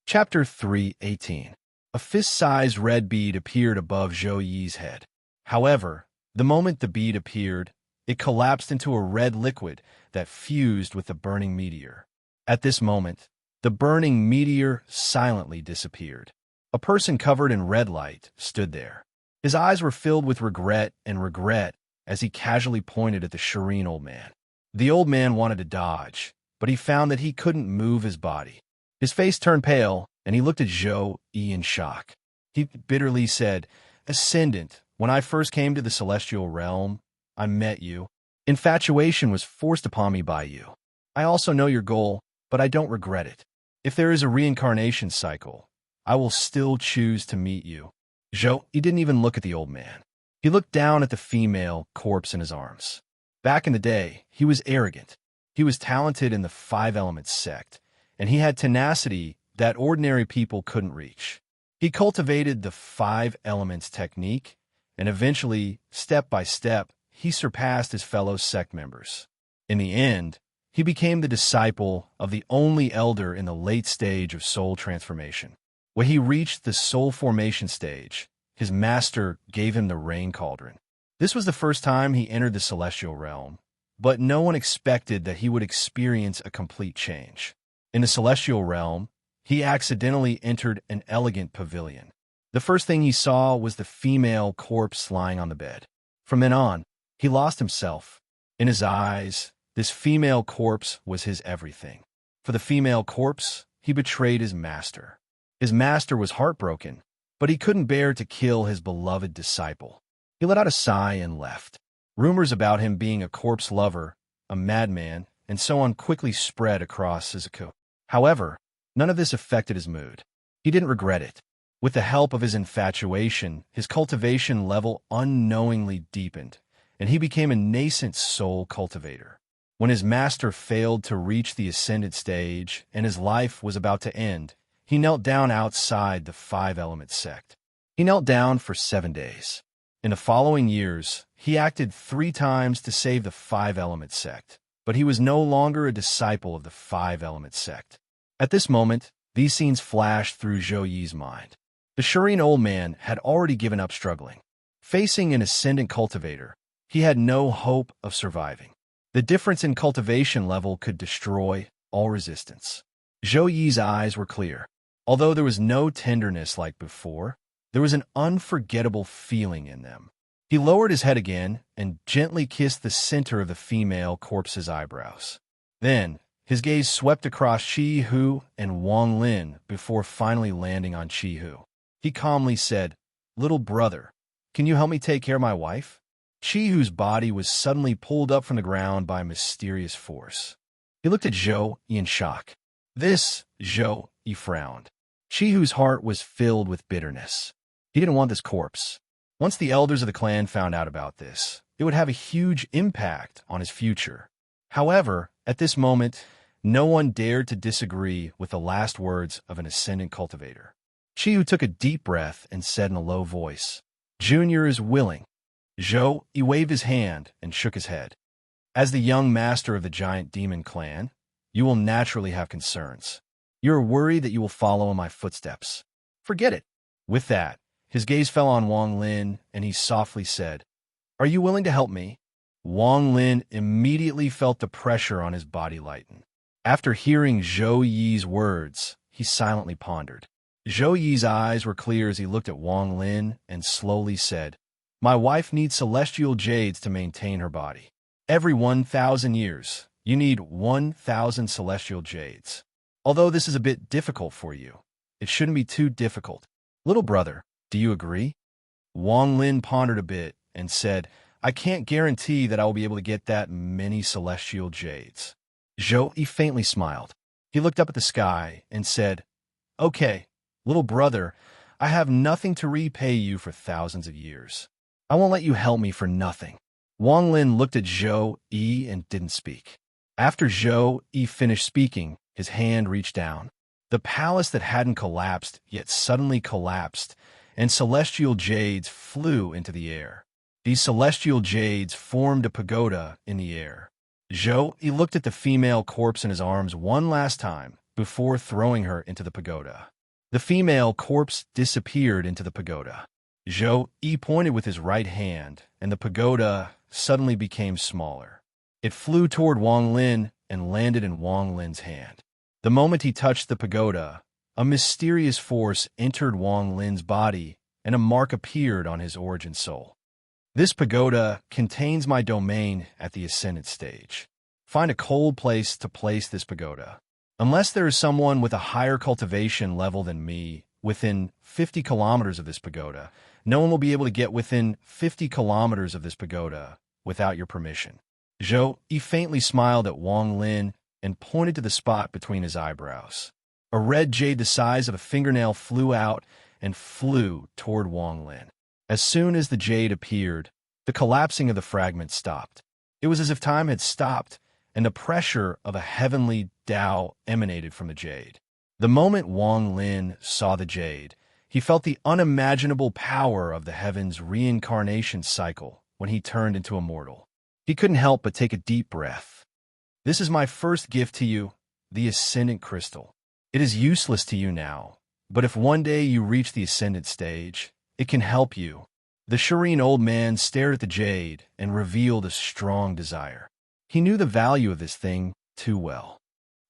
Chapter 3:18. A fist-sized red bead appeared above Zhou Yi's head. However, the moment the bead appeared, it collapsed into a red liquid that fused with the burning meteor. At this moment, the burning meteor silently disappeared. A person covered in red light stood there. His eyes were filled with regret as he casually pointed at the serene old man. The old man wanted to dodge, but he found that he couldn't move his body. His face turned pale, and he looked at Zhou Yi in shock. He bitterly said, "Ascendant, when I first came to the celestial realm, I met you. Infatuation was forced upon me by you. I also know your goal, but I don't regret it. If there is a reincarnation cycle, I will still choose to meet you." Zhou Yi didn't even look at the old man. He looked down at the female corpse in his arms. Back in the day, he was arrogant. He was talented in the Five Elements sect, and he had tenacity that ordinary people couldn't reach. He cultivated the Five Elements technique, and eventually, step by step, he surpassed his fellow sect members. In the end, he became the disciple of the only elder in the late stage of soul transformation. When he reached the soul formation stage, his master gave him the rain cauldron. This was the first time he entered the celestial realm, but no one expected that he would experience a complete change. In the celestial realm, he accidentally entered an elegant pavilion. The first thing he saw was the female corpse lying on the bed. From then on, he lost himself. In his eyes, this female corpse was his everything. For the female corpse, he betrayed his master. His master was heartbroken, but he couldn't bear to kill his beloved disciple. He let out a sigh and left. Rumors about him being a corpse lover, a madman, and so on quickly spread across Suzuku. However, none of this affected his mood. He didn't regret it. With the help of his infatuation, his cultivation level unknowingly deepened, and he became a nascent soul cultivator. When his master failed to reach the ascended stage and his life was about to end, he knelt down outside the Five Elements sect. He knelt down for 7 days. In the following years, he acted 3 times to save the Five Elements sect, but he was no longer a disciple of the Five Elements sect. At this moment, these scenes flashed through Zhou Yi's mind. The serene old man had already given up struggling. Facing an ascendant cultivator, he had no hope of surviving. The difference in cultivation level could destroy all resistance. Zhou Yi's eyes were clear. Although there was no tenderness like before, there was an unforgettable feeling in them. He lowered his head again and gently kissed the center of the female corpse's eyebrows. Then, his gaze swept across Chi Hu and Wang Lin before finally landing on Chi Hu. He calmly said, "Little brother, can you help me take care of my wife?" Chi Hu's body was suddenly pulled up from the ground by a mysterious force. He looked at Zhou Yi in shock. Zhou Yi frowned. Chi Hu's heart was filled with bitterness. He didn't want this corpse. Once the elders of the clan found out about this, it would have a huge impact on his future. However, at this moment, no one dared to disagree with the last words of an ascendant cultivator. Chi Hu took a deep breath and said in a low voice, "Junior is willing." Zhou Yi waved his hand and shook his head. As the young master of the giant demon clan, you will naturally have concerns. You are worried that you will follow in my footsteps. Forget it. With that, his gaze fell on Wang Lin, and he softly said, "Are you willing to help me?" Wang Lin immediately felt the pressure on his body lighten. After hearing Zhou Yi's words, he silently pondered. Zhou Yi's eyes were clear as he looked at Wang Lin and slowly said, "My wife needs celestial jades to maintain her body. Every 1,000 years, you need 1,000 celestial jades. Although this is a bit difficult for you, it shouldn't be too difficult. Little brother, do you agree?" Wang Lin pondered a bit and said, "I can't guarantee that I will be able to get that many celestial jades." Zhou Yi faintly smiled. He looked up at the sky and said, "Okay, little brother, I have nothing to repay you for thousands of years. I won't let you help me for nothing." Wang Lin looked at Zhou Yi and didn't speak. After Zhou Yi finished speaking, his hand reached down. The palace that hadn't collapsed yet suddenly collapsed, and celestial jades flew into the air. These celestial jades formed a pagoda in the air. Zhou Yi looked at the female corpse in his arms one last time before throwing her into the pagoda. The female corpse disappeared into the pagoda. Zhou Yi pointed with his right hand, and the pagoda suddenly became smaller. It flew toward Wang Lin and landed in Wang Lin's hand. The moment he touched the pagoda, a mysterious force entered Wang Lin's body, and a mark appeared on his origin soul. This pagoda contains my domain at the ascendant stage. Find a cold place to place this pagoda. Unless there is someone with a higher cultivation level than me within 50 kilometers of this pagoda, no one will be able to get within 50 kilometers of this pagoda without your permission. Zhou Yi faintly smiled at Wang Lin and pointed to the spot between his eyebrows. A red jade the size of a fingernail flew out and flew toward Wang Lin. As soon as the jade appeared, the collapsing of the fragment stopped. It was as if time had stopped, and the pressure of a heavenly Tao emanated from the jade. The moment Wang Lin saw the jade, he felt the unimaginable power of the heaven's reincarnation cycle when he turned into a mortal. He couldn't help but take a deep breath. This is my first gift to you, the Ascendant Crystal. It is useless to you now, but if one day you reach the Ascendant stage, it can help you. The serene old man stared at the jade and revealed a strong desire. He knew the value of this thing too well.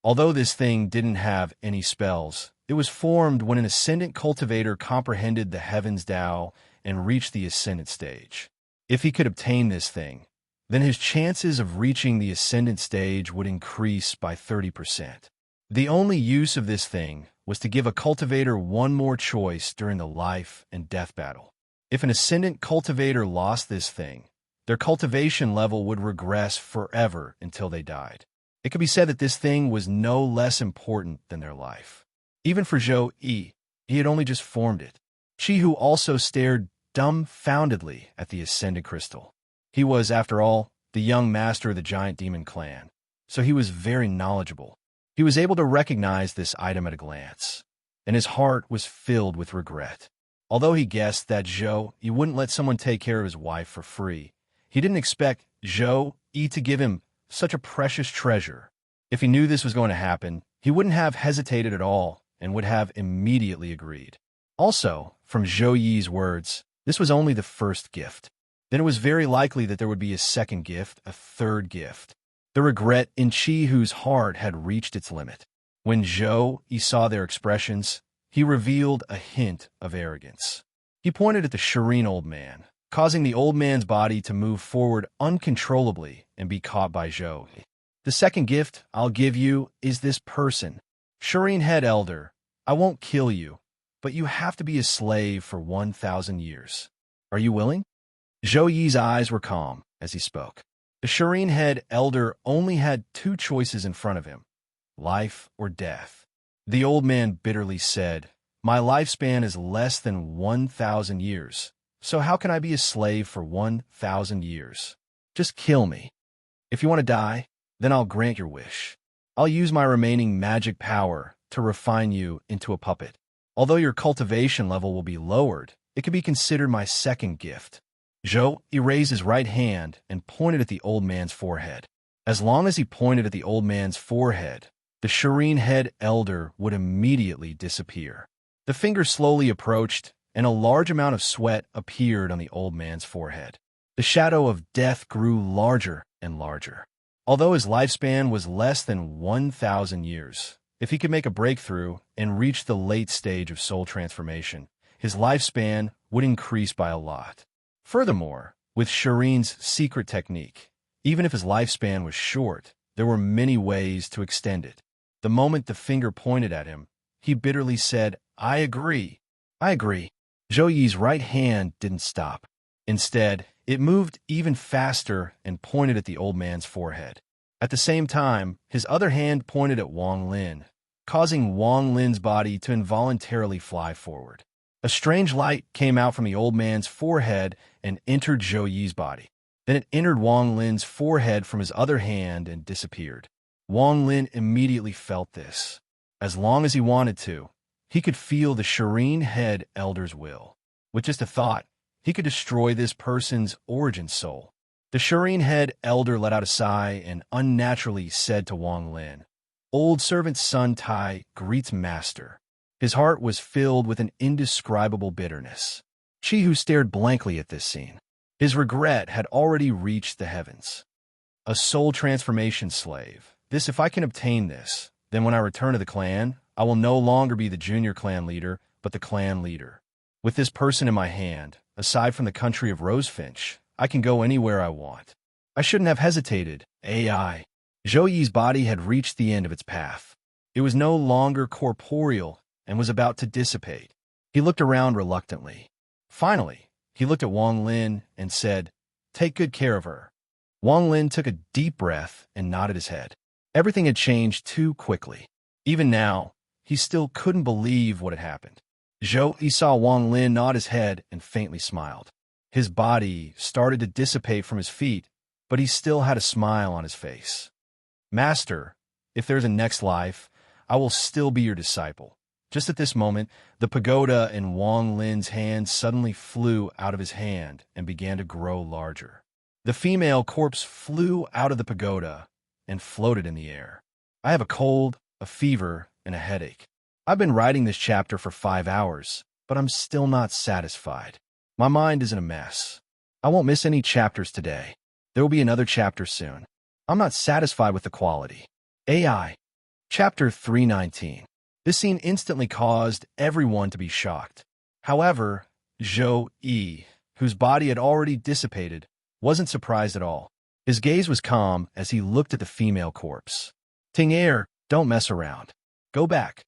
Although this thing didn't have any spells, it was formed when an Ascendant cultivator comprehended the heaven's Tao and reached the Ascendant stage. If he could obtain this thing, then his chances of reaching the Ascendant stage would increase by 30%. The only use of this thing was to give a cultivator one more choice during the life and death battle. If an Ascendant cultivator lost this thing, their cultivation level would regress forever until they died. It could be said that this thing was no less important than their life. Even for Zhou Yi, he had only just formed it. She who also stared dumbfoundedly at the Ascendant Crystal. He was, after all, the young master of the giant demon clan, so he was very knowledgeable. He was able to recognize this item at a glance, and his heart was filled with regret. Although he guessed that Zhou Yi wouldn't let someone take care of his wife for free, he didn't expect Zhou Yi to give him such a precious treasure. If he knew this was going to happen, he wouldn't have hesitated at all and would have immediately agreed. Also, from Zhou Yi's words, this was only the first gift. Then it was very likely that there would be a second gift, a third gift. The regret in Qi Hu's heart had reached its limit. When Zhou Yi saw their expressions, he revealed a hint of arrogance. He pointed at the serene old man, causing the old man's body to move forward uncontrollably and be caught by Zhou Yi. The second gift I'll give you is this person. Serene Head Elder, I won't kill you, but you have to be a slave for 1,000 years. Are you willing? Zhou Yi's eyes were calm as he spoke. The serene Head Elder only had two choices in front of him, life or death. The old man bitterly said, my lifespan is less than 1,000 years, so how can I be a slave for 1,000 years? Just kill me. If you want to die, then I'll grant your wish. I'll use my remaining magic power to refine you into a puppet. Although your cultivation level will be lowered, it can be considered my second gift. Zhou Yi raised his right hand and pointed at the old man's forehead. As long as he pointed at the old man's forehead, the serene Head Elder would immediately disappear. The finger slowly approached, and a large amount of sweat appeared on the old man's forehead. The shadow of death grew larger and larger. Although his lifespan was less than 1,000 years, if he could make a breakthrough and reach the late stage of soul transformation, his lifespan would increase by a lot. Furthermore, with Serene's secret technique, even if his lifespan was short, there were many ways to extend it. The moment the finger pointed at him, he bitterly said, I agree. I agree. Zhou Yi's right hand didn't stop. Instead, it moved even faster and pointed at the old man's forehead. At the same time, his other hand pointed at Wang Lin, causing Wang Lin's body to involuntarily fly forward. A strange light came out from the old man's forehead and entered Zhou Yi's body. Then it entered Wang Lin's forehead from his other hand and disappeared. Wang Lin immediately felt this. As long as he wanted to, he could feel the serene Head Elder's will. With just a thought, he could destroy this person's origin soul. The serene Head Elder let out a sigh and unnaturally said to Wang Lin, Old servant Sun Tai greets master. His heart was filled with an indescribable bitterness. Chi Hu stared blankly at this scene. His regret had already reached the heavens. A soul transformation slave. If I can obtain this, then when I return to the clan, I will no longer be the junior clan leader, but the clan leader. With this person in my hand, aside from the country of Rosefinch, I can go anywhere I want. I shouldn't have hesitated. AI. Zhou Yi's body had reached the end of its path. It was no longer corporeal and was about to dissipate. He looked around reluctantly. Finally, he looked at Wang Lin and said, "Take good care of her." Wang Lin took a deep breath and nodded his head. Everything had changed too quickly. Even now, he still couldn't believe what had happened. Zhou Yi saw Wang Lin nod his head and faintly smiled. His body started to dissipate from his feet, but he still had a smile on his face. "Master, if there's a next life, I will still be your disciple." Just at this moment, the pagoda in Wang Lin's hand suddenly flew out of his hand and began to grow larger. The female corpse flew out of the pagoda and floated in the air. "I have a cold, a fever, and a headache. I've been writing this chapter for 5 hours, but I'm still not satisfied. My mind is in a mess. I won't miss any chapters today. There will be another chapter soon. I'm not satisfied with the quality." AI. Chapter 319. This scene instantly caused everyone to be shocked. However, Zhou Yi, whose body had already dissipated, wasn't surprised at all. His gaze was calm as he looked at the female corpse. "Ting Er, don't mess around. Go back.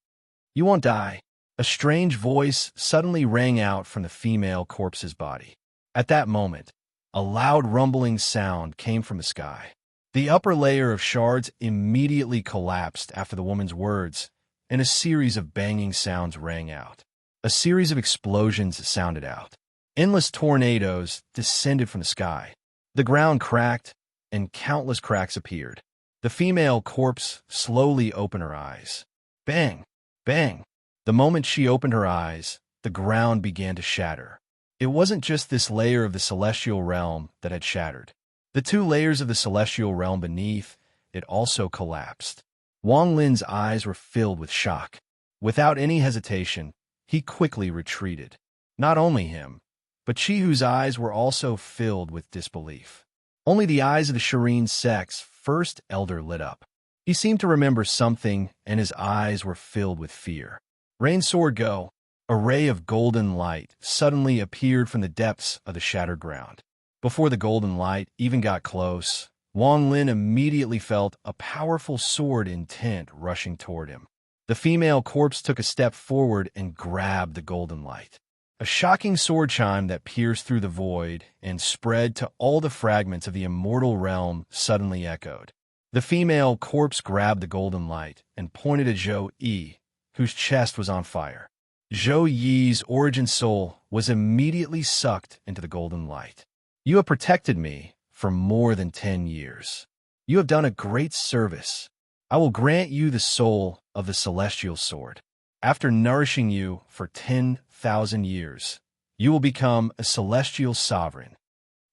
You won't die." A strange voice suddenly rang out from the female corpse's body. At that moment, a loud rumbling sound came from the sky. The upper layer of shards immediately collapsed after the woman's words, and a series of banging sounds rang out. A series of explosions sounded out. Endless tornadoes descended from the sky. The ground cracked, and countless cracks appeared. The female corpse slowly opened her eyes. Bang! Bang! The moment she opened her eyes, the ground began to shatter. It wasn't just this layer of the celestial realm that had shattered. The 2 layers of the celestial realm beneath it also collapsed. Wang Lin's eyes were filled with shock. Without any hesitation, he quickly retreated. Not only him, but Chi Hu's eyes were also filled with disbelief. Only the eyes of the Serene sect's first elder lit up. He seemed to remember something, and his eyes were filled with fear. "Rain sword, go!" A ray of golden light suddenly appeared from the depths of the shattered ground. Before the golden light even got close, Wang Lin immediately felt a powerful sword intent rushing toward him. The female corpse took a step forward and grabbed the golden light. A shocking sword chime that pierced through the void and spread to all the fragments of the immortal realm suddenly echoed. The female corpse grabbed the golden light and pointed at Zhou Yi, whose chest was on fire. Zhou Yi's origin soul was immediately sucked into the golden light. "You have protected me for more than 10 years. You have done a great service. I will grant you the soul of the celestial sword. After nourishing you for 10,000 years, you will become a celestial sovereign."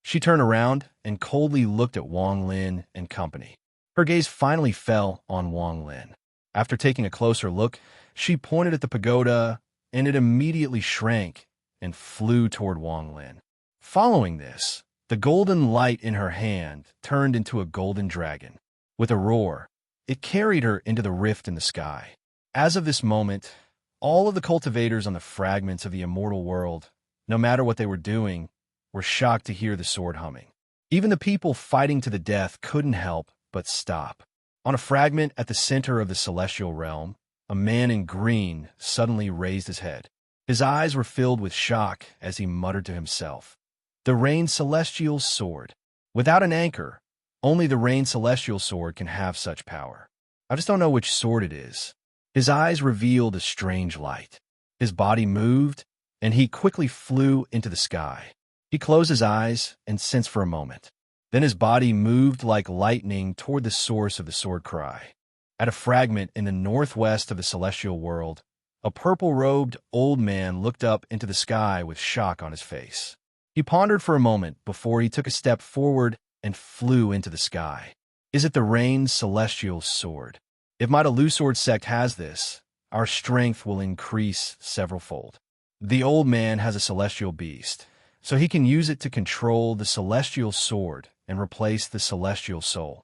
She turned around and coldly looked at Wang Lin and company. Her gaze finally fell on Wang Lin. After taking a closer look, she pointed at the pagoda, and it immediately shrank and flew toward Wang Lin. Following this, the golden light in her hand turned into a golden dragon. With a roar, it carried her into the rift in the sky. As of this moment, all of the cultivators on the fragments of the immortal world, no matter what they were doing, were shocked to hear the sword humming. Even the people fighting to the death couldn't help but stop. On a fragment at the center of the celestial realm, a man in green suddenly raised his head. His eyes were filled with shock as he muttered to himself, "The Rain Celestial Sword. Without an anchor, only the Rain Celestial Sword can have such power. I just don't know which sword it is." His eyes revealed a strange light. His body moved, and he quickly flew into the sky. He closed his eyes and sensed for a moment. Then his body moved like lightning toward the source of the sword cry. At a fragment in the northwest of the celestial world, a purple-robed old man looked up into the sky with shock on his face. He pondered for a moment before he took a step forward and flew into the sky. "Is it the Rain Celestial Sword?" If my Sword sect has this, our strength will increase severalfold. The old man has a celestial beast, so he can use it to control the celestial sword and replace the celestial soul.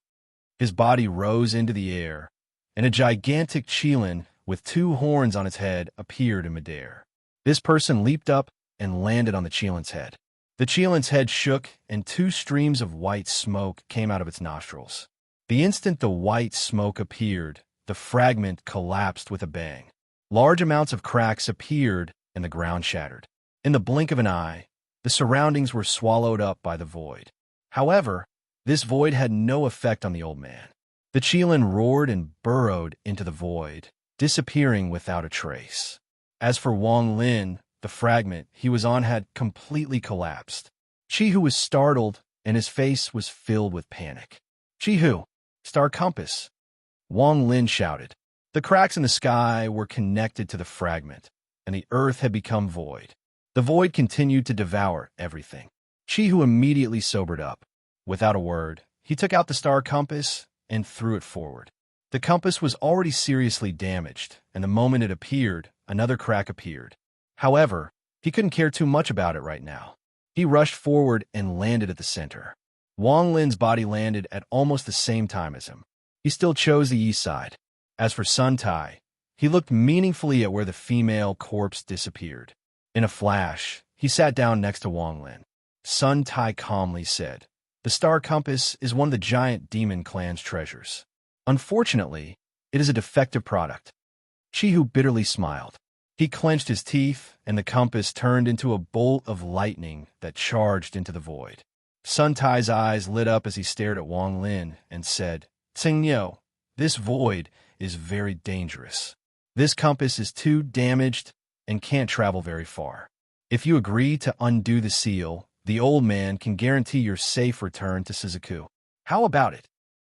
His body rose into the air, and a gigantic Qilin with 2 horns on its head appeared in midair. This person leaped up and landed on the Qilin's head. The Qilin's head shook, and 2 streams of white smoke came out of its nostrils. The instant the white smoke appeared, the fragment collapsed with a bang. Large amounts of cracks appeared, and the ground shattered. In the blink of an eye, the surroundings were swallowed up by the void. However, this void had no effect on the old man. The Qilin roared and burrowed into the void, disappearing without a trace. As for Wang Lin, the fragment he was on had completely collapsed. Chihu was startled, and his face was filled with panic. Chihu, star compass! Wang Lin shouted. The cracks in the sky were connected to the fragment, and the earth had become void. The void continued to devour everything. Chihu immediately sobered up. Without a word, he took out the star compass and threw it forward. The compass was already seriously damaged, and the moment it appeared, another crack appeared. However, he couldn't care too much about it right now. He rushed forward and landed at the center. Wang Lin's body landed at almost the same time as him. He still chose the east side. As for Sun Tai, he looked meaningfully at where the female corpse disappeared. In a flash, he sat down next to Wang Lin. Sun Tai calmly said, "The star compass is one of the giant demon clan's treasures. Unfortunately, it is a defective product." Chihu bitterly smiled. He clenched his teeth, and the compass turned into a bolt of lightning that charged into the void. Sun Tai's eyes lit up as he stared at Wang Lin and said, "Tsing, this void is very dangerous. This compass is too damaged and can't travel very far. If you agree to undo the seal, the old man can guarantee your safe return to Suzaku. How about it?"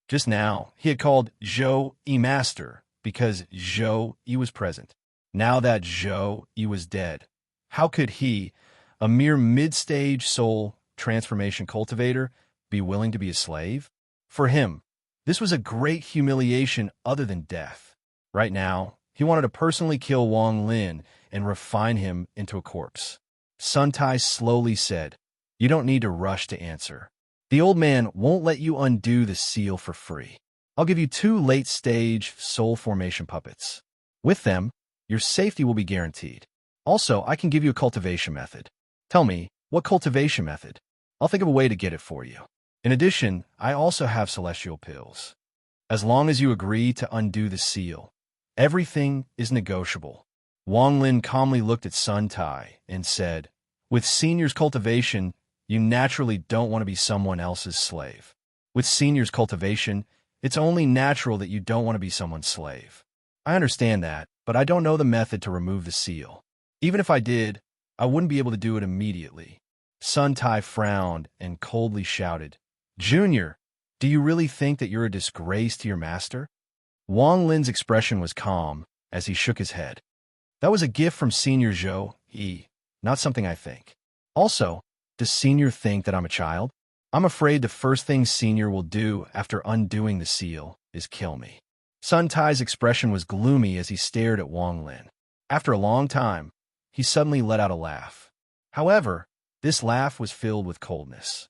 Just now, he had called Zhou Yi master because Zhou Yi was present. Now that Zhou Yi was dead, how could he, a mere mid-stage soul transformation cultivator, be willing to be a slave? For him, this was a great humiliation other than death. Right now, he wanted to personally kill Wang Lin and refine him into a corpse. Sun Tai slowly said, "You don't need to rush to answer. The old man won't let you undo the seal for free. I'll give you 2 late-stage soul formation puppets. With them, your safety will be guaranteed. Also, I can give you a cultivation method. Tell me, what cultivation method? I'll think of a way to get it for you. In addition, I also have celestial pills. As long as you agree to undo the seal, everything is negotiable." Wang Lin calmly looked at Sun Tai and said, "With Senior's cultivation, you naturally don't want to be someone else's slave. With Senior's cultivation, it's only natural that you don't want to be someone's slave. I understand that, but I don't know the method to remove the seal. Even if I did, I wouldn't be able to do it immediately." Sun Tai frowned and coldly shouted, "Junior, do you really think that you're a disgrace to your master?" Wang Lin's expression was calm as he shook his head. "That was a gift from Senior Zhou Yi, not something I think. Also, does Senior think that I'm a child? I'm afraid the first thing Senior will do after undoing the seal is kill me." Sun Tai's expression was gloomy as he stared at Wang Lin. After a long time, he suddenly let out a laugh. However, this laugh was filled with coldness.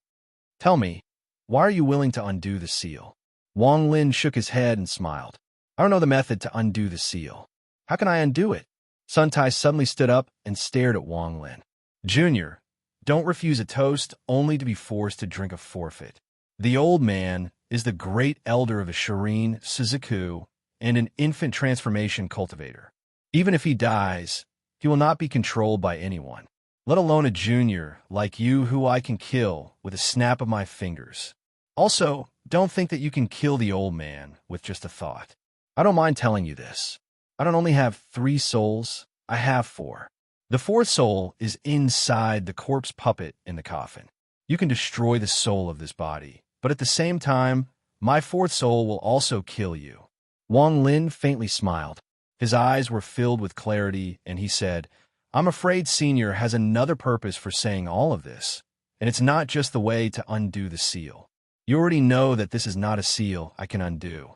"Tell me, why are you willing to undo the seal?" Wang Lin shook his head and smiled. "I don't know the method to undo the seal. How can I undo it?" Sun Tai suddenly stood up and stared at Wang Lin. "Junior, don't refuse a toast only to be forced to drink a forfeit. The old man is the great elder of a serene Suzaku and an infant transformation cultivator. Even if he dies, he will not be controlled by anyone, let alone a junior like you who I can kill with a snap of my fingers. Also, don't think that you can kill the old man with just a thought. I don't mind telling you this. I don't only have 3 souls, I have 4. The 4th soul is inside the corpse puppet in the coffin. You can destroy the soul of this body, but at the same time, my 4th soul will also kill you." Wang Lin faintly smiled. His eyes were filled with clarity, and he said, "I'm afraid Senior has another purpose for saying all of this, and it's not just the way to undo the seal. You already know that this is not a seal I can undo.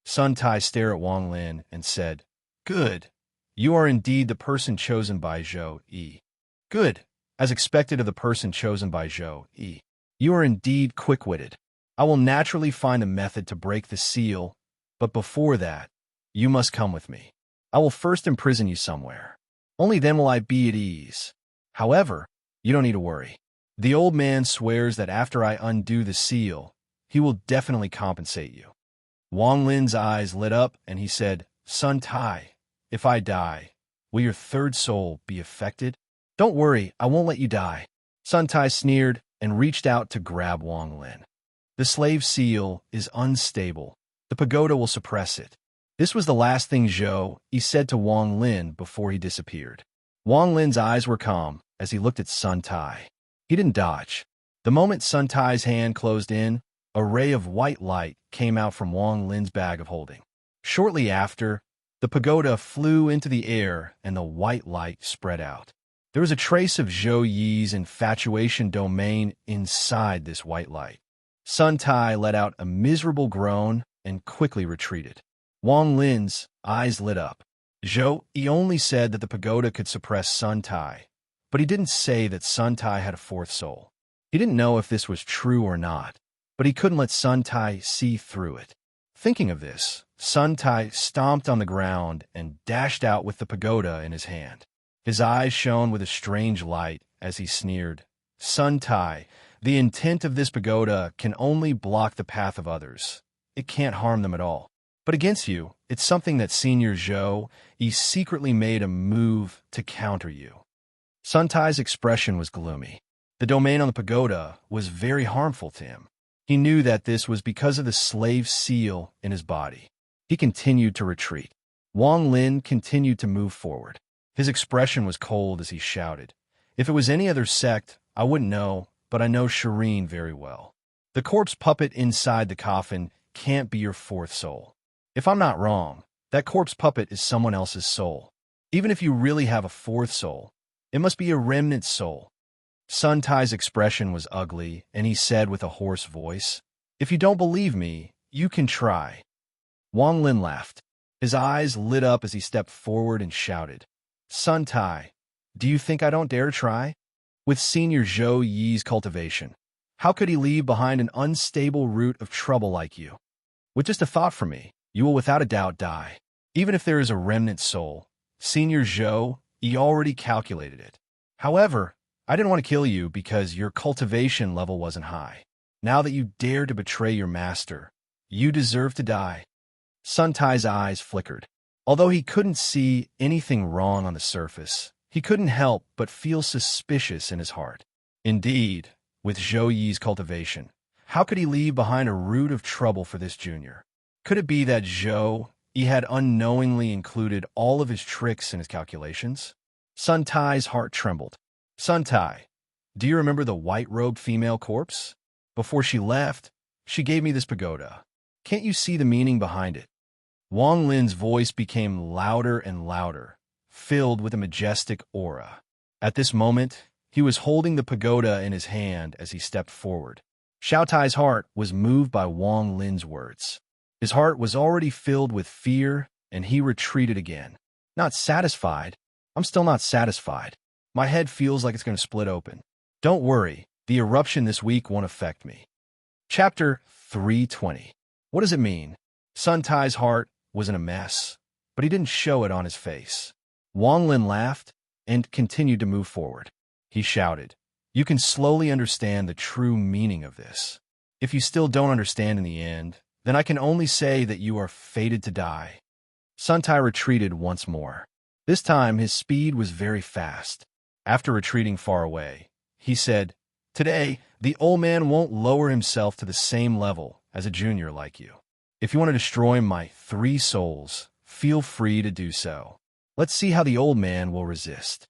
Sun Tai stared at Wang Lin and said, "Good. You are indeed the person chosen by Zhou Yi. Good. As expected of the person chosen by Zhou Yi. You are indeed quick-witted. I will naturally find a method to break the seal, but before that, you must come with me. I will first imprison you somewhere. Only then will I be at ease. However, you don't need to worry. The old man swears that after I undo the seal, he will definitely compensate you." Wang Lin's eyes lit up and he said, "Sun Tai, if I die, will your third soul be affected?" "Don't worry, I won't let you die." Sun Tai sneered and reached out to grab Wang Lin. "The slave seal is unstable. The pagoda will suppress it." This was the last thing Zhou Yi said to Wang Lin before he disappeared. Wang Lin's eyes were calm as he looked at Sun Tai. He didn't dodge. The moment Sun Tai's hand closed in, a ray of white light came out from Wang Lin's bag of holding. Shortly after, the pagoda flew into the air and the white light spread out. There was a trace of Zhou Yi's infatuation domain inside this white light. Sun Tai let out a miserable groan and quickly retreated. Wang Lin's eyes lit up. Zhou Yi only said that the pagoda could suppress Sun Tai, but he didn't say that Sun Tai had a fourth soul. He didn't know if this was true or not, but he couldn't let Sun Tai see through it. Thinking of this, Sun Tai stomped on the ground and dashed out with the pagoda in his hand. His eyes shone with a strange light as he sneered, "Sun Tai, the intent of this pagoda can only block the path of others. It can't harm them at all. But against you, it's something that Senior Zhou Yi secretly made a move to counter you." Sun Tai's expression was gloomy. The domain on the pagoda was very harmful to him. He knew that this was because of the slave seal in his body. He continued to retreat. Wang Lin continued to move forward. His expression was cold as he shouted, "If it was any other sect, I wouldn't know, but I know Serene very well. The corpse puppet inside the coffin can't be your fourth soul. If I'm not wrong, that corpse puppet is someone else's soul. Even if you really have a fourth soul, it must be a remnant soul." Sun Tai's expression was ugly, and he said with a hoarse voice, "If you don't believe me, you can try." Wang Lin laughed. His eyes lit up as he stepped forward and shouted, "Sun Tai, do you think I don't dare try? With Senior Zhou Yi's cultivation, how could he leave behind an unstable root of trouble like you? With just a thought from me, you will without a doubt die. Even if there is a remnant soul, Senior Zhou Yi already calculated it. However, I didn't want to kill you because your cultivation level wasn't high. Now that you dare to betray your master, you deserve to die." Sun Tai's eyes flickered. Although he couldn't see anything wrong on the surface, he couldn't help but feel suspicious in his heart. Indeed, with Zhou Yi's cultivation, how could he leave behind a root of trouble for this junior? Could it be that Zhou Yi had unknowingly included all of his tricks in his calculations? Sun Tai's heart trembled. "Sun Tai, do you remember the white-robed female corpse? Before she left, she gave me this pagoda. Can't you see the meaning behind it?" Wang Lin's voice became louder and louder, filled with a majestic aura. At this moment, he was holding the pagoda in his hand as he stepped forward. Xiao Tai's heart was moved by Wang Lin's words. His heart was already filled with fear, and he retreated again. "Not satisfied? I'm still not satisfied. My head feels like it's going to split open. Don't worry, the eruption this week won't affect me." Chapter 320. What does it mean? Sun Tai's heart was in a mess, but he didn't show it on his face. Wang Lin laughed and continued to move forward. He shouted, "You can slowly understand the true meaning of this. If you still don't understand in the end, then I can only say that you are fated to die." Sun Tai retreated once more. This time his speed was very fast. After retreating far away, he said, "Today, the old man won't lower himself to the same level as a junior like you. If you want to destroy my 3 souls, feel free to do so. Let's see how the old man will resist."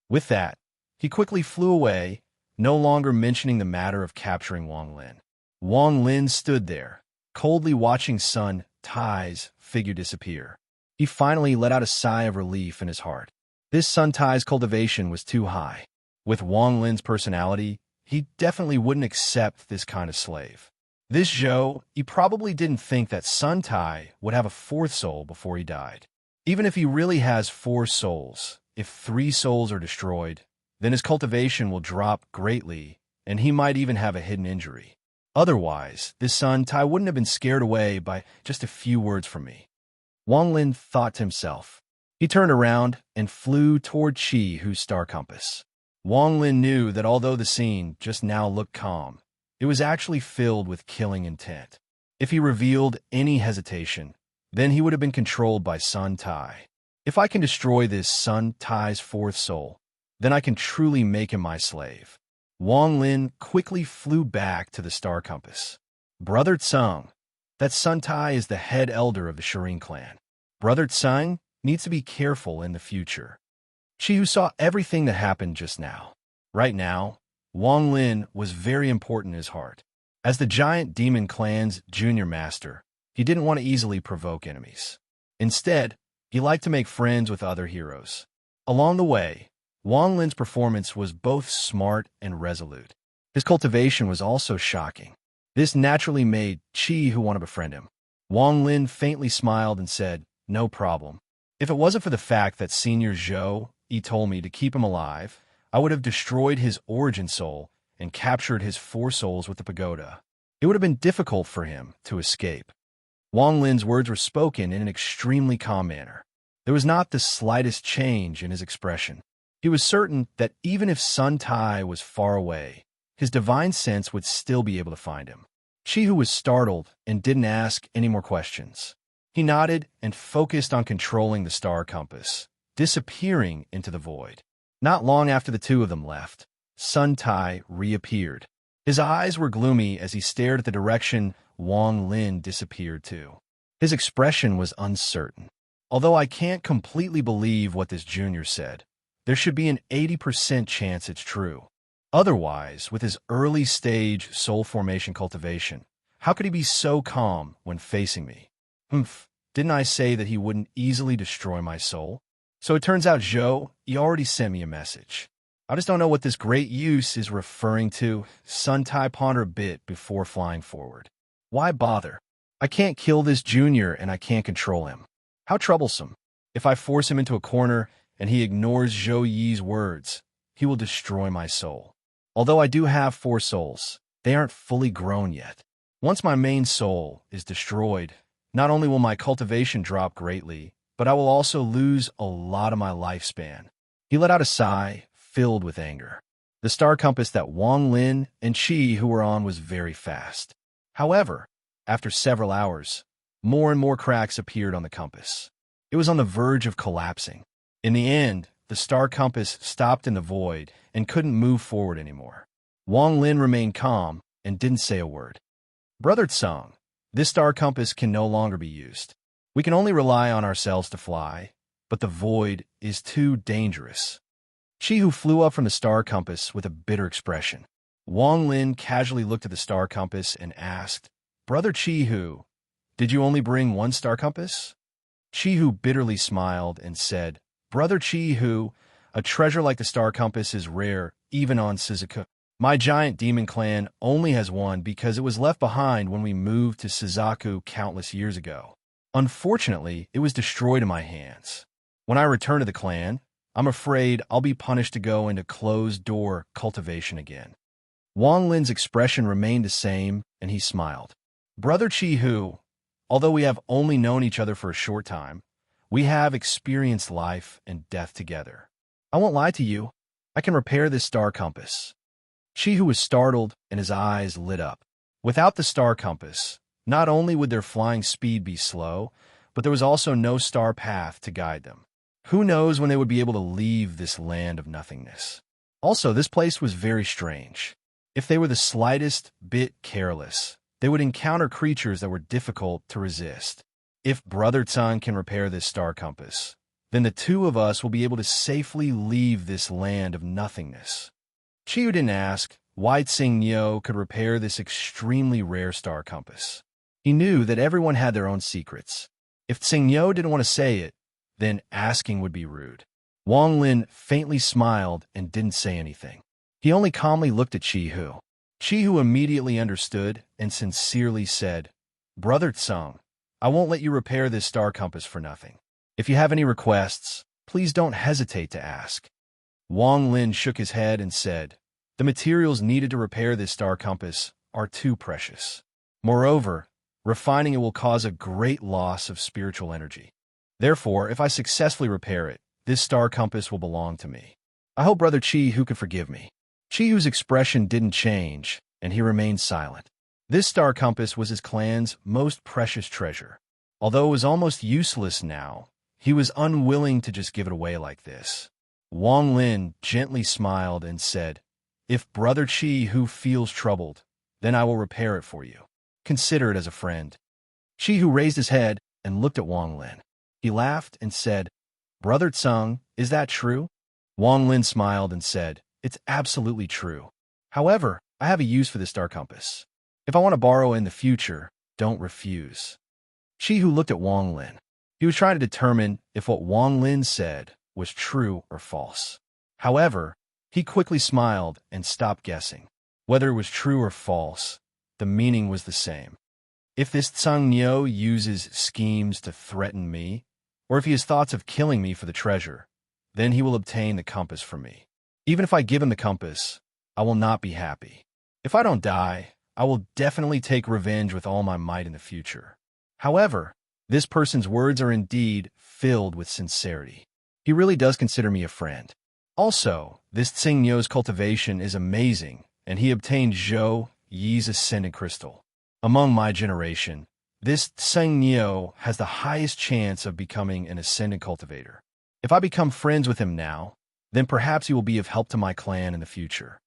With that, he quickly flew away, no longer mentioning the matter of capturing Wang Lin. Wang Lin stood there, coldly watching Sun Tai's figure disappear. He finally let out a sigh of relief in his heart. This Sun Tai's cultivation was too high. With Wang Lin's personality, he definitely wouldn't accept this kind of slave. This Zhou, he probably didn't think that Sun Tai would have a fourth soul before he died. Even if he really has 4 souls, if 3 souls are destroyed, then his cultivation will drop greatly, and he might even have a hidden injury. Otherwise, this Sun Tai wouldn't have been scared away by just a few words from me. Wang Lin thought to himself. He turned around and flew toward Qi Hu's star compass. Wang Lin knew that although the scene just now looked calm, it was actually filled with killing intent. If he revealed any hesitation, then he would have been controlled by Sun Tai. If I can destroy this Sun Tai's 4th soul, then I can truly make him my slave. Wang Lin quickly flew back to the star compass. Brother Tseng, that Sun Tai is the head elder of the Serene clan. Brother Tseng needs to be careful in the future. Qi Hu saw everything that happened just now. Right now, Wang Lin was very important in his heart. As the giant demon clan's junior master, he didn't want to easily provoke enemies. Instead, he liked to make friends with other heroes. Along the way, Wang Lin's performance was both smart and resolute. His cultivation was also shocking. This naturally made Qi Hu want to befriend him. Wang Lin faintly smiled and said, "No problem. If it wasn't for the fact that Senior Zhou, he told me to keep him alive, I would have destroyed his origin soul and captured his 4 souls with the pagoda. It would have been difficult for him to escape." Wang Lin's words were spoken in an extremely calm manner. There was not the slightest change in his expression. He was certain that even if Sun Tai was far away, his divine sense would still be able to find him. Qi Hu was startled and didn't ask any more questions. He nodded and focused on controlling the star compass, disappearing into the void. Not long after the two of them left, Sun Tai reappeared. His eyes were gloomy as he stared at the direction Wang Lin disappeared to. His expression was uncertain. Although I can't completely believe what this junior said, there should be an 80% chance it's true. Otherwise, with his early-stage soul formation cultivation, how could he be so calm when facing me? Didn't I say that he wouldn't easily destroy my soul? So it turns out Zhou, he already sent me a message. I just don't know what this great use is referring to. Sun Tai pondered a bit before flying forward. Why bother? I can't kill this junior and I can't control him. How troublesome. If I force him into a corner and he ignores Zhou Yi's words, he will destroy my soul. Although I do have 4 souls, they aren't fully grown yet. Once my main soul is destroyed, not only will my cultivation drop greatly, but I will also lose a lot of my lifespan. He let out a sigh, filled with anger. The star compass that Wang Lin and Qi Hu were on was very fast. However, after several hours, more and more cracks appeared on the compass. It was on the verge of collapsing. In the end, the star compass stopped in the void and couldn't move forward anymore. Wang Lin remained calm and didn't say a word. Brother Tseng, this star compass can no longer be used. We can only rely on ourselves to fly, but the void is too dangerous. Qi Hu flew up from the star compass with a bitter expression. Wang Lin casually looked at the star compass and asked, "Brother Qi Hu, did you only bring 1 star compass?" Qi Hu bitterly smiled and said, "Brother Qi Hu, a treasure like the star compass is rare, even on Suzuka. My giant demon clan only has 1 because it was left behind when we moved to Suzaku countless years ago. Unfortunately, it was destroyed in my hands. When I return to the clan, I'm afraid I'll be punished to go into closed-door cultivation again." Wang Lin's expression remained the same, and he smiled. "Brother Qi Hu, although we have only known each other for a short time, we have experienced life and death together. I won't lie to you, I can repair this star compass." Qi Hu was startled, and his eyes lit up. Without the star compass, not only would their flying speed be slow, but there was also no star path to guide them. Who knows when they would be able to leave this land of nothingness? Also, this place was very strange. If they were the slightest bit careless, they would encounter creatures that were difficult to resist. If Brother Tseng can repair this star compass, then the two of us will be able to safely leave this land of nothingness. Qi Hu didn't ask why Tsing Niu could repair this extremely rare star compass. He knew that everyone had their own secrets. If Tsing Niu didn't want to say it, then asking would be rude. Wang Lin faintly smiled and didn't say anything. He only calmly looked at Qi Hu. Chi-Hu immediately understood and sincerely said, "Brother Tsung, I won't let you repair this star compass for nothing. If you have any requests, please don't hesitate to ask." Wang Lin shook his head and said, "The materials needed to repair this star compass are too precious. Moreover, refining it will cause a great loss of spiritual energy. Therefore, if I successfully repair it, this star compass will belong to me. I hope Brother Chi-Hu can forgive me." Chi-Hu's expression didn't change, and he remained silent. This star compass was his clan's most precious treasure. Although it was almost useless now, he was unwilling to just give it away like this. Wang Lin gently smiled and said, "If Brother Chi-Hu feels troubled, then I will repair it for you. Consider it as a friend." Chi-Hu raised his head and looked at Wang Lin. He laughed and said, "Brother Tsung, is that true?" Wang Lin smiled and said, "It's absolutely true. However, I have a use for this star compass. If I want to borrow it in the future, don't refuse." Chi-Hu looked at Wang Lin. He was trying to determine if what Wang Lin said was true or false. However, he quickly smiled and stopped guessing. Whether it was true or false, the meaning was the same. If this Tsung Nyo uses schemes to threaten me, or if he has thoughts of killing me for the treasure, then he will obtain the compass from me. Even if I give him the compass, I will not be happy. If I don't die, I will definitely take revenge with all my might in the future. However, this person's words are indeed filled with sincerity. He really does consider me a friend. Also, this Tsing Nyo's cultivation is amazing, and he obtained Zhou Yi's ascendant crystal. Among my generation, this Tsing Nyo has the highest chance of becoming an ascendant cultivator. If I become friends with him now, then perhaps he will be of help to my clan in the future."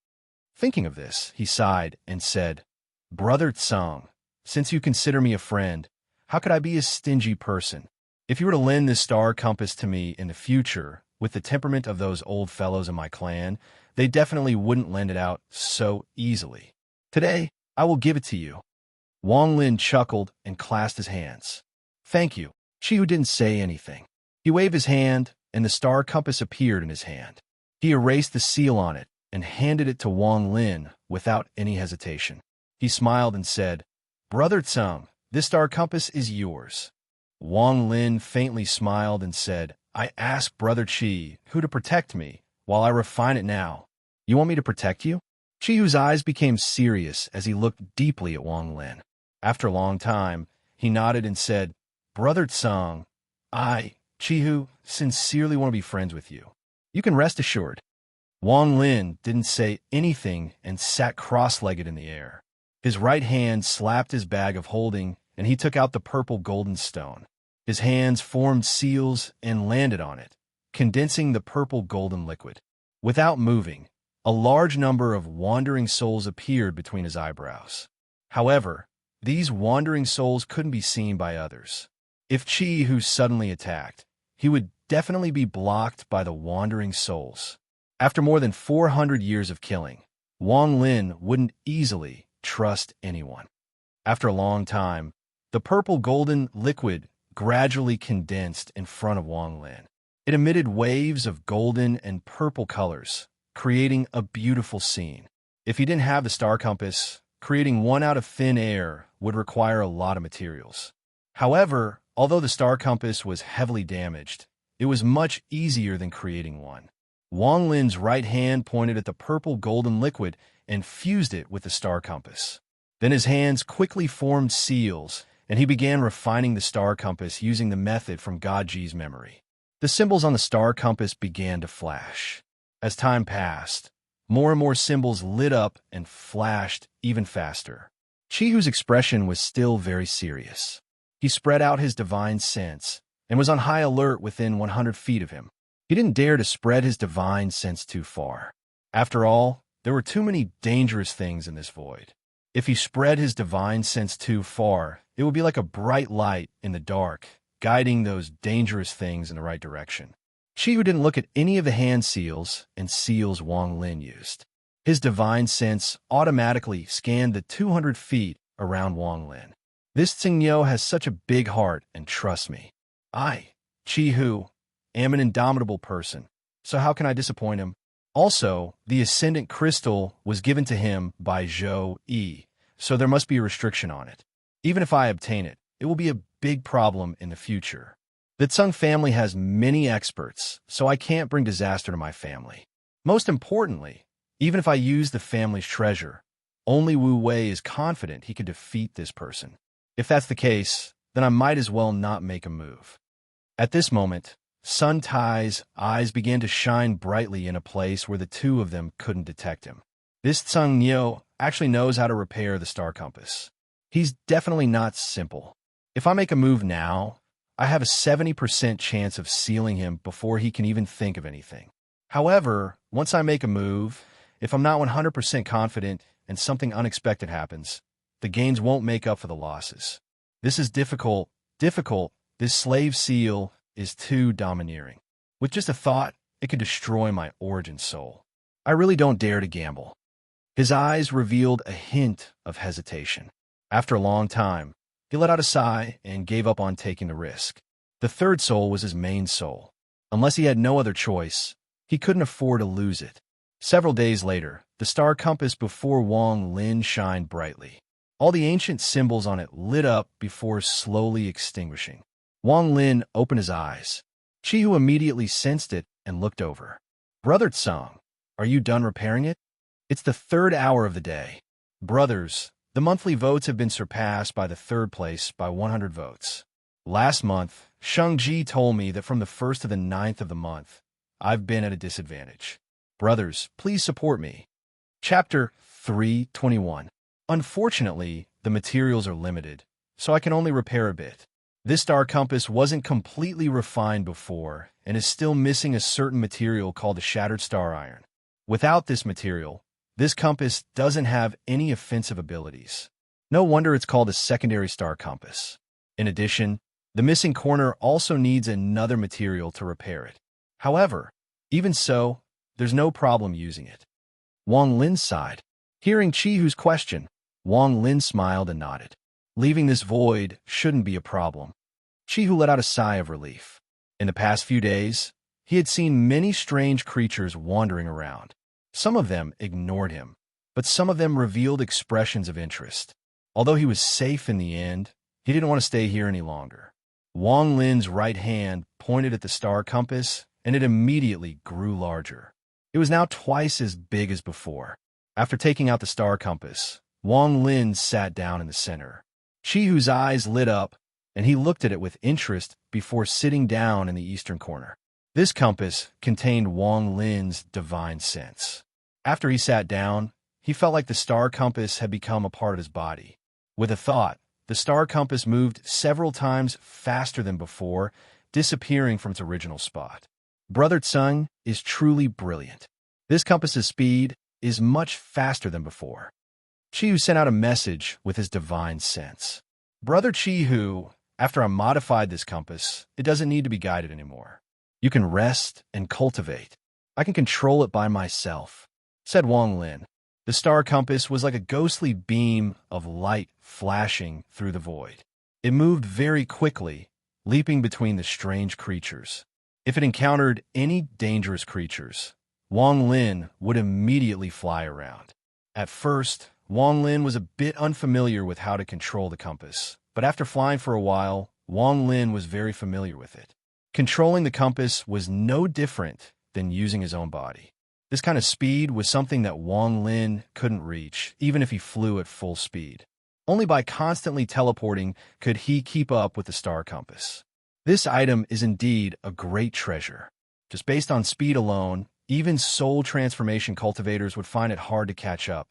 Thinking of this, he sighed and said, "Brother Tsung, since you consider me a friend, how could I be a stingy person? If you were to lend this star compass to me in the future, with the temperament of those old fellows in my clan, they definitely wouldn't lend it out so easily. Today, I will give it to you." Wang Lin chuckled and clasped his hands. "Thank you." Chi-Hu didn't say anything. He waved his hand, and the star compass appeared in his hand. He erased the seal on it and handed it to Wang Lin without any hesitation. He smiled and said, "Brother Tsung, this star compass is yours." Wang Lin faintly smiled and said, "I asked Brother Chi-Hu to protect me while I refine it now. You want me to protect you?" Chi-Hu's eyes became serious as he looked deeply at Wang Lin. After a long time, he nodded and said, "Brother Tsung, Chi-Hu, sincerely want to be friends with you. You can rest assured." Wang Lin didn't say anything and sat cross-legged in the air. His right hand slapped his bag of holding, and he took out the purple golden stone. His hands formed seals and landed on it, condensing the purple golden liquid. Without moving, a large number of wandering souls appeared between his eyebrows. However, these wandering souls couldn't be seen by others. If Chi-Hu suddenly attacked, he would definitely be blocked by the wandering souls. After more than 400 years of killing, Wang Lin wouldn't easily trust anyone. After a long time, the purple golden liquid gradually condensed in front of Wang Lin. It emitted waves of golden and purple colors, creating a beautiful scene. If he didn't have the star compass, creating one out of thin air would require a lot of materials. However, although the star compass was heavily damaged, it was much easier than creating one. Wang Lin's right hand pointed at the purple golden liquid and fused it with the star compass. Then his hands quickly formed seals, and he began refining the star compass using the method from God Ji's memory. The symbols on the star compass began to flash. As time passed, more and more symbols lit up and flashed even faster. Chi-Hu's expression was still very serious. He spread out his divine sense and was on high alert within 100 feet of him. He didn't dare to spread his divine sense too far. After all, there were too many dangerous things in this void. If he spread his divine sense too far, it would be like a bright light in the dark, guiding those dangerous things in the right direction. Chi-Hu didn't look at any of the hand seals and seals Wang Lin used. His divine sense automatically scanned the 200 feet around Wang Lin. This Tsingyo has such a big heart, and trust me, I, Chi-Hu, am an indomitable person, so how can I disappoint him? Also, the ascendant crystal was given to him by Zhou Yi, so there must be a restriction on it. Even if I obtain it, it will be a big problem in the future. The Tsung family has many experts, so I can't bring disaster to my family. Most importantly, even if I use the family's treasure, only Wu Wei is confident he could defeat this person. If that's the case, then I might as well not make a move. At this moment, Sun Tai's eyes began to shine brightly in a place where the two of them couldn't detect him. This Tsung Nyo actually knows how to repair the star compass. He's definitely not simple. If I make a move now, I have a 70% chance of sealing him before he can even think of anything. However, once I make a move, if I'm not 100% confident and something unexpected happens, the gains won't make up for the losses. This is difficult. This slave seal is too domineering. With just a thought, it could destroy my origin soul. I really don't dare to gamble. His eyes revealed a hint of hesitation. After a long time, he let out a sigh and gave up on taking the risk. The third soul was his main soul. Unless he had no other choice, he couldn't afford to lose it. Several days later, the star compass before Wang Lin shined brightly. All the ancient symbols on it lit up before slowly extinguishing. Wang Lin opened his eyes. Chihu immediately sensed it and looked over. Brother Tsung, are you done repairing it? It's the 3rd hour of the day. Brothers, the monthly votes have been surpassed by the 3rd place by 100 votes. Last month, Sheng Ji told me that from the 1st to the 9th of the month, I've been at a disadvantage. Brothers, please support me. Chapter 321. Unfortunately, the materials are limited, so I can only repair a bit. This star compass wasn't completely refined before and is still missing a certain material called the shattered star iron. Without this material, this compass doesn't have any offensive abilities. No wonder it's called a secondary star compass. In addition, the missing corner also needs another material to repair it. However, even so, there's no problem using it. Wang Lin sighed. Hearing Chihu's question, Wang Lin smiled and nodded. Leaving this void shouldn't be a problem. Chihu let out a sigh of relief. In the past few days, he had seen many strange creatures wandering around. Some of them ignored him, but some of them revealed expressions of interest. Although he was safe in the end, he didn't want to stay here any longer. Wang Lin's right hand pointed at the star compass, and it immediately grew larger. It was now twice as big as before. After taking out the star compass, Wang Lin sat down in the center. Chihu's eyes lit up, and he looked at it with interest before sitting down in the eastern corner. This compass contained Wang Lin's divine sense. After he sat down, he felt like the star compass had become a part of his body. With a thought, the star compass moved several times faster than before, disappearing from its original spot. Brother Tsung is truly brilliant. This compass's speed is much faster than before. Chihu sent out a message with his divine sense. Brother Chihu, after I modified this compass, it doesn't need to be guided anymore. You can rest and cultivate. I can control it by myself, said Wang Lin. The star compass was like a ghostly beam of light flashing through the void. It moved very quickly, leaping between the strange creatures. If it encountered any dangerous creatures, Wang Lin would immediately fly around. At first, Wang Lin was a bit unfamiliar with how to control the compass, but after flying for a while, Wang Lin was very familiar with it. Controlling the compass was no different than using his own body. This kind of speed was something that Wang Lin couldn't reach, even if he flew at full speed. Only by constantly teleporting could he keep up with the star compass. This item is indeed a great treasure. Just based on speed alone, even soul transformation cultivators would find it hard to catch up.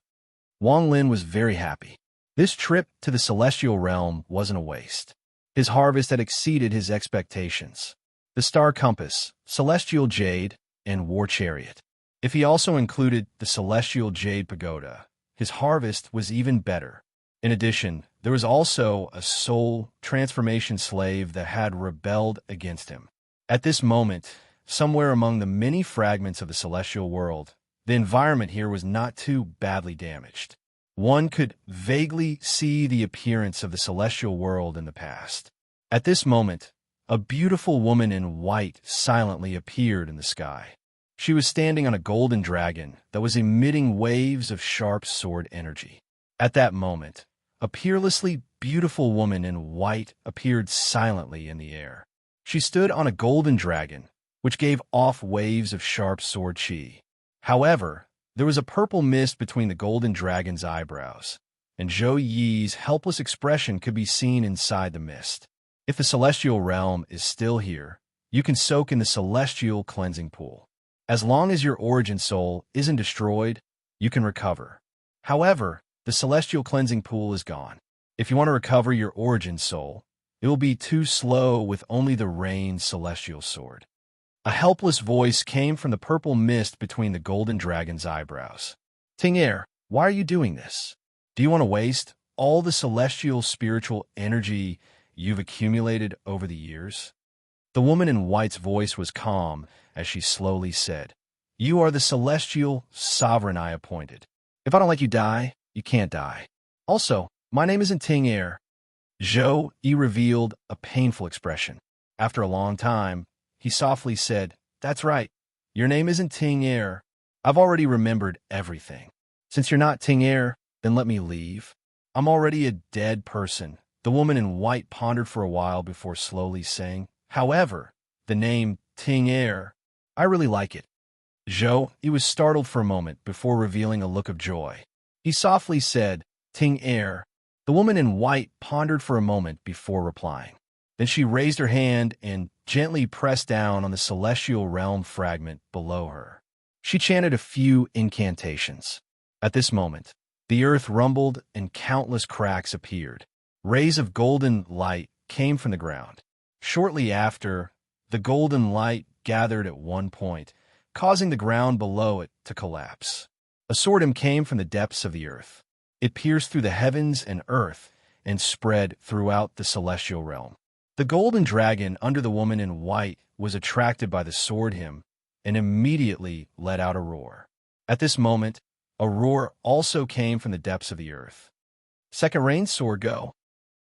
Wang Lin was very happy. This trip to the celestial realm wasn't a waste. His harvest had exceeded his expectations. The star compass, celestial jade, and war chariot. If he also included the celestial jade pagoda, his harvest was even better. In addition, there was also a soul transformation slave that had rebelled against him. At this moment, somewhere among the many fragments of the celestial world, the environment here was not too badly damaged. One could vaguely see the appearance of the celestial world in the past. At this moment, a beautiful woman in white silently appeared in the sky. She was standing on a golden dragon that was emitting waves of sharp sword energy. At that moment, a peerlessly beautiful woman in white appeared silently in the air. She stood on a golden dragon, which gave off waves of sharp sword chi. However, there was a purple mist between the golden dragon's eyebrows, and Zhou Yi's helpless expression could be seen inside the mist. If the celestial realm is still here, you can soak in the celestial cleansing pool. As long as your origin soul isn't destroyed, you can recover. However, the celestial cleansing pool is gone. If you want to recover your origin soul, it will be too slow with only the rain celestial sword. A helpless voice came from the purple mist between the golden dragon's eyebrows. Ting'er, why are you doing this? Do you want to waste all the celestial spiritual energy you've accumulated over the years? The woman in white's voice was calm as she slowly said, You are the celestial sovereign I appointed. If I don't let you die, you can't die. Also, my name isn't Ting'er. Zhou Yi revealed a painful expression. After a long time, he softly said, That's right. Your name isn't Ting'er. I've already remembered everything. Since you're not Ting'er, then let me leave. I'm already a dead person. The woman in white pondered for a while before slowly saying, However, the name Ting'er, I really like it. Zhou Yi was startled for a moment before revealing a look of joy. He softly said, Ting'er. The woman in white pondered for a moment before replying. Then she raised her hand and gently pressed down on the celestial realm fragment below her. She chanted a few incantations. At this moment, the earth rumbled and countless cracks appeared. Rays of golden light came from the ground. Shortly after, the golden light gathered at one point, causing the ground below it to collapse. A swordom came from the depths of the earth. It pierced through the heavens and earth and spread throughout the celestial realm. The golden dragon under the woman in white was attracted by the sword hymn and immediately let out a roar. At this moment, a roar also came from the depths of the earth. Second rain sword go.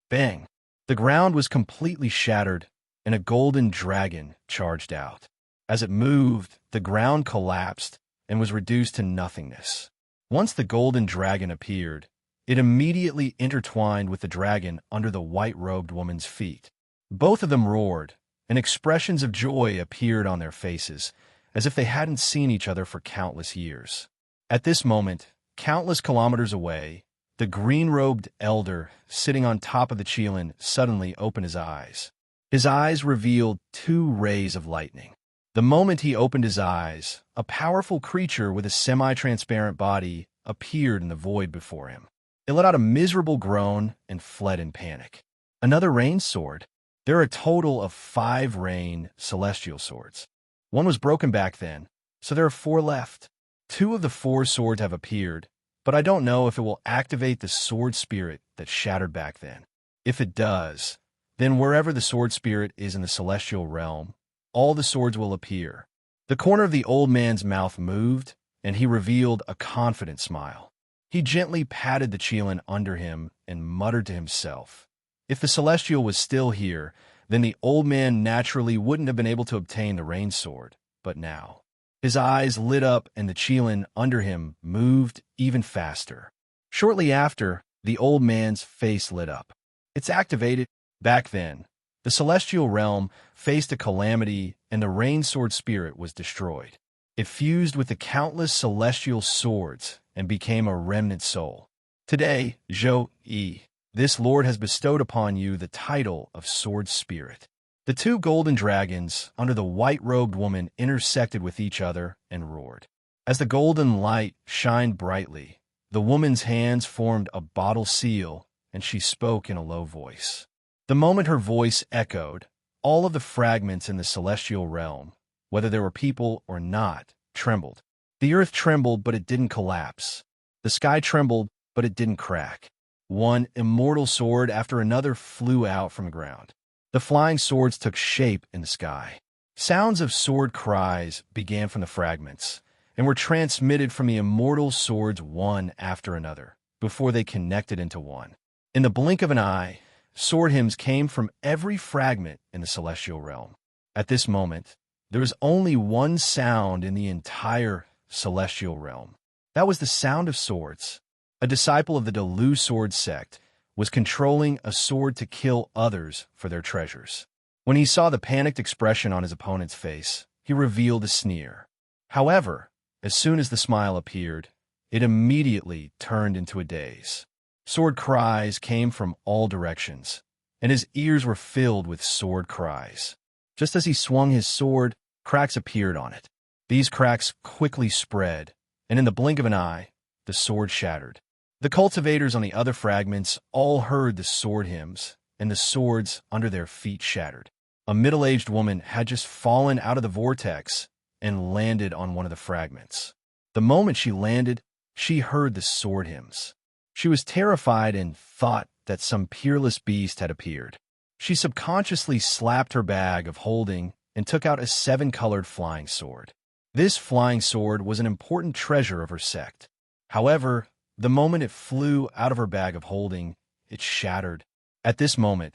Bang! The ground was completely shattered, and a golden dragon charged out. As it moved, the ground collapsed and was reduced to nothingness. Once the golden dragon appeared, it immediately intertwined with the dragon under the white-robed woman's feet. Both of them roared, and expressions of joy appeared on their faces, as if they hadn't seen each other for countless years. At this moment, countless kilometers away, the green-robed elder, sitting on top of the Qilin, suddenly opened his eyes. His eyes revealed two rays of lightning. The moment he opened his eyes, a powerful creature with a semi-transparent body appeared in the void before him. It let out a miserable groan and fled in panic. Another rain sword. There are a total of 5 rain celestial swords. One was broken back then, so there are 4 left. 2 of the 4 swords have appeared, but I don't know if it will activate the sword spirit that shattered back then. If it does, then wherever the sword spirit is in the celestial realm, all the swords will appear. The corner of the old man's mouth moved, and he revealed a confident smile. He gently patted the Qilin under him and muttered to himself. If the celestial was still here, then the old man naturally wouldn't have been able to obtain the rain sword, but now. His eyes lit up and the Qilin under him moved even faster. Shortly after, the old man's face lit up. It's activated. Back then, the celestial realm faced a calamity and the rain sword spirit was destroyed. It fused with the countless celestial swords and became a remnant soul. Today, Zhou Yi, this lord has bestowed upon you the title of Sword Spirit. The 2 golden dragons under the white-robed woman intersected with each other and roared. As the golden light shined brightly, the woman's hands formed a bottle seal, and she spoke in a low voice. The moment her voice echoed, all of the fragments in the celestial realm, whether there were people or not, trembled. The earth trembled, but it didn't collapse. The sky trembled, but it didn't crack. One immortal sword after another flew out from the ground. The flying swords took shape in the sky. Sounds of sword cries began from the fragments, and were transmitted from the immortal swords one after another, before they connected into one. In the blink of an eye, sword hymns came from every fragment in the celestial realm. At this moment, There was only one sound in the entire celestial realm. That was the sound of swords. A disciple of the Delu sword sect was controlling a sword to kill others for their treasures. When he saw the panicked expression on his opponent's face, he revealed a sneer. However, as soon as the smile appeared, it immediately turned into a daze. Sword cries came from all directions, and his ears were filled with sword cries. Just as he swung his sword, cracks appeared on it. These cracks quickly spread, and in the blink of an eye, the sword shattered. The cultivators on the other fragments all heard the sword hymns, and the swords under their feet shattered. A middle-aged woman had just fallen out of the vortex and landed on one of the fragments. The moment she landed, she heard the sword hymns. She was terrified and thought that some peerless beast had appeared. She subconsciously slapped her bag of holding and took out a 7-colored flying sword. This flying sword was an important treasure of her sect. However, the moment it flew out of her bag of holding, it shattered. At this moment,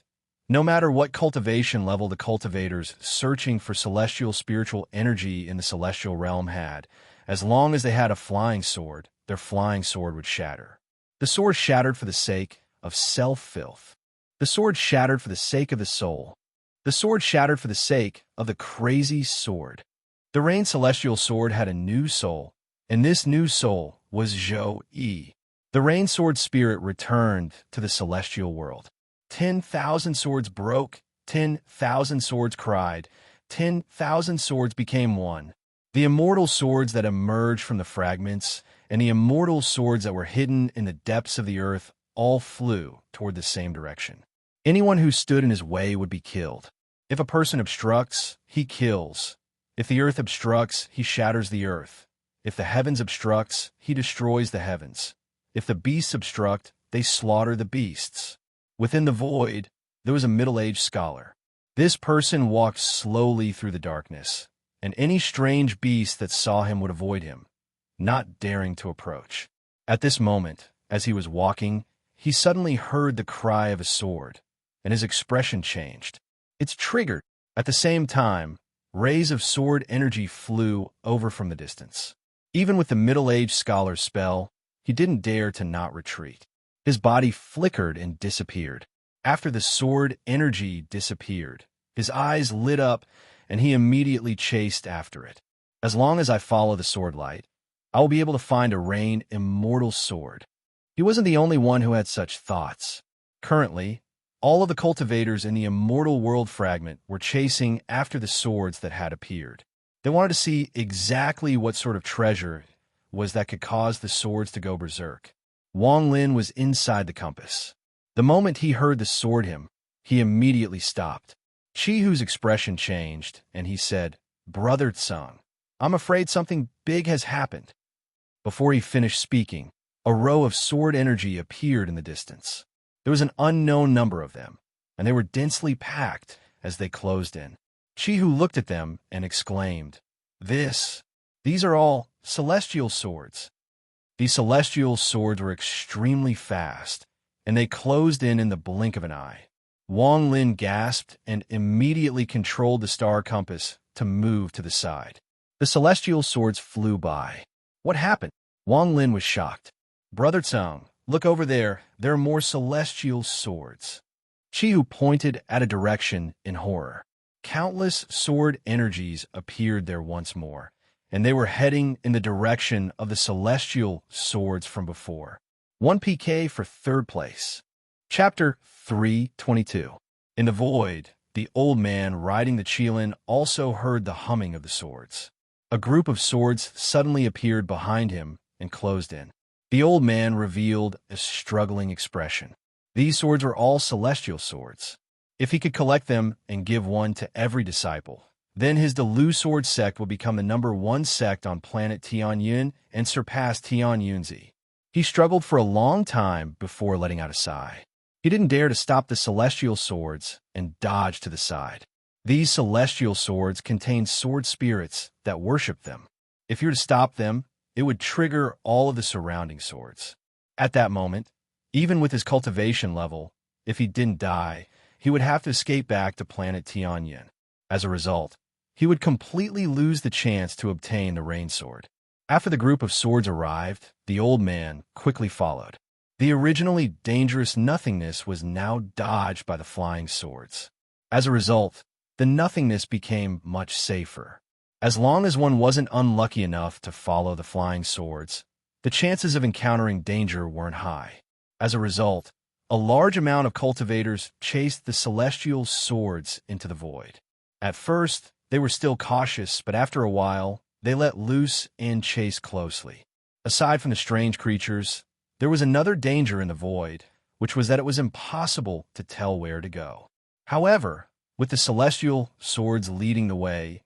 no matter what cultivation level the cultivators searching for celestial spiritual energy in the celestial realm had, as long as they had a flying sword, their flying sword would shatter. The sword shattered for the sake of self-filth. The sword shattered for the sake of the soul. The sword shattered for the sake of the crazy sword. The Rain Celestial Sword had a new soul, and this new soul was Zhou-Yi. The Rain Sword Spirit returned to the celestial world. 10,000 swords broke, 10,000 swords cried, 10,000 swords became one. The immortal swords that emerged from the fragments and the immortal swords that were hidden in the depths of the earth all flew toward the same direction. Anyone who stood in his way would be killed. If a person obstructs, he kills. If the earth obstructs, he shatters the earth. If the heavens obstructs, he destroys the heavens. If the beasts obstruct, they slaughter the beasts. Within the void, there was a middle-aged scholar. This person walked slowly through the darkness, and any strange beast that saw him would avoid him, not daring to approach. At this moment, as he was walking, he suddenly heard the cry of a sword, and his expression changed. It's triggered. At the same time, rays of sword energy flew over from the distance. Even with the middle-aged scholar's spell, he didn't dare to not retreat. His body flickered and disappeared. After the sword energy disappeared, his eyes lit up, and he immediately chased after it. As long as I follow the sword light, I will be able to find a Rain immortal sword. He wasn't the only one who had such thoughts. Currently, all of the cultivators in the immortal world fragment were chasing after the swords that had appeared. They wanted to see exactly what sort of treasure was that could cause the swords to go berserk. Wang Lin was inside the compass. The moment he heard the sword hymn, he immediately stopped. Chihu's expression changed, and he said, "Brother Tsung, I'm afraid something big has happened." Before he finished speaking, a row of sword energy appeared in the distance. There was an unknown number of them, and they were densely packed as they closed in. Chihu looked at them and exclaimed, These are all celestial swords." These celestial swords were extremely fast, and they closed in the blink of an eye. Wang Lin gasped and immediately controlled the star compass to move to the side. The celestial swords flew by. What happened? Wang Lin was shocked. "Brother Tsung, look over there. There are more celestial swords." Chihu pointed at a direction in horror. Countless sword energies appeared there once more, and they were heading in the direction of the celestial swords from before. 1 PK for third place. Chapter 322. In the void, the old man riding the Qilin also heard the humming of the swords. A group of swords suddenly appeared behind him and closed in. The old man revealed a struggling expression. These swords were all celestial swords. If he could collect them and give one to every disciple, then his Delu sword sect would become the #1 sect on planet Tianyun and surpass Tianyunzi. He struggled for a long time before letting out a sigh. He didn't dare to stop the celestial swords and dodge to the side. These celestial swords contained sword spirits that worshipped them. If you were to stop them, it would trigger all of the surrounding swords. At that moment, even with his cultivation level, if he didn't die, he would have to escape back to planet Tianyun. As a result, he would completely lose the chance to obtain the rain sword. After the group of swords arrived, the old man quickly followed. The originally dangerous nothingness was now dodged by the flying swords. As a result, the nothingness became much safer. As long as one wasn't unlucky enough to follow the flying swords, the chances of encountering danger weren't high. As a result, a large amount of cultivators chased the celestial swords into the void. At first, they were still cautious, but after a while, they let loose and chased closely. Aside from the strange creatures, there was another danger in the void, which was that it was impossible to tell where to go. However, with the celestial swords leading the way,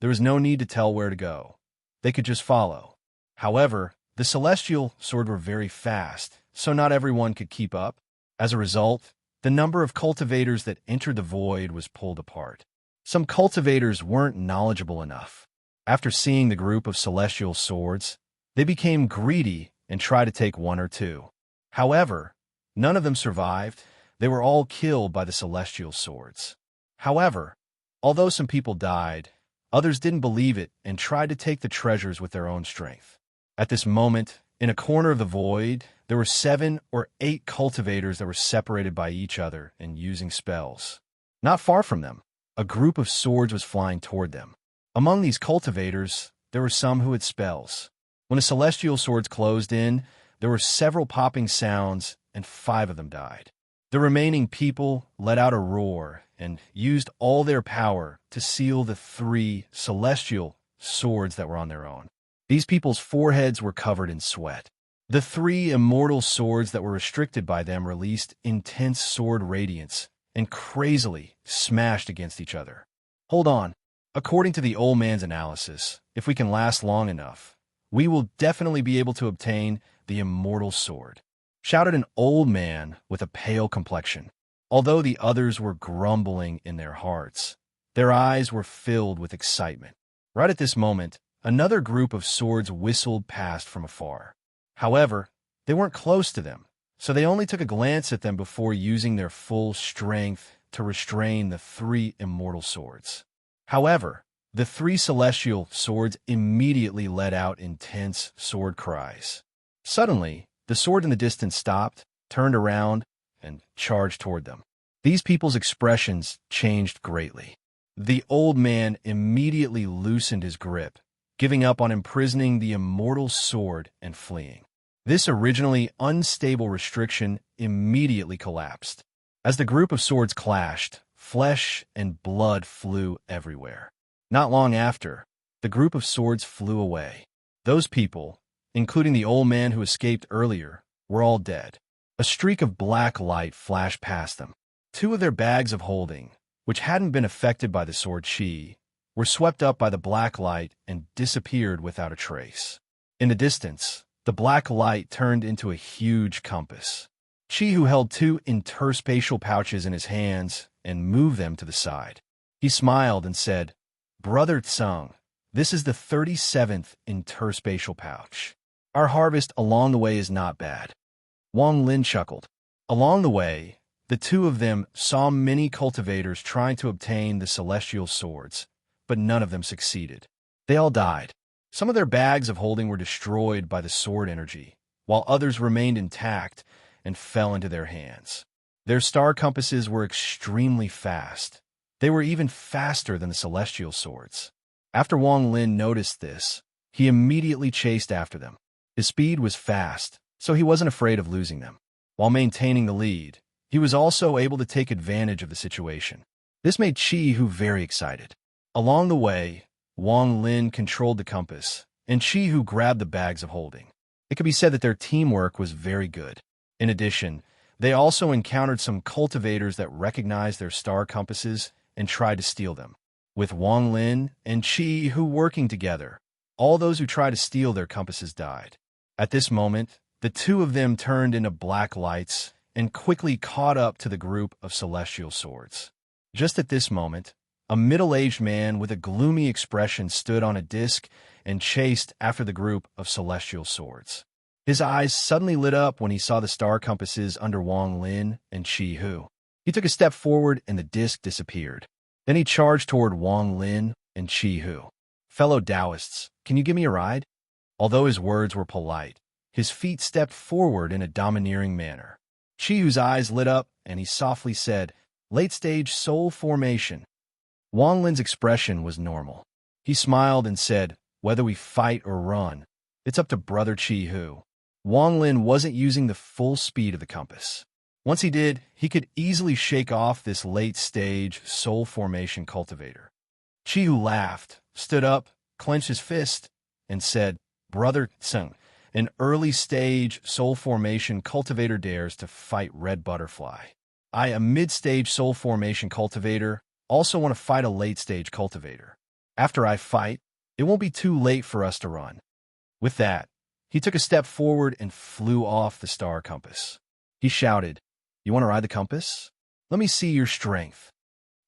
there was no need to tell where to go. They could just follow. However, the celestial swords were very fast, so not everyone could keep up. As a result, the number of cultivators that entered the void was pulled apart. Some cultivators weren't knowledgeable enough. After seeing the group of celestial swords, they became greedy and tried to take one or two. However, none of them survived. They were all killed by the celestial swords. However, although some people died, others didn't believe it and tried to take the treasures with their own strength. At this moment, in a corner of the void, there were 7 or 8 cultivators that were separated by each other and using spells. Not far from them, a group of swords was flying toward them. Among these cultivators, there were some who had spells. When the celestial swords closed in, there were several popping sounds, and 5 of them died. The remaining people let out a roar and used all their power to seal the 3 celestial swords that were on their own. These people's foreheads were covered in sweat. The 3 immortal swords that were restricted by them released intense sword radiance and crazily smashed against each other. Hold on. According to the old man's analysis, if we can last long enough, we will definitely be able to obtain the immortal sword, shouted an old man with a pale complexion. Although the others were grumbling in their hearts, their eyes were filled with excitement. Right at this moment, another group of swords whistled past from afar. However, they weren't close to them, so they only took a glance at them before using their full strength to restrain the 3 immortal swords. However, the 3 celestial swords immediately let out intense sword cries. Suddenly, the sword in the distance stopped, turned around, and charged toward them. These people's expressions changed greatly. The old man immediately loosened his grip, giving up on imprisoning the immortal sword and fleeing. This originally unstable restriction immediately collapsed. As the group of swords clashed, flesh and blood flew everywhere. Not long after, the group of swords flew away. Those people, including the old man who escaped earlier, were all dead. A streak of black light flashed past them. 2 of their bags of holding, which hadn't been affected by the sword chi, were swept up by the black light and disappeared without a trace. In the distance, the black light turned into a huge compass. Chi, who held 2 interspatial pouches in his hands, and moved them to the side. He smiled and said, "Brother Tsung, this is the 37th interspatial pouch. Our harvest along the way is not bad." Wang Lin chuckled. Along the way, the 2 of them saw many cultivators trying to obtain the celestial swords, but none of them succeeded. They all died. Some of their bags of holding were destroyed by the sword energy, while others remained intact and fell into their hands. Their star compasses were extremely fast. They were even faster than the celestial swords. After Wang Lin noticed this, he immediately chased after them. His speed was fast, so he wasn't afraid of losing them. While maintaining the lead, he was also able to take advantage of the situation. This made Chi-Hu very excited. Along the way, Wang Lin controlled the compass, and Chi-Hu grabbed the bags of holding. It could be said that their teamwork was very good. In addition, they also encountered some cultivators that recognized their star compasses and tried to steal them. With Wang Lin and Chi-Hu working together, all those who tried to steal their compasses died. At this moment, the 2 of them turned into black lights and quickly caught up to the group of celestial swords. Just at this moment, a middle-aged man with a gloomy expression stood on a disc and chased after the group of celestial swords. His eyes suddenly lit up when he saw the star compasses under Wang Lin and Chi-Hu. He took a step forward and the disc disappeared. Then he charged toward Wang Lin, and Chi-Hu. Fellow Taoists, can you give me a ride? Although his words were polite, his feet stepped forward in a domineering manner. Chi-Hu's eyes lit up, and he softly said, "Late-stage soul formation." Wang Lin's expression was normal. He smiled and said, "Whether we fight or run, it's up to Brother Chi-Hu." Wang Lin wasn't using the full speed of the compass. Once he did, he could easily shake off this late-stage soul formation cultivator. Chi-Hu laughed, stood up, clenched his fist, and said, "Brother Tseng, an early-stage soul formation cultivator dares to fight Red Butterfly. I, a mid-stage soul formation cultivator, also want to fight a late-stage cultivator. After I fight, it won't be too late for us to run." With that, he took a step forward and flew off the star compass. He shouted, "You want to ride the compass? Let me see your strength."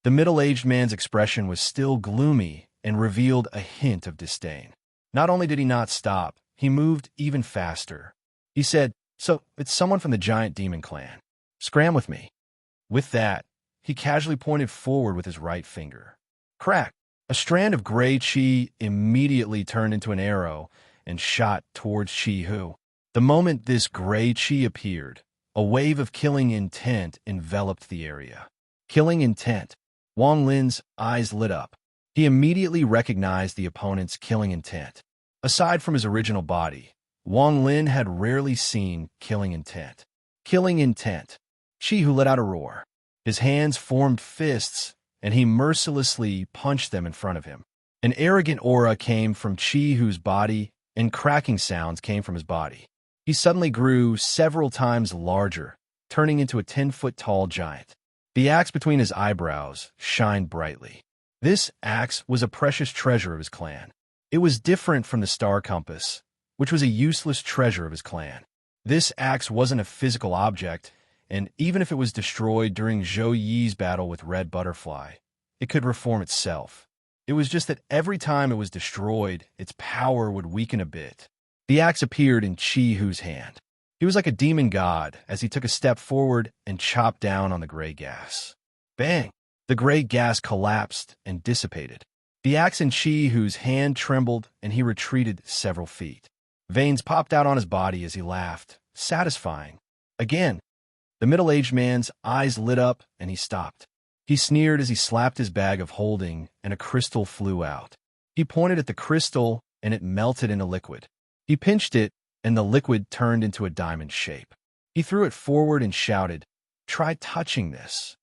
The middle-aged man's expression was still gloomy and revealed a hint of disdain. Not only did he not stop, he moved even faster. He said, "So, it's someone from the giant demon clan. Scram with me." With that, he casually pointed forward with his right finger. Crack! A strand of gray chi immediately turned into an arrow and shot towards Chi-Hu. The moment this gray chi appeared, a wave of killing intent enveloped the area. Killing intent. Wang Lin's eyes lit up. He immediately recognized the opponent's killing intent. Aside from his original body, Wang Lin had rarely seen killing intent. Killing intent. Chi-Hu let out a roar. His hands formed fists, and he mercilessly punched them in front of him. An arrogant aura came from Chi-Hu's body, and cracking sounds came from his body. He suddenly grew several times larger, turning into a 10-foot-tall giant. The axe between his eyebrows shined brightly. This axe was a precious treasure of his clan. It was different from the star compass, which was a useless treasure of his clan. This axe wasn't a physical object, and even if it was destroyed during Zhou Yi's battle with Red Butterfly, it could reform itself. It was just that every time it was destroyed, its power would weaken a bit. The axe appeared in Chi-Hu's hand. He was like a demon god as he took a step forward and chopped down on the gray gas. Bang! The gray gas collapsed and dissipated. The axe in Chi-Hu's hand trembled, and he retreated several feet. Veins popped out on his body as he laughed, satisfying. Again, the middle-aged man's eyes lit up, and he stopped. He sneered as he slapped his bag of holding, and a crystal flew out. He pointed at the crystal, and it melted into liquid. He pinched it, and the liquid turned into a diamond shape. He threw it forward and shouted, "Try touching this."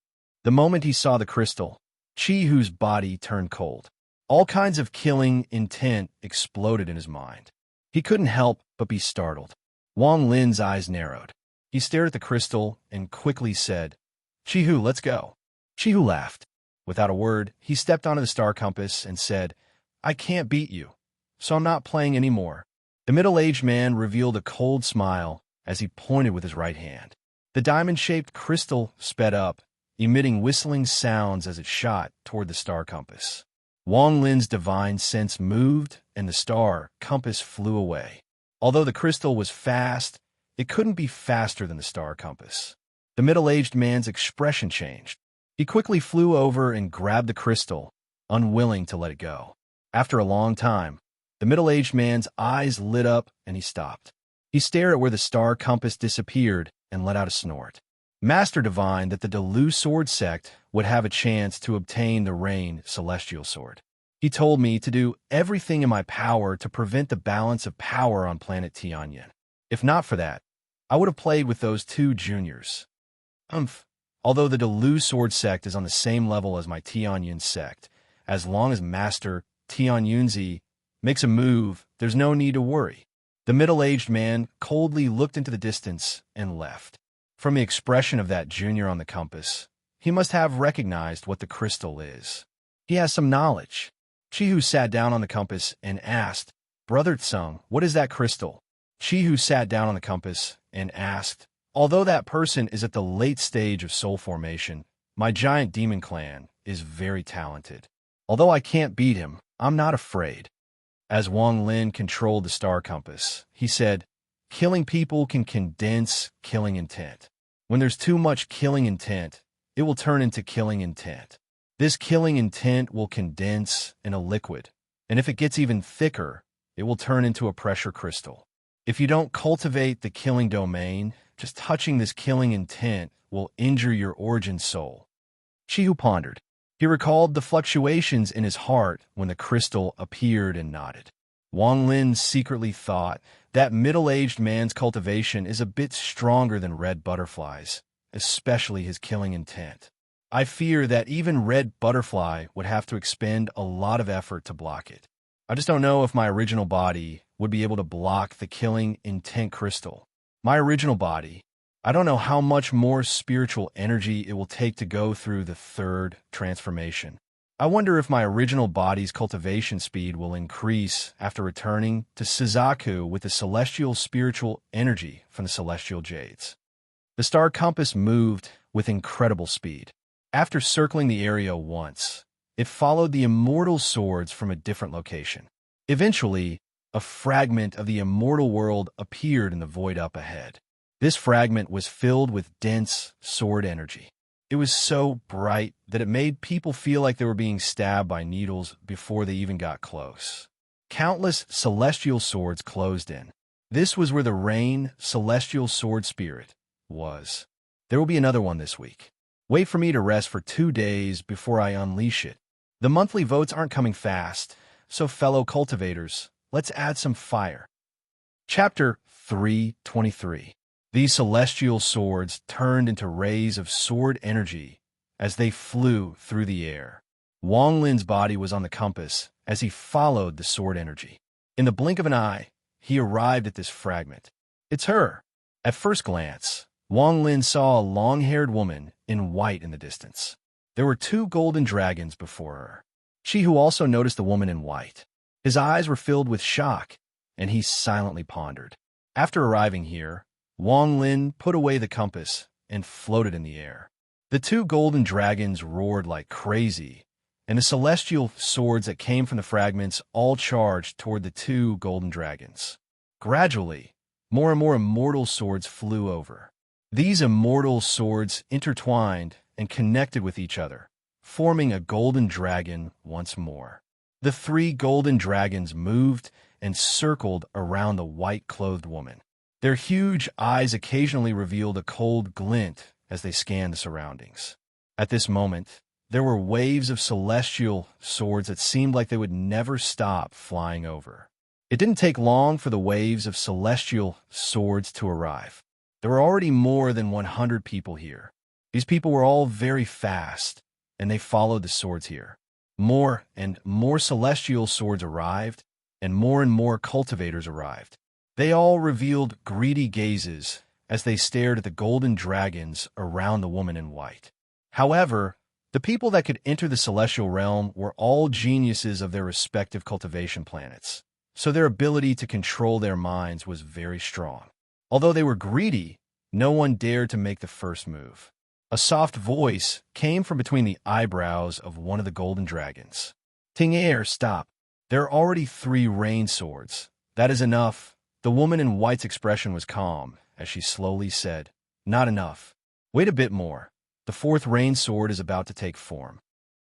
The moment he saw the crystal, Chi-Hu's body turned cold. All kinds of killing intent exploded in his mind. He couldn't help but be startled. Wang Lin's eyes narrowed. He stared at the crystal and quickly said, "Chi-Hu, let's go." Chi-Hu laughed. Without a word, he stepped onto the star compass and said, "I can't beat you, so I'm not playing anymore." The middle-aged man revealed a cold smile as he pointed with his right hand. The diamond-shaped crystal sped up, emitting whistling sounds as it shot toward the star compass. Wang Lin's divine sense moved, and the star compass flew away. Although the crystal was fast, it couldn't be faster than the star compass. The middle-aged man's expression changed. He quickly flew over and grabbed the crystal, unwilling to let it go. After a long time, the middle-aged man's eyes lit up and he stopped. He stared at where the star compass disappeared and let out a snort. Master divined that the Delu sword sect would have a chance to obtain the Rain celestial sword. He told me to do everything in my power to prevent the balance of power on planet Tianyin. If not for that, I would have played with those two juniors. Although the Delu sword sect is on the same level as my Tianyin sect, as long as Master Tianyunzi makes a move, there's no need to worry. The middle-aged man coldly looked into the distance and left. From the expression of that junior on the compass, he must have recognized what the crystal is. He has some knowledge. Chi-Hu sat down on the compass and asked, "Brother Tsung, what is that crystal?" Chi-Hu sat down on the compass and asked, "Although that person is at the late stage of soul formation, my giant demon clan is very talented. Although I can't beat him, I'm not afraid." As Wang Lin controlled the star compass, he said, "Killing people can condense killing intent. When there's too much killing intent, it will turn into killing intent. This killing intent will condense in a liquid, and if it gets even thicker, it will turn into a pressure crystal. If you don't cultivate the killing domain, just touching this killing intent will injure your origin soul. Chihu pondered. He recalled the fluctuations in his heart when the crystal appeared and nodded. Wang Lin secretly thought that middle-aged man's cultivation is a bit stronger than red butterflies, especially his killing intent. I fear that even red butterfly would have to expend a lot of effort to block it. I just don't know if my original body would be able to block the killing intent crystal. My original body, I don't know how much more spiritual energy it will take to go through the third transformation. I wonder if my original body's cultivation speed will increase after returning to Suzaku with the celestial spiritual energy from the celestial jades. The star compass moved with incredible speed. After circling the area once, it followed the immortal swords from a different location. Eventually, a fragment of the immortal world appeared in the void up ahead. This fragment was filled with dense sword energy. It was so bright that it made people feel like they were being stabbed by needles before they even got close. Countless celestial swords closed in. This was where the Rain Celestial Sword Spirit was. There will be another one this week. Wait for me to rest for 2 days before I unleash it. The monthly votes aren't coming fast, so fellow cultivators, let's add some fire. Chapter 323. These celestial swords turned into rays of sword energy as they flew through the air. Wang Lin's body was on the compass as he followed the sword energy. In the blink of an eye, he arrived at this fragment. It's her. At first glance, Wang Lin saw a long-haired woman in white in the distance. There were 2 golden dragons before her. Chihu also noticed the woman in white. His eyes were filled with shock, and he silently pondered. After arriving here, Wang Lin put away the compass and floated in the air. The 2 golden dragons roared like crazy, and the celestial swords that came from the fragments all charged toward the 2 golden dragons. Gradually, more and more immortal swords flew over. These immortal swords intertwined and connected with each other, forming a golden dragon once more. The 3 golden dragons moved and circled around the white-clothed woman. Their huge eyes occasionally revealed a cold glint as they scanned the surroundings. At this moment, there were waves of celestial swords that seemed like they would never stop flying over. It didn't take long for the waves of celestial swords to arrive. There were already more than 100 people here. These people were all very fast, and they followed the swords here. More and more celestial swords arrived, and more cultivators arrived. They all revealed greedy gazes as they stared at the golden dragons around the woman in white. However, the people that could enter the celestial realm were all geniuses of their respective cultivation planets, so their ability to control their minds was very strong. Although they were greedy, no one dared to make the first move. A soft voice came from between the eyebrows of one of the golden dragons. Ting Air, stop. There are already 3 rain swords. That is enough. The woman in white's expression was calm as she slowly said, not enough. Wait a bit more. The 4th rain sword is about to take form.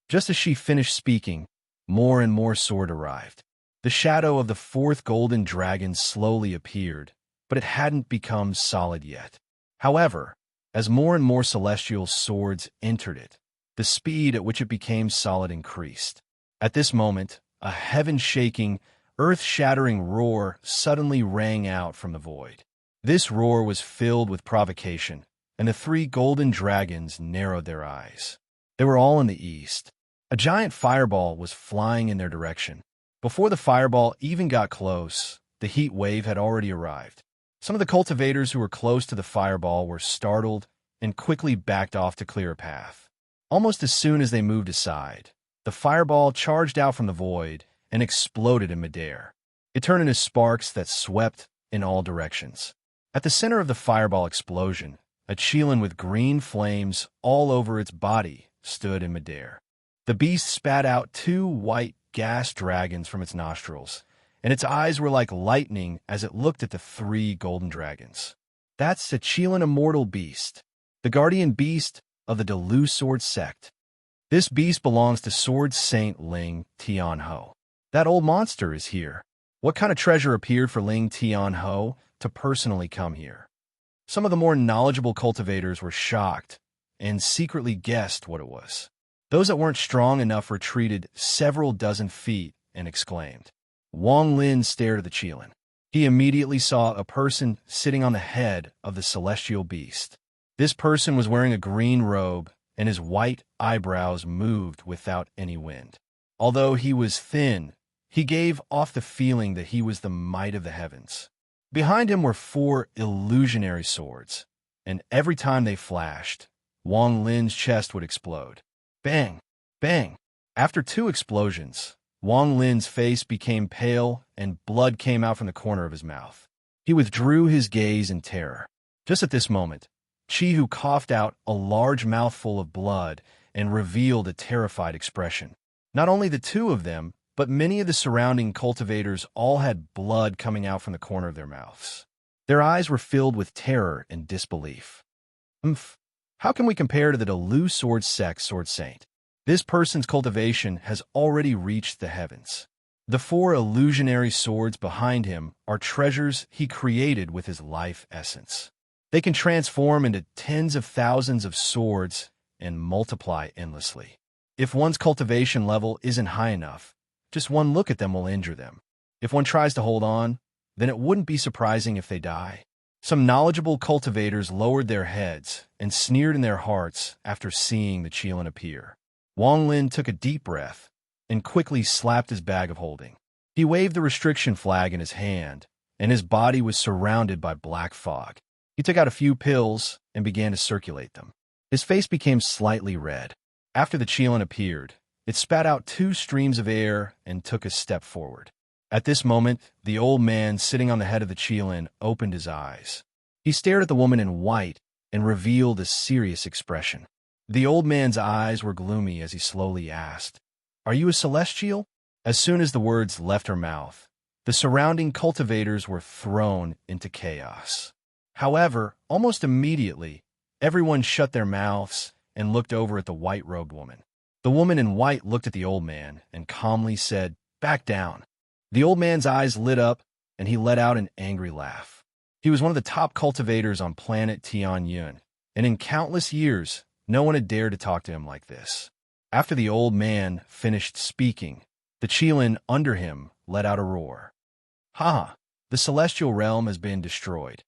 Just as she finished speaking, more and more sword arrived. The shadow of the 4th golden dragon slowly appeared, but it hadn't become solid yet. However, as more and more celestial swords entered it, the speed at which it became solid increased. At this moment, a heaven-shaking, earth-shattering roar suddenly rang out from the void. This roar was filled with provocation, and the 3 golden dragons narrowed their eyes. They were all in the east. A giant fireball was flying in their direction. Before the fireball even got close, the heat wave had already arrived. Some of the cultivators who were close to the fireball were startled and quickly backed off to clear a path. Almost as soon as they moved aside, the fireball charged out from the void and exploded in midair. It turned into sparks that swept in all directions. At the center of the fireball explosion, a Qilin with green flames all over its body stood in midair. The beast spat out 2 white gas dragons from its nostrils, and its eyes were like lightning as it looked at the 3 golden dragons. That's the Qilin immortal beast, the guardian beast of the Delu Sword sect. This beast belongs to Sword Saint Ling Tianho. That old monster is here. What kind of treasure appeared for Ling Tianho to personally come here? Some of the more knowledgeable cultivators were shocked and secretly guessed what it was. Those that weren't strong enough retreated several dozen feet and exclaimed. Wang Lin stared at the Qilin. He immediately saw a person sitting on the head of the celestial beast. This person was wearing a green robe, and his white eyebrows moved without any wind. Although he was thin, he gave off the feeling that he was the might of the heavens. Behind him were 4 illusionary swords, and every time they flashed, Wang Lin's chest would explode. Bang! Bang! After 2 explosions, Wang Lin's face became pale and blood came out from the corner of his mouth. He withdrew his gaze in terror. Just at this moment, Chihu coughed out a large mouthful of blood and revealed a terrified expression. Not only the 2 of them, but many of the surrounding cultivators all had blood coming out from the corner of their mouths. Their eyes were filled with terror and disbelief. How can we compare to the Delu Sword Sect Sword Saint? This person's cultivation has already reached the heavens. The 4 illusionary swords behind him are treasures he created with his life essence. They can transform into tens of thousands of swords and multiply endlessly. If one's cultivation level isn't high enough, just one look at them will injure them. If one tries to hold on, then it wouldn't be surprising if they die. Some knowledgeable cultivators lowered their heads and sneered in their hearts after seeing the Qilin appear. Wang Lin took a deep breath and quickly slapped his bag of holding. He waved the restriction flag in his hand, and his body was surrounded by black fog. He took out a few pills and began to circulate them. His face became slightly red. After the Qilin appeared, it spat out 2 streams of air and took a step forward. At this moment, the old man sitting on the head of the Qilin opened his eyes. He stared at the woman in white and revealed a serious expression. The old man's eyes were gloomy as he slowly asked, "Are you a celestial?" As soon as the words left her mouth, the surrounding cultivators were thrown into chaos. However, almost immediately, everyone shut their mouths and looked over at the white-robed woman. The woman in white looked at the old man and calmly said, "Back down." The old man's eyes lit up, and he let out an angry laugh. He was one of the top cultivators on planet Tianyun, and in countless years, no one had dared to talk to him like this. After the old man finished speaking, the Qilin under him let out a roar. "Ha! The celestial realm has been destroyed.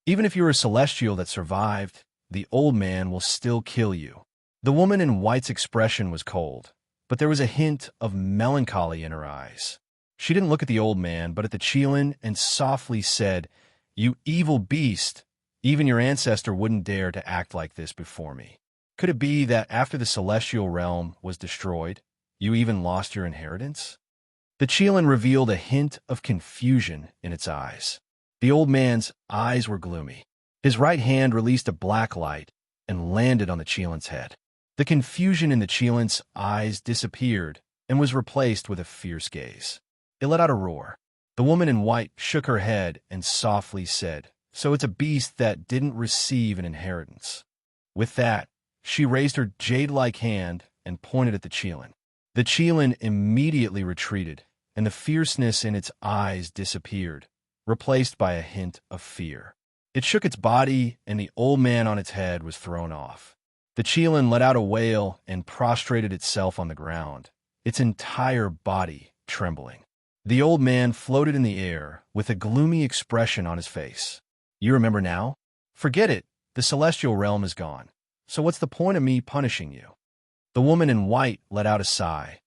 Even if you're a celestial that survived, the old man will still kill you." The woman in white's expression was cold, but there was a hint of melancholy in her eyes. She didn't look at the old man, but at the Qilin and softly said, "You evil beast! Even your ancestor wouldn't dare to act like this before me. Could it be that after the celestial realm was destroyed, you even lost your inheritance?" The Qilin revealed a hint of confusion in its eyes. The old man's eyes were gloomy. His right hand released a black light and landed on the Qilin's head. The confusion in the Qilin's eyes disappeared and was replaced with a fierce gaze. It let out a roar. The woman in white shook her head and softly said, "So it's a beast that didn't receive an inheritance." With that, she raised her jade-like hand and pointed at the Qilin. The Qilin immediately retreated, and the fierceness in its eyes disappeared, replaced by a hint of fear. It shook its body, and the old man on its head was thrown off. The Qilin let out a wail and prostrated itself on the ground, its entire body trembling. The old man floated in the air with a gloomy expression on his face. "You remember now? Forget it. The celestial realm is gone. So what's the point of me punishing you?" The woman in white let out a sigh,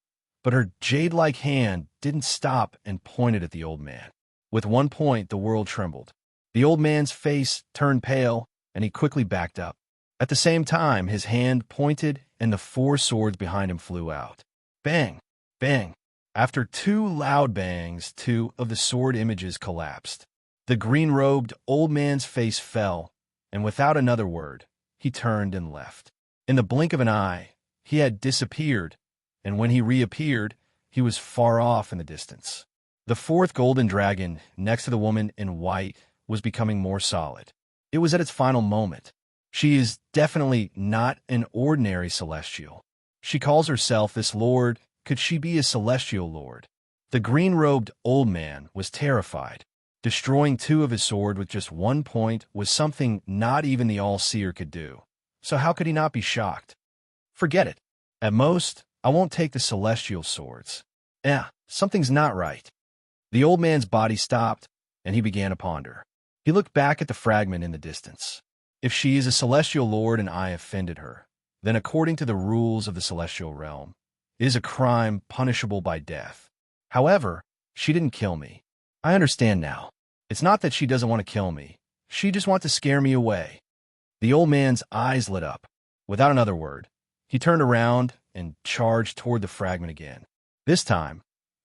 but her jade-like hand didn't stop and pointed at the old man. With one point, the world trembled. The old man's face turned pale, and he quickly backed up. At the same time, his hand pointed, and the 4 swords behind him flew out. Bang! Bang! After 2 loud bangs, 2 of the sword images collapsed. The green-robed old man's face fell, and without another word, he turned and left. In the blink of an eye, he had disappeared, and when he reappeared, he was far off in the distance. The 4th golden dragon, next to the woman in white, was becoming more solid. It was at its final moment. She is definitely not an ordinary celestial. She calls herself this lord. Could she be a celestial lord? The green-robed old man was terrified. Destroying two of his sword with just one point was something not even the all-seer could do. So how could he not be shocked? Forget it. At most, I won't take the celestial swords. Something's not right. The old man's body stopped, and he began to ponder. He looked back at the fragment in the distance. If she is a celestial lord and I offended her, then according to the rules of the celestial realm, it is a crime punishable by death. However, she didn't kill me. I understand now. It's not that she doesn't want to kill me. She just wants to scare me away. The old man's eyes lit up. Without another word, he turned around and charged toward the fragment again. This time,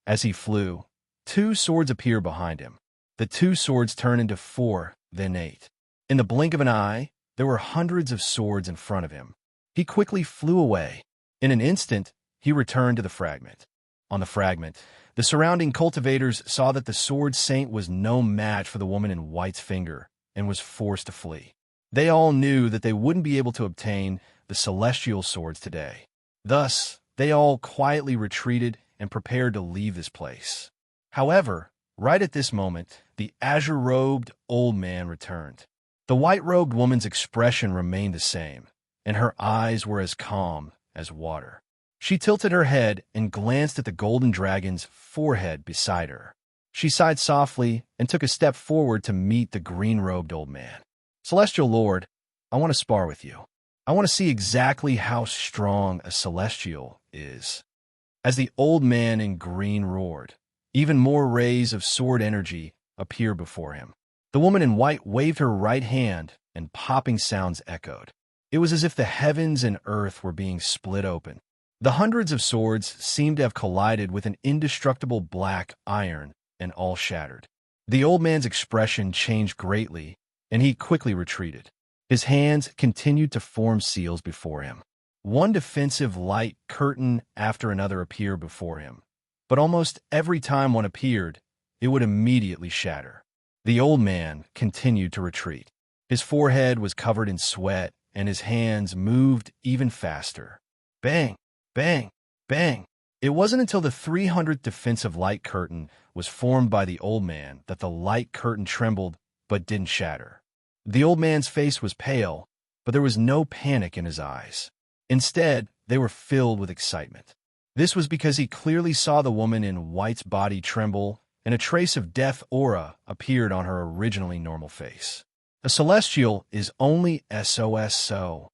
as he flew, two swords appeared behind him. The two swords turned into 4, then 8. In the blink of an eye, there were hundreds of swords in front of him. He quickly flew away. In an instant, he returned to the fragment. On the fragment, the surrounding cultivators saw that the sword saint was no match for the woman in white's finger and was forced to flee. They all knew that they wouldn't be able to obtain the celestial swords today. Thus, they all quietly retreated and prepared to leave this place. However, right at this moment, the azure-robed old man returned. The white-robed woman's expression remained the same, and her eyes were as calm as water. She tilted her head and glanced at the golden dragon's forehead beside her. She sighed softly and took a step forward to meet the green-robed old man. Celestial Lord, I want to spar with you. I want to see exactly how strong a celestial is. As the old man in green roared, even more rays of sword energy appeared before him. The woman in white waved her right hand, and popping sounds echoed. It was as if the heavens and earth were being split open. The hundreds of swords seemed to have collided with an indestructible black iron, and all shattered. The old man's expression changed greatly, and he quickly retreated. His hands continued to form seals before him. One defensive light curtain after another appeared before him, but almost every time one appeared, it would immediately shatter. The old man continued to retreat. His forehead was covered in sweat, and his hands moved even faster. Bang! Bang! Bang! It wasn't until the 300th defensive light curtain was formed by the old man that the light curtain trembled but didn't shatter. The old man's face was pale, but there was no panic in his eyes. Instead, they were filled with excitement. This was because he clearly saw the woman in white's body tremble, and a trace of death aura appeared on her originally normal face. A celestial is only SOS so.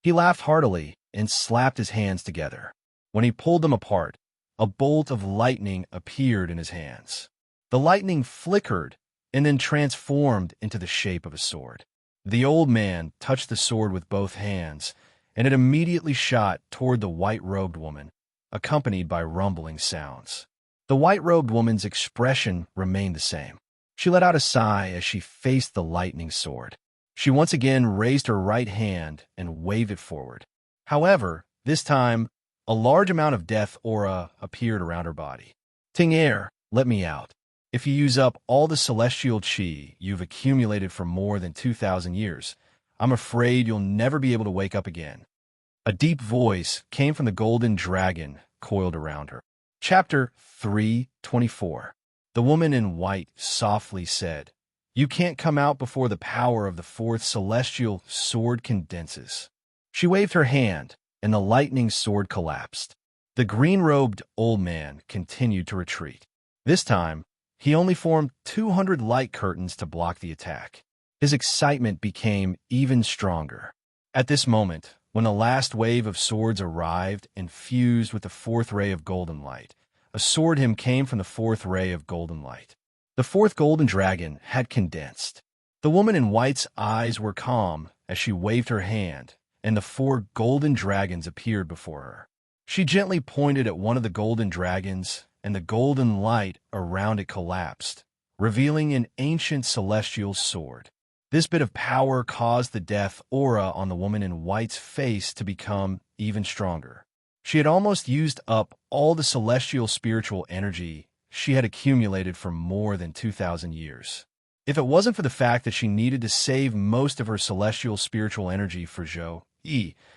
He laughed heartily and slapped his hands together. When he pulled them apart, a bolt of lightning appeared in his hands. The lightning flickered and then transformed into the shape of a sword. The old man touched the sword with both hands, and it immediately shot toward the white-robed woman, accompanied by rumbling sounds. The white-robed woman's expression remained the same. She let out a sigh as she faced the lightning sword. She once again raised her right hand and waved it forward. However, this time, a large amount of death aura appeared around her body. Ting Air, let me out. If you use up all the celestial chi you've accumulated for more than 2,000 years, I'm afraid you'll never be able to wake up again. A deep voice came from the golden dragon coiled around her. Chapter 3:24. The woman in white softly said, "You can't come out before the power of the fourth celestial sword condenses." She waved her hand, and the lightning sword collapsed. The green-robed old man continued to retreat. This time, he only formed 200 light curtains to block the attack. His excitement became even stronger. At this moment, when the last wave of swords arrived and fused with the fourth ray of golden light, a sword hymn came from the fourth ray of golden light. The fourth golden dragon had condensed. The woman in white's eyes were calm as she waved her hand, and the 4 golden dragons appeared before her. She gently pointed at one of the golden dragons, and the golden light around it collapsed, revealing an ancient celestial sword. This bit of power caused the death aura on the woman in white's face to become even stronger. She had almost used up all the celestial spiritual energy she had accumulated for more than 2,000 years. If it wasn't for the fact that she needed to save most of her celestial spiritual energy for Zhou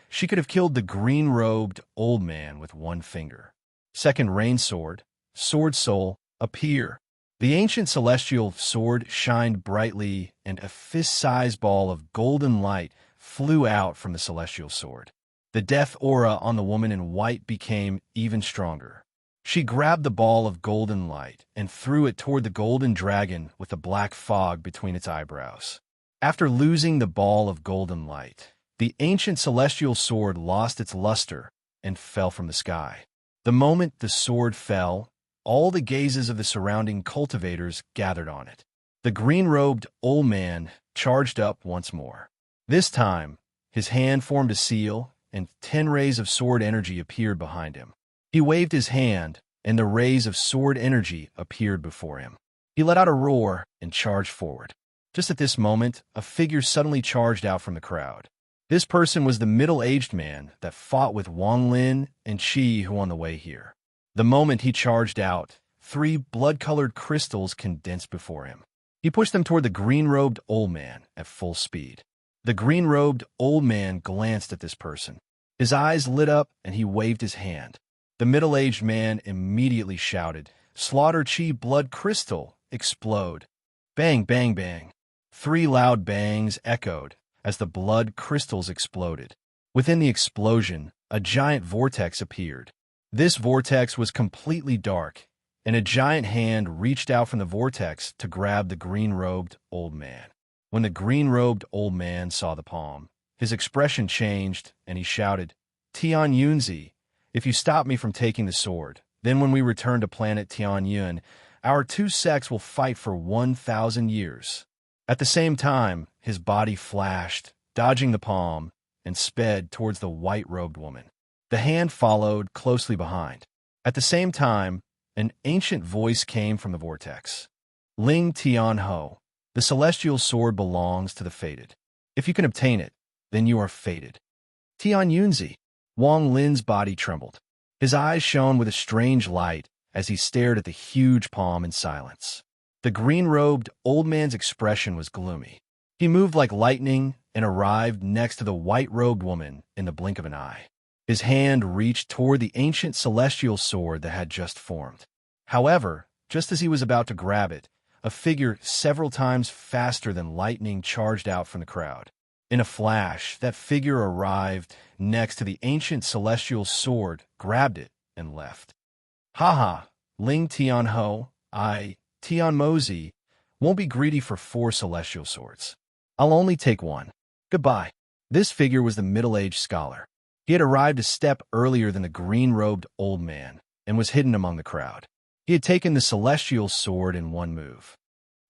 She could have killed the green-robed old man with one finger. Second rain sword, sword soul, appear. The ancient celestial sword shined brightly, and a fist-sized ball of golden light flew out from the celestial sword. The death aura on the woman in white became even stronger. She grabbed the ball of golden light and threw it toward the golden dragon with a black fog between its eyebrows. After losing the ball of golden light, the ancient celestial sword lost its luster and fell from the sky. The moment the sword fell, all the gazes of the surrounding cultivators gathered on it. The green-robed old man charged up once more. This time, his hand formed a seal, and 10 rays of sword energy appeared behind him. He waved his hand, and the rays of sword energy appeared before him. He let out a roar and charged forward. Just at this moment, a figure suddenly charged out from the crowd. This person was the middle-aged man that fought with Wang Lin and Qi Hu on the way here. The moment he charged out, 3 blood-colored crystals condensed before him. He pushed them toward the green-robed old man at full speed. The green-robed old man glanced at this person. His eyes lit up and he waved his hand. The middle-aged man immediately shouted, "Slaughter Qi blood crystal, explode." Bang, bang, bang. 3 loud bangs echoed as the blood crystals exploded. Within the explosion, a giant vortex appeared. This vortex was completely dark, and a giant hand reached out from the vortex to grab the green-robed old man. When the green-robed old man saw the palm, his expression changed, and he shouted, "Tian Yunzi, if you stop me from taking the sword, then when we return to planet Tianyun, our 2 sects will fight for 1,000 years." At the same time, his body flashed, dodging the palm, and sped towards the white-robed woman. The hand followed closely behind. At the same time, an ancient voice came from the vortex. "Ling Tian Ho, the celestial sword belongs to the fated. If you can obtain it, then you are fated." "Tian Yunzi." Wang Lin's body trembled. His eyes shone with a strange light as he stared at the huge palm in silence. The green-robed old man's expression was gloomy. He moved like lightning and arrived next to the white-robed woman in the blink of an eye. His hand reached toward the ancient celestial sword that had just formed. However, just as he was about to grab it, a figure several times faster than lightning charged out from the crowd. In a flash, that figure arrived next to the ancient celestial sword, grabbed it, and left. "Haha, Ling Tian Ho, Tian Mozi, won't be greedy for 4 celestial swords. I'll only take 1. Goodbye." This figure was the middle-aged scholar. He had arrived a step earlier than the green-robed old man and was hidden among the crowd. He had taken the celestial sword in one move.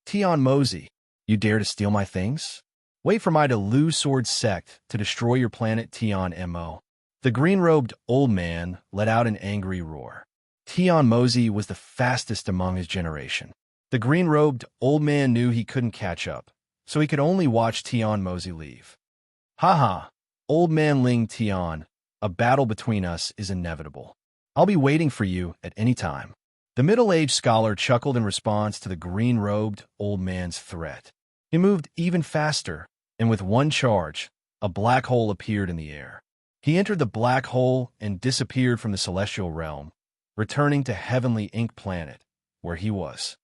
"Tian Mozi, you dare to steal my things? Wait for my Lu sword sect to destroy your planet Tian Mo." The green-robed old man let out an angry roar. Tian Mozi was the fastest among his generation. The green-robed old man knew he couldn't catch up, so he could only watch Tian Mozi leave. "Haha, old man Ling Tian, a battle between us is inevitable. I'll be waiting for you at any time." The middle-aged scholar chuckled in response to the green-robed old man's threat. He moved even faster, and with one charge, a black hole appeared in the air. He entered the black hole and disappeared from the celestial realm, returning to Heavenly Ink Planet, where he was.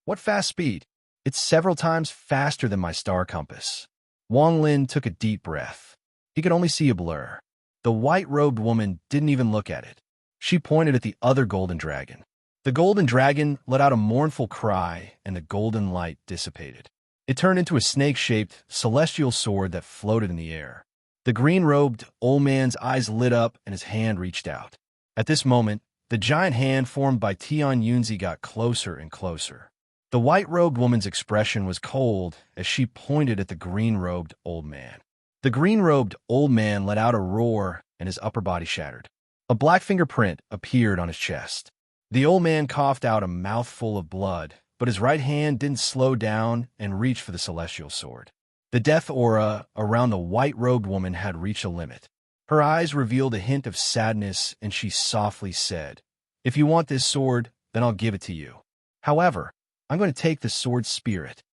"What fast speed? It's several times faster than my star compass." Wang Lin took a deep breath. He could only see a blur. The white-robed woman didn't even look at it. She pointed at the other golden dragon. The golden dragon let out a mournful cry, and the golden light dissipated. It turned into a snake-shaped celestial sword that floated in the air. The green-robed old man's eyes lit up and his hand reached out. At this moment, the giant hand formed by Tian Yunzi got closer and closer. The white-robed woman's expression was cold as she pointed at the green-robed old man. The green-robed old man let out a roar and his upper body shattered. A black fingerprint appeared on his chest. The old man coughed out a mouthful of blood, but his right hand didn't slow down and reach for the celestial sword. The death aura around the white-robed woman had reached a limit. Her eyes revealed a hint of sadness, and she softly said, "If you want this sword, then I'll give it to you. However, I'm going to take the sword's spirit."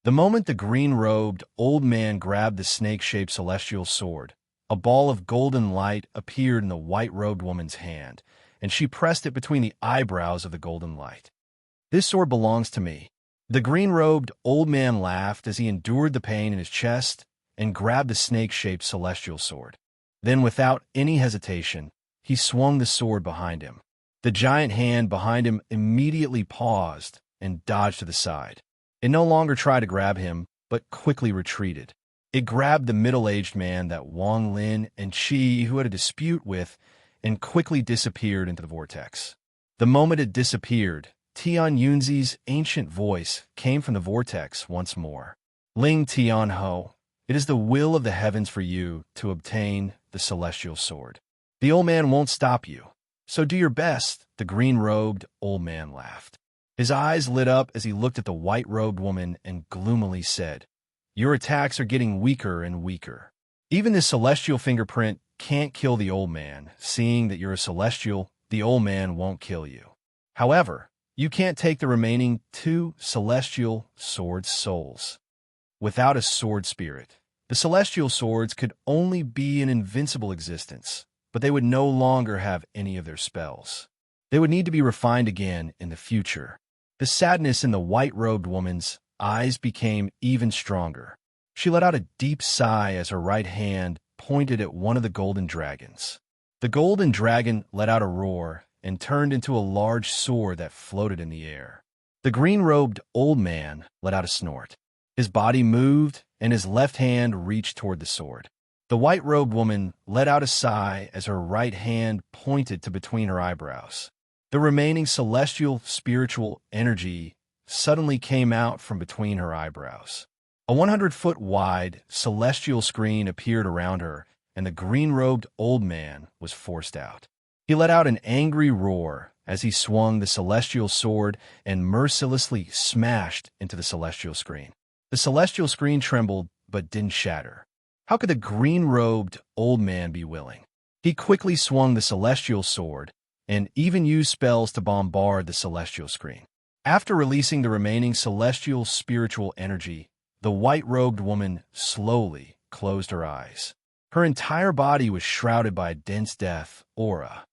The moment the green-robed old man grabbed the snake-shaped celestial sword, a ball of golden light appeared in the white-robed woman's hand, and she pressed it between the eyebrows of the golden light. "This sword belongs to me." The green-robed old man laughed as he endured the pain in his chest and grabbed the snake-shaped celestial sword. Then, without any hesitation, he swung the sword behind him. The giant hand behind him immediately paused and dodged to the side. It no longer tried to grab him, but quickly retreated. It grabbed the middle-aged man that Wang Lin and Qi, who had a dispute with, and quickly disappeared into the vortex. The moment it disappeared, Tian Yunzi's ancient voice came from the vortex once more. "Ling Tianho, it is the will of the heavens for you to obtain the celestial sword. The old man won't stop you, so do your best." The green-robed old man laughed. His eyes lit up as he looked at the white-robed woman and gloomily said, "Your attacks are getting weaker and weaker. Even this celestial fingerprint can't kill the old man. Seeing that you're a celestial, the old man won't kill you. However, you can't take the remaining 2 celestial sword souls. Without a sword spirit, the celestial swords could only be an invincible existence, but they would no longer have any of their spells. They would need to be refined again in the future." The sadness in the white-robed woman's eyes became even stronger. She let out a deep sigh as her right hand pointed at one of the golden dragons. The golden dragon let out a roar and turned into a large sword that floated in the air. The green-robed old man let out a snort. His body moved, and his left hand reached toward the sword. The white-robed woman let out a sigh as her right hand pointed to between her eyebrows. The remaining celestial spiritual energy suddenly came out from between her eyebrows. A 100-foot wide celestial screen appeared around her, and the green-robed old man was forced out. He let out an angry roar as he swung the celestial sword and mercilessly smashed into the celestial screen. The celestial screen trembled but didn't shatter. How could the green-robed old man be willing? He quickly swung the celestial sword and even used spells to bombard the celestial screen. After releasing the remaining celestial spiritual energy, the white-robed woman slowly closed her eyes. Her entire body was shrouded by a dense death aura.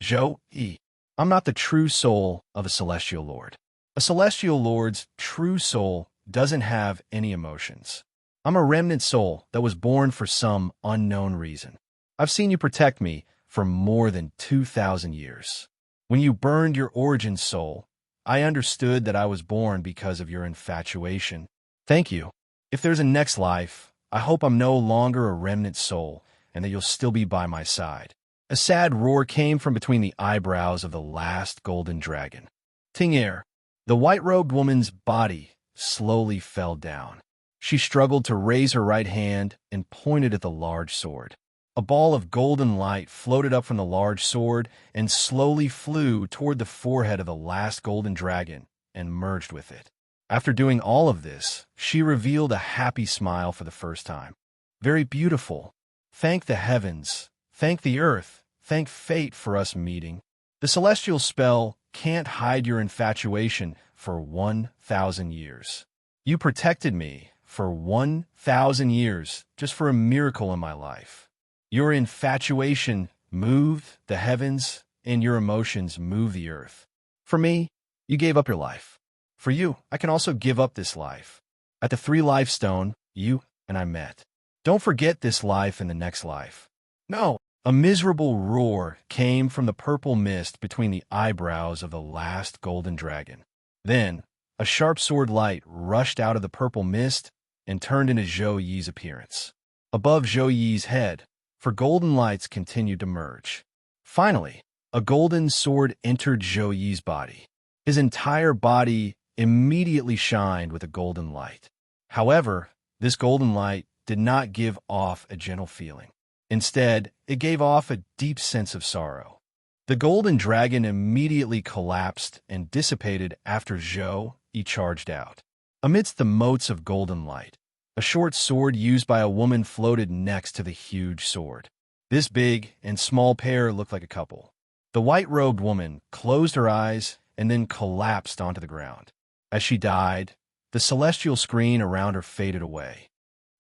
"Zhou-Yi, I'm not the true soul of a celestial lord. A celestial lord's true soul doesn't have any emotions. I'm a remnant soul that was born for some unknown reason. I've seen you protect me for more than 2,000 years. When you burned your origin soul, I understood that I was born because of your infatuation. Thank you. If there's a next life, I hope I'm no longer a remnant soul and that you'll still be by my side." A sad roar came from between the eyebrows of the last golden dragon. Ting-er, the white-robed woman's body slowly fell down. She struggled to raise her right hand and pointed at the large sword. A ball of golden light floated up from the large sword and slowly flew toward the forehead of the last golden dragon and merged with it. After doing all of this, she revealed a happy smile for the first time. "Very beautiful. Thank the heavens, thank the earth, thank fate for us meeting. The celestial spell can't hide your infatuation for 1,000 years. You protected me for 1,000 years just for a miracle in my life. Your infatuation moved the heavens, and your emotions moved the earth. For me, you gave up your life. For you, I can also give up this life. At the 3-life stone, you and I met. Don't forget this life and the next life." "No!" A miserable roar came from the purple mist between the eyebrows of the last golden dragon. Then, a sharp sword light rushed out of the purple mist and turned into Zhou-Yi's appearance. Above Zhou-Yi's head, for golden lights continued to merge. Finally, a golden sword entered Zhou-Yi's body. His entire body immediately shined with a golden light. However, this golden light did not give off a gentle feeling. Instead, it gave off a deep sense of sorrow. The golden dragon immediately collapsed and dissipated after Zhou-Yi charged out. Amidst the motes of golden light, a short sword used by a woman floated next to the huge sword. This big and small pair looked like a couple. The white-robed woman closed her eyes and then collapsed onto the ground. As she died, the celestial screen around her faded away.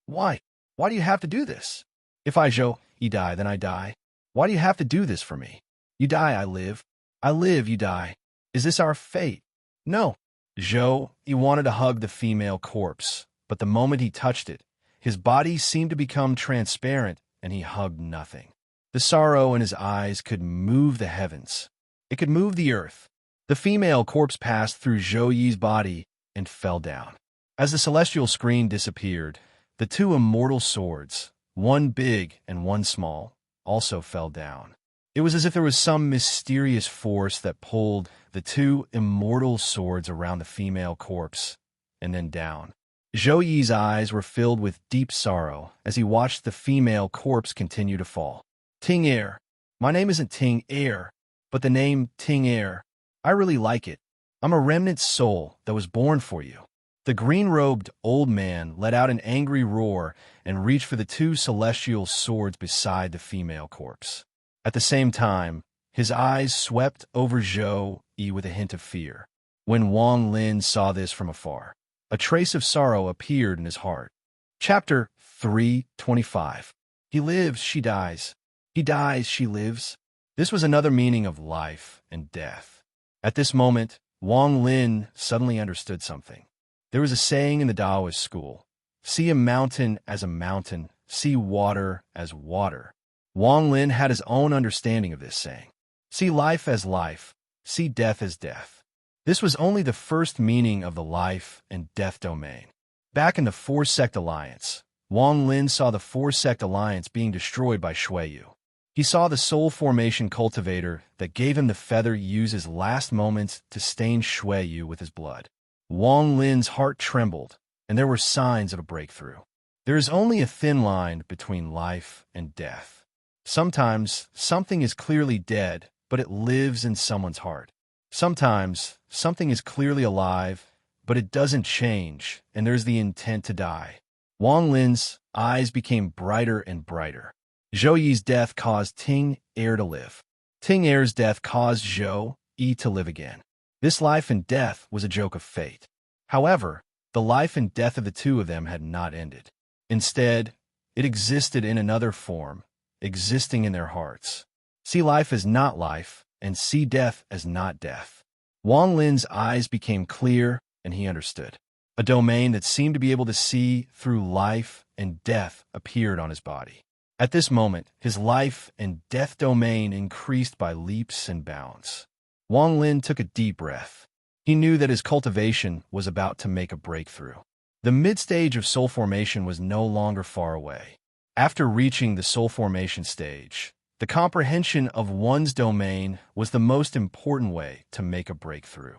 "Why? Why do you have to do this? If I, Zhou-Yi, You die, then I die. Why do you have to do this for me? You die, I live. I live, you die. Is this our fate? No. Zhou, he wanted to hug the female corpse, but the moment he touched it, his body seemed to become transparent, and he hugged nothing. The sorrow in his eyes could move the heavens. It could move the earth. The female corpse passed through Zhou Yi's body and fell down. As the celestial screen disappeared, the two immortal swords, one big and one small, also fell down. It was as if there was some mysterious force that pulled the two immortal swords around the female corpse and then down. Zhou Yi's eyes were filled with deep sorrow as he watched the female corpse continue to fall. Ting Er. My name isn't Ting Er, but the name Ting Er. I really like it. I'm a remnant soul that was born for you. The green-robed old man let out an angry roar and reached for the two celestial swords beside the female corpse. At the same time, his eyes swept over Zhou Yi with a hint of fear. When Wang Lin saw this from afar, a trace of sorrow appeared in his heart. Chapter 3:25. He lives, she dies. He dies, she lives. This was another meaning of life and death. At this moment, Wang Lin suddenly understood something. There was a saying in the Taoist school, see a mountain as a mountain, see water as water. Wang Lin had his own understanding of this saying. See life as life, see death as death. This was only the first meaning of the life and death domain. Back in the Four-Sect Alliance, Wang Lin saw the Four-Sect Alliance being destroyed by Shuiyu. He saw the soul formation cultivator that gave him the feather use his last moments to stain Shuiyu with his blood. Wang Lin's heart trembled, and there were signs of a breakthrough. There is only a thin line between life and death. Sometimes something is clearly dead, but it lives in someone's heart. Sometimes something is clearly alive, but it doesn't change, and there's the intent to die. Wang Lin's eyes became brighter and brighter. Zhou Yi's death caused Ting Er to live. Ting Er's death caused Zhou Yi to live again. This life and death was a joke of fate. However, the life and death of the two of them had not ended. Instead, it existed in another form, existing in their hearts. See life as not life, and see death as not death. Wang Lin's eyes became clear, and he understood. A domain that seemed to be able to see through life and death appeared on his body. At this moment, his life and death domain increased by leaps and bounds. Wang Lin took a deep breath. He knew that his cultivation was about to make a breakthrough. The mid-stage of soul formation was no longer far away. After reaching the soul formation stage, the comprehension of one's domain was the most important way to make a breakthrough.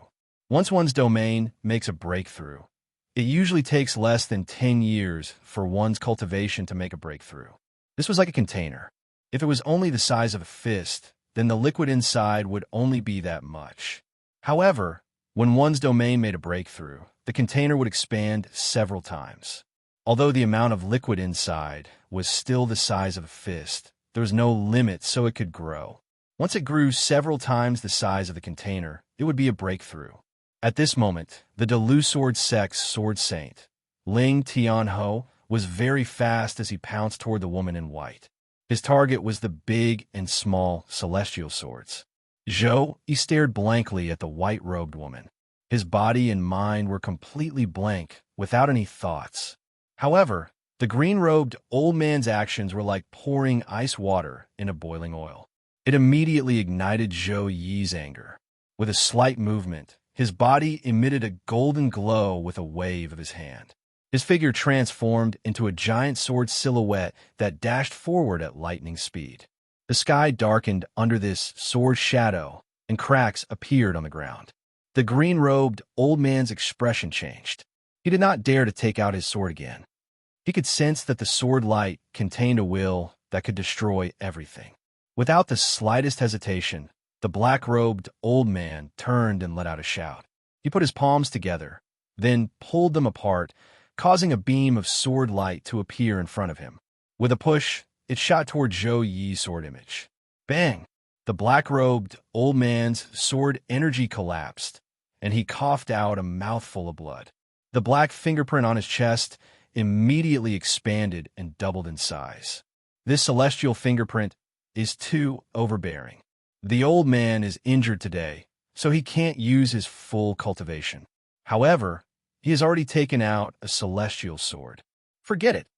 Once one's domain makes a breakthrough, it usually takes less than 10 years for one's cultivation to make a breakthrough. This was like a container. If it was only the size of a fist, then the liquid inside would only be that much. However, when one's domain made a breakthrough, the container would expand several times. Although the amount of liquid inside was still the size of a fist, there was no limit so it could grow. Once it grew several times the size of the container, it would be a breakthrough. At this moment, the Delu Sword Sect's Sword Saint, Ling Tianho, was very fast as he pounced toward the woman in white. His target was the big and small celestial swords. Zhou Yi stared blankly at the white-robed woman. His body and mind were completely blank, without any thoughts. However, the green-robed old man's actions were like pouring ice water in a boiling oil. It immediately ignited Zhou Yi's anger. With a slight movement, his body emitted a golden glow with a wave of his hand. His figure transformed into a giant sword silhouette that dashed forward at lightning speed. The sky darkened under this sword shadow, and cracks appeared on the ground. The green-robed old man's expression changed. He did not dare to take out his sword again. He could sense that the sword light contained a will that could destroy everything. Without the slightest hesitation, the black-robed old man turned and let out a shout. He put his palms together, then pulled them apart, causing a beam of sword light to appear in front of him. With a push, it shot toward Zhou Yi's sword image. Bang! The black-robed old man's sword energy collapsed, and he coughed out a mouthful of blood. The black fingerprint on his chest immediately expanded and doubled in size. This celestial fingerprint is too overbearing. The old man is injured today, so he can't use his full cultivation. However, he has already taken out a celestial sword. Forget it.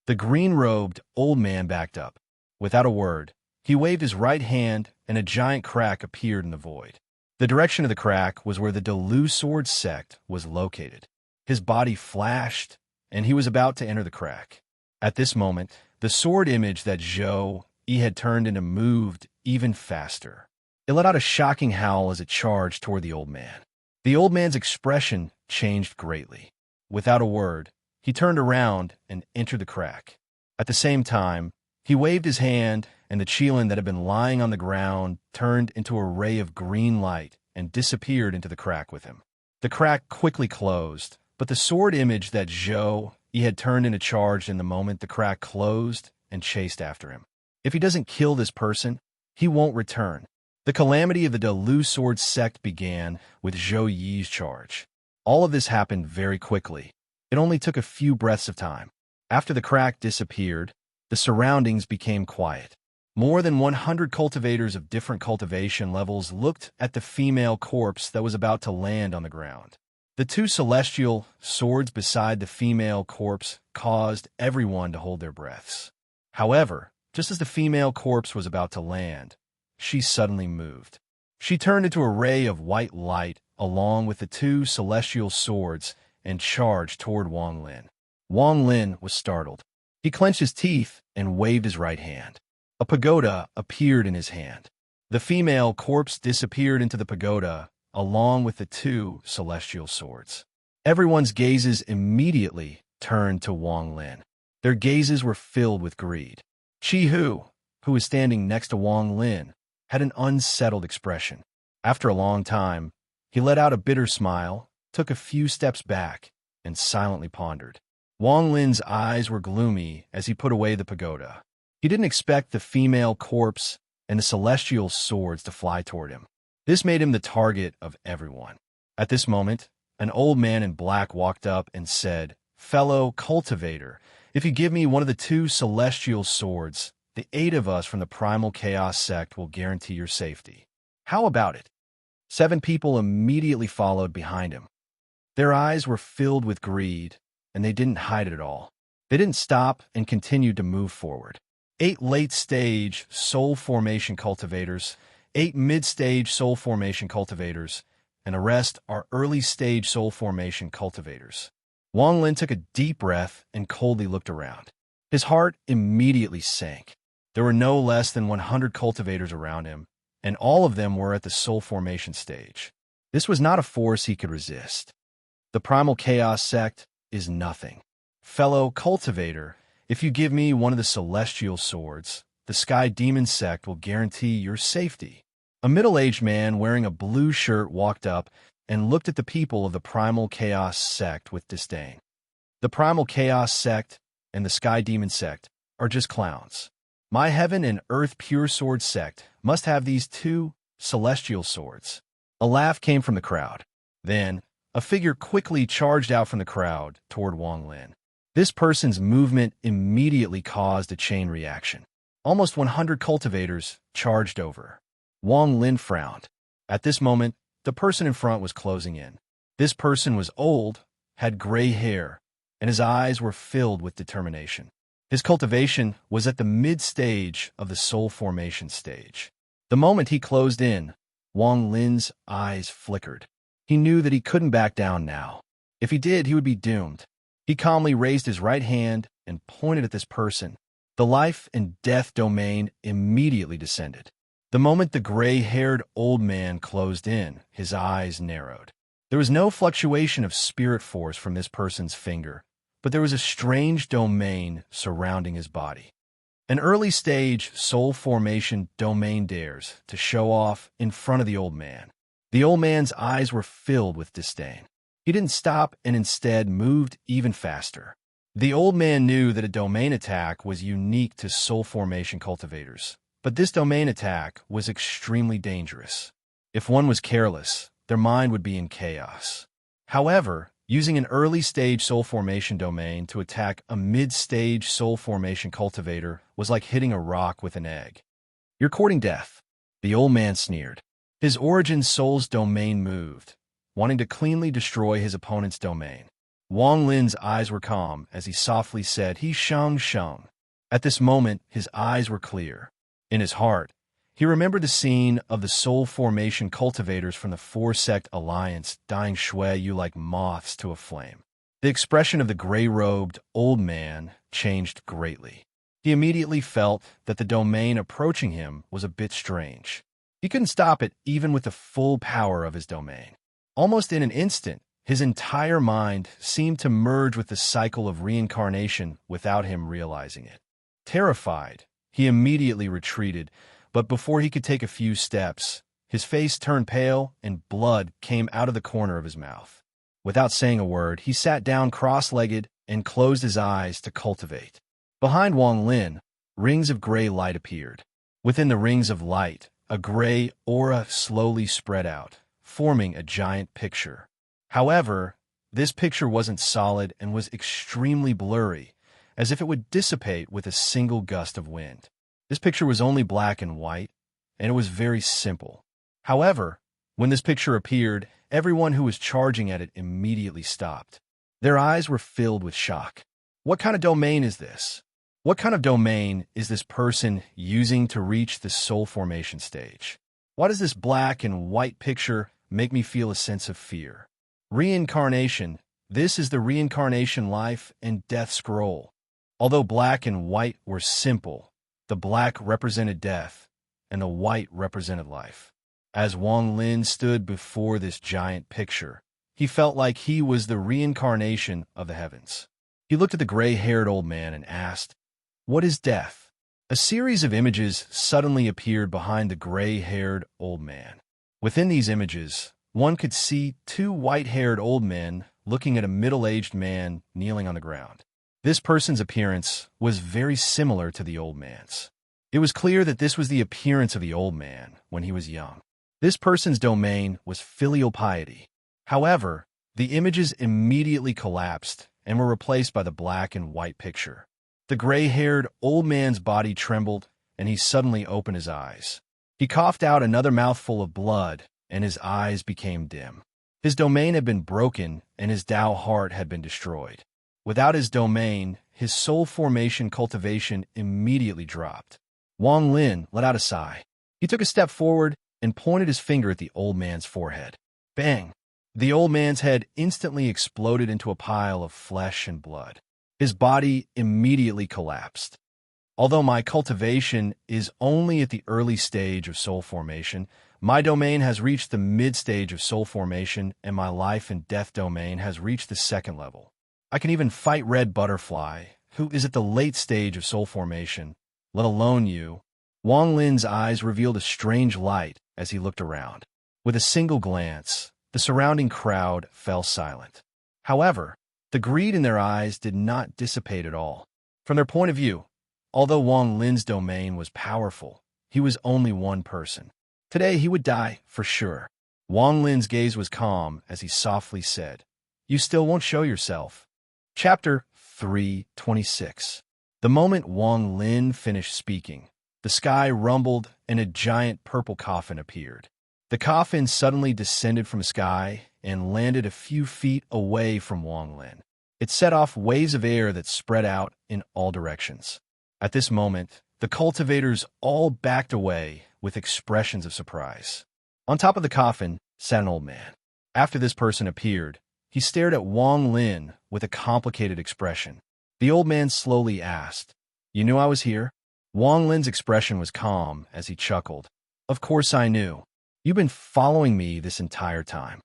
The green-robed old man backed up. Without a word, he waved his right hand and a giant crack appeared in the void. The direction of the crack was where the Delu sword sect was located. His body flashed, and he was about to enter the crack. At this moment, the sword image that Zhou Yi had turned into moved even faster. It let out a shocking howl as it charged toward the old man. The old man's expression changed greatly. Without a word, he turned around and entered the crack. At the same time, he waved his hand, and the qilin that had been lying on the ground turned into a ray of green light and disappeared into the crack with him. The crack quickly closed, but the sword image that Zhou Yi had turned into charged in the moment the crack closed and chased after him. If he doesn't kill this person, he won't return. The calamity of the Delu sword sect began with Zhou Yi's charge. All of this happened very quickly. It only took a few breaths of time. After the crack disappeared, the surroundings became quiet. More than 100 cultivators of different cultivation levels looked at the female corpse that was about to land on the ground. The two celestial swords beside the female corpse caused everyone to hold their breaths. However, just as the female corpse was about to land, she suddenly moved. She turned into a ray of white light along with the two celestial swords and charged toward Wang Lin. Wang Lin was startled. He clenched his teeth and waved his right hand. A pagoda appeared in his hand. The female corpse disappeared into the pagoda along with the two celestial swords. Everyone's gazes immediately turned to Wang Lin. Their gazes were filled with greed. Qi Hu, who was standing next to Wang Lin, had an unsettled expression. After a long time, he let out a bitter smile, took a few steps back, and silently pondered. Wang Lin's eyes were gloomy as he put away the pagoda. He didn't expect the female corpse and the celestial swords to fly toward him. This made him the target of everyone. At this moment, an old man in black walked up and said, "Fellow cultivator, if you give me one of the two celestial swords, the 8 of us from the Primal Chaos sect will guarantee your safety. How about it?" 7 people immediately followed behind him. Their eyes were filled with greed, and they didn't hide it at all. They didn't stop and continued to move forward. 8 late-stage soul formation cultivators, 8 mid-stage soul formation cultivators, and the rest are early-stage soul formation cultivators. Wang Lin took a deep breath and coldly looked around. His heart immediately sank. There were no less than 100 cultivators around him, and all of them were at the soul formation stage. This was not a force he could resist. The Primal Chaos sect is nothing. Fellow cultivator, if you give me one of the celestial swords, the Sky Demon sect will guarantee your safety. A middle-aged man wearing a blue shirt walked up and looked at the people of the Primal Chaos sect with disdain. The Primal Chaos sect and the Sky Demon sect are just clowns. My Heaven and Earth Pure Sword sect must have these 2 celestial swords. A laugh came from the crowd. Then, a figure quickly charged out from the crowd toward Wang Lin. This person's movement immediately caused a chain reaction. Almost 100 cultivators charged over. Wang Lin frowned. At this moment, the person in front was closing in. This person was old, had gray hair, and his eyes were filled with determination. His cultivation was at the mid-stage of the soul formation stage. The moment he closed in, Wang Lin's eyes flickered. He knew that he couldn't back down now. If he did, he would be doomed. He calmly raised his right hand and pointed at this person. The life and death domain immediately descended. The moment the gray-haired old man closed in, his eyes narrowed. There was no fluctuation of spirit force from this person's finger, but there was a strange domain surrounding his body. An early-stage soul formation domain dares to show off in front of the old man. The old man's eyes were filled with disdain. He didn't stop and instead moved even faster. The old man knew that a domain attack was unique to soul formation cultivators, but this domain attack was extremely dangerous. If one was careless, their mind would be in chaos. However, Using an early-stage soul formation domain to attack a mid-stage soul formation cultivator was like hitting a rock with an egg. "You're courting death," the old man sneered. His origin soul's domain moved, wanting to cleanly destroy his opponent's domain. Wang Lin's eyes were calm as he softly said, "He shang shang." At this moment, his eyes were clear. In his heart, he remembered the scene of the soul formation cultivators from the Four-Sect Alliance dying shui yu like moths to a flame. The expression of the gray-robed old man changed greatly. He immediately felt that the domain approaching him was a bit strange. He couldn't stop it even with the full power of his domain. Almost in an instant, his entire mind seemed to merge with the cycle of reincarnation without him realizing it. Terrified, he immediately retreated, but before he could take a few steps, his face turned pale and blood came out of the corner of his mouth. Without saying a word, he sat down cross-legged and closed his eyes to cultivate. Behind Wang Lin, rings of gray light appeared. Within the rings of light, a gray aura slowly spread out, forming a giant picture. However, this picture wasn't solid and was extremely blurry, as if it would dissipate with a single gust of wind. This picture was only black and white, and it was very simple. However, when this picture appeared, everyone who was charging at it immediately stopped. Their eyes were filled with shock. What kind of domain is this? What kind of domain is this person using to reach the soul formation stage? Why does this black and white picture make me feel a sense of fear? Reincarnation. This is the reincarnation life and death scroll. Although black and white were simple, the black represented death, and the white represented life. As Wang Lin stood before this giant picture, he felt like he was the reincarnation of the heavens. He looked at the gray-haired old man and asked, "What is death?" A series of images suddenly appeared behind the gray-haired old man. Within these images, one could see two white-haired old men looking at a middle-aged man kneeling on the ground. This person's appearance was very similar to the old man's. It was clear that this was the appearance of the old man when he was young. This person's domain was filial piety. However, the images immediately collapsed and were replaced by the black and white picture. The gray-haired old man's body trembled, and he suddenly opened his eyes. He coughed out another mouthful of blood, and his eyes became dim. His domain had been broken, and his Tao heart had been destroyed. Without his domain, his soul formation cultivation immediately dropped. Wang Lin let out a sigh. He took a step forward and pointed his finger at the old man's forehead. Bang! The old man's head instantly exploded into a pile of flesh and blood. His body immediately collapsed. Although my cultivation is only at the early stage of soul formation, my domain has reached the mid-stage of soul formation, and my life and death domain has reached the second level. I can even fight Red Butterfly, who is at the late stage of soul formation, let alone you. Wang Lin's eyes revealed a strange light as he looked around. With a single glance, the surrounding crowd fell silent. However, the greed in their eyes did not dissipate at all. From their point of view, although Wang Lin's domain was powerful, he was only one person. Today he would die, for sure. Wang Lin's gaze was calm as he softly said, "You still won't show yourself." Chapter 326. The moment Wang Lin finished speaking, the sky rumbled and a giant purple coffin appeared. The coffin suddenly descended from the sky and landed a few feet away from Wang Lin. It set off waves of air that spread out in all directions. At this moment, the cultivators all backed away with expressions of surprise. On top of the coffin sat an old man. After this person appeared, he stared at Wang Lin with a complicated expression. The old man slowly asked, "You knew I was here?" Wang Lin's expression was calm as he chuckled. "Of course I knew. You've been following me this entire time."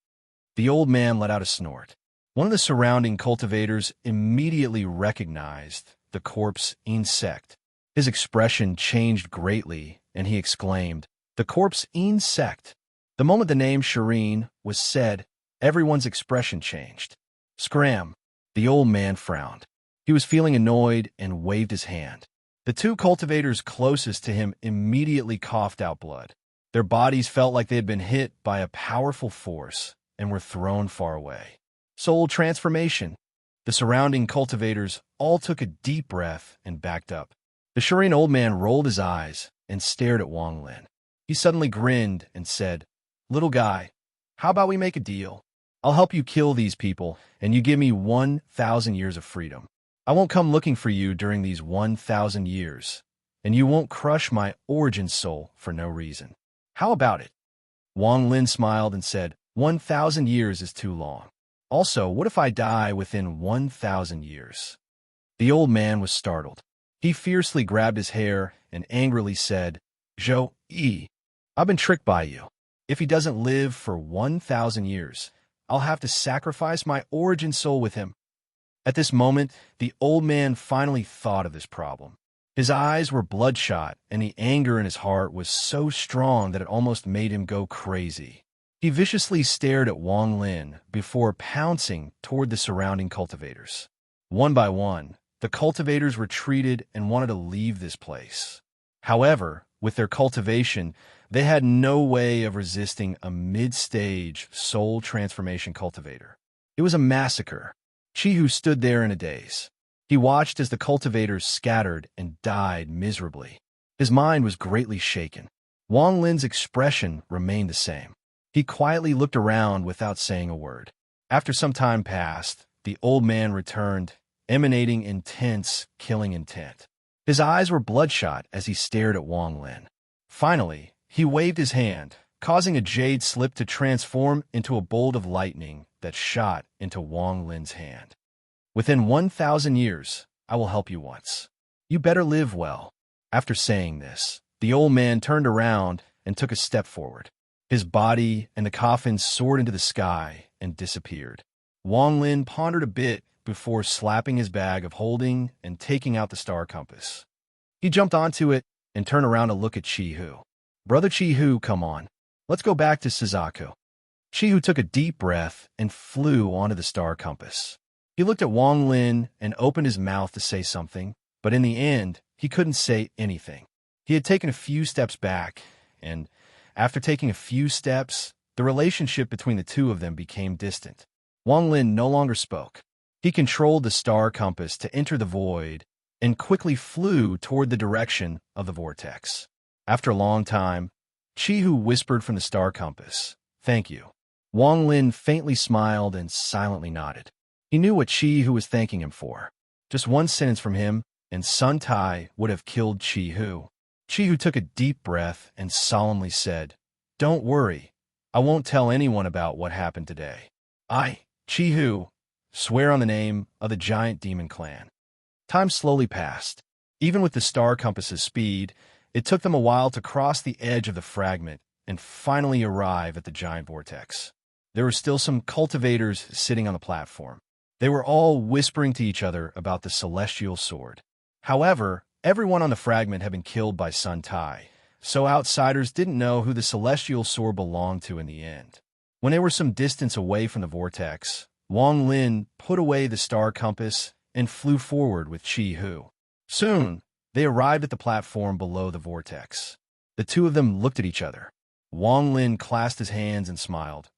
The old man let out a snort. One of the surrounding cultivators immediately recognized the corpse insect. His expression changed greatly, and he exclaimed, "The corpse insect." The moment the name Serene was said, everyone's expression changed. Scram! The old man frowned. He was feeling annoyed and waved his hand. The two cultivators closest to him immediately coughed out blood. Their bodies felt like they had been hit by a powerful force and were thrown far away. soul transformation. The surrounding cultivators all took a deep breath and backed up. The serene old man rolled his eyes and stared at Wang Lin. He suddenly grinned and said, "Little guy, how about we make a deal? I'll help you kill these people, and you give me 1,000 years of freedom. I won't come looking for you during these 1,000 years, and you won't crush my origin soul for no reason. How about it?" Wang Lin smiled and said, 1,000 years is too long. Also, what if I die within 1,000 years? The old man was startled. He fiercely grabbed his hair and angrily said, "Zhou Yi, I've been tricked by you. If he doesn't live for 1,000 years, I'll have to sacrifice my origin soul with him." At this moment, the old man finally thought of this problem. His eyes were bloodshot, and the anger in his heart was so strong that it almost made him go crazy. He viciously stared at Wang Lin before pouncing toward the surrounding cultivators. One by one, the cultivators retreated and wanted to leave this place. However, with their cultivation, they had no way of resisting a mid-stage soul transformation cultivator. It was a massacre. Chihu stood there in a daze. He watched as the cultivators scattered and died miserably. His mind was greatly shaken. Wang Lin's expression remained the same. He quietly looked around without saying a word. After some time passed, the old man returned, emanating intense, killing intent. His eyes were bloodshot as he stared at Wang Lin. Finally, he waved his hand, causing a jade slip to transform into a bolt of lightning that shot into Wang Lin's hand. "Within 1,000 years, I will help you once. You better live well." After saying this, the old man turned around and took a step forward. His body and the coffin soared into the sky and disappeared. Wang Lin pondered a bit before slapping his bag of holding and taking out the star compass. He jumped onto it and turned around to look at Chihu. "Brother Chihu, come on. Let's go back to Suzaku." Chihu took a deep breath and flew onto the star compass. He looked at Wang Lin and opened his mouth to say something, but in the end, he couldn't say anything. He had taken a few steps back, and after taking a few steps, the relationship between the two of them became distant. Wang Lin no longer spoke. He controlled the star compass to enter the void and quickly flew toward the direction of the vortex. After a long time, Chihu whispered from the star compass, "Thank you." Wang Lin faintly smiled and silently nodded. He knew what Chihu was thanking him for. Just one sentence from him, and Sun Tai would have killed Chihu. Chihu took a deep breath and solemnly said, "Don't worry. I won't tell anyone about what happened today. I, Chihu, swear on the name of the giant demon clan." Time slowly passed. Even with the star compass's speed, it took them a while to cross the edge of the fragment and finally arrive at the giant vortex. There were still some cultivators sitting on the platform. They were all whispering to each other about the celestial sword. However, everyone on the fragment had been killed by Sun Tai, so outsiders didn't know who the celestial sword belonged to in the end. When they were some distance away from the vortex, Wang Lin put away the star compass and flew forward with Chihu. Soon, they arrived at the platform below the vortex. The two of them looked at each other. Wang Lin clasped his hands and smiled.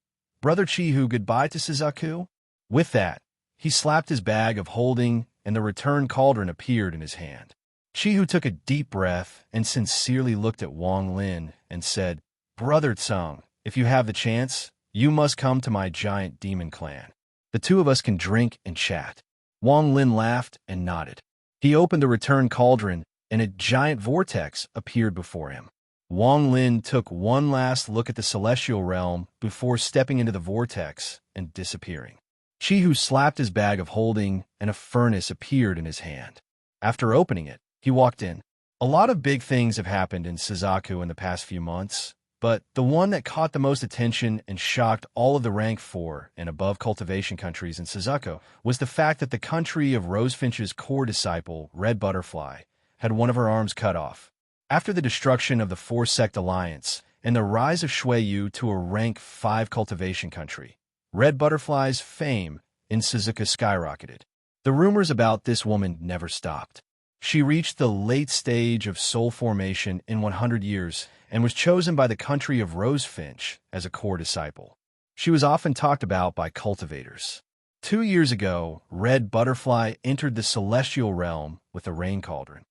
"Brother Chihu, goodbye to Suzaku?" With that, he slapped his bag of holding, and the return cauldron appeared in his hand. Chihu took a deep breath and sincerely looked at Wang Lin and said, "Brother Tsung, if you have the chance, you must come to my giant demon clan. The two of us can drink and chat." Wang Lin laughed and nodded. He opened the return cauldron, and a giant vortex appeared before him. Wang Lin took one last look at the celestial realm before stepping into the vortex and disappearing. Chihu slapped his bag of holding, and a furnace appeared in his hand. After opening it, he walked in. A lot of big things have happened in Suzaku in the past few months, but the one that caught the most attention and shocked all of the rank 4 and above cultivation countries in Suzaku was the fact that the country of Rosefinch's core disciple, Red Butterfly, had one of her arms cut off. After the destruction of the 4-sect alliance and the rise of Shuiyu to a rank 5 cultivation country, Red Butterfly's fame in Suzuka skyrocketed. The rumors about this woman never stopped. She reached the late stage of soul formation in 100 years and was chosen by the country of Rosefinch as a core disciple. She was often talked about by cultivators. 2 years ago, Red Butterfly entered the celestial realm with a rain cauldron.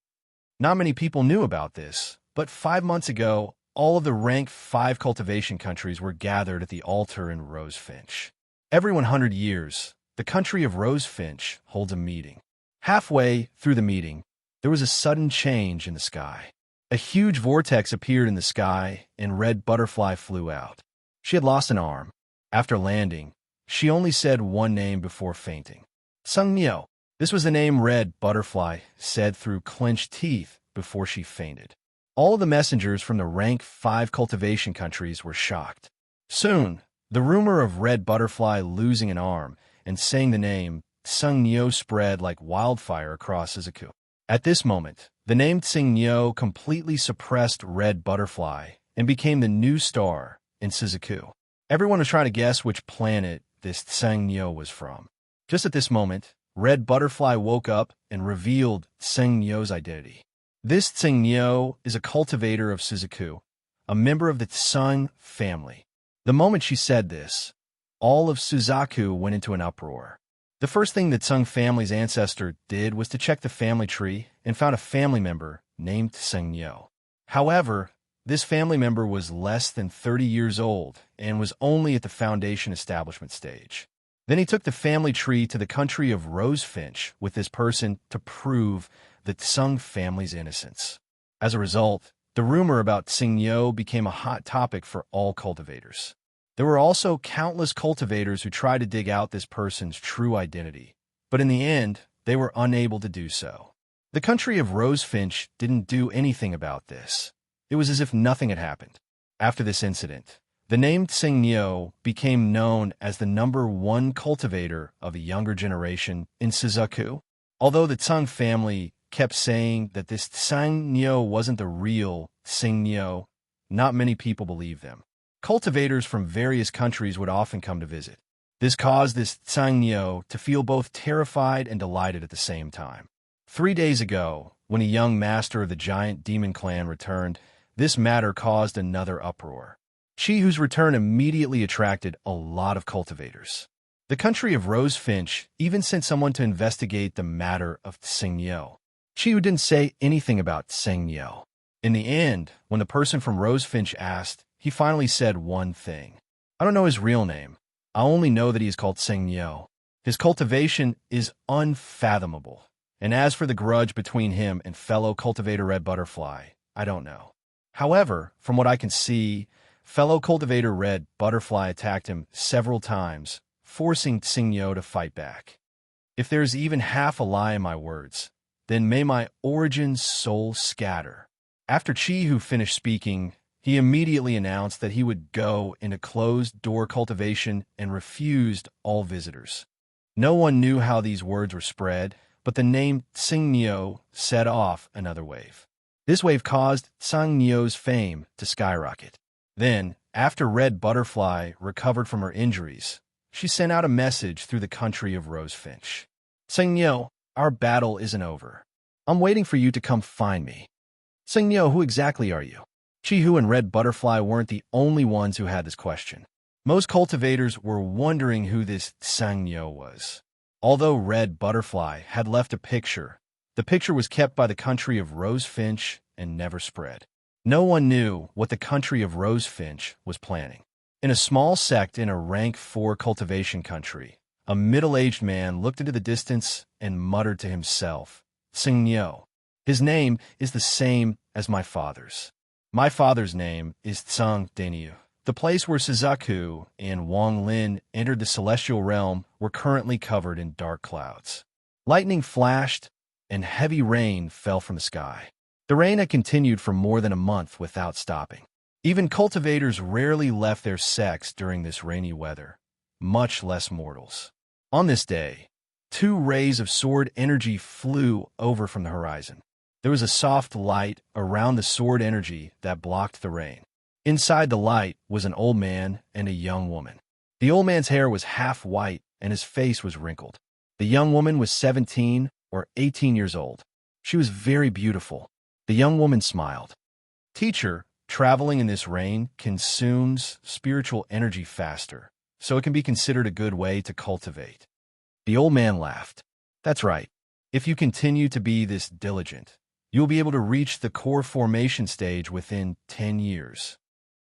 Not many people knew about this, but 5 months ago, all of the rank 5 cultivation countries were gathered at the altar in Rosefinch. Every 100 years, the country of Rosefinch holds a meeting. Halfway through the meeting, there was a sudden change in the sky. A huge vortex appeared in the sky, and Red Butterfly flew out. She had lost an arm. After landing, she only said one name before fainting. Sung Nyo. This was the name Red Butterfly said through clenched teeth before she fainted. All of the messengers from the rank 5 cultivation countries were shocked. Soon, the rumor of Red Butterfly losing an arm and saying the name Sung Nyo spread like wildfire across Shizuku. At this moment, the name Tsing Nyo completely suppressed Red Butterfly and became the new star in Shizuku. Everyone was trying to guess which planet this Tsing Nyo was from. Just at this moment, Red Butterfly woke up and revealed Tsing Nyo's identity. This Tsing Nyo is a cultivator of Shizuku, a member of the Tsung family. The moment she said this, all of Suzaku went into an uproar. The first thing the Tsung family's ancestor did was to check the family tree and found a family member named Tsing Nyo. However, this family member was less than 30 years old and was only at the foundation establishment stage. Then he took the family tree to the country of Rosefinch with this person to prove the Tsung family's innocence. As a result, the rumor about Tsing Nyo became a hot topic for all cultivators. There were also countless cultivators who tried to dig out this person's true identity, but in the end, they were unable to do so. The country of Rosefinch didn't do anything about this. It was as if nothing had happened. After this incident, the name Tsing Nyo became known as the #1 cultivator of a younger generation in Shizuku. Although the Tsung family kept saying that this Tsing Nyo wasn't the real Tsing Nyo, not many people believed them. Cultivators from various countries would often come to visit. This caused this Tsing Nyo to feel both terrified and delighted at the same time. 3 days ago, when a young master of the giant demon clan returned, this matter caused another uproar. Chi, whose return immediately attracted a lot of cultivators. The country of Rosefinch even sent someone to investigate the matter of Tsing Nyo. Chi, who didn't say anything about Tsing Nyo. In the end, when the person from Rosefinch asked, he finally said one thing. I don't know his real name. I only know that he is called Tsing Nyo. His cultivation is unfathomable. And as for the grudge between him and fellow cultivator Red Butterfly, I don't know. However, from what I can see, fellow cultivator Red Butterfly attacked him several times, forcing Tsing Nyo to fight back. If there's even half a lie in my words, then may my origin soul scatter. After Chi Hu finished speaking, he immediately announced that he would go into closed-door cultivation and refused all visitors. No one knew how these words were spread, but the name Tsing Nyo set off another wave. This wave caused Tsing Nyo's fame to skyrocket. Then, after Red Butterfly recovered from her injuries, she sent out a message through the country of Rosefinch. Tsing Nyo, our battle isn't over. I'm waiting for you to come find me. Tsing Nyo, who exactly are you? Chi-Hu and Red Butterfly weren't the only ones who had this question. Most cultivators were wondering who this Tsing Nyo was. Although Red Butterfly had left a picture, the picture was kept by the country of Rosefinch and never spread. No one knew what the country of Rosefinch was planning. In a small sect in a rank 4 cultivation country, a middle-aged man looked into the distance and muttered to himself, Tsing Nyo. His name is the same as my father's. My father's name is Tsung Denyu. The place where Shizuku and Wang Lin entered the celestial realm were currently covered in dark clouds. Lightning flashed, and heavy rain fell from the sky. The rain had continued for more than a month without stopping. Even cultivators rarely left their sects during this rainy weather, much less mortals. On this day, 2 rays of sword energy flew over from the horizon. There was a soft light around the sword energy that blocked the rain. Inside the light was an old man and a young woman. The old man's hair was half white and his face was wrinkled. The young woman was 17 or 18 years old. She was very beautiful. The young woman smiled. Teacher, traveling in this rain consumes spiritual energy faster, so it can be considered a good way to cultivate. The old man laughed. That's right. If you continue to be this diligent, you'll be able to reach the core formation stage within 10 years.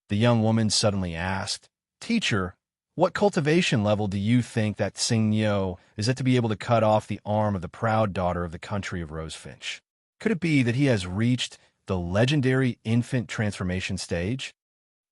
The young woman suddenly asked, Teacher, what cultivation level do you think that Sing is at to be able to cut off the arm of the proud daughter of the country of Rosefinch? Could it be that he has reached the legendary infant transformation stage?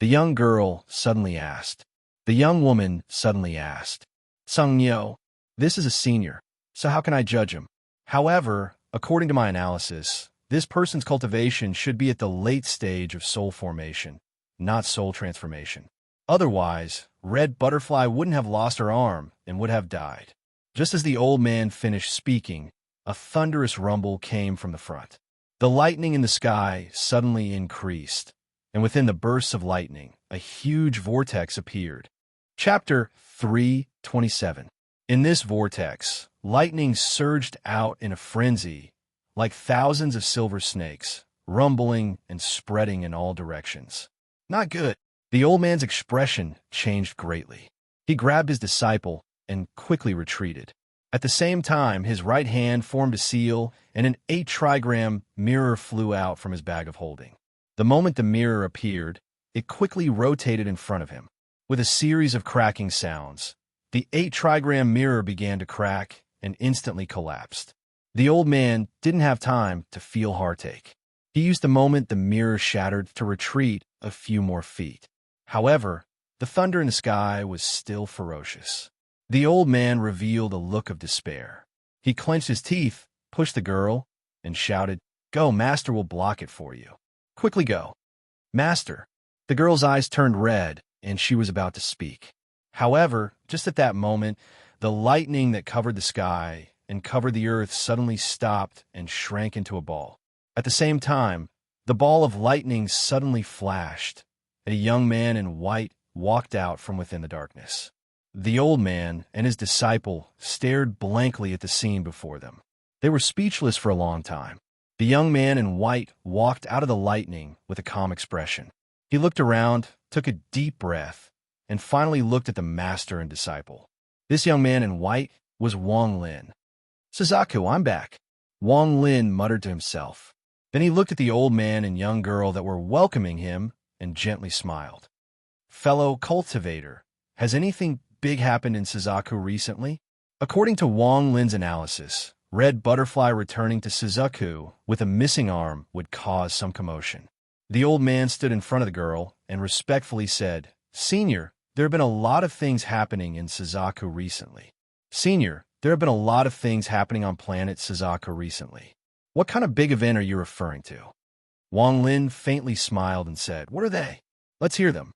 The young girl suddenly asked. The young woman suddenly asked, Sung Yo, this is a senior, so how can I judge him? However, according to my analysis, this person's cultivation should be at the late stage of soul formation, not soul transformation. Otherwise, Red Butterfly wouldn't have lost her arm and would have died. Just as the old man finished speaking, a thunderous rumble came from the front. The lightning in the sky suddenly increased, and within the bursts of lightning, a huge vortex appeared. Chapter 3:27. In this vortex, lightning surged out in a frenzy, like thousands of silver snakes, rumbling and spreading in all directions. Not good. The old man's expression changed greatly. He grabbed his disciple and quickly retreated. At the same time, his right hand formed a seal, and an 8-trigram mirror flew out from his bag of holding. The moment the mirror appeared, it quickly rotated in front of him. With a series of cracking sounds, the 8-trigram mirror began to crack and instantly collapsed. The old man didn't have time to feel heartache. He used the moment the mirror shattered to retreat a few more feet. However, the thunder in the sky was still ferocious. The old man revealed a look of despair. He clenched his teeth, pushed the girl, and shouted, Go, Master will block it for you. Quickly go. Master. The girl's eyes turned red, and she was about to speak. However, just at that moment, the lightning that covered the sky and covered the earth suddenly stopped and shrank into a ball. At the same time, the ball of lightning suddenly flashed, and a young man in white walked out from within the darkness. The old man and his disciple stared blankly at the scene before them. They were speechless for a long time. The young man in white walked out of the lightning with a calm expression. He looked around, took a deep breath, and finally looked at the master and disciple. This young man in white was Wang Lin. Suzaku, I'm back, Wang Lin muttered to himself. Then he looked at the old man and young girl that were welcoming him and gently smiled. Fellow cultivator, has anything big happened in Suzaku recently? According to Wang Lin's analysis, Red Butterfly returning to Suzaku with a missing arm would cause some commotion. The old man stood in front of the girl and respectfully said, Senior, there have been a lot of things happening in Suzaku recently. Senior, there have been a lot of things happening on planet Suzaku recently. What kind of big event are you referring to? Wang Lin faintly smiled and said, What are they? Let's hear them.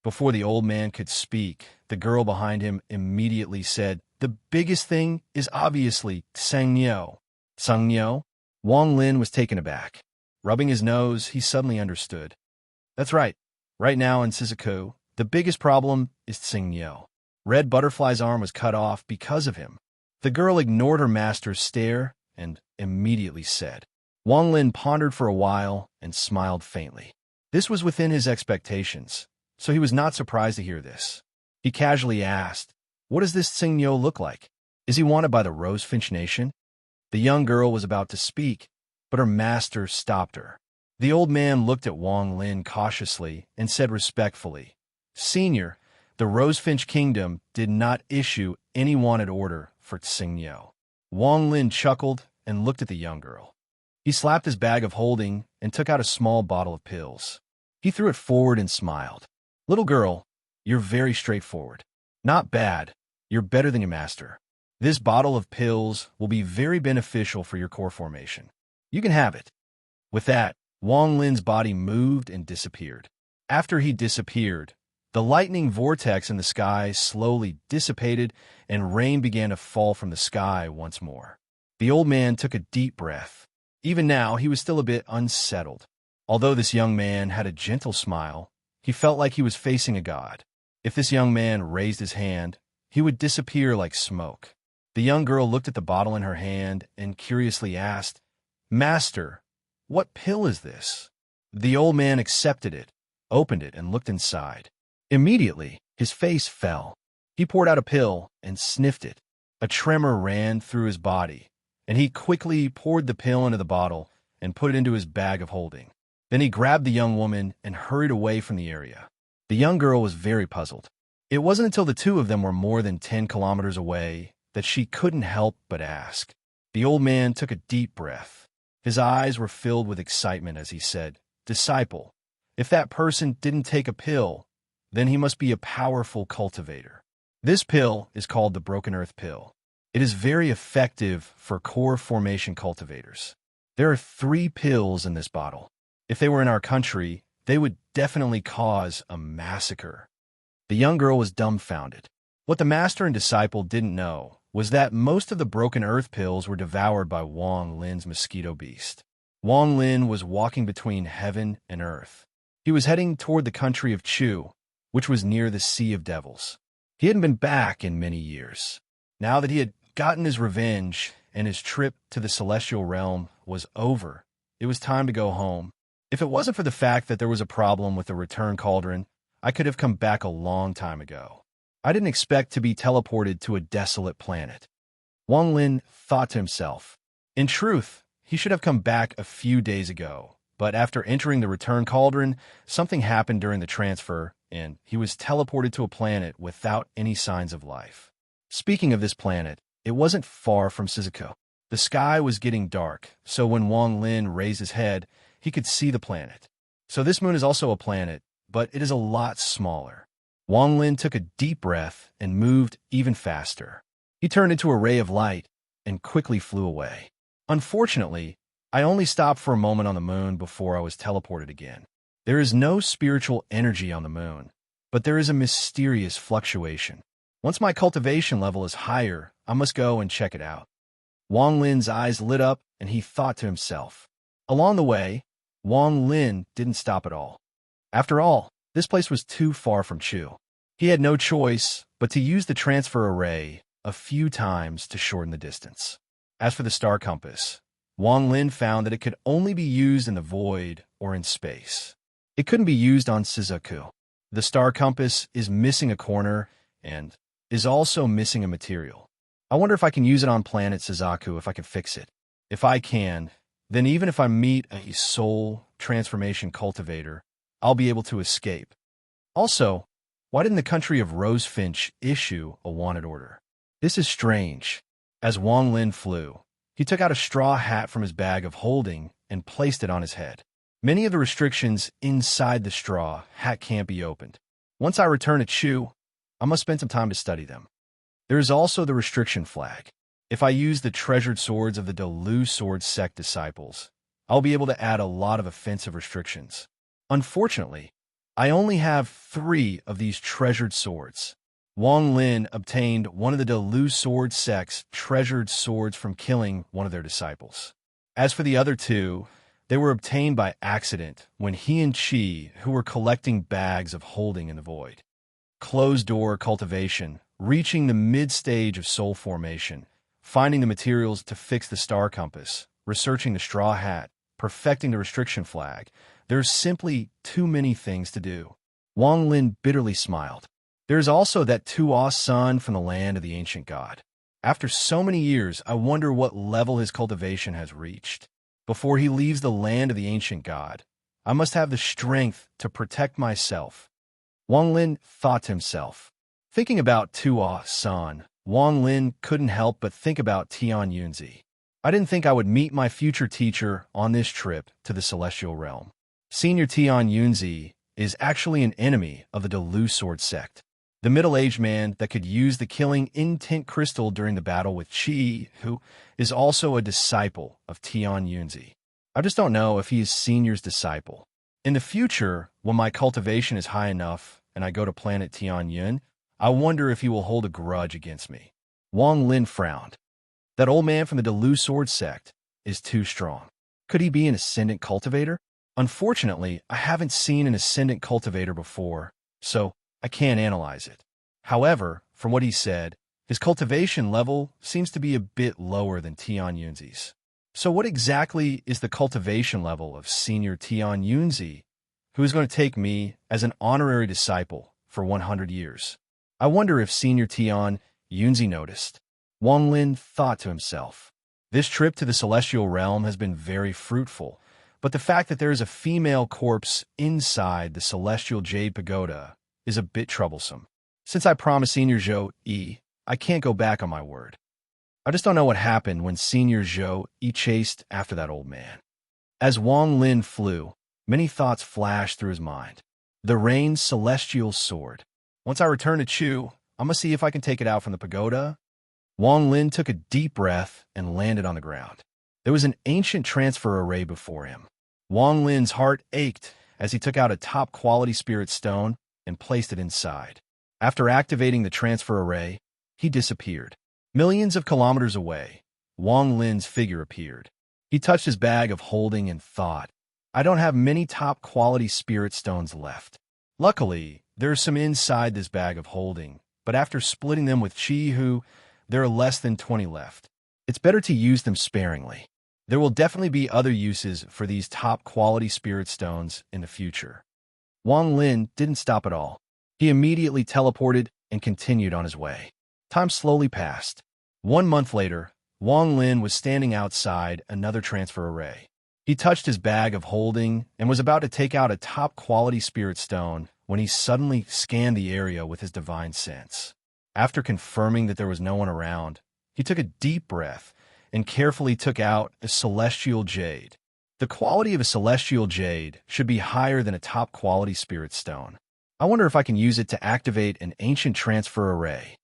Before the old man could speak, the girl behind him immediately said, The biggest thing is obviously Sangyo. Sangyo? Wang Lin was taken aback. Rubbing his nose, he suddenly understood. That's right. Right now in Suzaku, the biggest problem is Sangyo. Red Butterfly's arm was cut off because of him. The girl ignored her master's stare and immediately said. Wang Lin pondered for a while and smiled faintly. This was within his expectations, so he was not surprised to hear this. He casually asked, What does this Singyo look like? Is he wanted by the Rosefinch Nation? The young girl was about to speak, but her master stopped her. The old man looked at Wang Lin cautiously and said respectfully, Senior, the Rosefinch Kingdom did not issue any wanted order for Singyo. Wang Lin chuckled and looked at the young girl. He slapped his bag of holding and took out a small bottle of pills. He threw it forward and smiled. Little girl, you're very straightforward. Not bad. You're better than your master. This bottle of pills will be very beneficial for your core formation. You can have it. With that, Wang Lin's body moved and disappeared. After he disappeared, the lightning vortex in the sky slowly dissipated and rain began to fall from the sky once more. The old man took a deep breath. Even now, he was still a bit unsettled. Although this young man had a gentle smile, he felt like he was facing a god. If this young man raised his hand, he would disappear like smoke. The young girl looked at the bottle in her hand and curiously asked, Master, what pill is this? The old man accepted it, opened it, and looked inside. Immediately, his face fell. He poured out a pill and sniffed it. A tremor ran through his body, and he quickly poured the pill into the bottle and put it into his bag of holding. Then he grabbed the young woman and hurried away from the area. The young girl was very puzzled. It wasn't until the two of them were more than 10 kilometers away that she couldn't help but ask. The old man took a deep breath. His eyes were filled with excitement as he said, "Disciple, if that person didn't take a pill, then he must be a powerful cultivator. This pill is called the Broken Earth Pill. It is very effective for core formation cultivators. There are 3 pills in this bottle. If they were in our country, they would definitely cause a massacre." The young girl was dumbfounded. What the master and disciple didn't know was that most of the Broken Earth pills were devoured by Wang Lin's mosquito beast. Wang Lin was walking between heaven and earth. He was heading toward the country of Chu, which was near the Sea of Devils. He hadn't been back in many years. Now that he had gotten his revenge and his trip to the celestial realm was over, it was time to go home. If it wasn't for the fact that there was a problem with the return cauldron, I could have come back a long time ago. I didn't expect to be teleported to a desolate planet. Wang Lin thought to himself. In truth, he should have come back a few days ago, but after entering the return cauldron, something happened during the transfer, and he was teleported to a planet without any signs of life. Speaking of this planet, it wasn't far from Shizuku. The sky was getting dark, so when Wang Lin raised his head, he could see the planet. So this moon is also a planet, but it is a lot smaller. Wang Lin took a deep breath and moved even faster. He turned into a ray of light and quickly flew away. Unfortunately, I only stopped for a moment on the moon before I was teleported again. There is no spiritual energy on the moon, but there is a mysterious fluctuation. Once my cultivation level is higher, I must go and check it out. Wang Lin's eyes lit up and he thought to himself. Along the way, Wang Lin didn't stop at all. After all, this place was too far from Chu. He had no choice but to use the transfer array a few times to shorten the distance. As for the star compass, Wang Lin found that it could only be used in the void or in space. It couldn't be used on Shizuku. The star compass is missing a corner and is also missing a material. I wonder if I can use it on planet Shizuku if I can fix it. If I can, then even if I meet a soul transformation cultivator, I'll be able to escape. Also, why didn't the country of Rosefinch issue a wanted order? This is strange. As Wang Lin flew, he took out a straw hat from his bag of holding and placed it on his head. Many of the restrictions inside the straw hat can't be opened. Once I return to Chu, I must spend some time to study them. There is also the restriction flag. If I use the treasured swords of the Delu Sword Sect disciples, I'll be able to add a lot of offensive restrictions. Unfortunately, I only have 3 of these treasured swords. Wang Lin obtained one of the Delu Sword Sect's treasured swords from killing one of their disciples. As for the other 2, they were obtained by accident when he and Chi, who were collecting bags of holding in the void. Closed-door cultivation, reaching the mid-stage of soul formation, finding the materials to fix the star compass, researching the straw hat, perfecting the restriction flag. There's simply too many things to do. Wang Lin bitterly smiled. There's also that Tua's son from the land of the ancient god. After so many years, I wonder what level his cultivation has reached. Before he leaves the land of the ancient god, I must have the strength to protect myself. Wang Lin thought to himself. Thinking about Tua's son, Wang Lin couldn't help but think about Tian Yunzi. I didn't think I would meet my future teacher on this trip to the celestial realm. Senior Tian Yunzi is actually an enemy of the Delu Sword Sect. The middle-aged man that could use the killing intent crystal during the battle with Chi, who is also a disciple of Tian Yunzi. I just don't know if he is Senior's disciple. In the future, when my cultivation is high enough and I go to planet Tian Yun, I wonder if he will hold a grudge against me. Wang Lin frowned. That old man from the Delu Sword Sect is too strong. Could he be an ascendant cultivator? Unfortunately, I haven't seen an ascendant cultivator before, so I can't analyze it. However, from what he said, his cultivation level seems to be a bit lower than Tian Yunzi's. So what exactly is the cultivation level of Senior Tian Yunzi, who is going to take me as an honorary disciple for 100 years? I wonder if Senior Tian Yunzi noticed. Wang Lin thought to himself. This trip to the celestial realm has been very fruitful, but the fact that there is a female corpse inside the celestial jade pagoda is a bit troublesome. Since I promised Senior Zhou Yi, I can't go back on my word. I just don't know what happened when Senior Zhou Yi chased after that old man. As Wang Lin flew, many thoughts flashed through his mind. The rain's celestial sword. Once I return to Chu, I'm gonna see if I can take it out from the pagoda. Wang Lin took a deep breath and landed on the ground. There was an ancient transfer array before him. Wang Lin's heart ached as he took out a top-quality spirit stone and placed it inside. After activating the transfer array, he disappeared. Millions of kilometers away, Wang Lin's figure appeared. He touched his bag of holding and thought, I don't have many top-quality spirit stones left. Luckily, there are some inside this bag of holding, but after splitting them with Chi-Hu, there are less than 20 left. It's better to use them sparingly. There will definitely be other uses for these top-quality spirit stones in the future. Wang Lin didn't stop at all. He immediately teleported and continued on his way. Time slowly passed. 1 month later, Wang Lin was standing outside another transfer array. He touched his bag of holding and was about to take out a top-quality spirit stone when he suddenly scanned the area with his divine sense. After confirming that there was no one around, he took a deep breath and carefully took out a celestial jade. The quality of a celestial jade should be higher than a top-quality spirit stone. I wonder if I can use it to activate an ancient transfer array.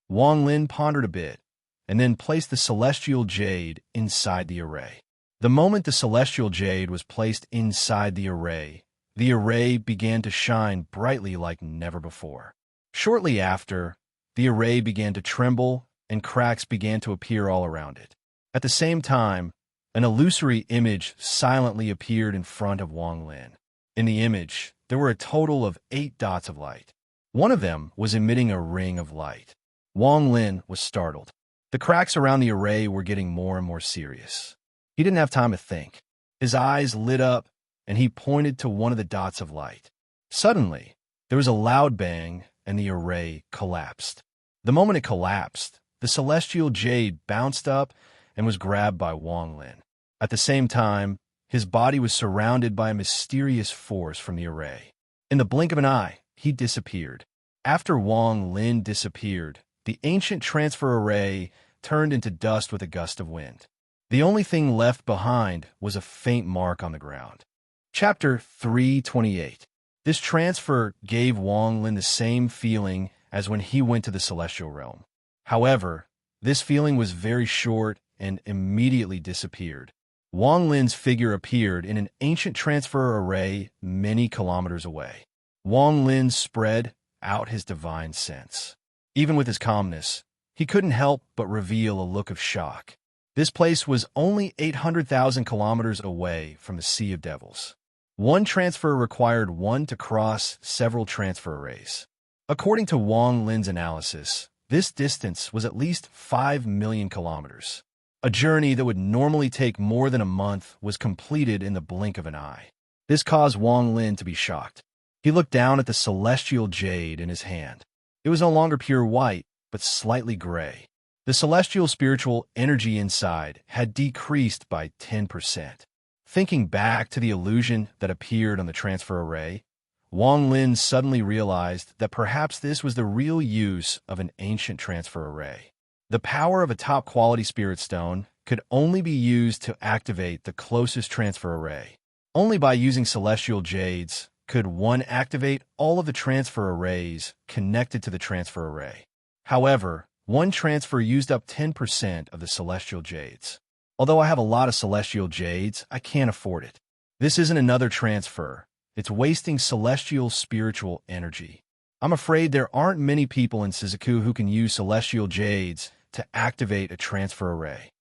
Wang Lin pondered a bit, and then placed the celestial jade inside the array. The moment the celestial jade was placed inside the array began to shine brightly like never before. Shortly after, the array began to tremble, and cracks began to appear all around it. At the same time, an illusory image silently appeared in front of Wang Lin. In the image, there were a total of 8 dots of light. One of them was emitting a ring of light. Wang Lin was startled. The cracks around the array were getting more and more serious. He didn't have time to think. His eyes lit up, and he pointed to one of the dots of light. Suddenly, there was a loud bang, and the array collapsed. The moment it collapsed, the celestial jade bounced up and was grabbed by Wang Lin. At the same time, his body was surrounded by a mysterious force from the array. In the blink of an eye, he disappeared. After Wang Lin disappeared, the ancient transfer array turned into dust with a gust of wind. The only thing left behind was a faint mark on the ground. Chapter 328. This transfer gave Wang Lin the same feeling as when he went to the celestial realm. However, this feeling was very short and immediately disappeared. Wang Lin's figure appeared in an ancient transfer array many kilometers away. Wang Lin spread out his divine sense. Even with his calmness, he couldn't help but reveal a look of shock. This place was only 800,000 kilometers away from the Sea of Devils. One transfer required one to cross several transfer arrays. According to Wang Lin's analysis, this distance was at least 5 million kilometers. A journey that would normally take more than a month was completed in the blink of an eye. This caused Wang Lin to be shocked. He looked down at the celestial jade in his hand. It was no longer pure white, but slightly gray. The celestial spiritual energy inside had decreased by 10%. Thinking back to the illusion that appeared on the transfer array, Wang Lin suddenly realized that perhaps this was the real use of an ancient transfer array. The power of a top-quality spirit stone could only be used to activate the closest transfer array. Only by using celestial jades could one activate all of the transfer arrays connected to the transfer array. However, one transfer used up 10% of the celestial jades. Although I have a lot of celestial jades, I can't afford it. This isn't another transfer. It's wasting celestial spiritual energy. I'm afraid there aren't many people in Shizuku who can use celestial jades to activate a transfer array.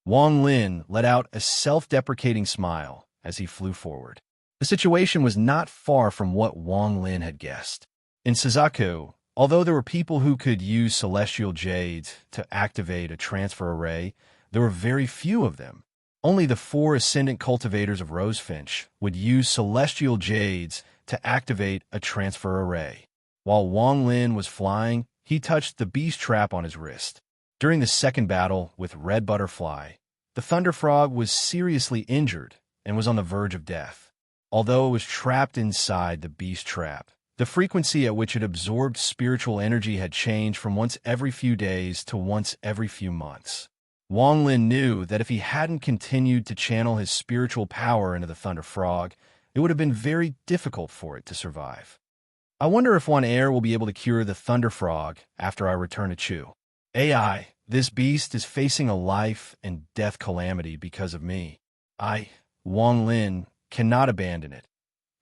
Wang Lin let out a self-deprecating smile as he flew forward. The situation was not far from what Wang Lin had guessed. In Shizuku, although there were people who could use celestial jades to activate a transfer array, there were very few of them. Only the 4 ascendant cultivators of Rosefinch would use celestial jades to activate a transfer array. While Wang Lin was flying, he touched the beast trap on his wrist. During the second battle with Red Butterfly, the Thunder Frog was seriously injured and was on the verge of death. Although it was trapped inside the beast trap, the frequency at which it absorbed spiritual energy had changed from once every few days to once every few months. Wang Lin knew that if he hadn't continued to channel his spiritual power into the Thunder Frog, it would have been very difficult for it to survive. I wonder if one heir will be able to cure the Thunder Frog after I return to Chu. AI, this beast is facing a life and death calamity because of me. Wang Lin, cannot abandon it.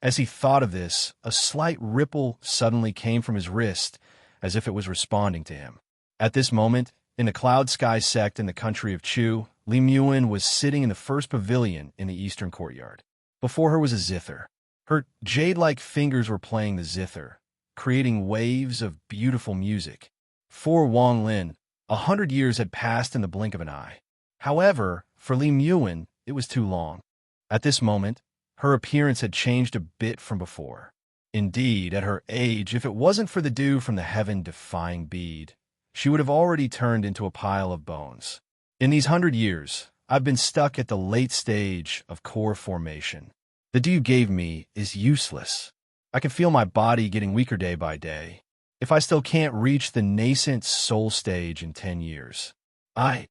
As he thought of this, a slight ripple suddenly came from his wrist, as if it was responding to him. At this moment, in the Cloud Sky sect in the country of Chu, Li Muin was sitting in the first pavilion in the eastern courtyard. Before her was a zither. Her jade-like fingers were playing the zither, creating waves of beautiful music. For Wang Lin, 100 years had passed in the blink of an eye. However, for Li Muin, it was too long. At this moment, her appearance had changed a bit from before. Indeed, at her age, if it wasn't for the dew from the heaven-defying bead, she would have already turned into a pile of bones. In these 100 years, I've been stuck at the late stage of core formation. The dew you gave me is useless. I can feel my body getting weaker day by day. If I still can't reach the nascent soul stage in 10 years. Li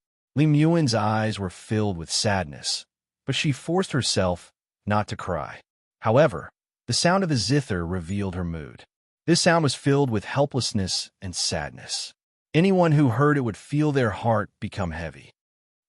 Muin's eyes were filled with sadness, but she forced herself not to cry. However, the sound of the zither revealed her mood. This sound was filled with helplessness and sadness. Anyone who heard it would feel their heart become heavy.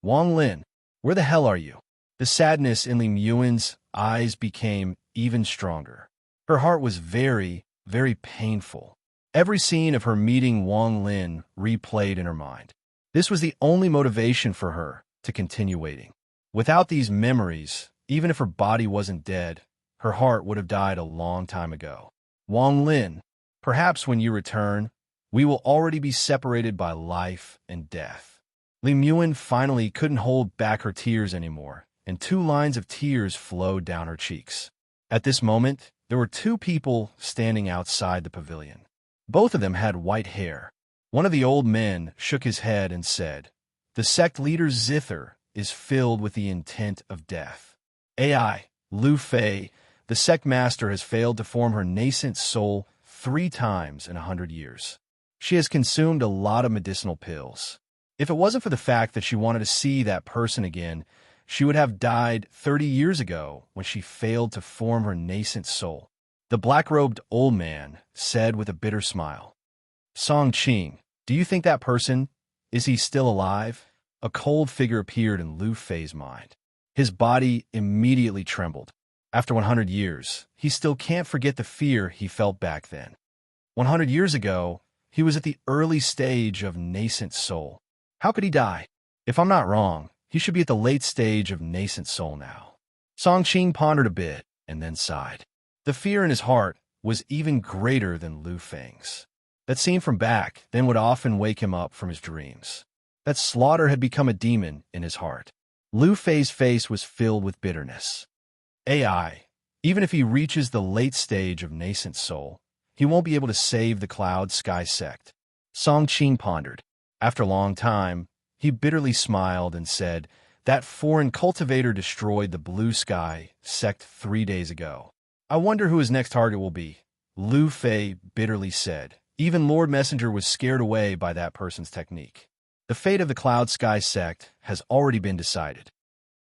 Wang Lin, where the hell are you? The sadness in Li Muin's eyes became even stronger. Her heart was very, very painful. Every scene of her meeting Wang Lin replayed in her mind. This was the only motivation for her to continue waiting. Without these memories, even if her body wasn't dead, her heart would have died a long time ago. Wang Lin, perhaps when you return, we will already be separated by life and death. Li Muin finally couldn't hold back her tears anymore, and 2 lines of tears flowed down her cheeks. At this moment, there were 2 people standing outside the pavilion. Both of them had white hair. One of the old men shook his head and said, "The sect leader's zither is filled with the intent of death. Lu Fei, the sect master, has failed to form her nascent soul 3 times in 100 years. She has consumed a lot of medicinal pills. If it wasn't for the fact that she wanted to see that person again, she would have died 30 years ago when she failed to form her nascent soul." The black-robed old man said with a bitter smile. "Song Qing, do you think that person, is he still alive?" A cold figure appeared in Lu Fei's mind. His body immediately trembled. After 100 years, he still can't forget the fear he felt back then. 100 years ago, he was at the early stage of nascent soul. How could he die? If I'm not wrong, he should be at the late stage of nascent soul now. Song Qing pondered a bit and then sighed. The fear in his heart was even greater than Lu Feng's. That scene from back then would often wake him up from his dreams. That slaughter had become a demon in his heart. Lu Fei's face was filled with bitterness. Even if he reaches the late stage of nascent soul, he won't be able to save the Cloud Sky sect. Song Qing pondered. After a long time, he bitterly smiled and said, "That foreign cultivator destroyed the Blue Sky sect 3 days ago. I wonder who his next target will be." Lu Fei bitterly said. Even Lord Messenger was scared away by that person's technique. The fate of the Cloud Sky sect has already been decided.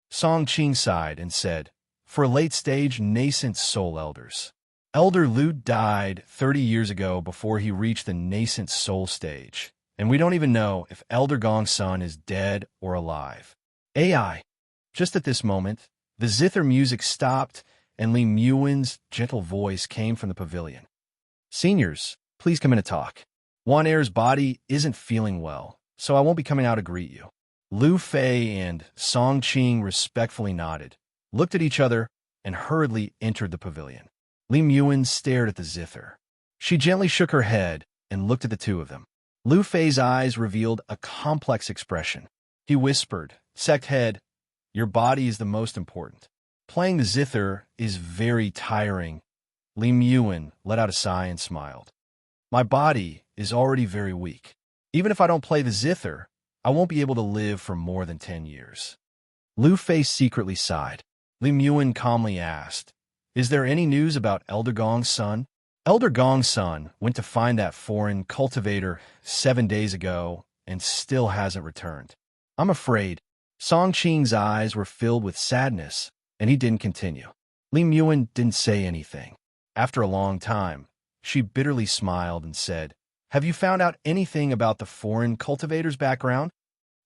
Song Qing sighed and said, "For late-stage nascent soul elders. Elder Lu died 30 years ago before he reached the nascent soul stage, and we don't even know if Elder Gong's son is dead or alive." Just at this moment, the zither music stopped and Li Muin's gentle voice came from the pavilion. "Seniors, please come in to talk. Wan Air's body isn't feeling well, so I won't be coming out to greet you." Lu Fei and Song Qing respectfully nodded, looked at each other, and hurriedly entered the pavilion. Li Muin stared at the zither. She gently shook her head and looked at the 2 of them. Lu Fei's eyes revealed a complex expression. He whispered, "Sect head, your body is the most important. Playing the zither is very tiring." Li Muin let out a sigh and smiled. "My body is already very weak. Even if I don't play the zither, I won't be able to live for more than 10 years. Lu Fei secretly sighed. Lim Yuan calmly asked, "Is there any news about Elder Gong's son?" Elder Gong's son went to find that foreign cultivator 7 days ago and still hasn't returned. I'm afraid. Song Qing's eyes were filled with sadness, and he didn't continue. Lim Yuan didn't say anything. After a long time, she bitterly smiled and said, "Have you found out anything about the foreign cultivator's background?"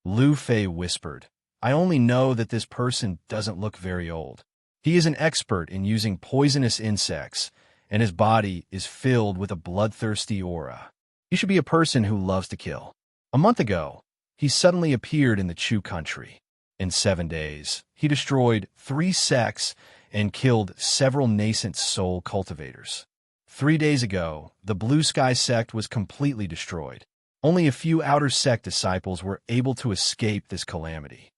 Lu Fei whispered, "I only know that this person doesn't look very old. He is an expert in using poisonous insects, and his body is filled with a bloodthirsty aura. He should be a person who loves to kill. A month ago, he suddenly appeared in the Chu country. In 7 days, he destroyed 3 sects and killed several nascent soul cultivators. 3 days ago, the Blue Sky sect was completely destroyed. Only a few outer sect disciples were able to escape this calamity."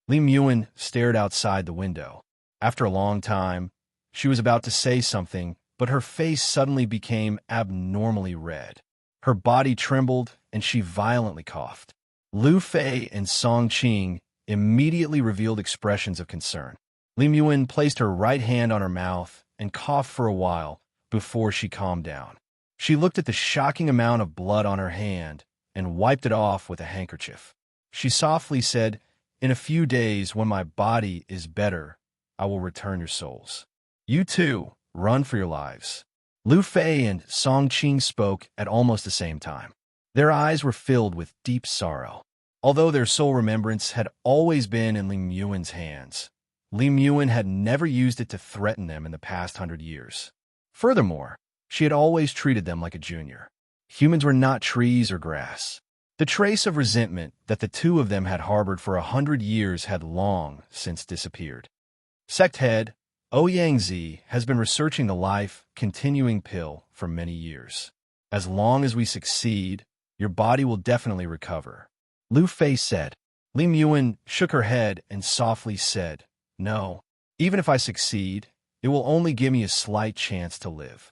Lim Yuan stared outside the window. After a long time, she was about to say something, but her face suddenly became abnormally red. Her body trembled, and she violently coughed. Lu Fei and Song Qing immediately revealed expressions of concern. Lim Yuan placed her right hand on her mouth and coughed for a while before she calmed down. She looked at the shocking amount of blood on her hand and wiped it off with a handkerchief. She softly said, "In a few days, when my body is better, I will return your souls. You too, run for your lives." Lu Fei and Song Qing spoke at almost the same time. Their eyes were filled with deep sorrow. Although their soul remembrance had always been in Lim Yuan's hands, Lim Yuan had never used it to threaten them in the past 100 years. Furthermore, she had always treated them like a junior. Humans were not trees or grass. The trace of resentment that the two of them had harbored for 100 years had long since disappeared. Sect head Ouyangzi has been researching the life-continuing pill for many years. As long as we succeed, your body will definitely recover, Lu Fei said. Lim Yuan shook her head and softly said, "No, even if I succeed, it will only give me a slight chance to live.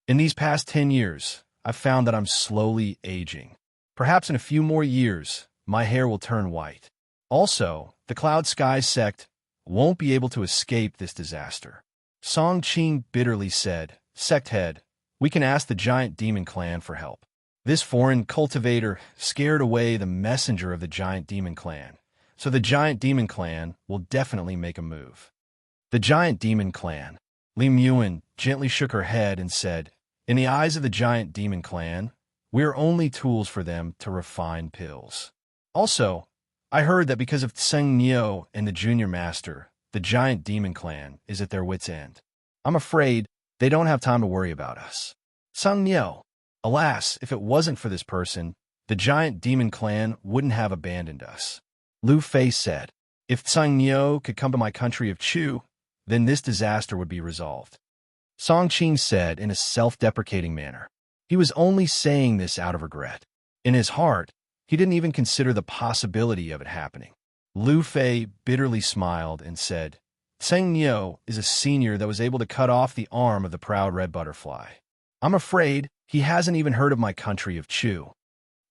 In these past 10 years, I've found that I'm slowly aging. Perhaps in a few more years, my hair will turn white. Also, the Cloud Sky sect won't be able to escape this disaster." Song Qing bitterly said, "Sect head, we can ask the giant demon clan for help. This foreign cultivator scared away the messenger of the giant demon clan, so the giant demon clan will definitely make a move." The giant demon clan. Lim Yuan gently shook her head and said, "In the eyes of the giant demon clan, we are only tools for them to refine pills. Also, I heard that because of Tseng Nio and the junior master, the giant demon clan is at their wits' end. I'm afraid they don't have time to worry about us." Tseng Nio. Alas, if it wasn't for this person, the giant demon clan wouldn't have abandoned us. Lu Fei said, "If Tseng Nio could come to my country of Chu, then this disaster would be resolved." Song Qing said in a self-deprecating manner. He was only saying this out of regret. In his heart, he didn't even consider the possibility of it happening. Lu Fei bitterly smiled and said, "Tseng Nio is a senior that was able to cut off the arm of the proud red butterfly. I'm afraid he hasn't even heard of my country of Chu.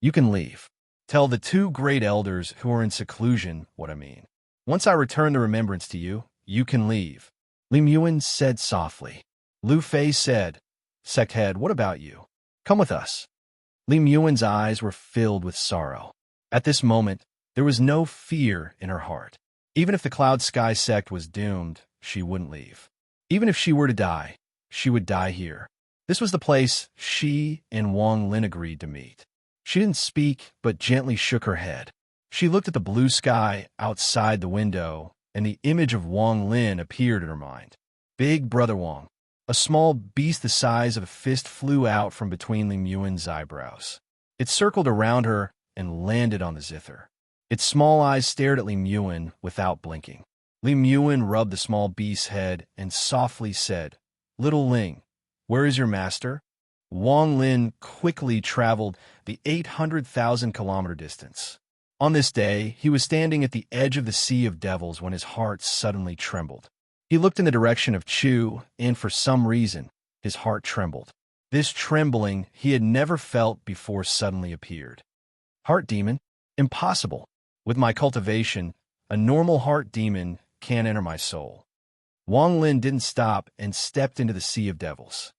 You can leave. Tell the 2 great elders who are in seclusion what I mean. Once I return the remembrance to you, you can leave." Lim Yuan said softly. Lu Fei said, "Sect head, what about you? Come with us." Lim Yuan's eyes were filled with sorrow. At this moment, there was no fear in her heart. Even if the Cloud Sky sect was doomed, she wouldn't leave. Even if she were to die, she would die here. This was the place she and Wang Lin agreed to meet. She didn't speak, but gently shook her head. She looked at the blue sky outside the window, and the image of Wang Lin appeared in her mind. Big Brother Wang. A small beast the size of a fist flew out from between Lim Yuan's eyebrows. It circled around her and landed on the zither. Its small eyes stared at Lim Yuan without blinking. Lim Yuan rubbed the small beast's head and softly said, "Little Ling, where is your master?" Wang Lin quickly traveled the 800,000-kilometer distance. On this day, he was standing at the edge of the Sea of Devils when his heart suddenly trembled. He looked in the direction of Chu, and for some reason, his heart trembled. This trembling he had never felt before suddenly appeared. "Heart demon, Impossible. With my cultivation, a normal heart demon can't enter my soul. Wang Lin didn't stop and stepped into the sea of devils.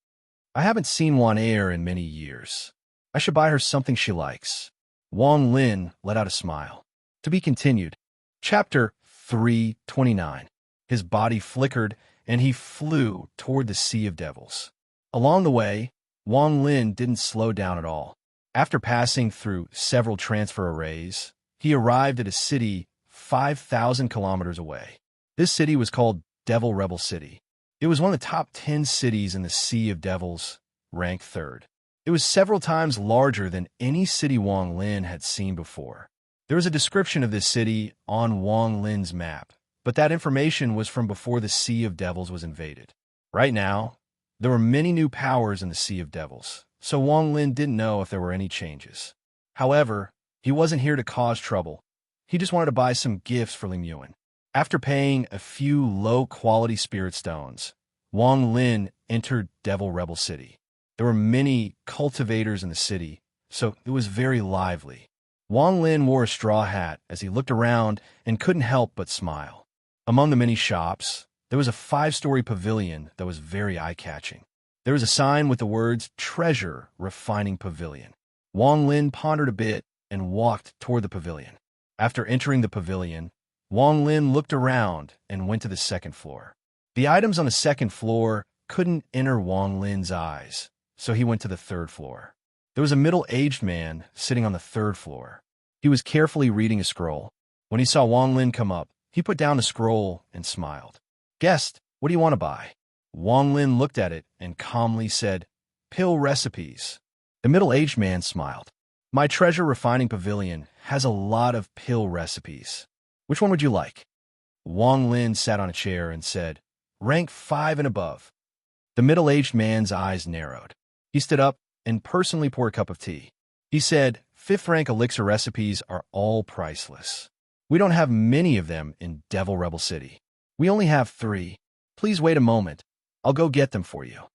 I haven't seen Wan Air in many years. I should buy her something she likes. Wang Lin let out a smile. To be continued. Chapter 329. His body flickered, and he flew toward the sea of devils. Along the way, Wang Lin didn't slow down at all. After passing through several transfer arrays, he arrived at a city 5,000 kilometers away. This city was called Devil Rebel City. It was one of the top 10 cities in the Sea of Devils, ranked third. It was several times larger than any city Wang Lin had seen before. There was a description of this city on Wang Lin's map, but that information was from before the Sea of Devils was invaded. Right now, there were many new powers in the Sea of Devils, so Wang Lin didn't know if there were any changes. However, he wasn't here to cause trouble. He just wanted to buy some gifts for Ling Yuan. After paying a few low-quality spirit stones, Wang Lin entered Devil Rebel City. There were many cultivators in the city, so it was very lively. Wang Lin wore a straw hat as he looked around and couldn't help but smile. Among the many shops, there was a 5-story pavilion that was very eye-catching. There was a sign with the words, Treasure Refining Pavilion. Wang Lin pondered a bit and walked toward the pavilion. After entering the pavilion, Wang Lin looked around and went to the second floor. The items on the second floor couldn't enter Wang Lin's eyes, so he went to the third floor. There was a middle-aged man sitting on the third floor. He was carefully reading a scroll. When he saw Wang Lin come up, he put down the scroll and smiled. "Guest, what do you want to buy?" Wang Lin looked at it and calmly said, "Pill recipes." The middle-aged man smiled. "My treasure refining pavilion has a lot of pill recipes. Which one would you like?" Wang Lin sat on a chair and said, "Rank 5 and above." The middle-aged man's eyes narrowed. He stood up and personally poured a cup of tea. He said, "5th-rank elixir recipes are all priceless. We don't have many of them in Devil Rebel City. We only have 3. Please wait a moment. I'll go get them for you."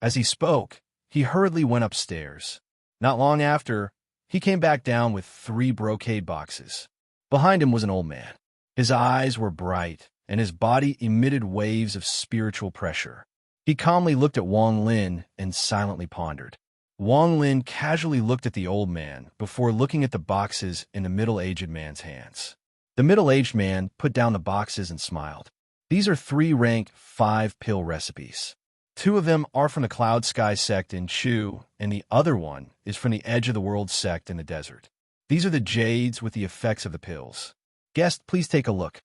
As he spoke, he hurriedly went upstairs. Not long after, he came back down with 3 brocade boxes. Behind him was an old man. His eyes were bright, and his body emitted waves of spiritual pressure. He calmly looked at Wang Lin and silently pondered. Wang Lin casually looked at the old man before looking at the boxes in the middle-aged man's hands. The middle-aged man put down the boxes and smiled. "These are 3 rank 5 pill recipes. 2 of them are from the Cloud Sky sect in Chu, and the other one is from the Edge of the World sect in the desert. These are the jades with the effects of the pills. Guest, please take a look."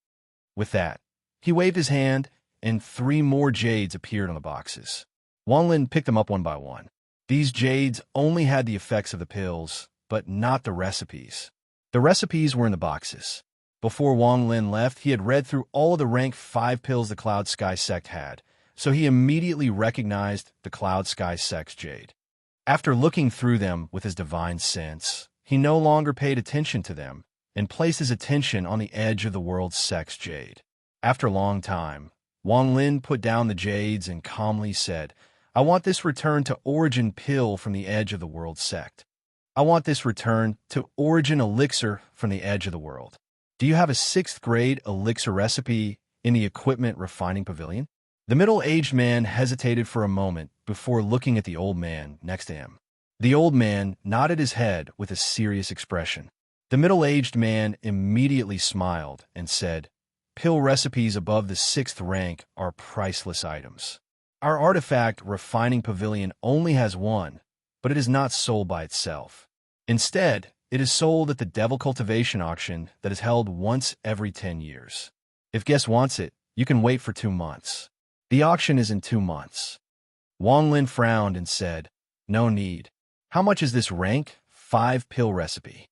With that, he waved his hand, and 3 more jades appeared on the boxes. Wang Lin picked them up one by one. These jades only had the effects of the pills, but not the recipes. The recipes were in the boxes. Before Wang Lin left, he had read through all of the rank 5 pills the Cloud Sky sect had, so he immediately recognized the Cloud Sky sect's jade. After looking through them with his divine sense, he no longer paid attention to them and placed his attention on the Edge of the World sect's jade. After a long time, Wang Lin put down the jades and calmly said, "I want this return to origin pill from the Edge of the World sect. I want this return to origin elixir from the Edge of the World. Do you have a 6th grade elixir recipe in the equipment refining pavilion?" The middle-aged man hesitated for a moment before looking at the old man next to him. The old man nodded his head with a serious expression. The middle-aged man immediately smiled and said, "Pill recipes above the 6th rank are priceless items. Our artifact refining pavilion only has 1, but it is not sold by itself. Instead, it is sold at the Devil Cultivation Auction that is held once every 10 years. If guest wants it, you can wait for 2 months. The auction is in 2 months." Wang Lin frowned and said, "No need. How much is this rank 5 pill recipe?"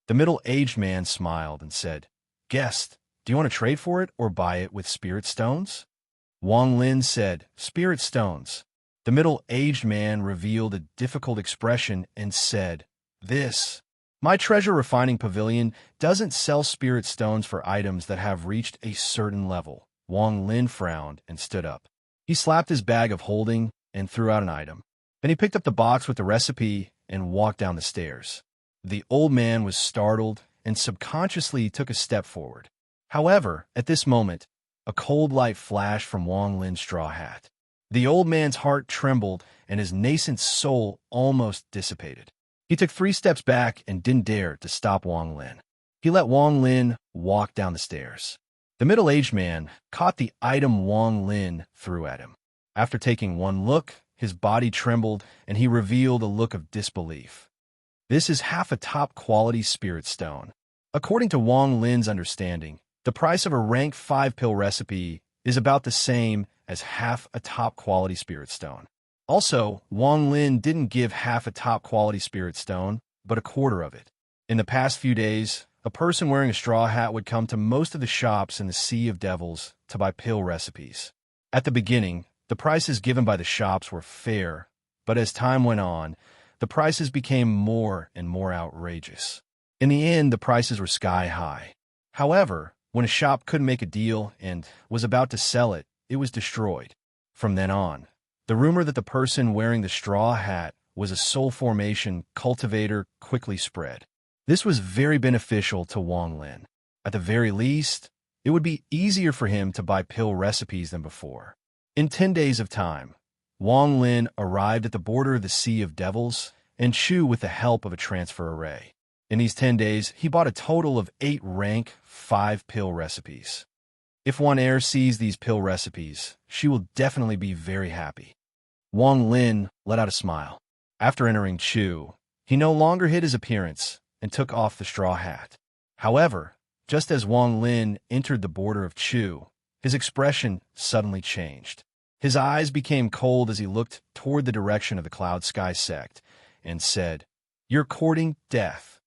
The middle-aged man smiled and said, "Guest, do you want to trade for it or buy it with spirit stones?" Wang Lin said, "Spirit stones." The middle-aged man revealed a difficult expression and said, "This. My treasure refining pavilion doesn't sell spirit stones for items that have reached a certain level." Wang Lin frowned and stood up. He slapped his bag of holding and threw out an item. Then he picked up the box with the recipe and walked down the stairs. The old man was startled and subconsciously took a step forward. However, at this moment, a cold light flashed from Wang Lin's straw hat. The old man's heart trembled, and his nascent soul almost dissipated. He took 3 steps back and didn't dare to stop Wang Lin. He let Wang Lin walk down the stairs. The middle-aged man caught the item Wang Lin threw at him. After taking one look, his body trembled, and he revealed a look of disbelief. This is half a top-quality spirit stone. According to Wang Lin's understanding, the price of a rank 5 pill recipe is about the same as half a top-quality spirit stone. Also, Wang Lin didn't give half a top-quality spirit stone, but a quarter of it. In the past few days, a person wearing a straw hat would come to most of the shops in the Sea of Devils to buy pill recipes. At the beginning, the prices given by the shops were fair, but as time went on, the prices became more and more outrageous. In the end, the prices were sky high. However, when a shop couldn't make a deal and was about to sell it, it was destroyed. From then on, the rumor that the person wearing the straw hat was a soul formation cultivator quickly spread. This was very beneficial to Wang Lin. At the very least, it would be easier for him to buy pill recipes than before. In 10 days of time, Wang Lin arrived at the border of the Sea of Devils and Chu with the help of a transfer array. In these 10 days, he bought a total of 8 rank 5 pill recipes. If one heir sees these pill recipes, she will definitely be very happy. Wang Lin let out a smile. After entering Chu, he no longer hid his appearance and took off the straw hat. However, just as Wang Lin entered the border of Chu, his expression suddenly changed. His eyes became cold as he looked toward the direction of the Cloud Sky sect and said, "You're courting death."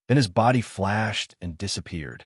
Then his body flashed and disappeared.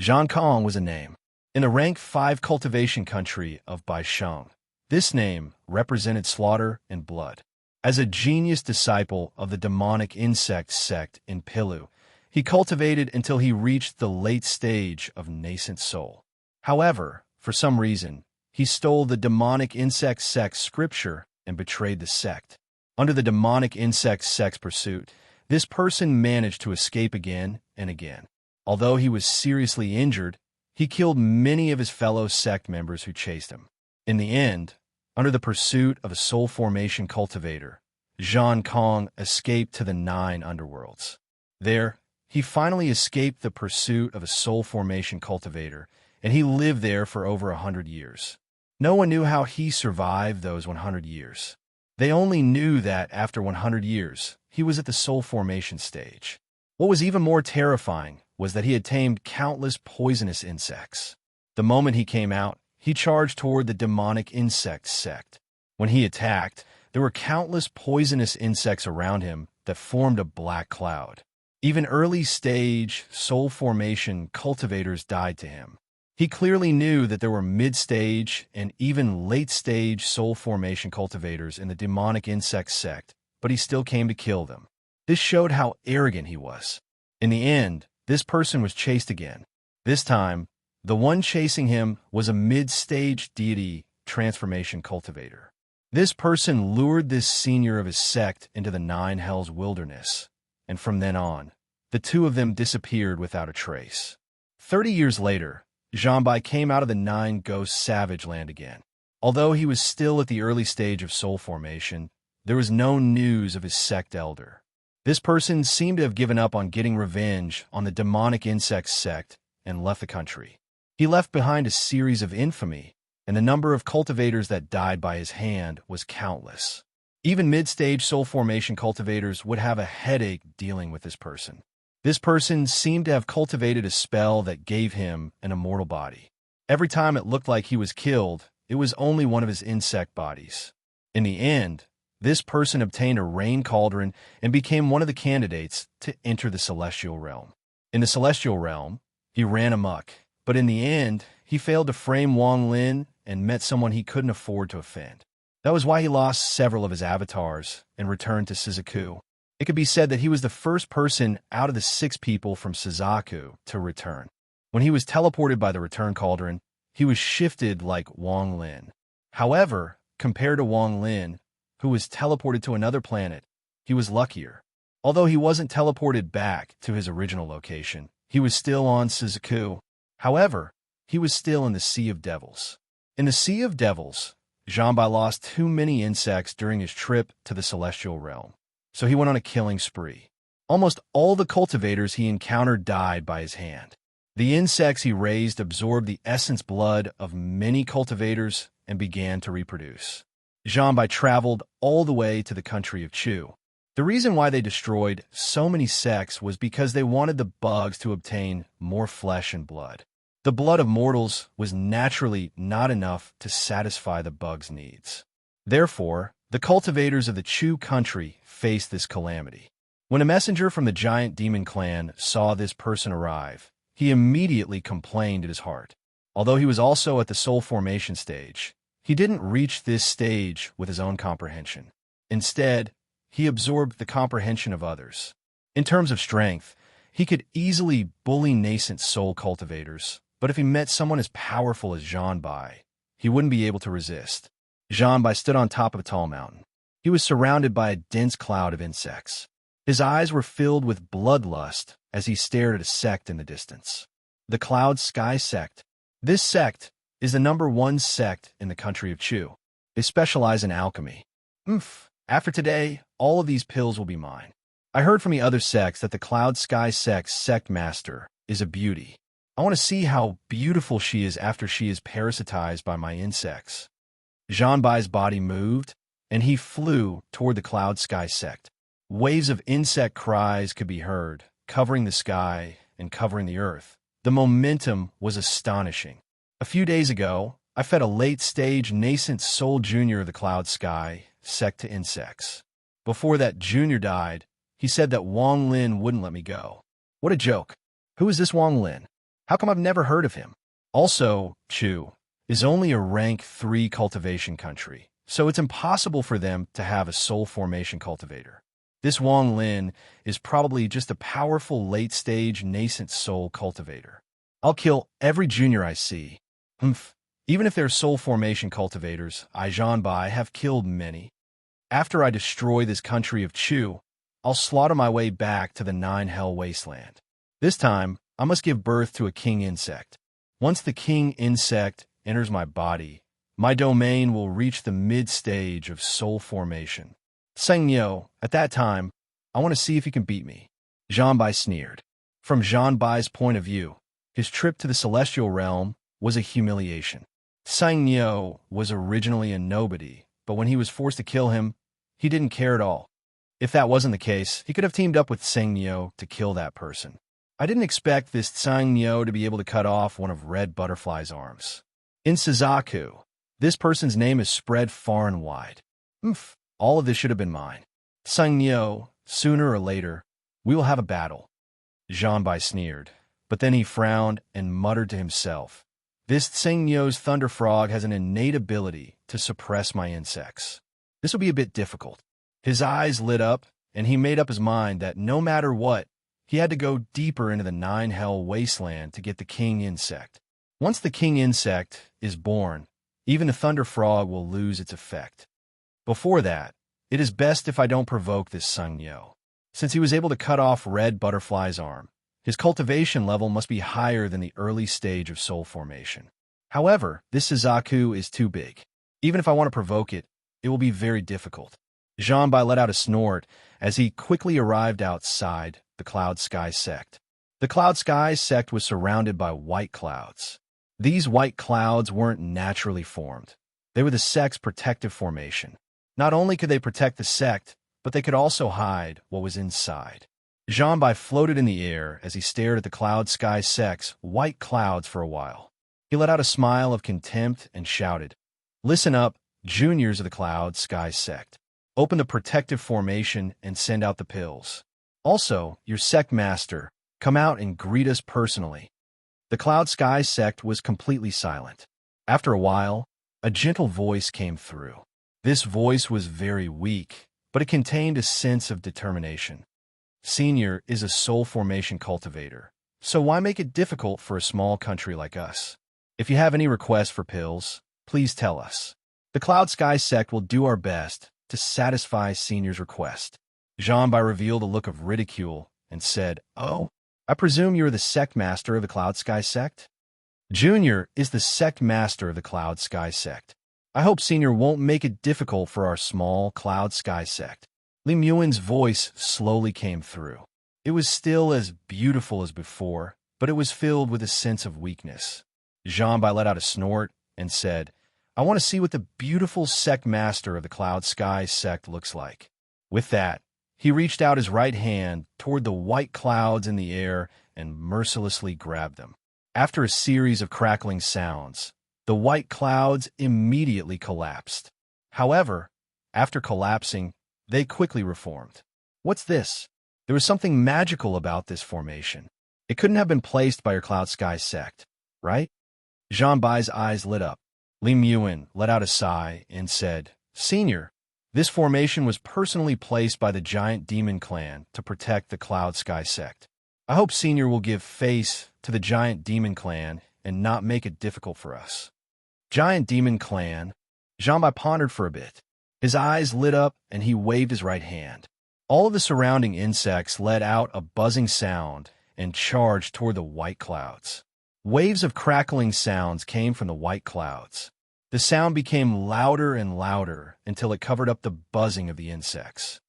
Zhang Kong was a name. In the rank 5 cultivation country of Baisheng, this name represented slaughter and blood. As a genius disciple of the demonic insect sect in Pilu, he cultivated until he reached the late stage of nascent soul. However, for some reason, he stole the demonic insect sect's scripture and betrayed the sect. Under the demonic insect sect's pursuit, this person managed to escape again and again. Although he was seriously injured, he killed many of his fellow sect members who chased him. In the end, under the pursuit of a soul formation cultivator, Zhang Kong escaped to the 9 underworlds. There, he finally escaped the pursuit of a soul formation cultivator, and he lived there for over 100 years. No one knew how he survived those 100 years. They only knew that after 100 years, he was at the soul formation stage. What was even more terrifying was that he had tamed countless poisonous insects. The moment he came out, he charged toward the demonic insect sect. When he attacked, there were countless poisonous insects around him that formed a black cloud. Even early-stage soul formation cultivators died to him. He clearly knew that there were mid-stage and even late-stage soul formation cultivators in the demonic insect sect, but he still came to kill them. This showed how arrogant he was. In the end, this person was chased again. This time, the one chasing him was a mid-stage deity transformation cultivator. This person lured this senior of his sect into the 9 Hells wilderness, and from then on, the two of them disappeared without a trace. 30 years later, Zhanbai came out of the 9 Ghost Savage Land again. Although he was still at the early stage of soul formation, there was no news of his sect elder. This person seemed to have given up on getting revenge on the demonic insect sect and left the country. He left behind a series of infamy, and the number of cultivators that died by his hand was countless. Even mid-stage soul formation cultivators would have a headache dealing with this person. This person seemed to have cultivated a spell that gave him an immortal body. Every time it looked like he was killed, it was only one of his insect bodies. In the end, this person obtained a rain cauldron and became one of the candidates to enter the celestial realm. In the celestial realm, he ran amok, but in the end, he failed to frame Wang Lin and met someone he couldn't afford to offend. That was why he lost several of his avatars and returned to Shizuku. It could be said that he was the first person out of the 6 people from Shizuku to return. When he was teleported by the return cauldron, he was shifted like Wang Lin. However, compared to Wang Lin, who was teleported to another planet, he was luckier. Although he wasn't teleported back to his original location, He was still on Suzaku. However, he was still in the Sea of Devils. In the Sea of Devils, Janbai lost too many insects during his trip to the Celestial Realm, so he went on a killing spree. Almost all the cultivators he encountered died by his hand. The insects he raised absorbed the essence blood of many cultivators and began to reproduce. Janbai traveled all the way to the country of Chu. The reason why they destroyed so many sects was because they wanted the bugs to obtain more flesh and blood. The blood of mortals was naturally not enough to satisfy the bugs' needs. Therefore, the cultivators of the Chu country faced this calamity. When a messenger from the giant demon clan saw this person arrive, he immediately complained at his heart. Although he was also at the soul formation stage, he didn't reach this stage with his own comprehension. Instead, he absorbed the comprehension of others. In terms of strength, he could easily bully nascent soul cultivators, but if he met someone as powerful as Janbai, he wouldn't be able to resist. Janbai stood on top of a tall mountain. He was surrounded by a dense cloud of insects. His eyes were filled with bloodlust as he stared at a sect in the distance. The Cloud Sky Sect. This sect is the #1 sect in the country of Chu. They specialize in alchemy. After today, all of these pills will be mine. I heard from the other sects that the Cloud Sky Sect's sect master is a beauty. I want to see how beautiful she is after she is parasitized by my insects. Janbai's body moved, and he flew toward the Cloud Sky Sect. Waves of insect cries could be heard, covering the sky and covering the earth. The momentum was astonishing. A few days ago, I fed a late-stage nascent soul junior of the Cloud Sky Sect to insects. Before that junior died, he said that Wang Lin wouldn't let me go. What a joke. Who is this Wang Lin? How come I've never heard of him? Also, Chu is only a rank 3 cultivation country, so it's impossible for them to have a soul formation cultivator. This Wang Lin is probably just a powerful late-stage nascent soul cultivator. I'll kill every junior I see. Even if they're soul formation cultivators, I Janbai have killed many. After I destroy this country of Chu, I'll slaughter my way back to the 9 Hell Wasteland. This time, I must give birth to a king insect. Once the king insect enters my body, my domain will reach the mid-stage of soul formation. Sengyo, at that time, I want to see if he can beat me. Janbai sneered. From Janbai's point of view, his trip to the celestial realm was a humiliation. Sengyo was originally a nobody, but when he was forced to kill him, he didn't care at all. If that wasn't the case, he could have teamed up with Sengyo to kill that person. I didn't expect this Sengyo to be able to cut off one of Red Butterfly's arms. In Suzaku, this person's name is spread far and wide. All of this should have been mine. Sengyo, sooner or later, we will have a battle. Janbai sneered, but then he frowned and muttered to himself. This Sengyo's Thunder Frog has an innate ability to suppress my insects. This will be a bit difficult. His eyes lit up, and he made up his mind that no matter what, he had to go deeper into the 9 Hell Wasteland to get the king insect. Once the king insect is born, even the Thunder Frog will lose its effect. Before that, it is best if I don't provoke this Sengyo. Since he was able to cut off Red Butterfly's arm, his cultivation level must be higher than the early stage of soul formation. However, this Suzaku is too big. Even if I want to provoke it, it will be very difficult. Janbai let out a snort as he quickly arrived outside the Cloud Sky Sect. The Cloud Sky Sect was surrounded by white clouds. These white clouds weren't naturally formed. They were the sect's protective formation. Not only could they protect the sect, but they could also hide what was inside. Janbai floated in the air as he stared at the Cloud Sky Sect's white clouds for a while. He let out a smile of contempt and shouted, "Listen up, juniors of the Cloud Sky Sect. Open the protective formation and send out the pills. Also, your sect master, come out and greet us personally." The Cloud Sky Sect was completely silent. After a while, a gentle voice came through. This voice was very weak, but it contained a sense of determination. Senior is a soul formation cultivator, so why make it difficult for a small country like us? If you have any requests for pills, please tell us. The Cloud Sky Sect will do our best to satisfy Senior's request. Janbai revealed a look of ridicule and said, "Oh, I presume you're the sect master of the Cloud Sky sect? Junior is the sect master of the Cloud Sky sect. I hope Senior won't make it difficult for our small Cloud Sky sect. Li Muin's voice slowly came through. It was still as beautiful as before, but it was filled with a sense of weakness. Zhanbai let out a snort and said, I want to see what the beautiful sect master of the Cloud Sky sect looks like. With that, he reached out his right hand toward the white clouds in the air and mercilessly grabbed them. After a series of crackling sounds, the white clouds immediately collapsed. However, after collapsing, they quickly reformed. What's this? There was something magical about this formation. It couldn't have been placed by your Cloud Sky sect, right? Zhanbai's eyes lit up. Li Muin let out a sigh and said, Senior, this formation was personally placed by the Giant Demon Clan to protect the Cloud Sky sect. I hope Senior will give face to the Giant Demon Clan and not make it difficult for us. Giant Demon Clan? Zhanbai pondered for a bit. His eyes lit up and he waved his right hand. All of the surrounding insects let out a buzzing sound and charged toward the white clouds. Waves of crackling sounds came from the white clouds. The sound became louder and louder until it covered up the buzzing of the insects.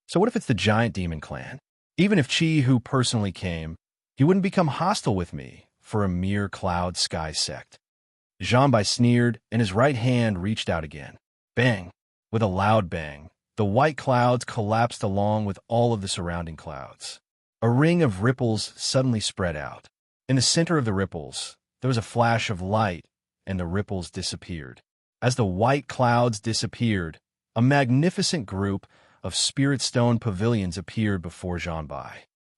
So what if it's the Giant Demon Clan? Even if Chi Hu personally came, he wouldn't become hostile with me for a mere Cloud Sky sect. Zhanbai sneered, and his right hand reached out again. Bang! With a loud bang, the white clouds collapsed along with all of the surrounding clouds. A ring of ripples suddenly spread out. In the center of the ripples, there was a flash of light, and the ripples disappeared. As the white clouds disappeared, a magnificent group of spirit stone pavilions appeared before Zhanbai.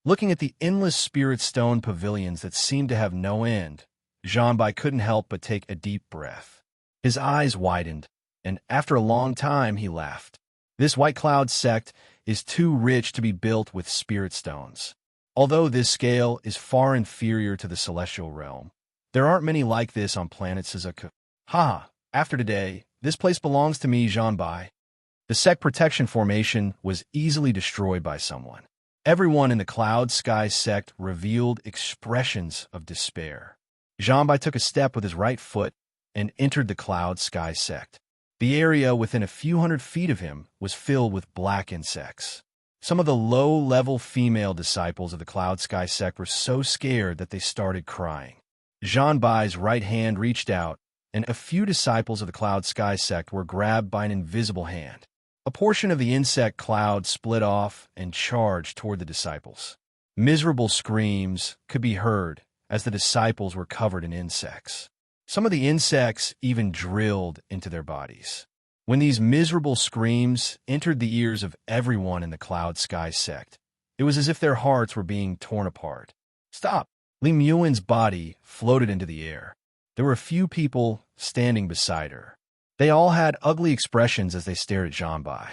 Looking at the endless spirit stone pavilions that seemed to have no end, Zhanbai couldn't help but take a deep breath. His eyes widened, and after a long time he laughed. This White Cloud sect is too rich to be built with spirit stones. Although this scale is far inferior to the celestial realm, there aren't many like this on planet Suzuka. Ha! After today, this place belongs to me, Zhanbai. The sect protection formation was easily destroyed by someone. Everyone in the Cloud Sky sect revealed expressions of despair. Zhanbai took a step with his right foot and entered the Cloud Sky sect. The area within a few hundred feet of him was filled with black insects. Some of the low-level female disciples of the Cloud Sky sect were so scared that they started crying. Zhanbai's right hand reached out, and a few disciples of the Cloud Sky sect were grabbed by an invisible hand. A portion of the insect cloud split off and charged toward the disciples. Miserable screams could be heard as the disciples were covered in insects. Some of the insects even drilled into their bodies. When these miserable screams entered the ears of everyone in the Cloud Sky sect, it was as if their hearts were being torn apart. Stop! Li Muin's body floated into the air. There were a few people standing beside her. They all had ugly expressions as they stared at Zhanbai.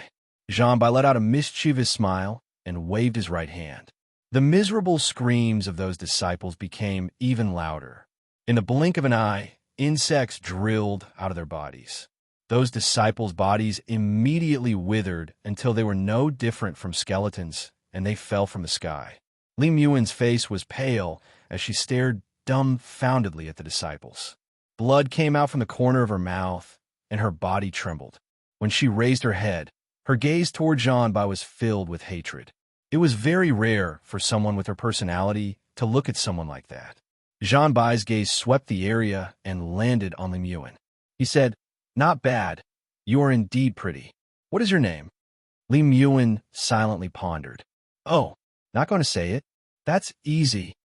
Zhanbai let out a mischievous smile and waved his right hand. The miserable screams of those disciples became even louder. In the blink of an eye, insects drilled out of their bodies. Those disciples' bodies immediately withered until they were no different from skeletons, and they fell from the sky. Li Muin's face was pale as she stared dumbfoundedly at the disciples. Blood came out from the corner of her mouth, and her body trembled. When she raised her head, her gaze toward Zhanbai was filled with hatred. It was very rare for someone with her personality to look at someone like that. Zhanbai's gaze swept the area and landed on Li Muin. He said, Not bad. You are indeed pretty. What is your name? Li Muin silently pondered. Oh, not going to say it. That's easy.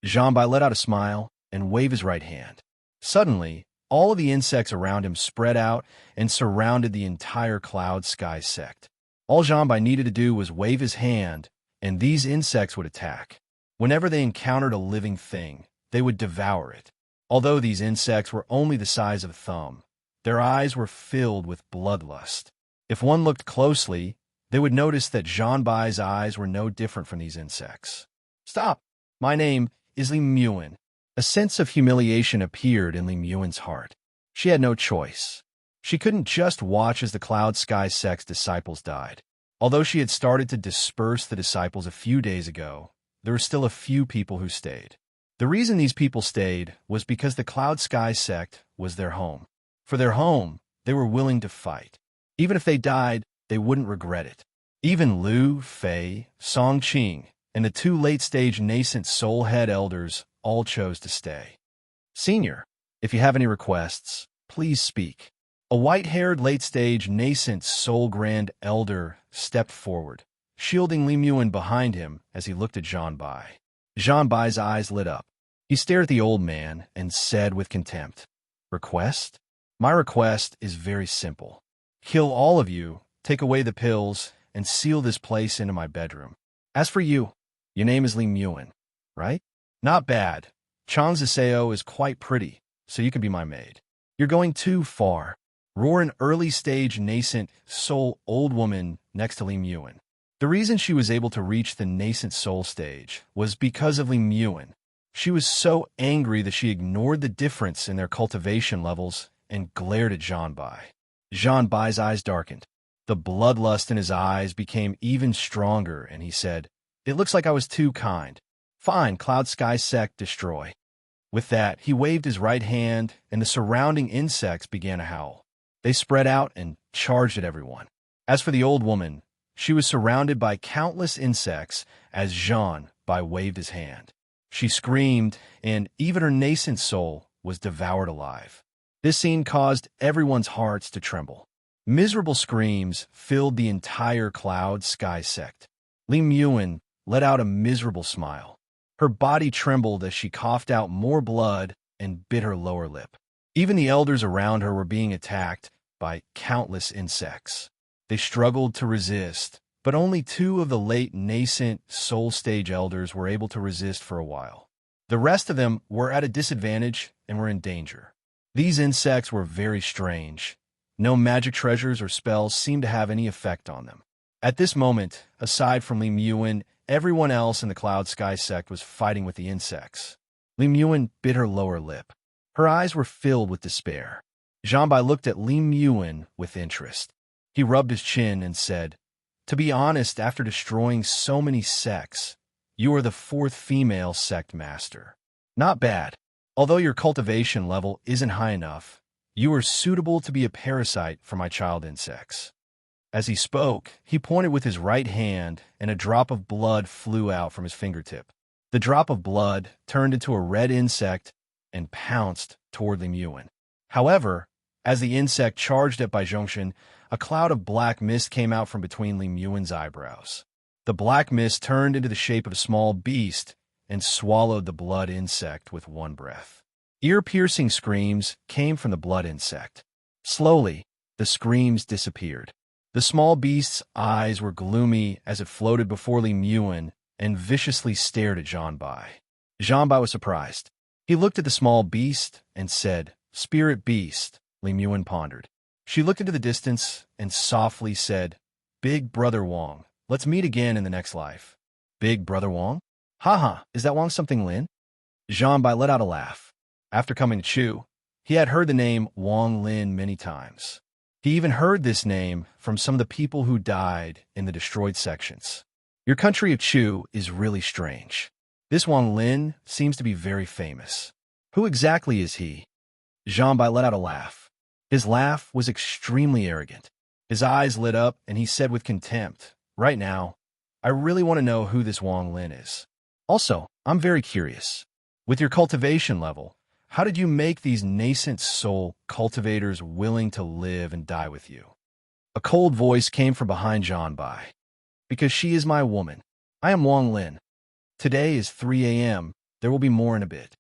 Zhanbai let out a smile and waved his right hand. Suddenly, all of the insects around him spread out and surrounded the entire Cloud Sky sect. All Zhanbai needed to do was wave his hand, and these insects would attack. Whenever they encountered a living thing, they would devour it. Although these insects were only the size of a thumb, their eyes were filled with bloodlust. If one looked closely, they would notice that Zhanbai's eyes were no different from these insects. Stop! My name is Li Muin. A sense of humiliation appeared in Li Muin's heart. She had no choice. She couldn't just watch as the Cloud Sky sect's disciples died. Although she had started to disperse the disciples a few days ago, there were still a few people who stayed. The reason these people stayed was because the Cloud Sky sect was their home. For their home, they were willing to fight. Even if they died, they wouldn't regret it. Even Lu, Fei, Song Qing, and the two late-stage nascent soul head elders all chose to stay. Senior, if you have any requests, please speak. A white-haired late-stage nascent soul grand elder stepped forward, shielding Li Muan behind him as he looked at Zhan Bai. Zhan Bai's eyes lit up. He stared at the old man and said with contempt, "Request? My request is very simple. Kill all of you, take away the pills, and seal this place into my bedroom. As for you, your name is Li Muan, right? Not bad. Chan Ziseo is quite pretty, so you can be my maid. You're going too far," roared an early-stage nascent soul old woman next to Li Muan. The reason she was able to reach the nascent soul stage was because of Li Muan. She was so angry that she ignored the difference in their cultivation levels and glared at Zhan Bai. Zhan Bai's eyes darkened. The bloodlust in his eyes became even stronger, and he said, "It looks like I was too kind. Fine, Cloud Sky Sect, destroy." With that, he waved his right hand, and the surrounding insects began to howl. They spread out and charged at everyone. As for the old woman, she was surrounded by countless insects as Zhan Bai waved his hand. She screamed, and even her nascent soul was devoured alive. This scene caused everyone's hearts to tremble. Miserable screams filled the entire Cloud Sky sect. Li Muan let out a miserable smile. Her body trembled as she coughed out more blood and bit her lower lip. Even the elders around her were being attacked by countless insects. They struggled to resist, but only two of the late nascent soul stage elders were able to resist for a while. The rest of them were at a disadvantage and were in danger. These insects were very strange. No magic treasures or spells seemed to have any effect on them. At this moment, aside from Li Muan, everyone else in the Cloud Sky sect was fighting with the insects. Li Muan bit her lower lip. Her eyes were filled with despair. Zhan Bai looked at Li Muan with interest. He rubbed his chin and said, "To be honest, after destroying so many sects, you are the fourth female sect master. Not bad. Although your cultivation level isn't high enough, you are suitable to be a parasite for my child insects." As he spoke, he pointed with his right hand, and a drop of blood flew out from his fingertip. The drop of blood turned into a red insect and pounced toward Li Muan. However, as the insect charged at Bai Zhongshan, a cloud of black mist came out from between Li Muan's eyebrows. The black mist turned into the shape of a small beast and swallowed the blood insect with one breath. Ear-piercing screams came from the blood insect. Slowly, the screams disappeared. The small beast's eyes were gloomy as it floated before Li Muan and viciously stared at Zhan Bai. Zhan Bai was surprised. He looked at the small beast and said, "Spirit beast," Li Muan pondered. She looked into the distance and softly said, "Big Brother Wong, let's meet again in the next life." "Big Brother Wong? Haha, is that Wong something Lin?" Zhan Bai let out a laugh. After coming to Chu, he had heard the name Wong Lin many times. He even heard this name from some of the people who died in the destroyed sections. Your country of Chu is really strange. This Wong Lin seems to be very famous. Who exactly is he? Zhan Bai let out a laugh. His laugh was extremely arrogant. His eyes lit up, and he said with contempt, "Right now, I really want to know who this Wong Lin is. Also, I'm very curious. With your cultivation level, how did you make these nascent soul cultivators willing to live and die with you?" A cold voice came from behind Zhan Bai. "Because she is my woman. I am Wong Lin. Today is 3 a.m. There will be more in a bit."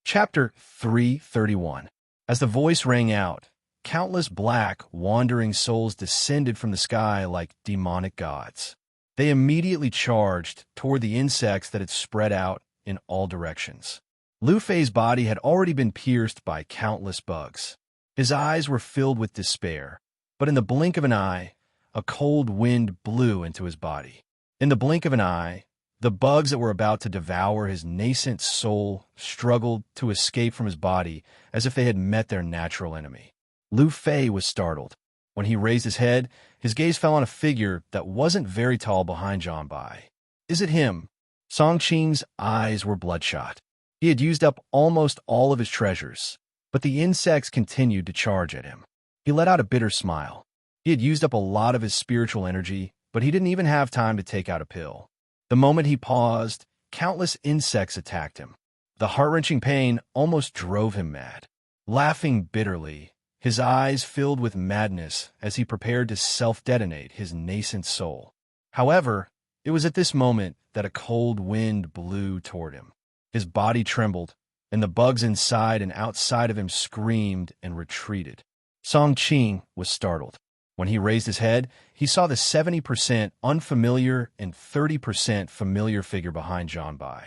Chapter 331. As the voice rang out, countless black, wandering souls descended from the sky like demonic gods. They immediately charged toward the insects that had spread out in all directions. Lu Fei's body had already been pierced by countless bugs. His eyes were filled with despair, but in the blink of an eye, a cold wind blew into his body. In the blink of an eye, the bugs that were about to devour his nascent soul struggled to escape from his body as if they had met their natural enemy. Lu Fei was startled. When he raised his head, his gaze fell on a figure that wasn't very tall behind Zhan Bai. "Is it him?" Song Qing's eyes were bloodshot. He had used up almost all of his treasures, but the insects continued to charge at him. He let out a bitter smile. He had used up a lot of his spiritual energy, but he didn't even have time to take out a pill. The moment he paused, countless insects attacked him. The heart-wrenching pain almost drove him mad. Laughing bitterly, his eyes filled with madness as he prepared to self-detonate his nascent soul. However, it was at this moment that a cold wind blew toward him. His body trembled, and the bugs inside and outside of him screamed and retreated. Song Qing was startled. When he raised his head, he saw the 70% unfamiliar and 30% familiar figure behind Zhanbai.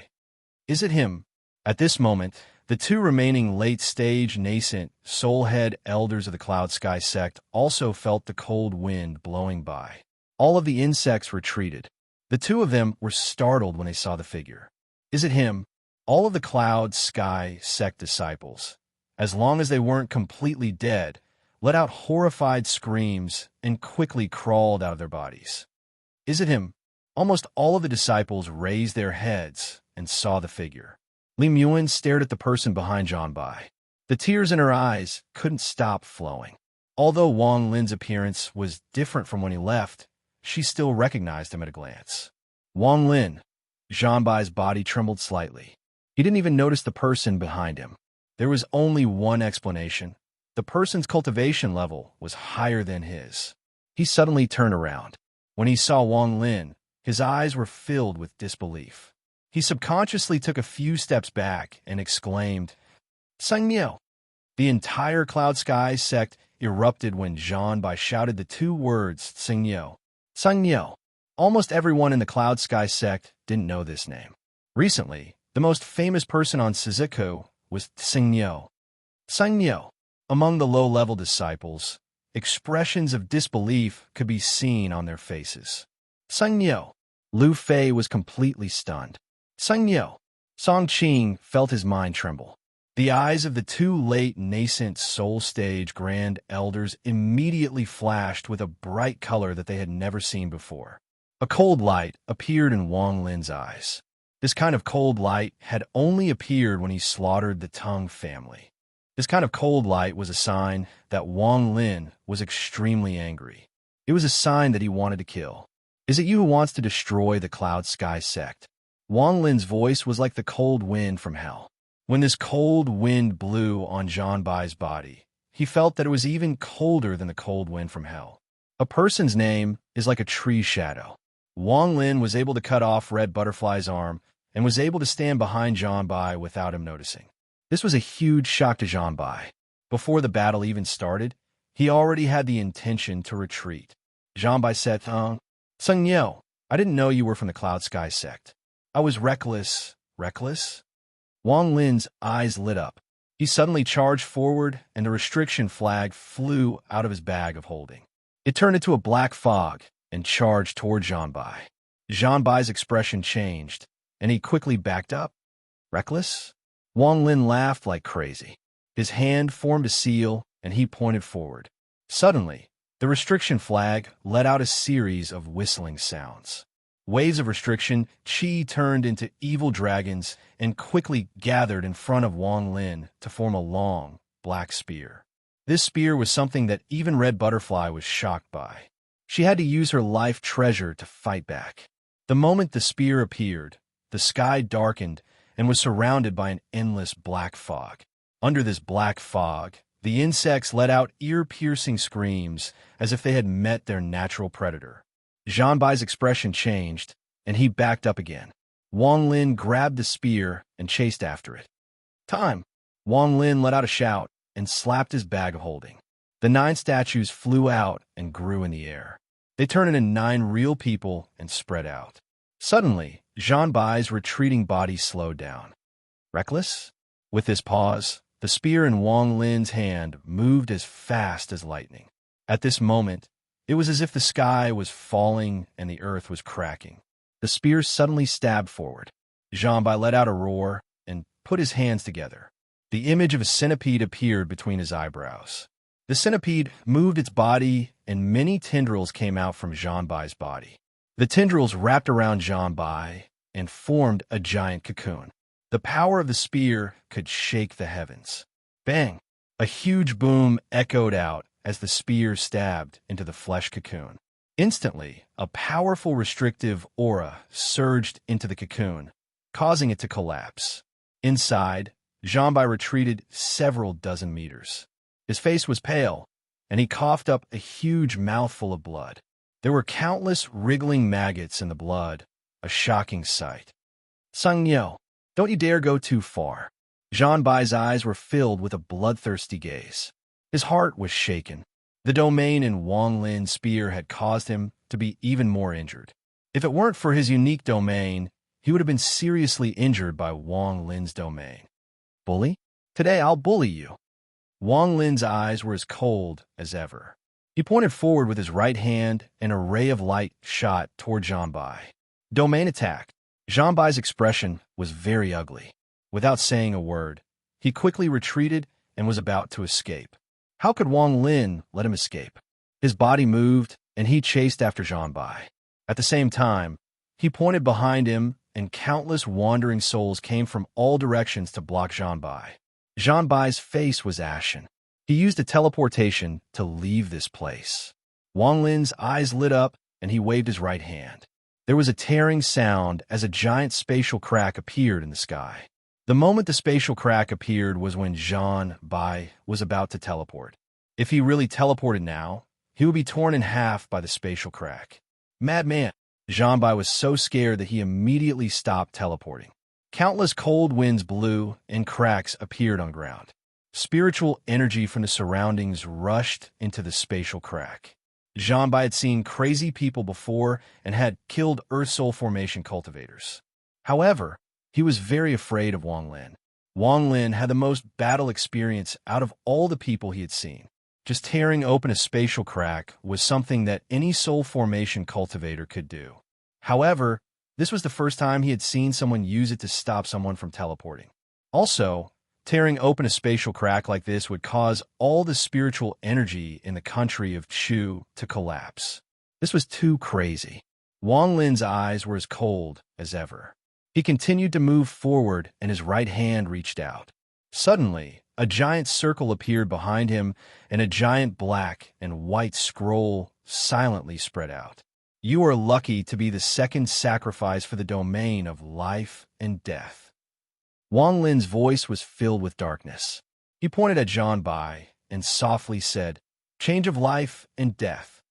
Is it him? At this moment, the two remaining late-stage nascent soul-head elders of the Cloud Sky sect also felt the cold wind blowing by. All of the insects retreated. The two of them were startled when they saw the figure. Is it him? All of the Cloud Sky sect disciples, as long as they weren't completely dead, let out horrified screams and quickly crawled out of their bodies. Is it him? Almost all of the disciples raised their heads and saw the figure. Li Muan stared at the person behind Zhanbai. The tears in her eyes couldn't stop flowing. Although Wang Lin's appearance was different from when he left, she still recognized him at a glance. Wang Lin. Zhanbai's body trembled slightly. He didn't even notice the person behind him. There was only one explanation. The person's cultivation level was higher than his. He suddenly turned around. When he saw Wang Lin, his eyes were filled with disbelief. He subconsciously took a few steps back and exclaimed, "Sang Niu!" The entire Cloud Sky sect erupted when Zhanbai shouted the two words, "Sang Niu." Sang Niu. Almost everyone in the Cloud Sky sect didn't know this name. Recently, the most famous person on Suzuko was Sang Niu. Sang Niu. Among the low-level disciples, expressions of disbelief could be seen on their faces. Sang Niu. Lu Fei was completely stunned. Sang Niu. Song Qing felt his mind tremble. The eyes of the two late nascent soul stage grand elders immediately flashed with a bright color that they had never seen before. A cold light appeared in Wang Lin's eyes. This kind of cold light had only appeared when he slaughtered the Tang family. This kind of cold light was a sign that Wang Lin was extremely angry. It was a sign that he wanted to kill. Is it you who wants to destroy the Cloud Sky sect? Wang Lin's voice was like the cold wind from hell. When this cold wind blew on Zhanbai's body, he felt that it was even colder than the cold wind from hell. A person's name is like a tree shadow. Wang Lin was able to cut off Red Butterfly's arm and was able to stand behind Zhanbai without him noticing. This was a huge shock to Zhanbai. Before the battle even started, he already had the intention to retreat. Zhanbai said, Sang Niu, I didn't know you were from the Cloud Sky sect. I was reckless. Reckless? Wang Lin's eyes lit up. He suddenly charged forward, and the restriction flag flew out of his bag of holding. It turned into a black fog and charged toward Zhanbai. Zhanbai's expression changed, and he quickly backed up. Reckless? Wang Lin laughed like crazy. His hand formed a seal, and he pointed forward. Suddenly, the restriction flag let out a series of whistling sounds. Waves of restriction, Qi turned into evil dragons and quickly gathered in front of Wang Lin to form a long, black spear. This spear was something that even Red Butterfly was shocked by. She had to use her life treasure to fight back. The moment the spear appeared, the sky darkened and was surrounded by an endless black fog. Under this black fog, the insects let out ear-piercing screams as if they had met their natural predator. Zhanbai's expression changed, and he backed up again. Wang Lin grabbed the spear and chased after it. Time! Wang Lin let out a shout and slapped his bag of holding. The 9 statues flew out and grew in the air. They turned into 9 real people and spread out. Suddenly, Zhanbai's retreating body slowed down. Reckless? With this pause, the spear in Wang Lin's hand moved as fast as lightning. At this moment, it was as if the sky was falling and the earth was cracking. The spear suddenly stabbed forward. Zhanbai let out a roar and put his hands together. The image of a centipede appeared between his eyebrows. The centipede moved its body, and many tendrils came out from Zhanbai's body. The tendrils wrapped around Zhanbai and formed a giant cocoon. The power of the spear could shake the heavens. Bang! A huge boom echoed out as the spear stabbed into the flesh cocoon. Instantly, a powerful restrictive aura surged into the cocoon, causing it to collapse. Inside, Janbai retreated several dozen meters. His face was pale, and he coughed up a huge mouthful of blood. There were countless wriggling maggots in the blood, a shocking sight. Sungyo, don't you dare go too far. Janbai's eyes were filled with a bloodthirsty gaze. His heart was shaken. The domain in Wang Lin's spear had caused him to be even more injured. If it weren't for his unique domain, he would have been seriously injured by Wang Lin's domain. Bully? Today I'll bully you. Wang Lin's eyes were as cold as ever. He pointed forward with his right hand, and a ray of light shot toward Janbai. Domain attack. Janbai's expression was very ugly. Without saying a word, he quickly retreated and was about to escape. How could Wang Lin let him escape? His body moved, and he chased after Janbai. At the same time, he pointed behind him, and countless wandering souls came from all directions to block Janbai. Janbai's face was ashen. He used a teleportation to leave this place. Wang Lin's eyes lit up, and he waved his right hand. There was a tearing sound as a giant spatial crack appeared in the sky. The moment the spatial crack appeared was when Janbai was about to teleport. If he really teleported now, he would be torn in half by the spatial crack. Madman! Janbai was so scared that he immediately stopped teleporting. Countless cold winds blew, and cracks appeared on ground. Spiritual energy from the surroundings rushed into the spatial crack. Janbai had seen crazy people before and had killed Earth Soul Formation cultivators. However, he was very afraid of Wang Lin. Wang Lin had the most battle experience out of all the people he had seen. Just tearing open a spatial crack was something that any Soul Formation cultivator could do. However, this was the first time he had seen someone use it to stop someone from teleporting. Also, tearing open a spatial crack like this would cause all the spiritual energy in the country of Chu to collapse. This was too crazy. Wang Lin's eyes were as cold as ever. He continued to move forward, and his right hand reached out. Suddenly, a giant circle appeared behind him, and a giant black and white scroll silently spread out. You are lucky to be the second sacrifice for the domain of life and death. Wang Lin's voice was filled with darkness. He pointed at Janbai and softly said, "Change of life and death."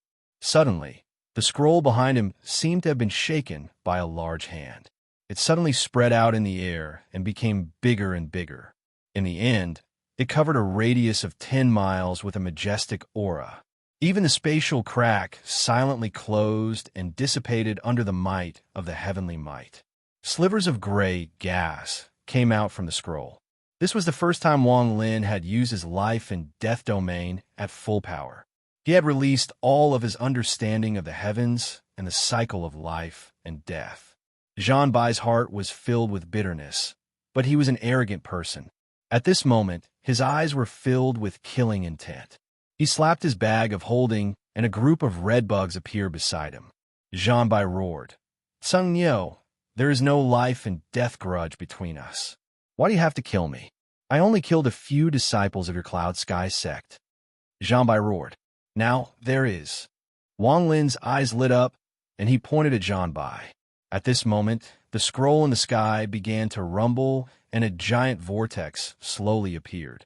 Suddenly, the scroll behind him seemed to have been shaken by a large hand. It suddenly spread out in the air and became bigger and bigger. In the end, it covered a radius of 10 miles with a majestic aura. Even the spatial crack silently closed and dissipated under the might of the heavenly might. Slivers of gray gas came out from the scroll. This was the first time Wang Lin had used his life and death domain at full power. He had released all of his understanding of the heavens and the cycle of life and death. Janbai's heart was filled with bitterness, but he was an arrogant person. At this moment, his eyes were filled with killing intent. He slapped his bag of holding, and a group of red bugs appeared beside him. Janbai roared, "Sung Nyo, there is no life and death grudge between us. Why do you have to kill me? I only killed a few disciples of your Cloud Sky sect." Janbai roared, "Now there is." Wang Lin's eyes lit up, and he pointed at Janbai. At this moment, the scroll in the sky began to rumble, and a giant vortex slowly appeared.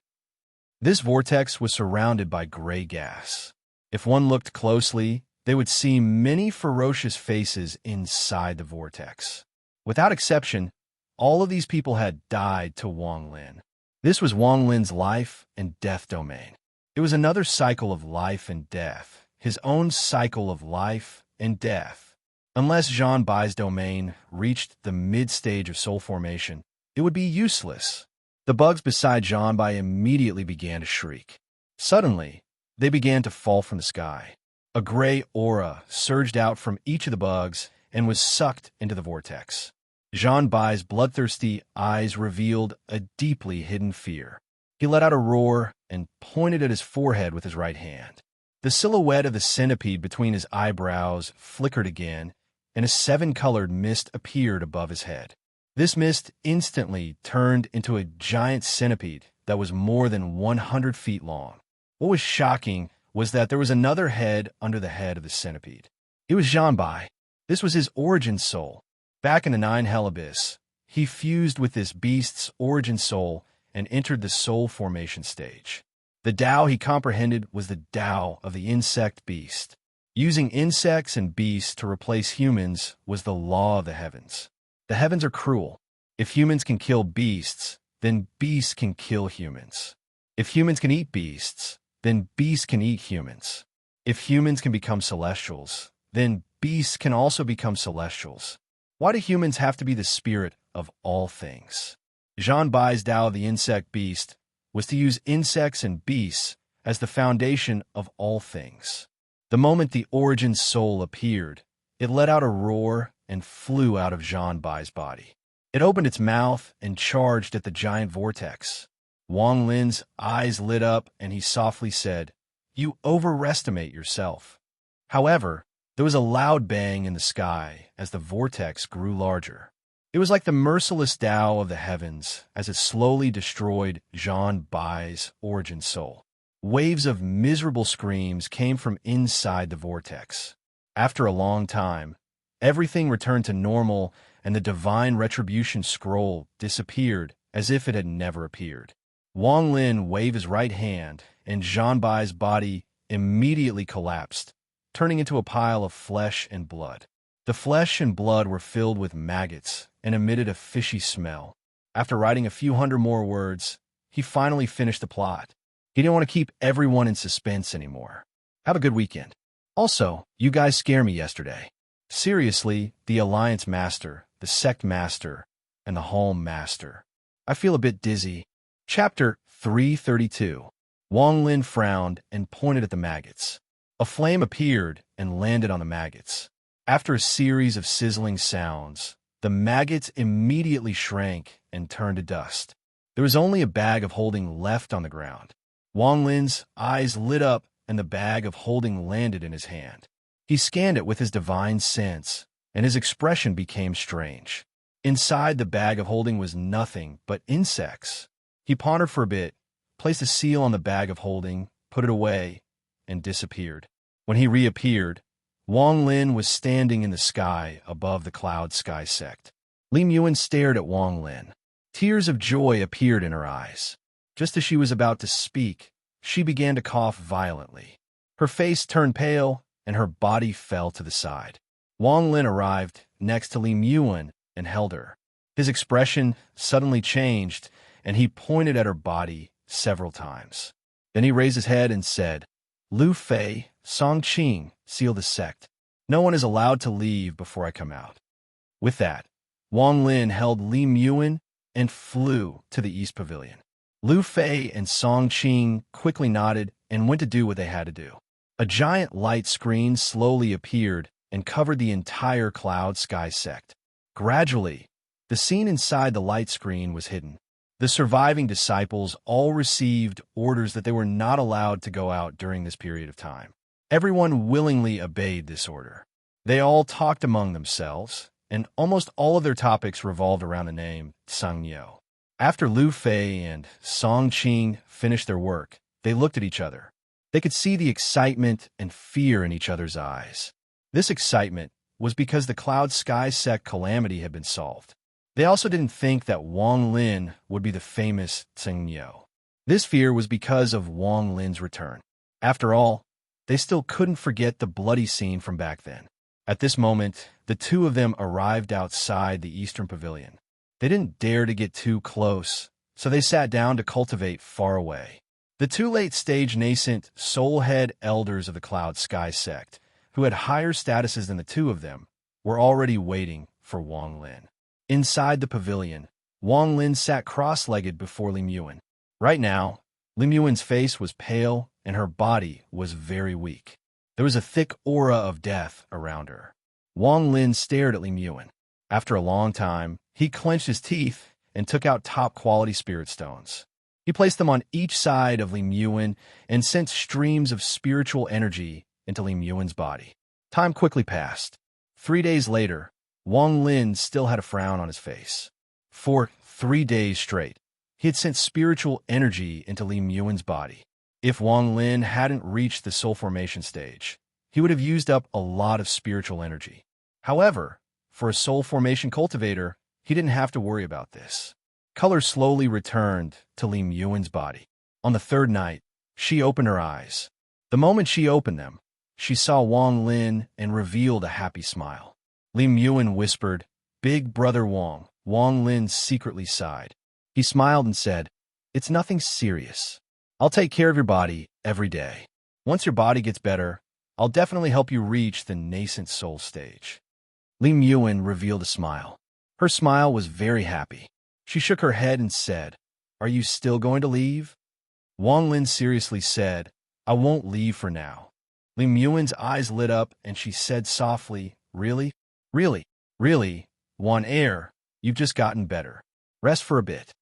This vortex was surrounded by gray gas. If one looked closely, they would see many ferocious faces inside the vortex. Without exception, all of these people had died to Wang Lin. This was Wang Lin's life and death domain. It was another cycle of life and death, his own cycle of life and death. Unless Janbai's domain reached the mid-stage of soul formation, it would be useless. The bugs beside Janbai immediately began to shriek. Suddenly, they began to fall from the sky. A gray aura surged out from each of the bugs and was sucked into the vortex. Janbai's bloodthirsty eyes revealed a deeply hidden fear. He let out a roar and pointed at his forehead with his right hand. The silhouette of the centipede between his eyebrows flickered again, and a seven-colored mist appeared above his head. This mist instantly turned into a giant centipede that was more than 100 feet long. What was shocking was that there was another head under the head of the centipede. It was Zhanbai. This was his origin soul. Back in the Nine Hell Abyss, he fused with this beast's origin soul and entered the soul formation stage. The Tao he comprehended was the Tao of the insect beast. Using insects and beasts to replace humans was the law of the heavens. The heavens are cruel. If humans can kill beasts, then beasts can kill humans. If humans can eat beasts, then beasts can eat humans. If humans can become celestials, then beasts can also become celestials. Why do humans have to be the spirit of all things? Zhanbai's Tao of the insect beast was to use insects and beasts as the foundation of all things. The moment the origin soul appeared, it let out a roar and flew out of Zhanbai's body. It opened its mouth and charged at the giant vortex. Wang Lin's eyes lit up and he softly said, "You overestimate yourself." However, there was a loud bang in the sky as the vortex grew larger. It was like the merciless Tao of the heavens as it slowly destroyed Zhanbai's origin soul. Waves of miserable screams came from inside the vortex. After a long time, everything returned to normal and the divine retribution scroll disappeared as if it had never appeared. Wang Lin waved his right hand and Zhanbai's body immediately collapsed, turning into a pile of flesh and blood. The flesh and blood were filled with maggots and emitted a fishy smell. After writing a few hundred more words, he finally finished the plot. He didn't want to keep everyone in suspense anymore. Have a good weekend. Also, you guys scared me yesterday. Seriously, the Alliance Master, the Sect Master, and the Home Master. I feel a bit dizzy. Chapter 332. Wang Lin frowned and pointed at the maggots. A flame appeared and landed on the maggots. After a series of sizzling sounds, the maggots immediately shrank and turned to dust. There was only a bag of holding left on the ground. Wang Lin's eyes lit up and the bag of holding landed in his hand. He scanned it with his divine sense, and his expression became strange. Inside the bag of holding was nothing but insects. He pondered for a bit, placed a seal on the bag of holding, put it away, and disappeared. When he reappeared, Wang Lin was standing in the sky above the cloud sky sect. Lim Yuan stared at Wang Lin. Tears of joy appeared in her eyes. Just as she was about to speak, she began to cough violently. Her face turned pale, and her body fell to the side. Wang Lin arrived next to Lim Yuan and held her. His expression suddenly changed, and he pointed at her body several times. Then he raised his head and said, "Lu Fei, Song Qing, seal the sect. No one is allowed to leave before I come out." With that, Wang Lin held Lim Yuan and flew to the East Pavilion. Lu Fei and Song Qing quickly nodded and went to do what they had to do. A giant light screen slowly appeared and covered the entire cloud sky sect. Gradually, the scene inside the light screen was hidden. The surviving disciples all received orders that they were not allowed to go out during this period of time. Everyone willingly obeyed this order. They all talked among themselves, and almost all of their topics revolved around the name Sangyo. After Lu Fei and Song Qing finished their work, they looked at each other. They could see the excitement and fear in each other's eyes. This excitement was because the Cloud Sky Sect calamity had been solved. They also didn't think that Wang Lin would be the famous Tsingyo. This fear was because of Wang Lin's return. After all, they still couldn't forget the bloody scene from back then. At this moment, the two of them arrived outside the Eastern Pavilion. They didn't dare to get too close, so they sat down to cultivate far away. The two late-stage nascent soul-head elders of the Cloud Sky Sect, who had higher statuses than the two of them, were already waiting for Wang Lin. Inside the pavilion, Wang Lin sat cross-legged before Lim Yuan. Right now, Lim Yuan's face was pale and her body was very weak. There was a thick aura of death around her. Wang Lin stared at Lim Yuan. After a long time, he clenched his teeth and took out top-quality spirit stones. He placed them on each side of Lim Yuan and sent streams of spiritual energy into Lim Yuan's body. Time quickly passed. 3 days later, Wang Lin still had a frown on his face. For 3 days straight, he had sent spiritual energy into Li Muan's body. If Wang Lin hadn't reached the soul formation stage, he would have used up a lot of spiritual energy. However, for a soul formation cultivator, he didn't have to worry about this. Color slowly returned to Li Muan's body. On the third night, she opened her eyes. The moment she opened them, she saw Wang Lin and revealed a happy smile. Li Muan whispered, "Big brother Wang." Wang Lin secretly sighed. He smiled and said, "It's nothing serious. I'll take care of your body every day. Once your body gets better, I'll definitely help you reach the nascent soul stage." Li Muan revealed a smile. Her smile was very happy. She shook her head and said, "Are you still going to leave?" Wang Lin seriously said, "I won't leave for now." Li Muan's eyes lit up and she said softly, "Really? Really? Really? Wan Er, you've just gotten better. Rest for a bit."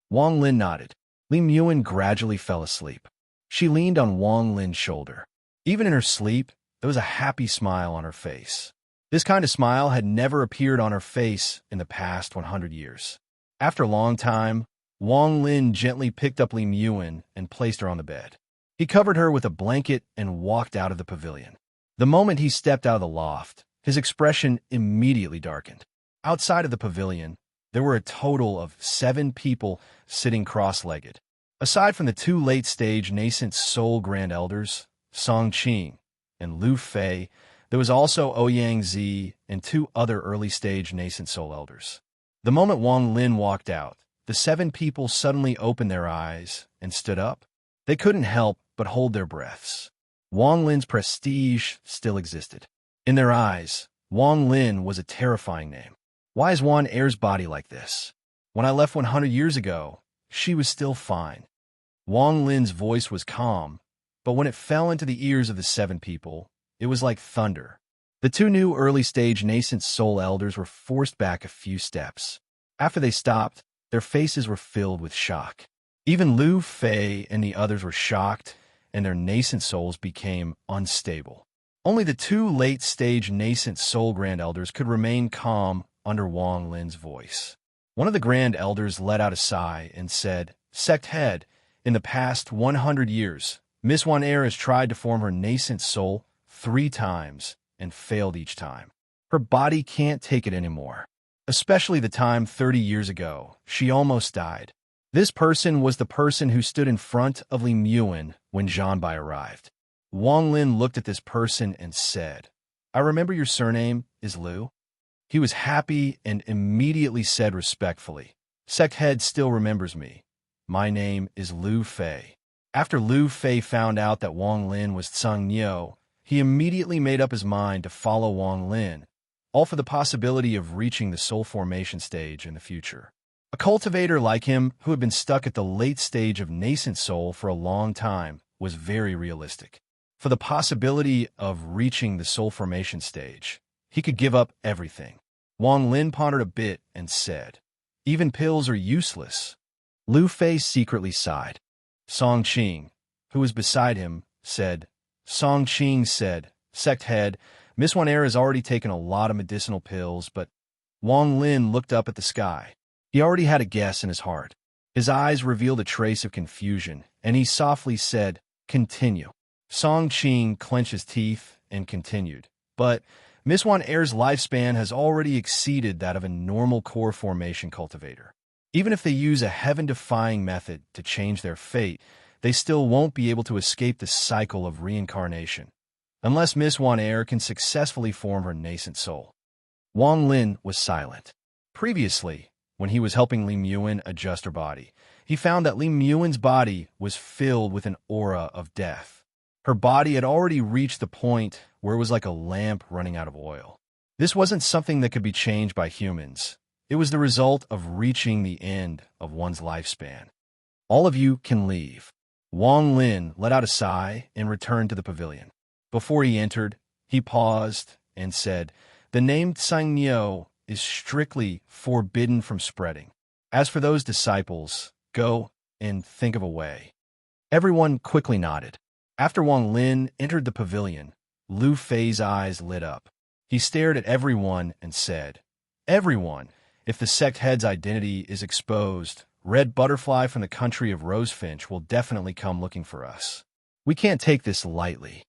Wang Lin nodded. Li Muan gradually fell asleep. She leaned on Wang Lin's shoulder. Even in her sleep, there was a happy smile on her face. This kind of smile had never appeared on her face in the past 100 years. After a long time, Wang Lin gently picked up Li Muan and placed her on the bed. He covered her with a blanket and walked out of the pavilion. The moment he stepped out of the loft, his expression immediately darkened. Outside of the pavilion, there were a total of 7 people sitting cross-legged. Aside from the 2 late-stage nascent soul grand elders, Song Qing and Lu Fei, there was also Ouyang Zi and 2 other early-stage nascent soul elders. The moment Wang Lin walked out, the 7 people suddenly opened their eyes and stood up. They couldn't help but hold their breaths. Wang Lin's prestige still existed. In their eyes, Wang Lin was a terrifying name. Why is Wan Er's body like this? When I left 100 years ago, she was still fine. Wang Lin's voice was calm, but when it fell into the ears of the 7 people, it was like thunder. The 2 new early-stage nascent soul elders were forced back a few steps. After they stopped, their faces were filled with shock. Even Lu Fei and the others were shocked, and their nascent souls became unstable. Only the 2 late-stage nascent soul grand elders could remain calm under Wang Lin's voice. One of the grand elders let out a sigh and said, "Sect head, in the past 100 years, Miss Wan Er has tried to form her nascent soul 3 times and failed each time. Her body can't take it anymore. Especially the time 30 years ago, she almost died. This person was the person who stood in front of Li Muan when Zhanbai arrived." Wang Lin looked at this person and said, "I remember your surname is Lu." He was happy and immediately said respectfully, "Sect head still remembers me. My name is Lu Fei." After Lu Fei found out that Wang Lin was Tsang Niu, he immediately made up his mind to follow Wang Lin, all for the possibility of reaching the soul formation stage in the future. A cultivator like him, who had been stuck at the late stage of nascent soul for a long time, was very realistic. For the possibility of reaching the soul formation stage, he could give up everything. Wang Lin pondered a bit and said, "Even pills are useless." Lu Fei secretly sighed. Song Qing, who was beside him, said, Song Qing said, "Sect head, Miss Wan Er has already taken a lot of medicinal pills, but..." Wang Lin looked up at the sky. He already had a guess in his heart. His eyes revealed a trace of confusion, and he softly said, "Continue." Song Qing clenched his teeth and continued, "But Miss Wan Er's lifespan has already exceeded that of a normal core formation cultivator. Even if they use a heaven-defying method to change their fate, they still won't be able to escape the cycle of reincarnation, unless Miss Wan Er can successfully form her nascent soul." Wang Lin was silent. Previously, when he was helping Li Muan adjust her body, he found that Li Muan's body was filled with an aura of death. Her body had already reached the point where it was like a lamp running out of oil. This wasn't something that could be changed by humans. It was the result of reaching the end of one's lifespan. "All of you can leave." Wang Lin let out a sigh and returned to the pavilion. Before he entered, he paused and said, "The name Tsang Niu is strictly forbidden from spreading. As for those disciples, go and think of a way." Everyone quickly nodded. After Wang Lin entered the pavilion, Lu Fei's eyes lit up. He stared at everyone and said, "Everyone, if the sect head's identity is exposed, Red Butterfly from the country of Rosefinch will definitely come looking for us. We can't take this lightly."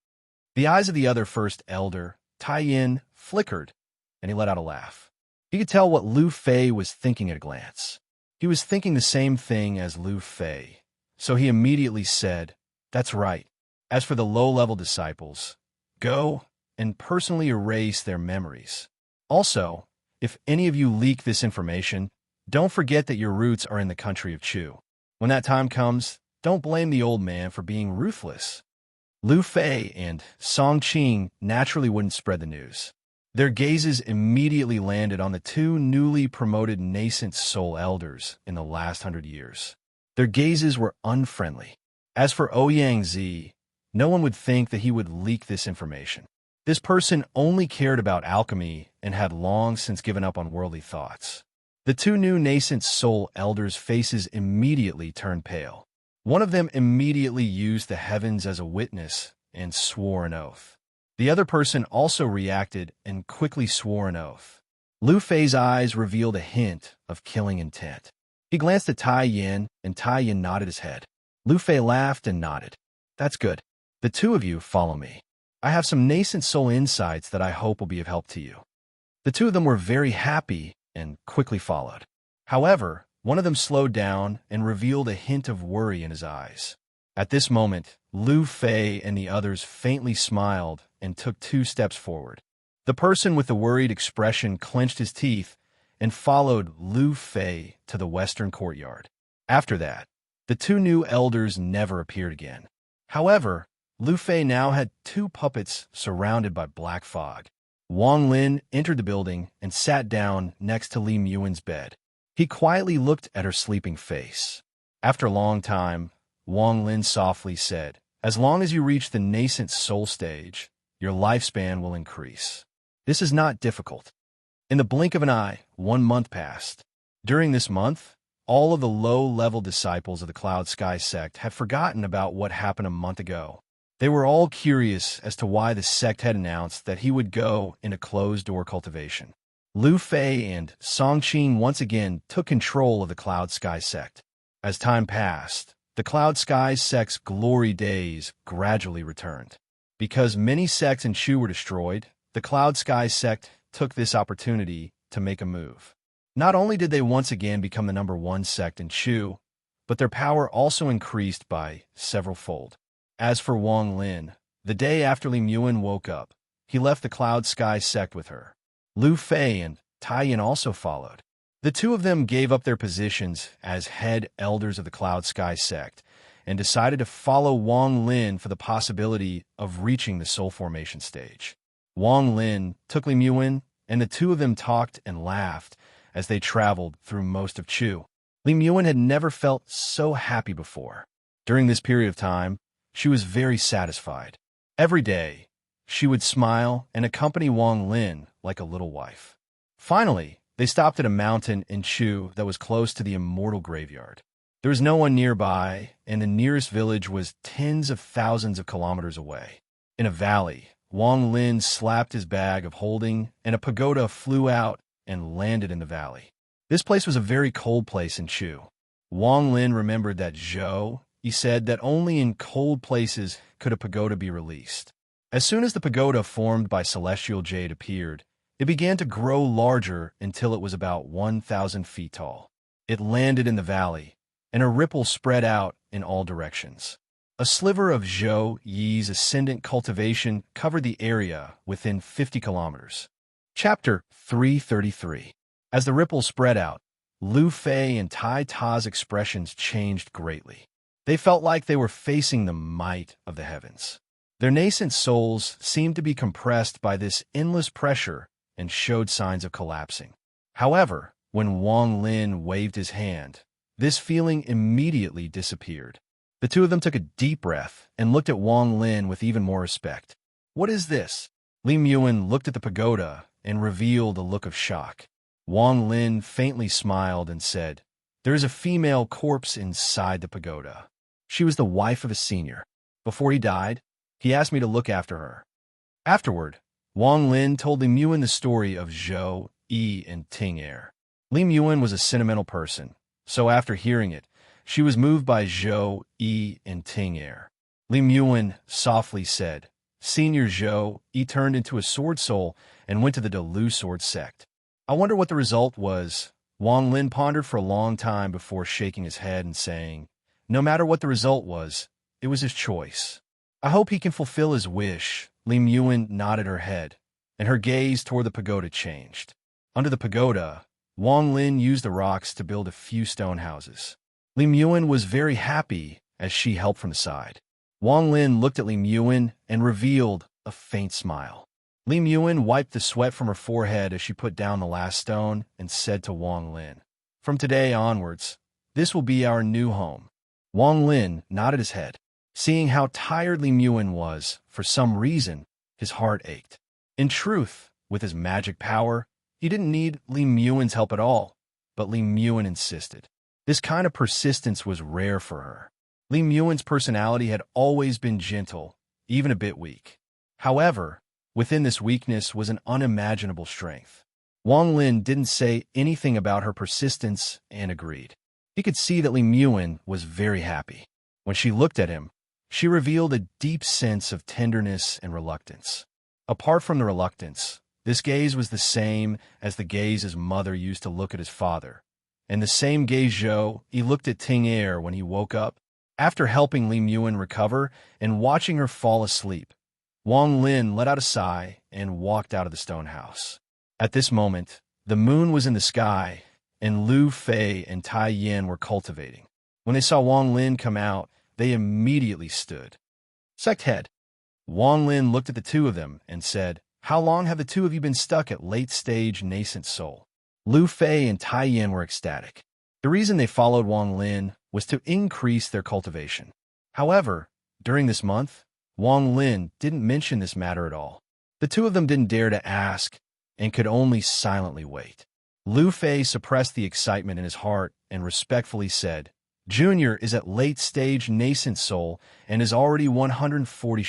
The eyes of the other first elder, Tai Yin, flickered, and he let out a laugh. He could tell what Lu Fei was thinking at a glance. He was thinking the same thing as Lu Fei, so he immediately said, "That's right. As for the low-level disciples, go and personally erase their memories. Also, if any of you leak this information, don't forget that your roots are in the country of Chu. When that time comes, don't blame the old man for being ruthless." Lu Fei and Song Qing naturally wouldn't spread the news. Their gazes immediately landed on the two newly promoted nascent soul elders in the last 100 years. Their gazes were unfriendly. As for Ouyang Zi, no one would think that he would leak this information. This person only cared about alchemy and had long since given up on worldly thoughts. The two new nascent soul elders' faces immediately turned pale. One of them immediately used the heavens as a witness and swore an oath. The other person also reacted and quickly swore an oath. Lu Fei's eyes revealed a hint of killing intent. He glanced at Tai Yin, and Tai Yin nodded his head. Lu Fei laughed and nodded. "That's good. The two of you follow me. I have some nascent soul insights that I hope will be of help to you." The two of them were very happy and quickly followed. However, one of them slowed down and revealed a hint of worry in his eyes. At this moment, Lu Fei and the others faintly smiled and took 2 steps forward. The person with the worried expression clenched his teeth and followed Lu Fei to the western courtyard. After that, the two new elders never appeared again. However, Lu Fei now had 2 puppets surrounded by black fog. Wang Lin entered the building and sat down next to Li Muin's bed. He quietly looked at her sleeping face. After a long time, Wang Lin softly said, "As long as you reach the nascent soul stage, your lifespan will increase. This is not difficult." In the blink of an eye, 1 month passed. During this month, all of the low-level disciples of the Cloud Sky sect had forgotten about what happened a month ago. They were all curious as to why the sect had announced that he would go into closed-door cultivation. Lu Fei and Song Qing once again took control of the Cloud Sky sect. As time passed, the Cloud Sky sect's glory days gradually returned. Because many sects in Chu were destroyed, the Cloud Sky sect took this opportunity to make a move. Not only did they once again become the #1 sect in Chu, but their power also increased by several-fold. As for Wang Lin, the day after Li Muin woke up, he left the Cloud Sky sect with her. Lu Fei and Tai Yin also followed. The two of them gave up their positions as head elders of the Cloud Sky sect and decided to follow Wang Lin for the possibility of reaching the soul formation stage. Wang Lin took Li Muin, and the two of them talked and laughed as they traveled through most of Chu. Li Muin had never felt so happy before. During this period of time, she was very satisfied. Every day, she would smile and accompany Wang Lin like a little wife. Finally, they stopped at a mountain in Chu that was close to the immortal graveyard. There was no one nearby, and the nearest village was tens of thousands of kilometers away. In a valley, Wang Lin slapped his bag of holding, and a pagoda flew out and landed in the valley. This place was a very cold place in Chu. Wang Lin remembered that Zhou, he said that only in cold places could a pagoda be released. As soon as the pagoda formed by celestial jade appeared, it began to grow larger until it was about 1,000 feet tall. It landed in the valley, and a ripple spread out in all directions. A sliver of Zhou Yi's ascendant cultivation covered the area within 50 kilometers. Chapter 333. As the ripple spread out, Lu Fei and Tai Ta's expressions changed greatly. They felt like they were facing the might of the heavens. Their nascent souls seemed to be compressed by this endless pressure and showed signs of collapsing. However, when Wang Lin waved his hand, this feeling immediately disappeared. The two of them took a deep breath and looked at Wang Lin with even more respect. "What is this?" Li Muin looked at the pagoda and revealed a look of shock. Wang Lin faintly smiled and said, "There is a female corpse inside the pagoda. She was the wife of a senior. Before he died, he asked me to look after her." Afterward, Wang Lin told Lim Yuan the story of Zhou, Yi, and Ting Er. Lim Yuan was a sentimental person, so after hearing it, she was moved by Zhou, Yi, and Ting Er. Lim Yuan softly said, "Senior Zhou, Yi turned into a sword soul and went to the Delu sword sect. I wonder what the result was." Wang Lin pondered for a long time before shaking his head and saying, "No matter what the result was, it was his choice. I hope he can fulfill his wish." Lim Yuan nodded her head, and her gaze toward the pagoda changed. Under the pagoda, Wang Lin used the rocks to build a few stone houses. Lim Yuan was very happy as she helped from the side. Wang Lin looked at Lim Yuan and revealed a faint smile. Lim Yuan wiped the sweat from her forehead as she put down the last stone and said to Wang Lin, "From today onwards, this will be our new home." Wang Lin nodded his head. Seeing how tired Lim Yuan was, for some reason, his heart ached. In truth, with his magic power, he didn't need Lim Yuan's help at all, but Lim Yuan insisted. This kind of persistence was rare for her. Lim Yuan's personality had always been gentle, even a bit weak. However, within this weakness was an unimaginable strength. Wang Lin didn't say anything about her persistence and agreed. He could see that Lim Yuan was very happy. When she looked at him, she revealed a deep sense of tenderness and reluctance. Apart from the reluctance, this gaze was the same as the gaze his mother used to look at his father, and the same gaze Zhou he looked at Ting Er when he woke up. After helping Lim Yuan recover and watching her fall asleep, Wang Lin let out a sigh and walked out of the stone house. At this moment, the moon was in the sky, and Lu Fei and Tai Yin were cultivating. When they saw Wang Lin come out, they immediately stood. Sect head. Wang Lin looked at the two of them and said, "How long have the two of you been stuck at late-stage nascent soul?" Lu Fei and Tai Yin were ecstatic. The reason they followed Wang Lin was to increase their cultivation. However, during this month, Wang Lin didn't mention this matter at all. The two of them didn't dare to ask and could only silently wait. Lu Fei suppressed the excitement in his heart and respectfully said, "Junior is at late-stage nascent soul and is already 140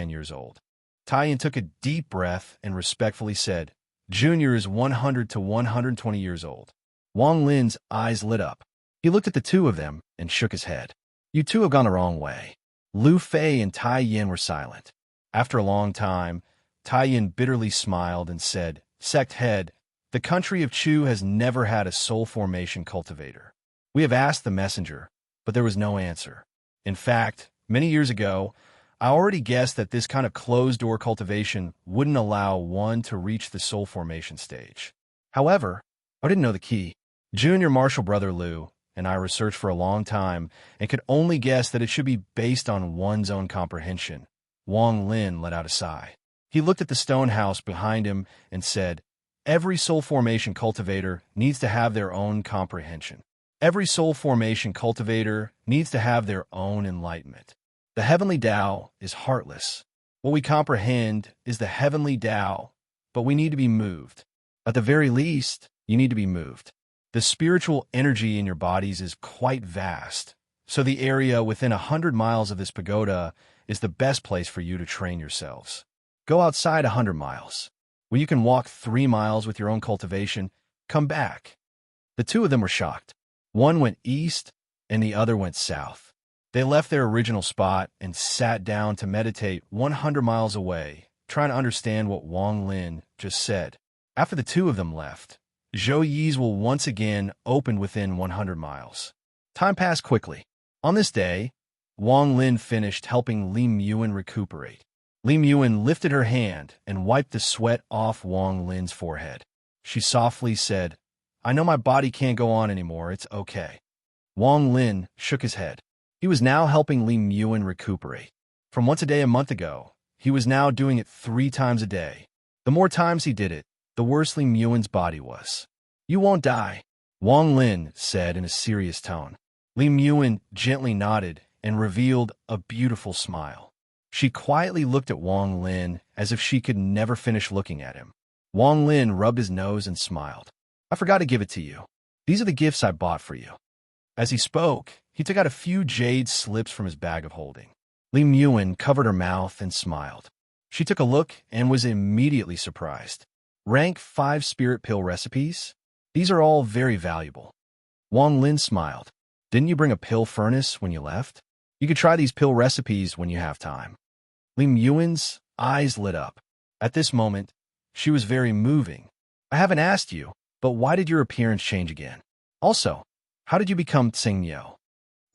years old." Tai Yin took a deep breath and respectfully said, "Junior is 100 to 120 years old." Wang Lin's eyes lit up. He looked at the two of them and shook his head. "You two have gone the wrong way." Lu Fei and Tai Yin were silent. After a long time, Tai Yin bitterly smiled and said, "Sect head, the country of Chu has never had a soul formation cultivator. We have asked the messenger, but there was no answer. In fact, many years ago, I already guessed that this kind of closed-door cultivation wouldn't allow one to reach the soul formation stage. However, I didn't know the key. Junior Marshall brother Lu and I researched for a long time and could only guess that it should be based on one's own comprehension." Wang Lin let out a sigh. He looked at the stone house behind him and said, "Every soul formation cultivator needs to have their own comprehension. Every soul formation cultivator needs to have their own enlightenment. The heavenly Tao is heartless. What we comprehend is the heavenly Tao, but we need to be moved. At the very least, you need to be moved. The spiritual energy in your bodies is quite vast, so the area within 100 miles of this pagoda is the best place for you to train yourselves. Go outside 100 miles, where you can walk 3 miles with your own cultivation. Come back." The two of them were shocked. One went east, and the other went south. They left their original spot and sat down to meditate 100 miles away, trying to understand what Wang Lin just said. After the two of them left, Zhou Yi's will once again open within 100 miles. Time passed quickly. On this day, Wang Lin finished helping Lim Yuan recuperate. Lim Yuan lifted her hand and wiped the sweat off Wang Lin's forehead. She softly said, "I know my body can't go on anymore, it's okay." Wang Lin shook his head. He was now helping Lim Yuan recuperate. From once a day a month ago, he was now doing it 3 times a day. The more times he did it, the worse Lim Yuan's body was. "You won't die," Wang Lin said in a serious tone. Lim Yuan gently nodded and revealed a beautiful smile. She quietly looked at Wang Lin as if she could never finish looking at him. Wang Lin rubbed his nose and smiled. "I forgot to give it to you. These are the gifts I bought for you." As he spoke, he took out a few jade slips from his bag of holding. Lim Yuan covered her mouth and smiled. She took a look and was immediately surprised. Rank 5 spirit pill recipes? These are all very valuable. Wang Lin smiled. Didn't you bring a pill furnace when you left? You could try these pill recipes when you have time. Lim Yuan's eyes lit up. At this moment, she was very moving. I haven't asked you, but why did your appearance change again? Also, how did you become Tsingyo?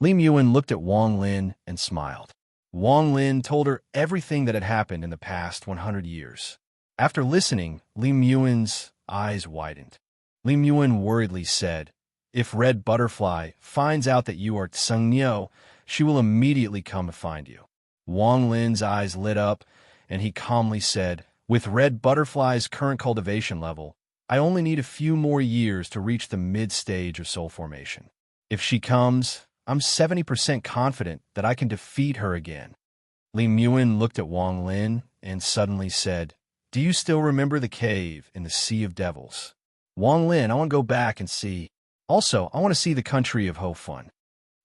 Lim Yuan looked at Wang Lin and smiled. Wang Lin told her everything that had happened in the past 100 years. After listening, Lim Yuan's eyes widened. Lim Yuan worriedly said, if Red Butterfly finds out that you are Tsingyo, she will immediately come to find you. Wang Lin's eyes lit up, and he calmly said, with Red Butterfly's current cultivation level, I only need a few more years to reach the mid-stage of soul formation. If she comes, I'm 70% confident that I can defeat her again. Lim Yuan looked at Wang Lin and suddenly said, do you still remember the cave in the Sea of Devils? Wang Lin, I want to go back and see. Also, I want to see the country of Ho Fun.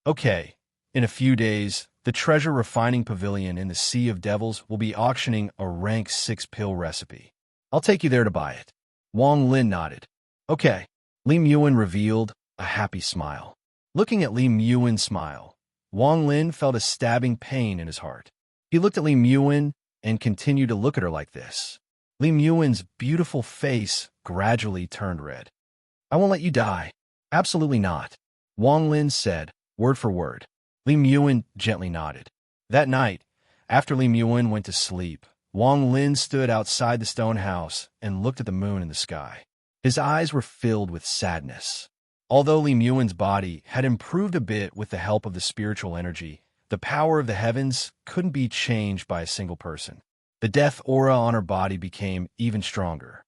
Okay, in a few days, the treasure refining pavilion in the Sea of Devils will be auctioning a rank 6 pill recipe. I'll take you there to buy it. Wang Lin nodded. Okay. Lim Yuan revealed a happy smile. Looking at Lim Yuan's smile, Wang Lin felt a stabbing pain in his heart. He looked at Lim Yuan and continued to look at her like this. Lim Yuan's beautiful face gradually turned red. I won't let you die. Absolutely not. Wang Lin said, word for word. Lim Yuan gently nodded. That night, after Lim Yuan went to sleep, Wang Lin stood outside the stone house and looked at the moon in the sky. His eyes were filled with sadness. Although Lim Yuan's body had improved a bit with the help of the spiritual energy, the power of the heavens couldn't be changed by a single person. The death aura on her body became even stronger.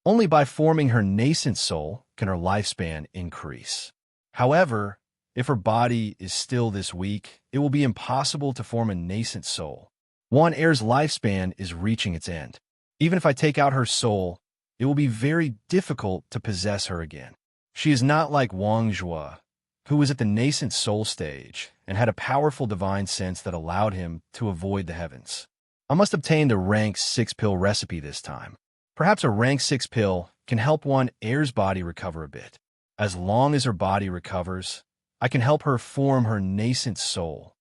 Only by forming her nascent soul can her lifespan increase. However, if her body is still this weak, it will be impossible to form a nascent soul. Wan Er's lifespan is reaching its end. Even if I take out her soul, it will be very difficult to possess her again. She is not like Wang Zhua, who was at the nascent soul stage and had a powerful divine sense that allowed him to avoid the heavens. I must obtain the rank 6 pill recipe this time. Perhaps a rank 6 pill can help Wan Er's body recover a bit. As long as her body recovers, I can help her form her nascent soul.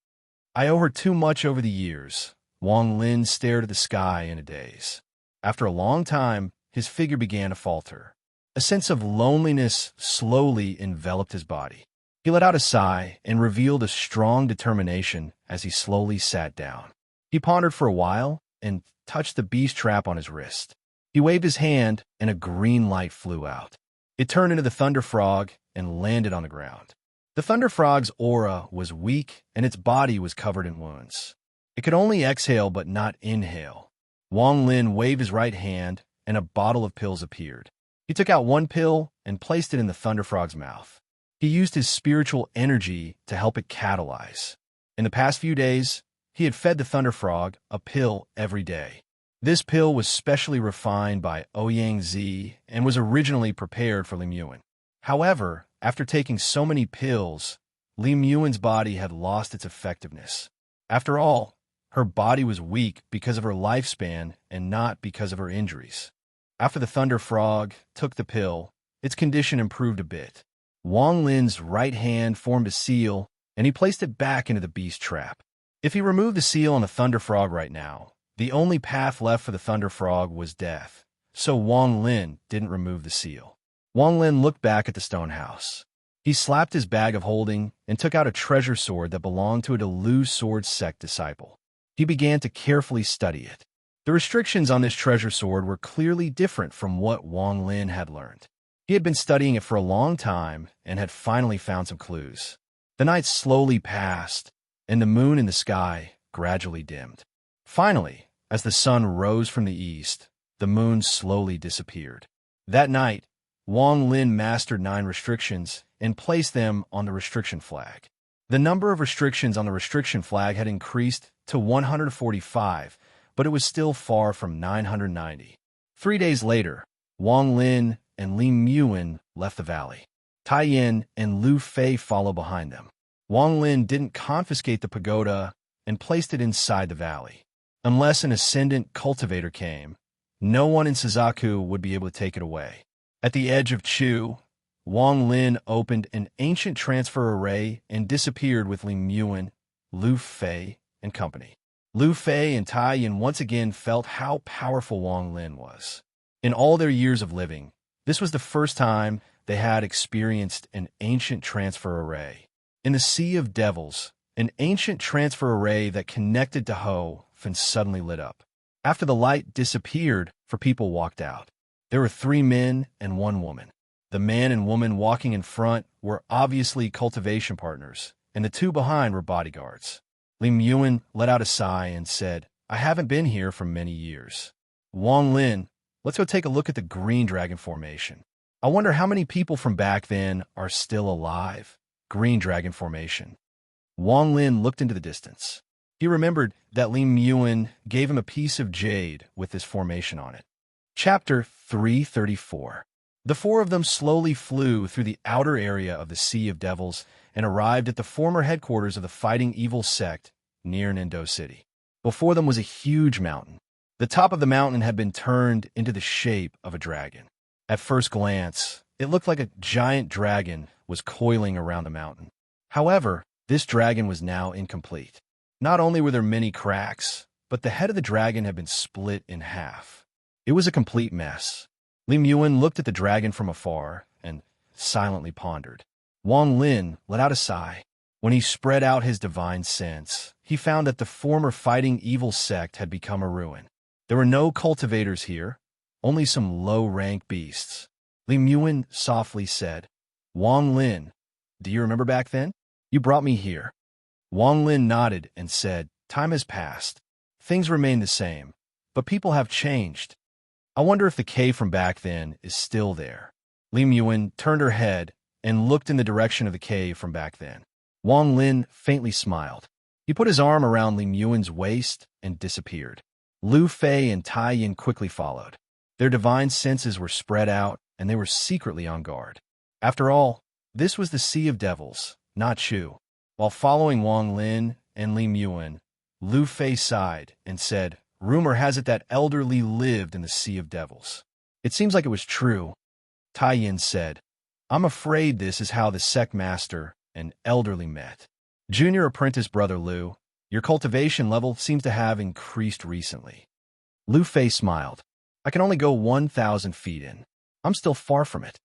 I owe her too much over the years. Wang Lin stared at the sky in a daze. After a long time, his figure began to falter. A sense of loneliness slowly enveloped his body. He let out a sigh and revealed a strong determination as he slowly sat down. He pondered for a while and touched the beast trap on his wrist. He waved his hand and a green light flew out. It turned into the Thunder Frog and landed on the ground. The Thunder Frog's aura was weak and its body was covered in wounds. It could only exhale but not inhale. Wang Lin waved his right hand and a bottle of pills appeared. He took out one pill and placed it in the Thunder Frog's mouth. He used his spiritual energy to help it catalyze. In the past few days, he had fed the Thunder Frog a pill every day. This pill was specially refined by Ouyang Zi and was originally prepared for Lim Yuan. However, after taking so many pills, Lim Yuan's body had lost its effectiveness. After all, her body was weak because of her lifespan and not because of her injuries. After the Thunder Frog took the pill, its condition improved a bit. Wang Lin's right hand formed a seal, and he placed it back into the beast trap. If he removed the seal on the Thunder Frog right now, the only path left for the Thunder Frog was death, so Wang Lin didn't remove the seal. Wang Lin looked back at the stone house. He slapped his bag of holding and took out a treasure sword that belonged to a Delu sword sect disciple. He began to carefully study it. The restrictions on this treasure sword were clearly different from what Wang Lin had learned. He had been studying it for a long time and had finally found some clues. The night slowly passed, and the moon in the sky gradually dimmed. Finally, as the sun rose from the east, the moon slowly disappeared. That night, Wang Lin mastered 9 restrictions and placed them on the restriction flag. The number of restrictions on the restriction flag had increased to 145, but it was still far from 990. 3 days later, Wang Lin and Lim Yuan left the valley. Tai Yin and Lu Fei followed behind them. Wang Lin didn't confiscate the pagoda and placed it inside the valley. Unless an ascendant cultivator came, no one in Suzaku would be able to take it away. At the edge of Chu, Wang Lin opened an ancient transfer array and disappeared with Ling Yuan, Lu Fei, and company. Lu Fei and Tai Yin once again felt how powerful Wang Lin was. In all their years of living, this was the first time they had experienced an ancient transfer array. In the Sea of Devils, an ancient transfer array that connected to Ho Fen suddenly lit up. After the light disappeared, people walked out. There were 3 men and 1 woman. The man and woman walking in front were obviously cultivation partners, and the 2 behind were bodyguards. Ling Yuan let out a sigh and said, "I haven't been here for many years. Wang Lin, let's go take a look at the Green Dragon Formation. I wonder how many people from back then are still alive." Green Dragon Formation. Wang Lin looked into the distance. He remembered that Ling Yuan gave him a piece of jade with this formation on it. Chapter 334. The 4 of them slowly flew through the outer area of the Sea of Devils and arrived at the former headquarters of the Fighting Evil sect near Nindo City. Before them was a huge mountain. The top of the mountain had been turned into the shape of a dragon. At first glance, it looked like a giant dragon was coiling around the mountain. However, this dragon was now incomplete. Not only were there many cracks, but the head of the dragon had been split in half. It was a complete mess. Ling Yuan looked at the dragon from afar and silently pondered. Wang Lin let out a sigh. When he spread out his divine sense, he found that the former Fighting Evil sect had become a ruin. There were no cultivators here, only some low-rank beasts. Ling Yuan softly said, "Wang Lin, do you remember back then? You brought me here." Wang Lin nodded and said, "Time has passed. Things remain the same, but people have changed. I wonder if the cave from back then is still there." Ling Yuan turned her head and looked in the direction of the cave from back then. Wang Lin faintly smiled. He put his arm around Ling Yuan's waist and disappeared. Lu Fei and Tai Yin quickly followed. Their divine senses were spread out, and they were secretly on guard. After all, this was the Sea of Devils, not Chu. While following Wang Lin and Ling Yuan, Lu Fei sighed and said, "Rumor has it that elderly lived in the Sea of Devils." "It seems like it was true," Tai Yin said. "I'm afraid this is how the sect master and elderly met." "Junior apprentice brother Lu, your cultivation level seems to have increased recently." Lu Fei smiled. "I can only go 1,000 feet in. I'm still far from it."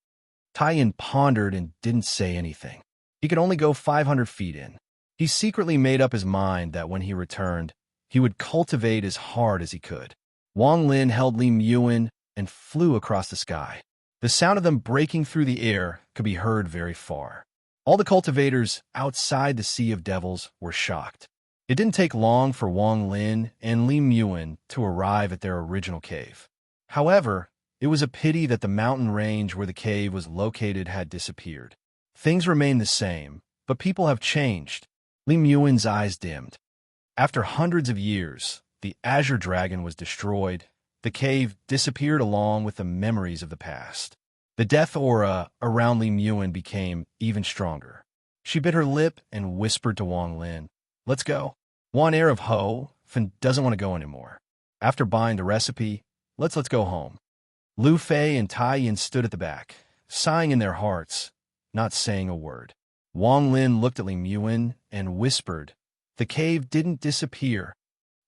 Tai Yin pondered and didn't say anything. He could only go 500 feet in. He secretly made up his mind that when he returned, he would cultivate as hard as he could. Wang Lin held Ling Yuan and flew across the sky. The sound of them breaking through the air could be heard very far. All the cultivators outside the Sea of Devils were shocked. It didn't take long for Wang Lin and Ling Yuan to arrive at their original cave. However, it was a pity that the mountain range where the cave was located had disappeared. Things remain the same, but people have changed. Ling Yuan's eyes dimmed. After hundreds of years, the Azure Dragon was destroyed. The cave disappeared along with the memories of the past. The death aura around Ling Yuan became even stronger. She bit her lip and whispered to Wang Lin, "Let's go." One heir of Ho Fen doesn't want to go anymore. After buying the recipe, let's go home. Lu Fei and Tai Yin stood at the back, sighing in their hearts, not saying a word. Wang Lin looked at Ling Yuan and whispered, "The cave didn't disappear."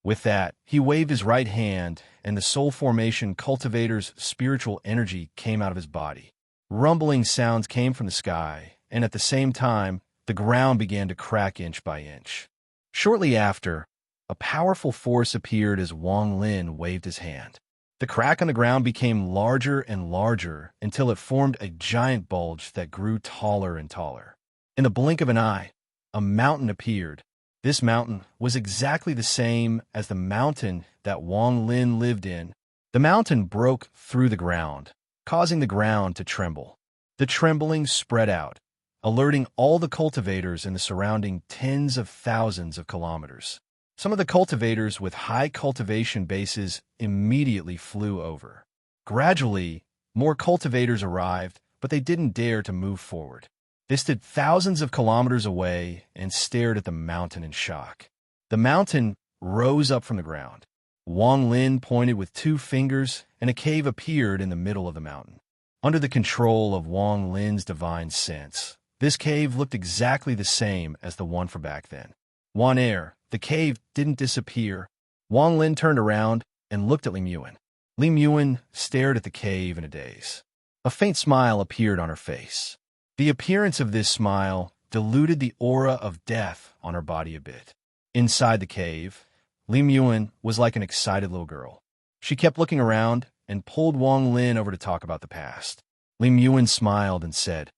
With that, he waved his right hand, and the soul formation cultivator's spiritual energy came out of his body. Rumbling sounds came from the sky, and at the same time, the ground began to crack inch by inch. Shortly after, a powerful force appeared as Wang Lin waved his hand. The crack on the ground became larger and larger until it formed a giant bulge that grew taller and taller. In the blink of an eye, a mountain appeared. This mountain was exactly the same as the mountain that Wang Lin lived in. The mountain broke through the ground, causing the ground to tremble. The trembling spread out, alerting all the cultivators in the surrounding tens of thousands of kilometers. Some of the cultivators with high cultivation bases immediately flew over. Gradually, more cultivators arrived, but they didn't dare to move forward. They stood thousands of kilometers away and stared at the mountain in shock. The mountain rose up from the ground. Wang Lin pointed with 2 fingers, and a cave appeared in the middle of the mountain. Under the control of Wang Lin's divine sense, this cave looked exactly the same as the one from back then. Wan Air, the cave didn't disappear. Wang Lin turned around and looked at Li Muan. Li Muan stared at the cave in a daze. A faint smile appeared on her face. The appearance of this smile diluted the aura of death on her body a bit. Inside the cave, Li Muan was like an excited little girl. She kept looking around and pulled Wang Lin over to talk about the past. Li Muan smiled and said,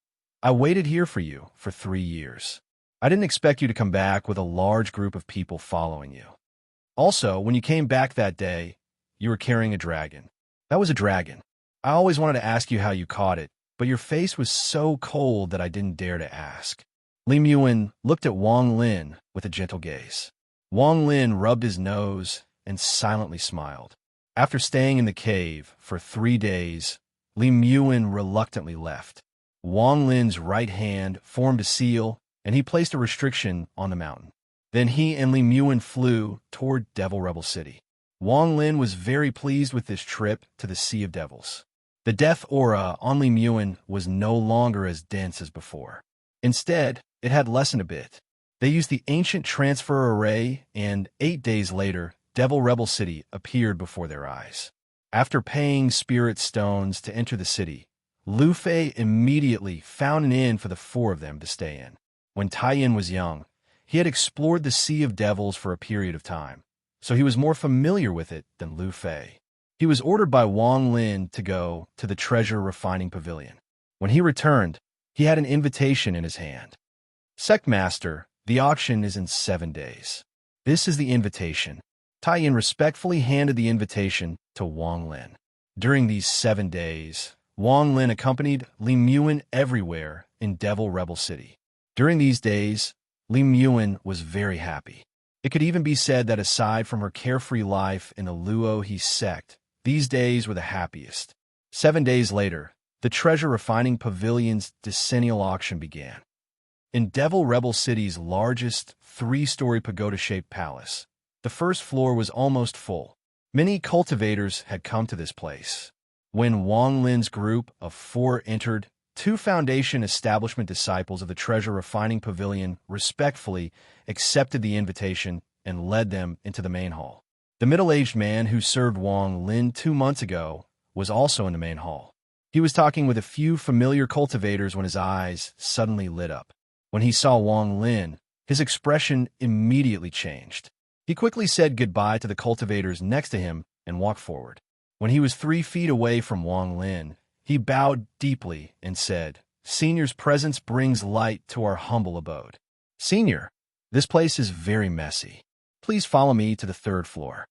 "I waited here for you for 3 years. I didn't expect you to come back with a large group of people following you. Also, when you came back that day, you were carrying a dragon. That was a dragon. I always wanted to ask you how you caught it, but your face was so cold that I didn't dare to ask." Li Muan looked at Wang Lin with a gentle gaze. Wang Lin rubbed his nose and silently smiled. After staying in the cave for 3 days, Li Muan reluctantly left. Wang Lin's right hand formed a seal, and he placed a restriction on the mountain. Then he and Li Muan flew toward Devil Rebel City. Wang Lin was very pleased with this trip to the Sea of Devils. The death aura on Li Muan was no longer as dense as before. Instead, it had lessened a bit. They used the ancient transfer array, and 8 days later, Devil Rebel City appeared before their eyes. After paying spirit stones to enter the city, Lu Fei immediately found an inn for the 4 of them to stay in. When Taiyin was young, he had explored the Sea of Devils for a period of time, so he was more familiar with it than Lu Fei. He was ordered by Wang Lin to go to the treasure refining pavilion. When he returned, he had an invitation in his hand. "Sect Master, the auction is in 7 days. This is the invitation." Taiyin respectfully handed the invitation to Wang Lin. During these 7 days, Wang Lin accompanied Li Muan everywhere in Devil Rebel City. During these days, Li Muan was very happy. It could even be said that aside from her carefree life in the Luo He sect, these days were the happiest. 7 days later, the treasure refining pavilion's decennial auction began. In Devil Rebel City's largest 3-story pagoda-shaped palace, the first floor was almost full. Many cultivators had come to this place. When Wang Lin's group of 4 entered, 2 Foundation establishment disciples of the treasure refining pavilion respectfully accepted the invitation and led them into the main hall. The middle-aged man who served Wang Lin 2 months ago was also in the main hall. He was talking with a few familiar cultivators when his eyes suddenly lit up. When he saw Wang Lin, his expression immediately changed. He quickly said goodbye to the cultivators next to him and walked forward. When he was 3 feet away from Wang Lin, he bowed deeply and said, "Senior's presence brings light to our humble abode. Senior, this place is very messy. Please follow me to the 3rd floor."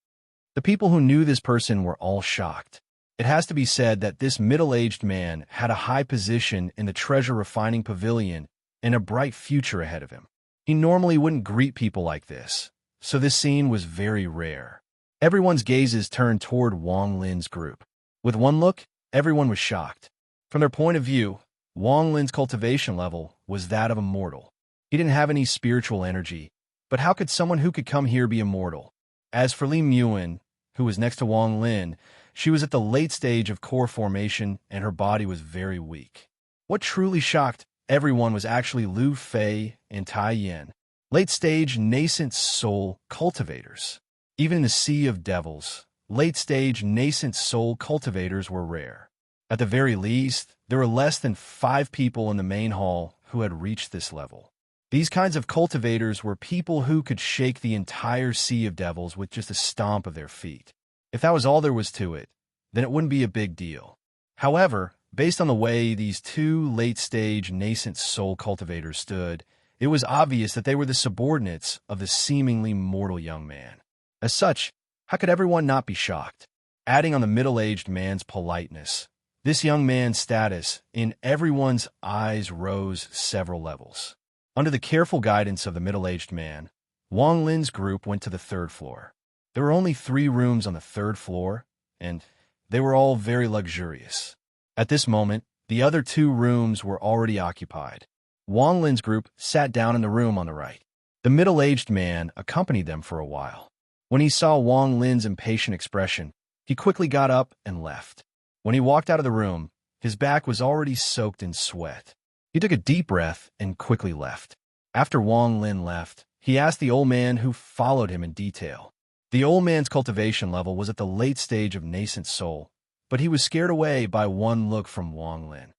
The people who knew this person were all shocked. It has to be said that this middle-aged man had a high position in the treasure refining pavilion and a bright future ahead of him. He normally wouldn't greet people like this, so this scene was very rare. Everyone's gazes turned toward Wang Lin's group. With one look, everyone was shocked. From their point of view, Wang Lin's cultivation level was that of a mortal. He didn't have any spiritual energy, but how could someone who could come here be immortal? As for Li Muan, who was next to Wang Lin, she was at the late stage of core formation and her body was very weak. What truly shocked everyone was actually Lu Fei and Taiyin, late-stage nascent soul cultivators. Even in the Sea of Devils, late-stage nascent soul cultivators were rare. At the very least, there were less than 5 people in the main hall who had reached this level. These kinds of cultivators were people who could shake the entire Sea of Devils with just a stomp of their feet. If that was all there was to it, then it wouldn't be a big deal. However, based on the way these 2 late-stage nascent soul cultivators stood, it was obvious that they were the subordinates of the seemingly mortal young man. As such, how could everyone not be shocked? Adding on the middle-aged man's politeness, this young man's status in everyone's eyes rose several levels. Under the careful guidance of the middle-aged man, Wang Lin's group went to the 3rd floor. There were only 3 rooms on the 3rd floor, and they were all very luxurious. At this moment, the other 2 rooms were already occupied. Wang Lin's group sat down in the room on the right. The middle-aged man accompanied them for a while. When he saw Wang Lin's impatient expression, he quickly got up and left. When he walked out of the room, his back was already soaked in sweat. He took a deep breath and quickly left. After Wang Lin left, he asked the old man who followed him in detail. The old man's cultivation level was at the late stage of nascent soul, but he was scared away by one look from Wang Lin.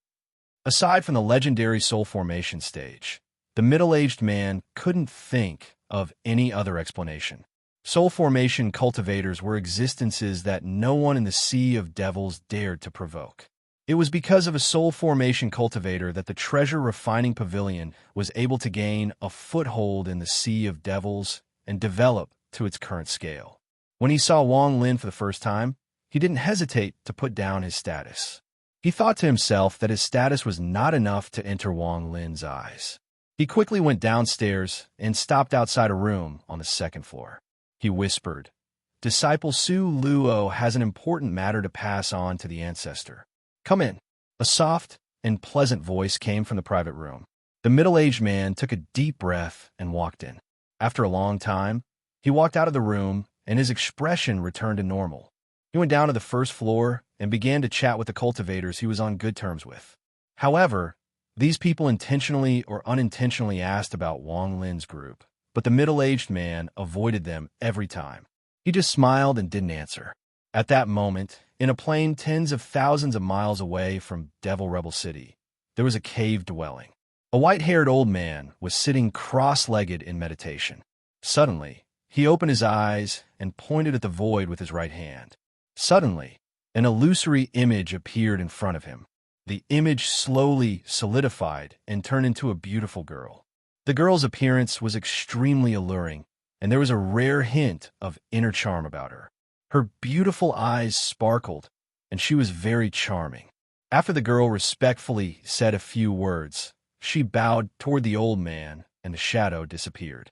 Aside from the legendary soul formation stage, the middle-aged man couldn't think of any other explanation. Soul formation cultivators were existences that no one in the Sea of Devils dared to provoke. It was because of a soul formation cultivator that the treasure refining pavilion was able to gain a foothold in the Sea of Devils and develop to its current scale. When he saw Wang Lin for the first time, he didn't hesitate to put down his status. He thought to himself that his status was not enough to enter Wang Lin's eyes. He quickly went downstairs and stopped outside a room on the second floor. He whispered, "Disciple Su Luo has an important matter to pass on to the ancestor. Come in." A soft and pleasant voice came from the private room. The middle-aged man took a deep breath and walked in. After a long time, he walked out of the room and his expression returned to normal. He went down to the first floor and began to chat with the cultivators he was on good terms with. However, these people intentionally or unintentionally asked about Wang Lin's group, but the middle-aged man avoided them every time. He just smiled and didn't answer. At that moment, in a plain tens of thousands of miles away from Devil Rebel City, there was a cave dwelling. A white-haired old man was sitting cross-legged in meditation. Suddenly, he opened his eyes and pointed at the void with his right hand. Suddenly, an illusory image appeared in front of him. The image slowly solidified and turned into a beautiful girl. The girl's appearance was extremely alluring, and there was a rare hint of inner charm about her. Her beautiful eyes sparkled, and she was very charming. After the girl respectfully said a few words, she bowed toward the old man, and the shadow disappeared.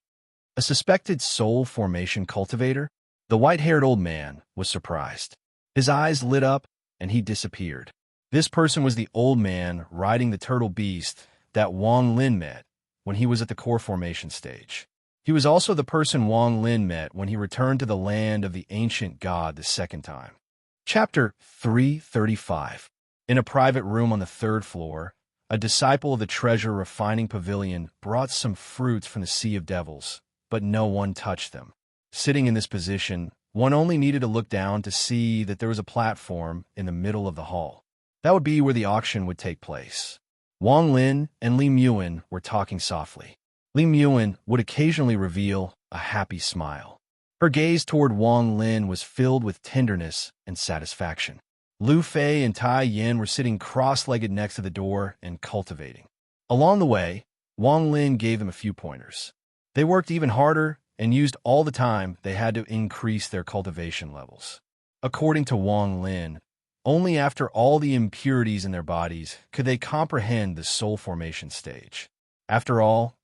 A suspected soul formation cultivator? The white-haired old man was surprised. His eyes lit up, and he disappeared. This person was the old man riding the turtle beast that Wang Lin met when he was at the core formation stage. He was also the person Wang Lin met when he returned to the land of the ancient god the second time. Chapter 335. In a private room on the third floor, a disciple of the treasure refining pavilion brought some fruits from the Sea of Devils, but no one touched them. Sitting in this position, one only needed to look down to see that there was a platform in the middle of the hall. That would be where the auction would take place. Wang Lin and Li Muan were talking softly. Li Muan would occasionally reveal a happy smile. Her gaze toward Wang Lin was filled with tenderness and satisfaction. Lu Fei and Tai Yin were sitting cross-legged next to the door and cultivating. Along the way, Wang Lin gave them a few pointers. They worked even harder and used all the time they had to increase their cultivation levels. According to Wang Lin, only after all the impurities in their bodies could they comprehend the soul formation stage. After all,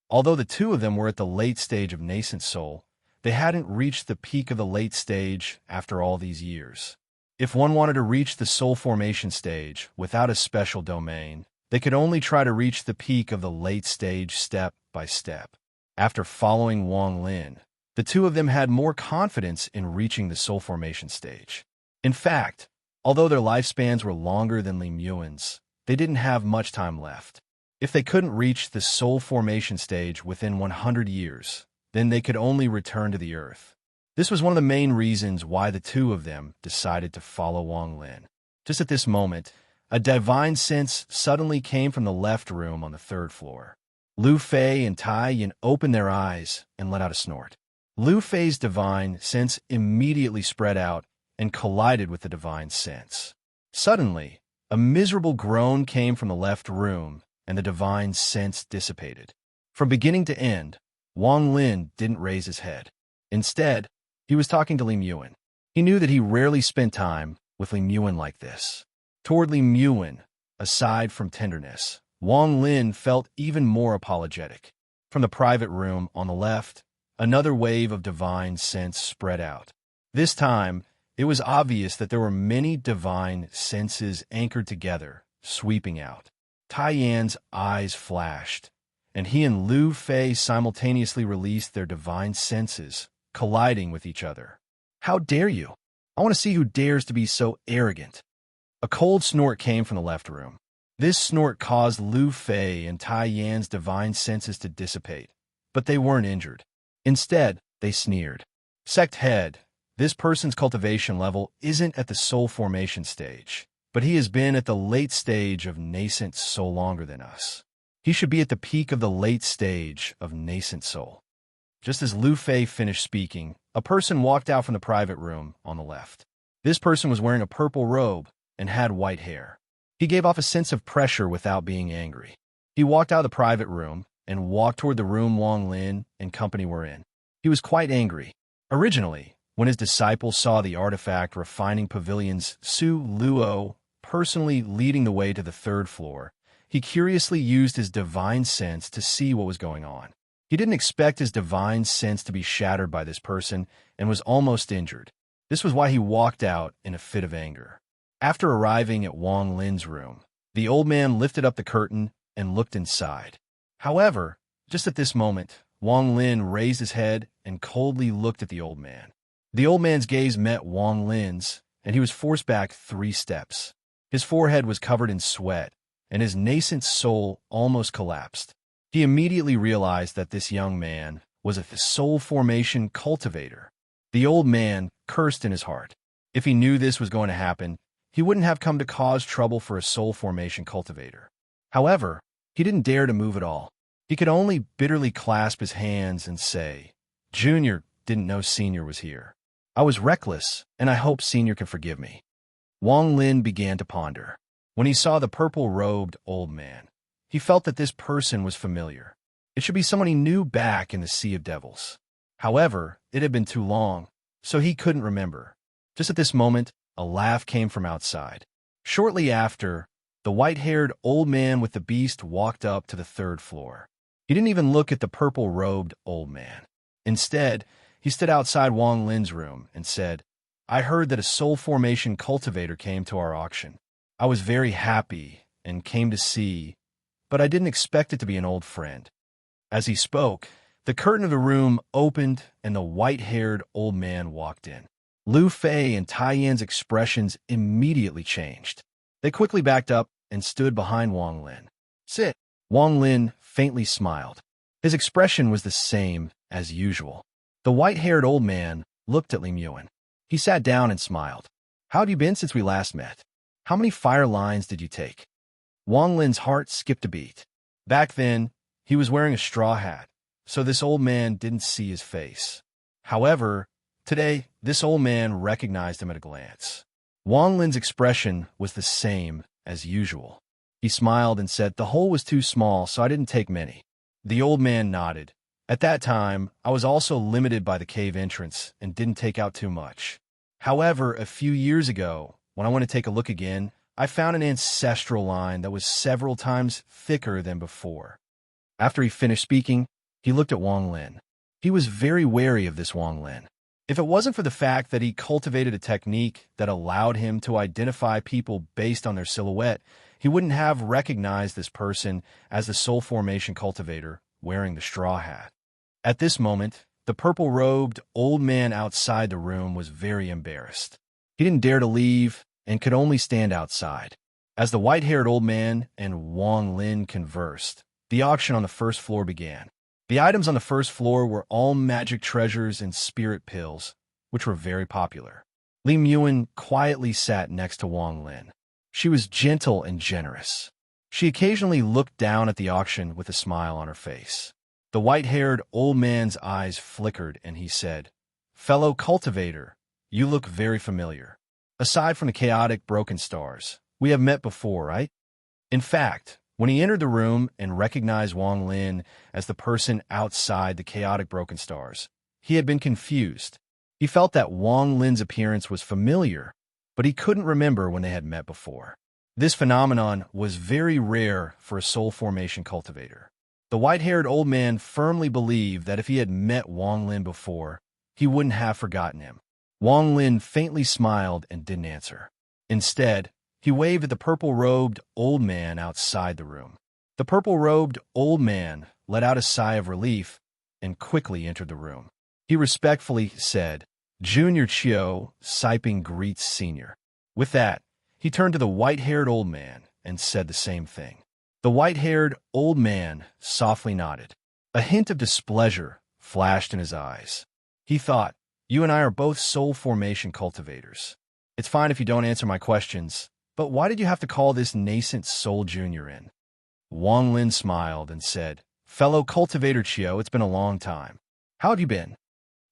although the two of them were at the late stage of nascent soul, they hadn't reached the peak of the late stage after all these years. If one wanted to reach the soul formation stage without a special domain, they could only try to reach the peak of the late stage step by step. After following Wang Lin, the two of them had more confidence in reaching the soul formation stage. In fact, although their lifespans were longer than Li Muan's, they didn't have much time left. If they couldn't reach the soul formation stage within 100 years, then they could only return to the earth. This was one of the main reasons why the two of them decided to follow Wang Lin. Just at this moment, a divine sense suddenly came from the left room on the third floor. Lu Fei and Tai Yin opened their eyes and let out a snort. Lu Fei's divine sense immediately spread out and collided with the divine sense. Suddenly, a miserable groan came from the left room, and the divine sense dissipated. From beginning to end, Wang Lin didn't raise his head. Instead, he was talking to Li Muan. He knew that he rarely spent time with Li Muan like this. Toward Li Muan, aside from tenderness, Wang Lin felt even more apologetic. From the private room on the left, another wave of divine sense spread out. This time, it was obvious that there were many divine senses anchored together, sweeping out. Tai Yan's eyes flashed, and he and Lu Fei simultaneously released their divine senses, colliding with each other. How dare you? I want to see who dares to be so arrogant. A cold snort came from the left room. This snort caused Lu Fei and Tai Yan's divine senses to dissipate, but they weren't injured. Instead, they sneered. Sect head, this person's cultivation level isn't at the soul formation stage, but he has been at the late stage of nascent soul longer than us. He should be at the peak of the late stage of nascent soul. Just as Lu Fei finished speaking, a person walked out from the private room on the left. This person was wearing a purple robe and had white hair. He gave off a sense of pressure without being angry. He walked out of the private room and walked toward the room Wang Lin and company were in. He was quite angry. Originally, when his disciples saw the artifact refining pavilion's Su Luo personally leading the way to the third floor, he curiously used his divine sense to see what was going on. He didn't expect his divine sense to be shattered by this person and was almost injured. This was why he walked out in a fit of anger. After arriving at Wang Lin's room, the old man lifted up the curtain and looked inside. However, just at this moment, Wang Lin raised his head and coldly looked at the old man. The old man's gaze met Wang Lin's, and he was forced back 3 steps. His forehead was covered in sweat, and his nascent soul almost collapsed. He immediately realized that this young man was a soul formation cultivator. The old man cursed in his heart. If he knew this was going to happen, he wouldn't have come to cause trouble for a soul formation cultivator. However, he didn't dare to move at all. He could only bitterly clasp his hands and say, "Junior didn't know Senior was here. I was reckless, and I hope Senior can forgive me." Wang Lin began to ponder. When he saw the purple-robed old man, he felt that this person was familiar. It should be someone he knew back in the Sea of Devils. However, it had been too long, so he couldn't remember. Just at this moment, a laugh came from outside. Shortly after, the white-haired old man with the beast walked up to the third floor. He didn't even look at the purple-robed old man. Instead, he stood outside Wang Lin's room and said, "I heard that a soul formation cultivator came to our auction. I was very happy and came to see, but I didn't expect it to be an old friend." As he spoke, the curtain of the room opened and the white-haired old man walked in. Lu Fei and Tai Yan's expressions immediately changed. They quickly backed up and stood behind Wang Lin. "Sit." Wang Lin faintly smiled. His expression was the same as usual. The white-haired old man looked at Li Muan. He sat down and smiled. "How have you been since we last met? How many fire lines did you take?" Wang Lin's heart skipped a beat. Back then, he was wearing a straw hat, so this old man didn't see his face. However, today, this old man recognized him at a glance. Wang Lin's expression was the same as usual. He smiled and said, "The hole was too small, so I didn't take many." The old man nodded. "At that time, I was also limited by the cave entrance and didn't take out too much. However, a few years ago, when I went to take a look again, I found an ancestral line that was several times thicker than before." After he finished speaking, he looked at Wang Lin. He was very wary of this Wang Lin. If it wasn't for the fact that he cultivated a technique that allowed him to identify people based on their silhouette, he wouldn't have recognized this person as the soul formation cultivator wearing the straw hat. At this moment, the purple-robed old man outside the room was very embarrassed. He didn't dare to leave and could only stand outside. As the white-haired old man and Wang Lin conversed, the auction on the first floor began. The items on the first floor were all magic treasures and spirit pills, which were very popular. Li Muan quietly sat next to Wang Lin. She was gentle and generous. She occasionally looked down at the auction with a smile on her face. The white-haired old man's eyes flickered and he said, "Fellow cultivator, you look very familiar. Aside from the chaotic broken stars, we have met before, right?" In fact, when he entered the room and recognized Wang Lin as the person outside the chaotic broken stars, he had been confused. He felt that Wang Lin's appearance was familiar, but he couldn't remember when they had met before. This phenomenon was very rare for a soul formation cultivator. The white-haired old man firmly believed that if he had met Wang Lin before, he wouldn't have forgotten him. Wang Lin faintly smiled and didn't answer. Instead, he waved at the purple-robed old man outside the room. The purple-robed old man let out a sigh of relief and quickly entered the room. He respectfully said, Junior Chio Siping greets Senior. With that, he turned to the white-haired old man and said the same thing. The white-haired old man softly nodded. A hint of displeasure flashed in his eyes. He thought, you and I are both soul formation cultivators. It's fine if you don't answer my questions, but why did you have to call this nascent soul junior in? Wang Lin smiled and said, fellow cultivator Chio, it's been a long time. How have you been?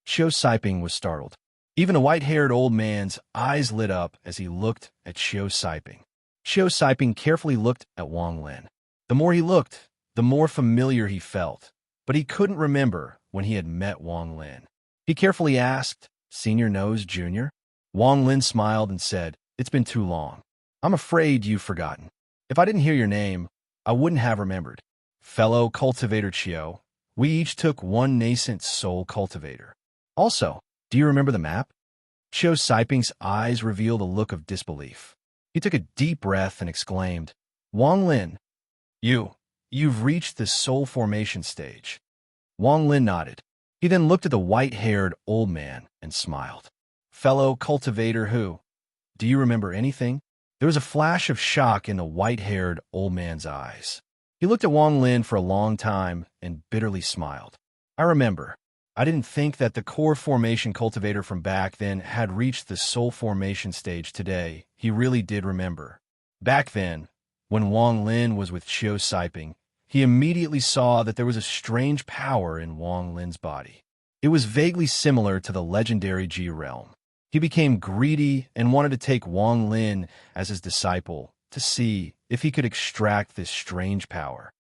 Chio Siping was startled. Even the white-haired old man's eyes lit up as he looked at Chio Siping. Chio Siping carefully looked at Wang Lin. The more he looked, the more familiar he felt, but he couldn't remember when he had met Wang Lin. He carefully asked, Senior knows Junior? Wang Lin smiled and said, it's been too long. I'm afraid you've forgotten. If I didn't hear your name, I wouldn't have remembered. Fellow cultivator Chio, we each took one nascent soul cultivator. Also, do you remember the map? Chio Siping's eyes revealed a look of disbelief. He took a deep breath and exclaimed, Wang Lin, you've reached the soul formation stage. Wang Lin nodded. He then looked at the white-haired old man and smiled. Fellow cultivator who? Do you remember anything? There was a flash of shock in the white-haired old man's eyes. He looked at Wang Lin for a long time and bitterly smiled. I remember. I didn't think that the core formation cultivator from back then had reached the soul formation stage today. He really did remember. Back then, when Wang Lin was with Chio Siping, he immediately saw that there was a strange power in Wang Lin's body. It was vaguely similar to the legendary Ji realm. He became greedy and wanted to take Wang Lin as his disciple to see if he could extract this strange power.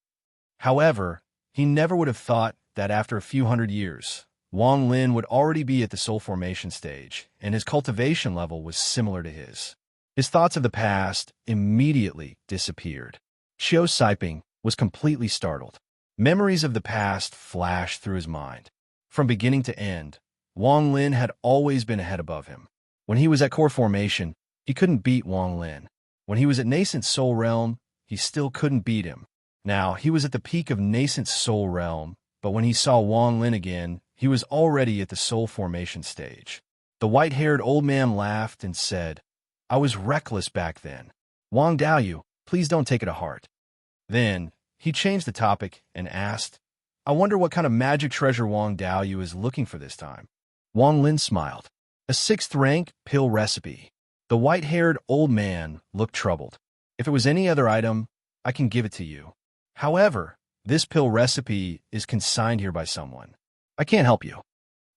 However, he never would have thought that after a few hundred years, Wang Lin would already be at the soul formation stage, and his cultivation level was similar to his. His thoughts of the past immediately disappeared. Chio Siping was completely startled. Memories of the past flashed through his mind. From beginning to end, Wang Lin had always been a head above him. When he was at core formation, he couldn't beat Wang Lin. When he was at nascent soul realm, he still couldn't beat him. Now, he was at the peak of nascent soul realm, but when he saw Wang Lin again, he was already at the soul formation stage. The white-haired old man laughed and said, I was reckless back then. Wang Daoyu, please don't take it to heart. Then, he changed the topic and asked, I wonder what kind of magic treasure Wang Daoyu is looking for this time. Wang Lin smiled. A 6th rank pill recipe. The white-haired old man looked troubled. If it was any other item, I can give it to you. However, this pill recipe is consigned here by someone. I can't help you.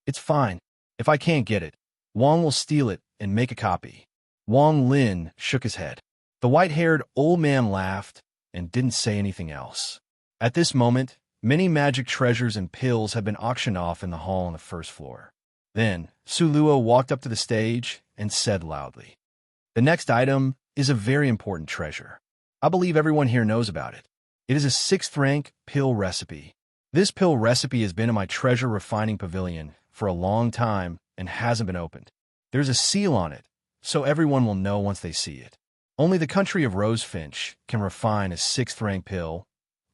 It's fine. If I can't get it, Wang will steal it and make a copy. Wang Lin shook his head. The white-haired old man laughed and didn't say anything else. At this moment, many magic treasures and pills had been auctioned off in the hall on the first floor. Then, Su Luo walked up to the stage and said loudly, the next item is a very important treasure. I believe everyone here knows about it. It is a 6th rank pill recipe. This pill recipe has been in my treasure refining pavilion for a long time and hasn't been opened. There's a seal on it, so everyone will know once they see it. Only the country of Rosefinch can refine a 6th rank pill,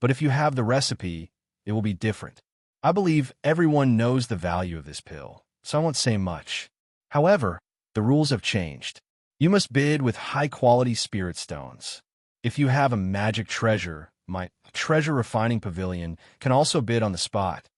but if you have the recipe, it will be different. I believe everyone knows the value of this pill, so I won't say much. However, the rules have changed. You must bid with high-quality spirit stones. If you have a magic treasure, my treasure refining pavilion can also bid on the spot.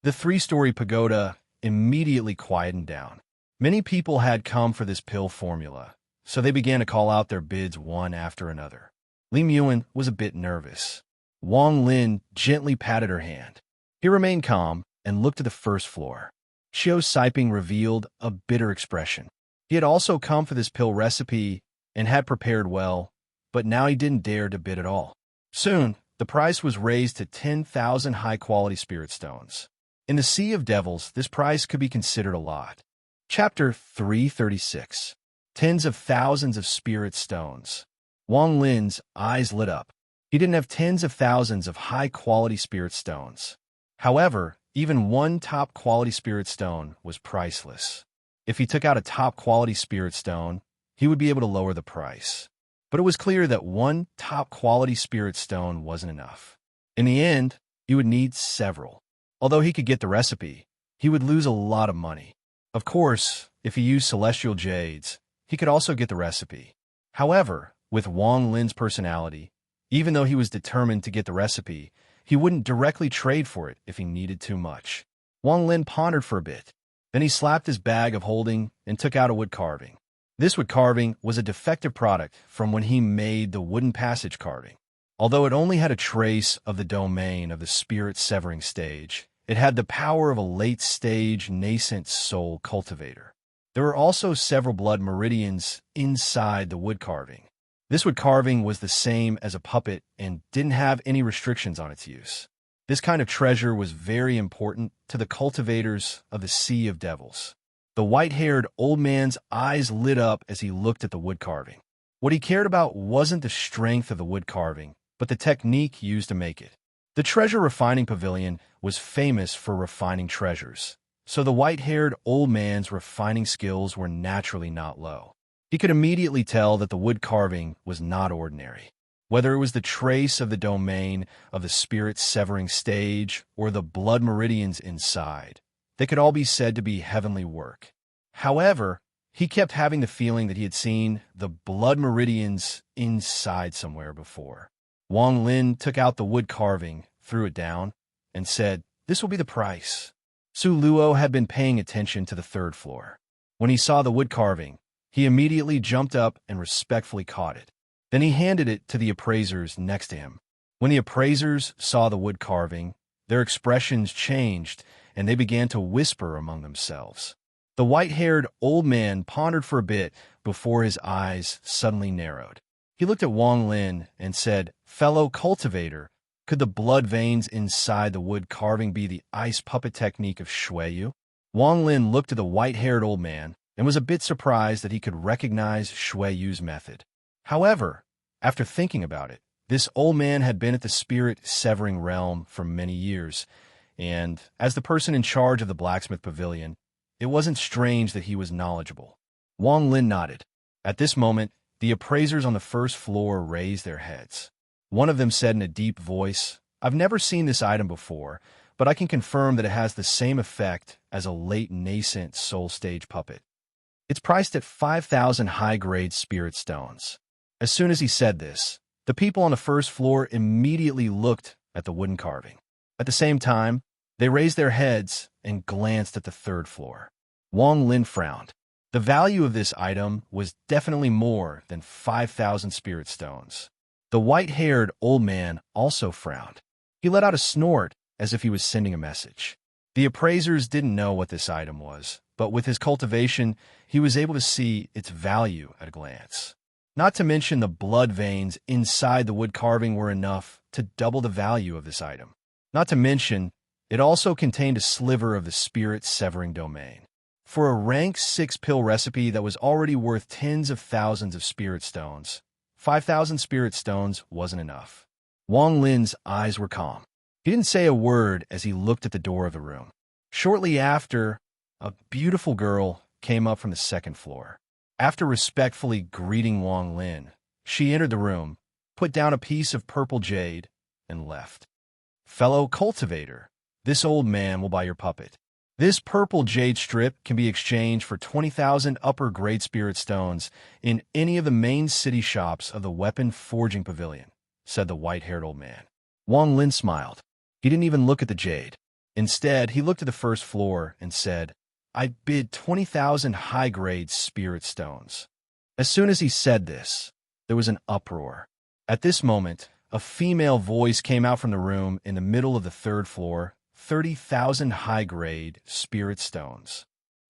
The 3-story pagoda immediately quietened down. Many people had come for this pill formula, so they began to call out their bids one after another. Li Muan was a bit nervous. Wang Lin gently patted her hand. He remained calm and looked at the first floor. Chio Siping revealed a bitter expression. He had also come for this pill recipe and had prepared well, but now he didn't dare to bid at all. Soon, the price was raised to 10,000 high-quality spirit stones. In the Sea of Devils, this price could be considered a lot. Chapter 336. Tens of thousands of spirit stones. Wang Lin's eyes lit up. He didn't have tens of thousands of high-quality spirit stones. However, even one top-quality spirit stone was priceless. If he took out a top-quality spirit stone, he would be able to lower the price. But it was clear that one top-quality spirit stone wasn't enough. In the end, he would need several. Although he could get the recipe, he would lose a lot of money. Of course, if he used celestial jades, he could also get the recipe. However, with Wang Lin's personality, even though he was determined to get the recipe, he wouldn't directly trade for it if he needed too much. Wang Lin pondered for a bit. Then he slapped his bag of holding and took out a wood carving. This wood carving was a defective product from when he made the wooden passage carving. Although it only had a trace of the domain of the spirit-severing stage, it had the power of a late-stage nascent soul cultivator. There were also several blood meridians inside the wood carving. This wood carving was the same as a puppet and didn't have any restrictions on its use. This kind of treasure was very important to the cultivators of the Sea of Devils. The white-haired old man's eyes lit up as he looked at the wood carving. What he cared about wasn't the strength of the wood carving, but the technique used to make it. The treasure refining pavilion was famous for refining treasures, so the white-haired old man's refining skills were naturally not low. He could immediately tell that the wood carving was not ordinary. Whether it was the trace of the domain of the spirit-severing stage or the blood meridians inside, they could all be said to be heavenly work. However, he kept having the feeling that he had seen the blood meridians inside somewhere before. Wang Lin took out the wood carving, threw it down, and said, "This will be the price." Su Luo had been paying attention to the third floor. When he saw the wood carving, he immediately jumped up and respectfully caught it. Then he handed it to the appraisers next to him. When the appraisers saw the wood carving, their expressions changed, and they began to whisper among themselves. The white-haired old man pondered for a bit before his eyes suddenly narrowed. He looked at Wang Lin and said, "Fellow cultivator, could the blood veins inside the wood carving be the ice puppet technique of Shuiyu?" Wang Lin looked at the white-haired old man and was a bit surprised that he could recognize Shuiyu's method. However, after thinking about it, this old man had been at the spirit-severing realm for many years, and as the person in charge of the blacksmith pavilion, it wasn't strange that he was knowledgeable. Wang Lin nodded. At this moment, the appraisers on the first floor raised their heads. One of them said in a deep voice, "I've never seen this item before, but I can confirm that it has the same effect as a late nascent soul stage puppet. It's priced at 5,000 high-grade spirit stones." As soon as he said this, the people on the first floor immediately looked at the wooden carving. At the same time, they raised their heads and glanced at the third floor. Wang Lin frowned. The value of this item was definitely more than 5,000 spirit stones. The white-haired old man also frowned. He let out a snort as if he was sending a message. The appraisers didn't know what this item was, but with his cultivation, he was able to see its value at a glance. Not to mention the blood veins inside the wood carving were enough to double the value of this item. Not to mention, it also contained a sliver of the spirit-severing domain. For a rank 6 pill recipe that was already worth tens of thousands of spirit stones, 5,000 spirit stones wasn't enough. Wang Lin's eyes were calm. He didn't say a word as he looked at the door of the room. Shortly after, a beautiful girl came up from the second floor. After respectfully greeting Wang Lin, she entered the room, put down a piece of purple jade, and left. "Fellow cultivator, this old man will buy your puppet. This purple jade strip can be exchanged for 20,000 upper-grade spirit stones in any of the main city shops of the weapon forging pavilion," said the white-haired old man. Wang Lin smiled. He didn't even look at the jade. Instead, he looked at the first floor and said, "I bid 20,000 high-grade spirit stones." As soon as he said this, there was an uproar. At this moment, a female voice came out from the room in the middle of the third floor, 30,000 high-grade spirit stones.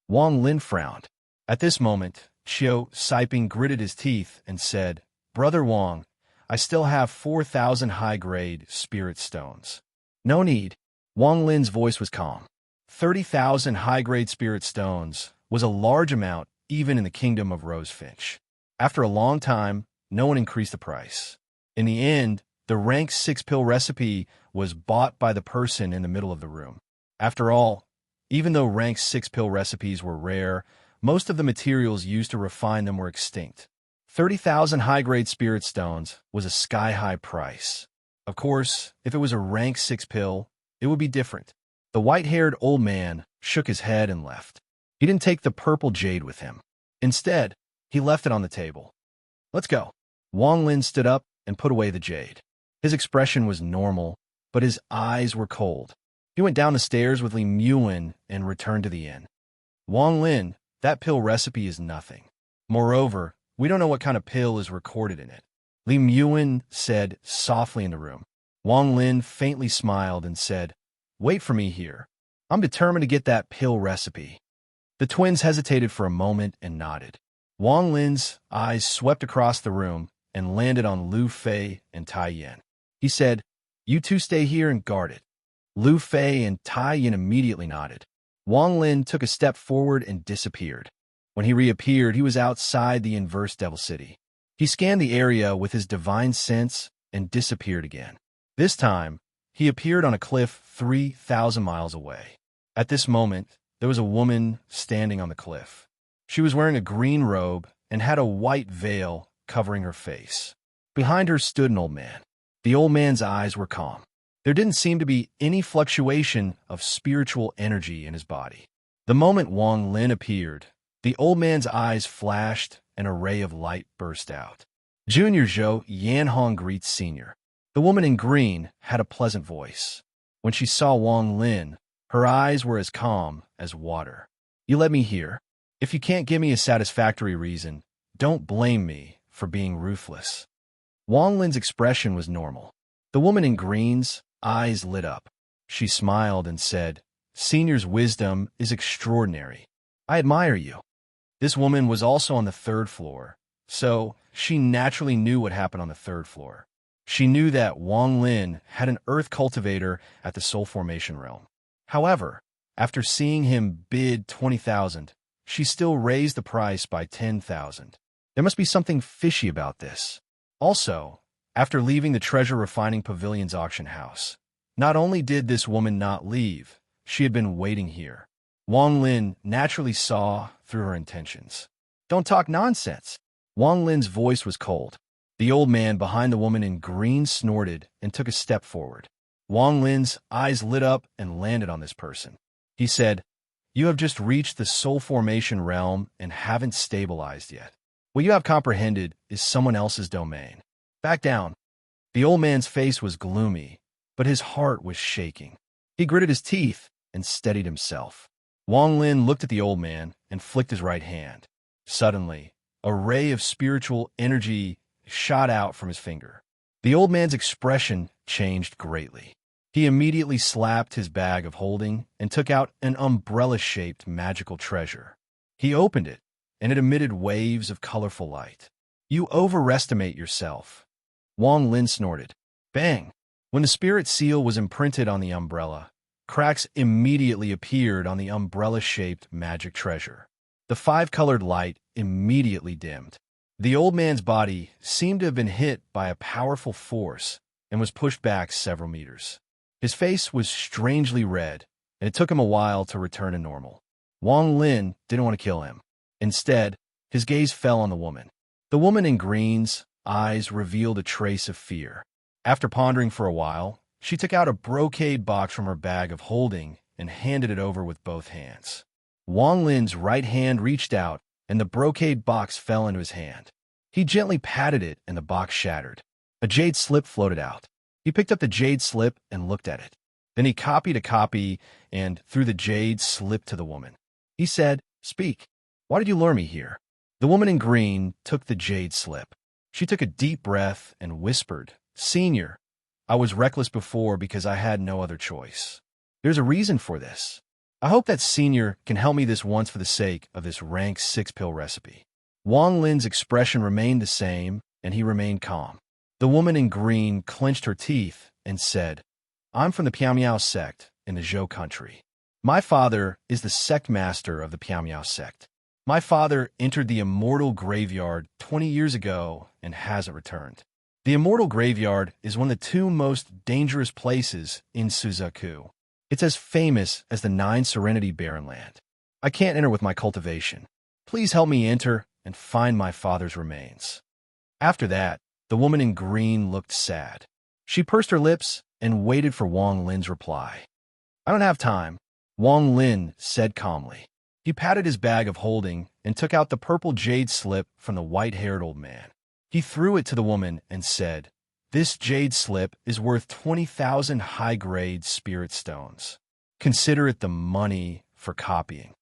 Wang Lin frowned. At this moment, Qiu Siping gritted his teeth and said, "Brother Wang, I still have 4,000 high-grade spirit stones." "No need." Wang Lin's voice was calm. 30,000 high-grade spirit stones was a large amount even in the kingdom of Rosefinch. After a long time, no one increased the price. In the end, the rank 6 pill recipe was bought by the person in the middle of the room. After all, even though rank 6 pill recipes were rare, most of the materials used to refine them were extinct. 30,000 high-grade spirit stones was a sky-high price. Of course, if it was a rank 6 pill, it would be different. The white-haired old man shook his head, and left. He didn't take the purple jade with him. Instead, he left it on the table. Let's go. Wang Lin stood up and put away the jade. His expression was normal, but his eyes were cold. He went down the stairs with Li Muin and returned to the inn. Wang Lin, that pill recipe is nothing. Moreover, we don't know what kind of pill is recorded in it. Li Muin said softly in the room. Wang Lin faintly smiled and said, "Wait for me here. I'm determined to get that pill recipe." The twins hesitated for a moment and nodded. Wang Lin's eyes swept across the room and landed on Lu Fei and Tai Yin. He said, "You two stay here and guard it." Lu Fei and Tai Yin immediately nodded. Wang Lin took a step forward and disappeared. When he reappeared, he was outside the inverse Devil City. He scanned the area with his divine sense and disappeared again. This time, he appeared on a cliff 3,000 miles away. At this moment, there was a woman standing on the cliff. She was wearing a green robe and had a white veil covering her face. Behind her stood an old man. The old man's eyes were calm. There didn't seem to be any fluctuation of spiritual energy in his body. The moment Wang Lin appeared, the old man's eyes flashed and a ray of light burst out. Junior Zhou Yanhong greets Senior. The woman in green had a pleasant voice. When she saw Wang Lin, her eyes were as calm as water. "You led me here. If you can't give me a satisfactory reason, don't blame me for being ruthless." Wang Lin's expression was normal. The woman in green's eyes lit up. She smiled and said, "Senior's wisdom is extraordinary. I admire you." This woman was also on the third floor, so she naturally knew what happened on the third floor. She knew that Wang Lin had an earth cultivator at the soul formation realm. However, after seeing him bid 20,000, she still raised the price by 10,000. There must be something fishy about this. Also, after leaving the treasure refining pavilion's auction house, not only did this woman not leave, she had been waiting here. Wang Lin naturally saw through her intentions. "Don't talk nonsense." Wang Lin's voice was cold. The old man behind the woman in green snorted and took a step forward. Wang Lin's eyes lit up and landed on this person. He said, "You have just reached the soul formation realm and haven't stabilized yet. What you have comprehended is someone else's domain. Back down." The old man's face was gloomy, but his heart was shaking. He gritted his teeth and steadied himself. Wang Lin looked at the old man and flicked his right hand. Suddenly, a ray of spiritual energy shot out from his finger. The old man's expression changed greatly. He immediately slapped his bag of holding and took out an umbrella-shaped magical treasure. He opened it, and it emitted waves of colorful light. "You overestimate yourself." Wang Lin snorted. Bang! When the spirit seal was imprinted on the umbrella, cracks immediately appeared on the umbrella-shaped magic treasure. The five-colored light immediately dimmed. The old man's body seemed to have been hit by a powerful force and was pushed back several meters. His face was strangely red, and it took him a while to return to normal. Wang Lin didn't want to kill him. Instead, his gaze fell on the woman. The woman in green's eyes revealed a trace of fear. After pondering for a while, she took out a brocade box from her bag of holding and handed it over with both hands. Wang Lin's right hand reached out, and the brocade box fell into his hand. He gently patted it, and the box shattered. A jade slip floated out. He picked up the jade slip and looked at it. Then he copied a copy and threw the jade slip to the woman. He said, "Speak. Why did you lure me here?" The woman in green took the jade slip. She took a deep breath and whispered, "Senior, I was reckless before because I had no other choice. There's a reason for this. I hope that Senior can help me this once for the sake of this rank 6-pill recipe." Wang Lin's expression remained the same, and he remained calm. The woman in green clenched her teeth and said, "I'm from the Piao sect in the Zhou country. My father is the sect master of the Piao sect. My father entered the immortal graveyard 20 years ago and hasn't returned. The immortal graveyard is one of the two most dangerous places in Suzaku. It's as famous as the 9 Serenity Barren Land. I can't enter with my cultivation. Please help me enter and find my father's remains." After that, the woman in green looked sad. She pursed her lips and waited for Wang Lin's reply. "I don't have time. Wang Lin said calmly. He patted his bag of holding and took out the purple jade slip from the white-haired old man. He threw it to the woman and said, "This jade slip is worth 20,000 high-grade spirit stones. Consider it the money for copying."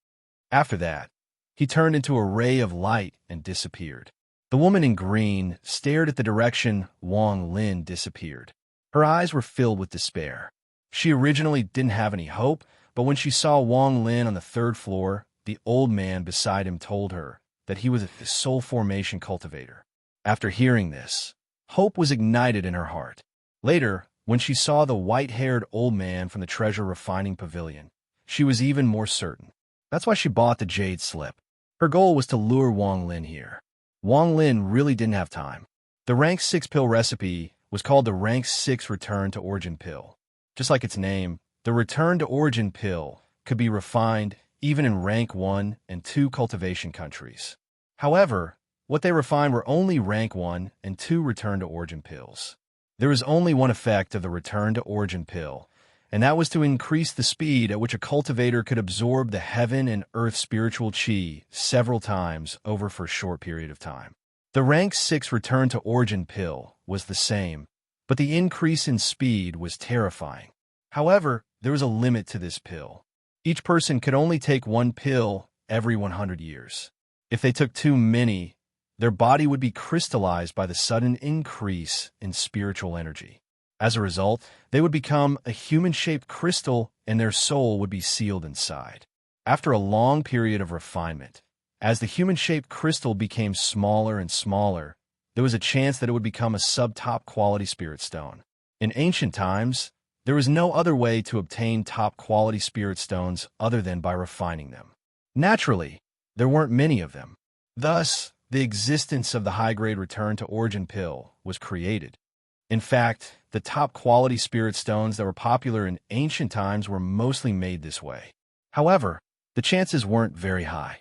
After that, he turned into a ray of light and disappeared. The woman in green stared at the direction Wang Lin disappeared. Her eyes were filled with despair. She originally didn't have any hope, but when she saw Wang Lin on the third floor, the old man beside him told her that he was a soul formation cultivator. After hearing this, hope was ignited in her heart. Later, when she saw the white-haired old man from the treasure refining pavilion, she was even more certain. That's why she bought the jade slip. Her goal was to lure Wang Lin here. Wang Lin really didn't have time. The rank 6 pill recipe was called the rank 6 return to origin pill. Just like its name, the return to origin pill could be refined even in rank 1 and 2 cultivation countries. However, what they refined were only rank 1 and 2 return to origin pills. There was only one effect of the return to origin pill, and that was to increase the speed at which a cultivator could absorb the heaven and earth spiritual chi several times over for a short period of time. The rank 6 return to origin pill was the same, but the increase in speed was terrifying. However, there was a limit to this pill. Each person could only take one pill every 100 years. If they took too many, their body would be crystallized by the sudden increase in spiritual energy. As a result, they would become a human-shaped crystal and their soul would be sealed inside. After a long period of refinement, as the human-shaped crystal became smaller and smaller, there was a chance that it would become a sub-top quality spirit stone. In ancient times, there was no other way to obtain top-quality spirit stones other than by refining them. Naturally, there weren't many of them. Thus, the existence of the high-grade return to origin pill was created. In fact, the top-quality spirit stones that were popular in ancient times were mostly made this way. However, the chances weren't very high.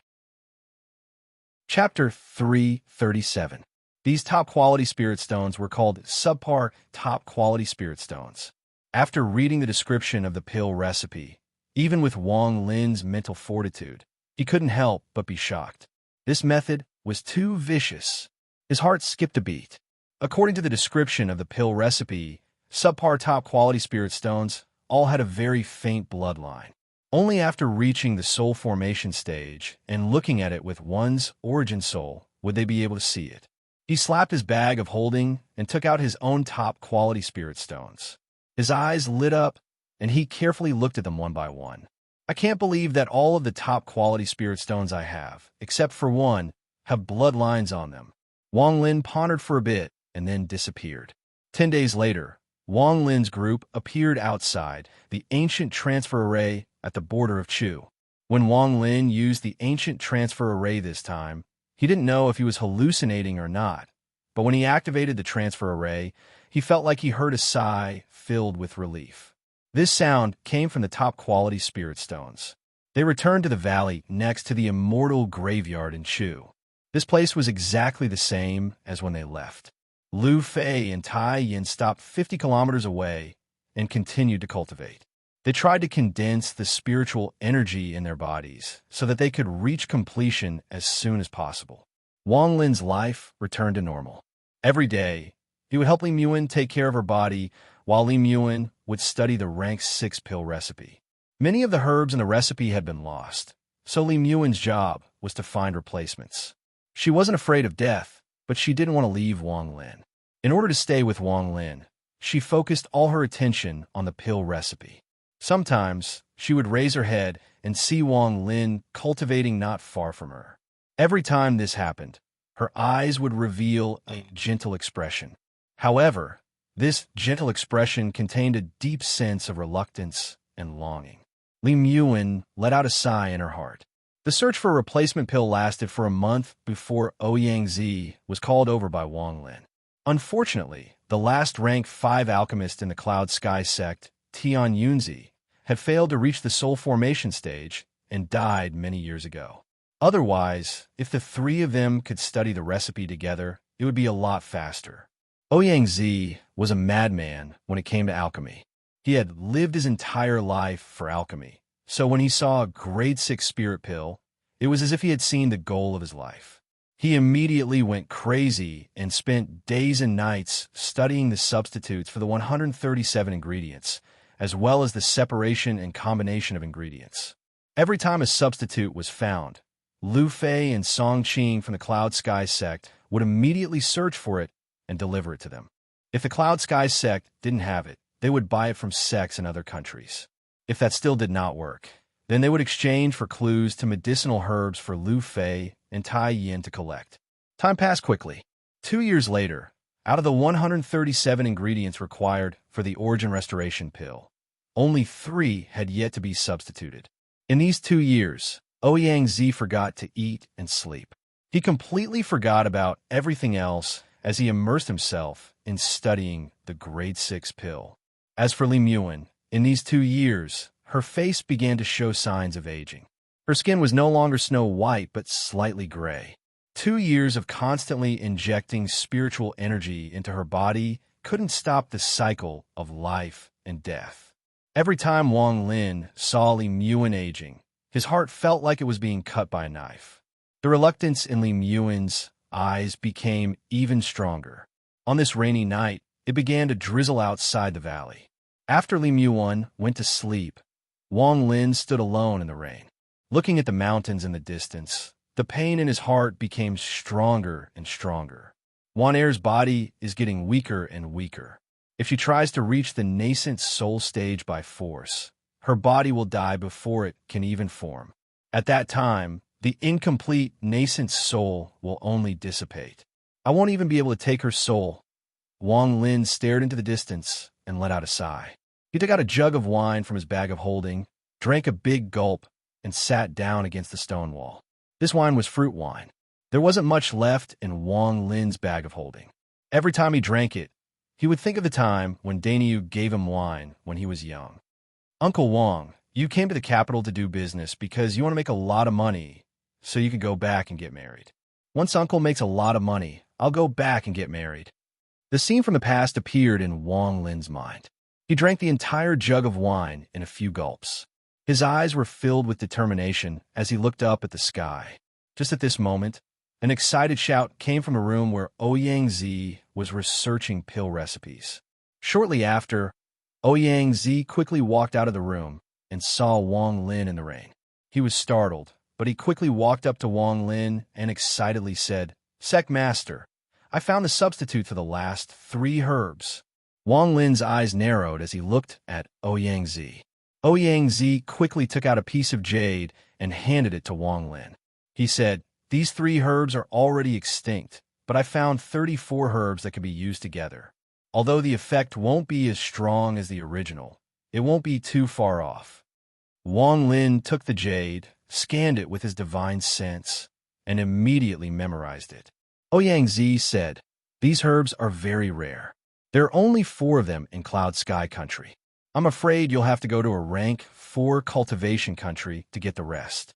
Chapter 337. These top-quality spirit stones were called subpar top-quality spirit stones. After reading the description of the pill recipe, even with Wang Lin's mental fortitude, he couldn't help but be shocked. This method was too vicious. His heart skipped a beat. According to the description of the pill recipe, subpar top-quality spirit stones all had a very faint bloodline. Only after reaching the soul formation stage and looking at it with one's origin soul would they be able to see it. He slapped his bag of holding and took out his own top-quality spirit stones. His eyes lit up, and he carefully looked at them one by one. "I can't believe that all of the top-quality spirit stones I have, except for one, have bloodlines on them." Wang Lin pondered for a bit and then disappeared. 10 days later, Wang Lin's group appeared outside the ancient transfer array at the border of Chu. When Wang Lin used the ancient transfer array this time, he didn't know if he was hallucinating or not, but when he activated the transfer array, he felt like he heard a sigh filled with relief. This sound came from the top-quality spirit stones. They returned to the valley next to the immortal graveyard in Chu. This place was exactly the same as when they left. Lu Fei and Tai Yin stopped 50 kilometers away and continued to cultivate. They tried to condense the spiritual energy in their bodies so that they could reach completion as soon as possible. Wang Lin's life returned to normal. Every day, he would help Li Muan take care of her body while Li Muan would study the rank 6 pill recipe. Many of the herbs in the recipe had been lost, so Li Muan's job was to find replacements. She wasn't afraid of death, but she didn't want to leave Wang Lin. In order to stay with Wang Lin, she focused all her attention on the pill recipe. Sometimes, she would raise her head and see Wang Lin cultivating not far from her. Every time this happened, her eyes would reveal a gentle expression. However, this gentle expression contained a deep sense of reluctance and longing. Li Muan let out a sigh in her heart. The search for a replacement pill lasted for a month before Ouyangzi was called over by Wang Lin. Unfortunately, the last rank 5 alchemist in the Cloud Sky sect, Tian Yunzi, had failed to reach the soul formation stage and died many years ago. Otherwise, if the 3 of them could study the recipe together, it would be a lot faster. Ouyangzi was a madman when it came to alchemy. He had lived his entire life for alchemy, So when he saw a grade 6 spirit pill, it was as if he had seen the goal of his life. He immediately went crazy and spent days and nights studying the substitutes for the 137 ingredients, as well as the separation and combination of ingredients. Every time a substitute was found, Lu Fei and Song Qing from the Cloud Sky sect would immediately search for it and deliver it to them. If the Cloud Sky sect didn't have it, they would buy it from sects in other countries. If that still did not work, then they would exchange for clues to medicinal herbs for Lu Fei and Tai Yin to collect. Time passed quickly. 2 years later, out of the 137 ingredients required for the Origin Restoration pill, only 3 had yet to be substituted. In these 2 years, Ouyang Zi forgot to eat and sleep. He completely forgot about everything else as he immersed himself in studying the grade 6 pill. As for Li Muan, in these 2 years, her face began to show signs of aging. Her skin was no longer snow white, but slightly gray. 2 years of constantly injecting spiritual energy into her body couldn't stop the cycle of life and death. Every time Wang Lin saw Li Muan aging, his heart felt like it was being cut by a knife. The reluctance in Li Muan's eyes became even stronger. On this rainy night, it began to drizzle outside the valley. After Li Muan went to sleep, Wang Lin stood alone in the rain. Looking at the mountains in the distance, the pain in his heart became stronger and stronger. Wan Er's body is getting weaker and weaker. If she tries to reach the nascent soul stage by force, her body will die before it can even form. At that time, the incomplete nascent soul will only dissipate. I won't even be able to take her soul. Wang Lin stared into the distance and let out a sigh. He took out a jug of wine from his bag of holding, drank a big gulp, and sat down against the stone wall. This wine was fruit wine. There wasn't much left in Wang Lin's bag of holding. Every time he drank it, he would think of the time when Dainyu gave him wine when he was young. Uncle Wang, you came to the capital to do business because you want to make a lot of money so you could go back and get married. Once Uncle makes a lot of money, I'll go back and get married. The scene from the past appeared in Wang Lin's mind. He drank the entire jug of wine in a few gulps. His eyes were filled with determination as he looked up at the sky. Just at this moment, an excited shout came from a room where Ouyang Zi was researching pill recipes. Shortly after, Ouyang Zi quickly walked out of the room and saw Wang Lin in the rain. He was startled, but he quickly walked up to Wang Lin and excitedly said, "Sect Master, I found the substitute for the last 3 herbs." Wang Lin's eyes narrowed as he looked at Ouyang Zi. Ouyang Zi quickly took out a piece of jade and handed it to Wang Lin. He said, "These 3 herbs are already extinct, but I found 34 herbs that can be used together. Although the effect won't be as strong as the original, it won't be too far off." Wang Lin took the jade, scanned it with his divine sense, and immediately memorized it. Ouyang Zi said, "These herbs are very rare. There are only 4 of them in Cloud Sky Country. I'm afraid you'll have to go to a rank 4 cultivation country to get the rest."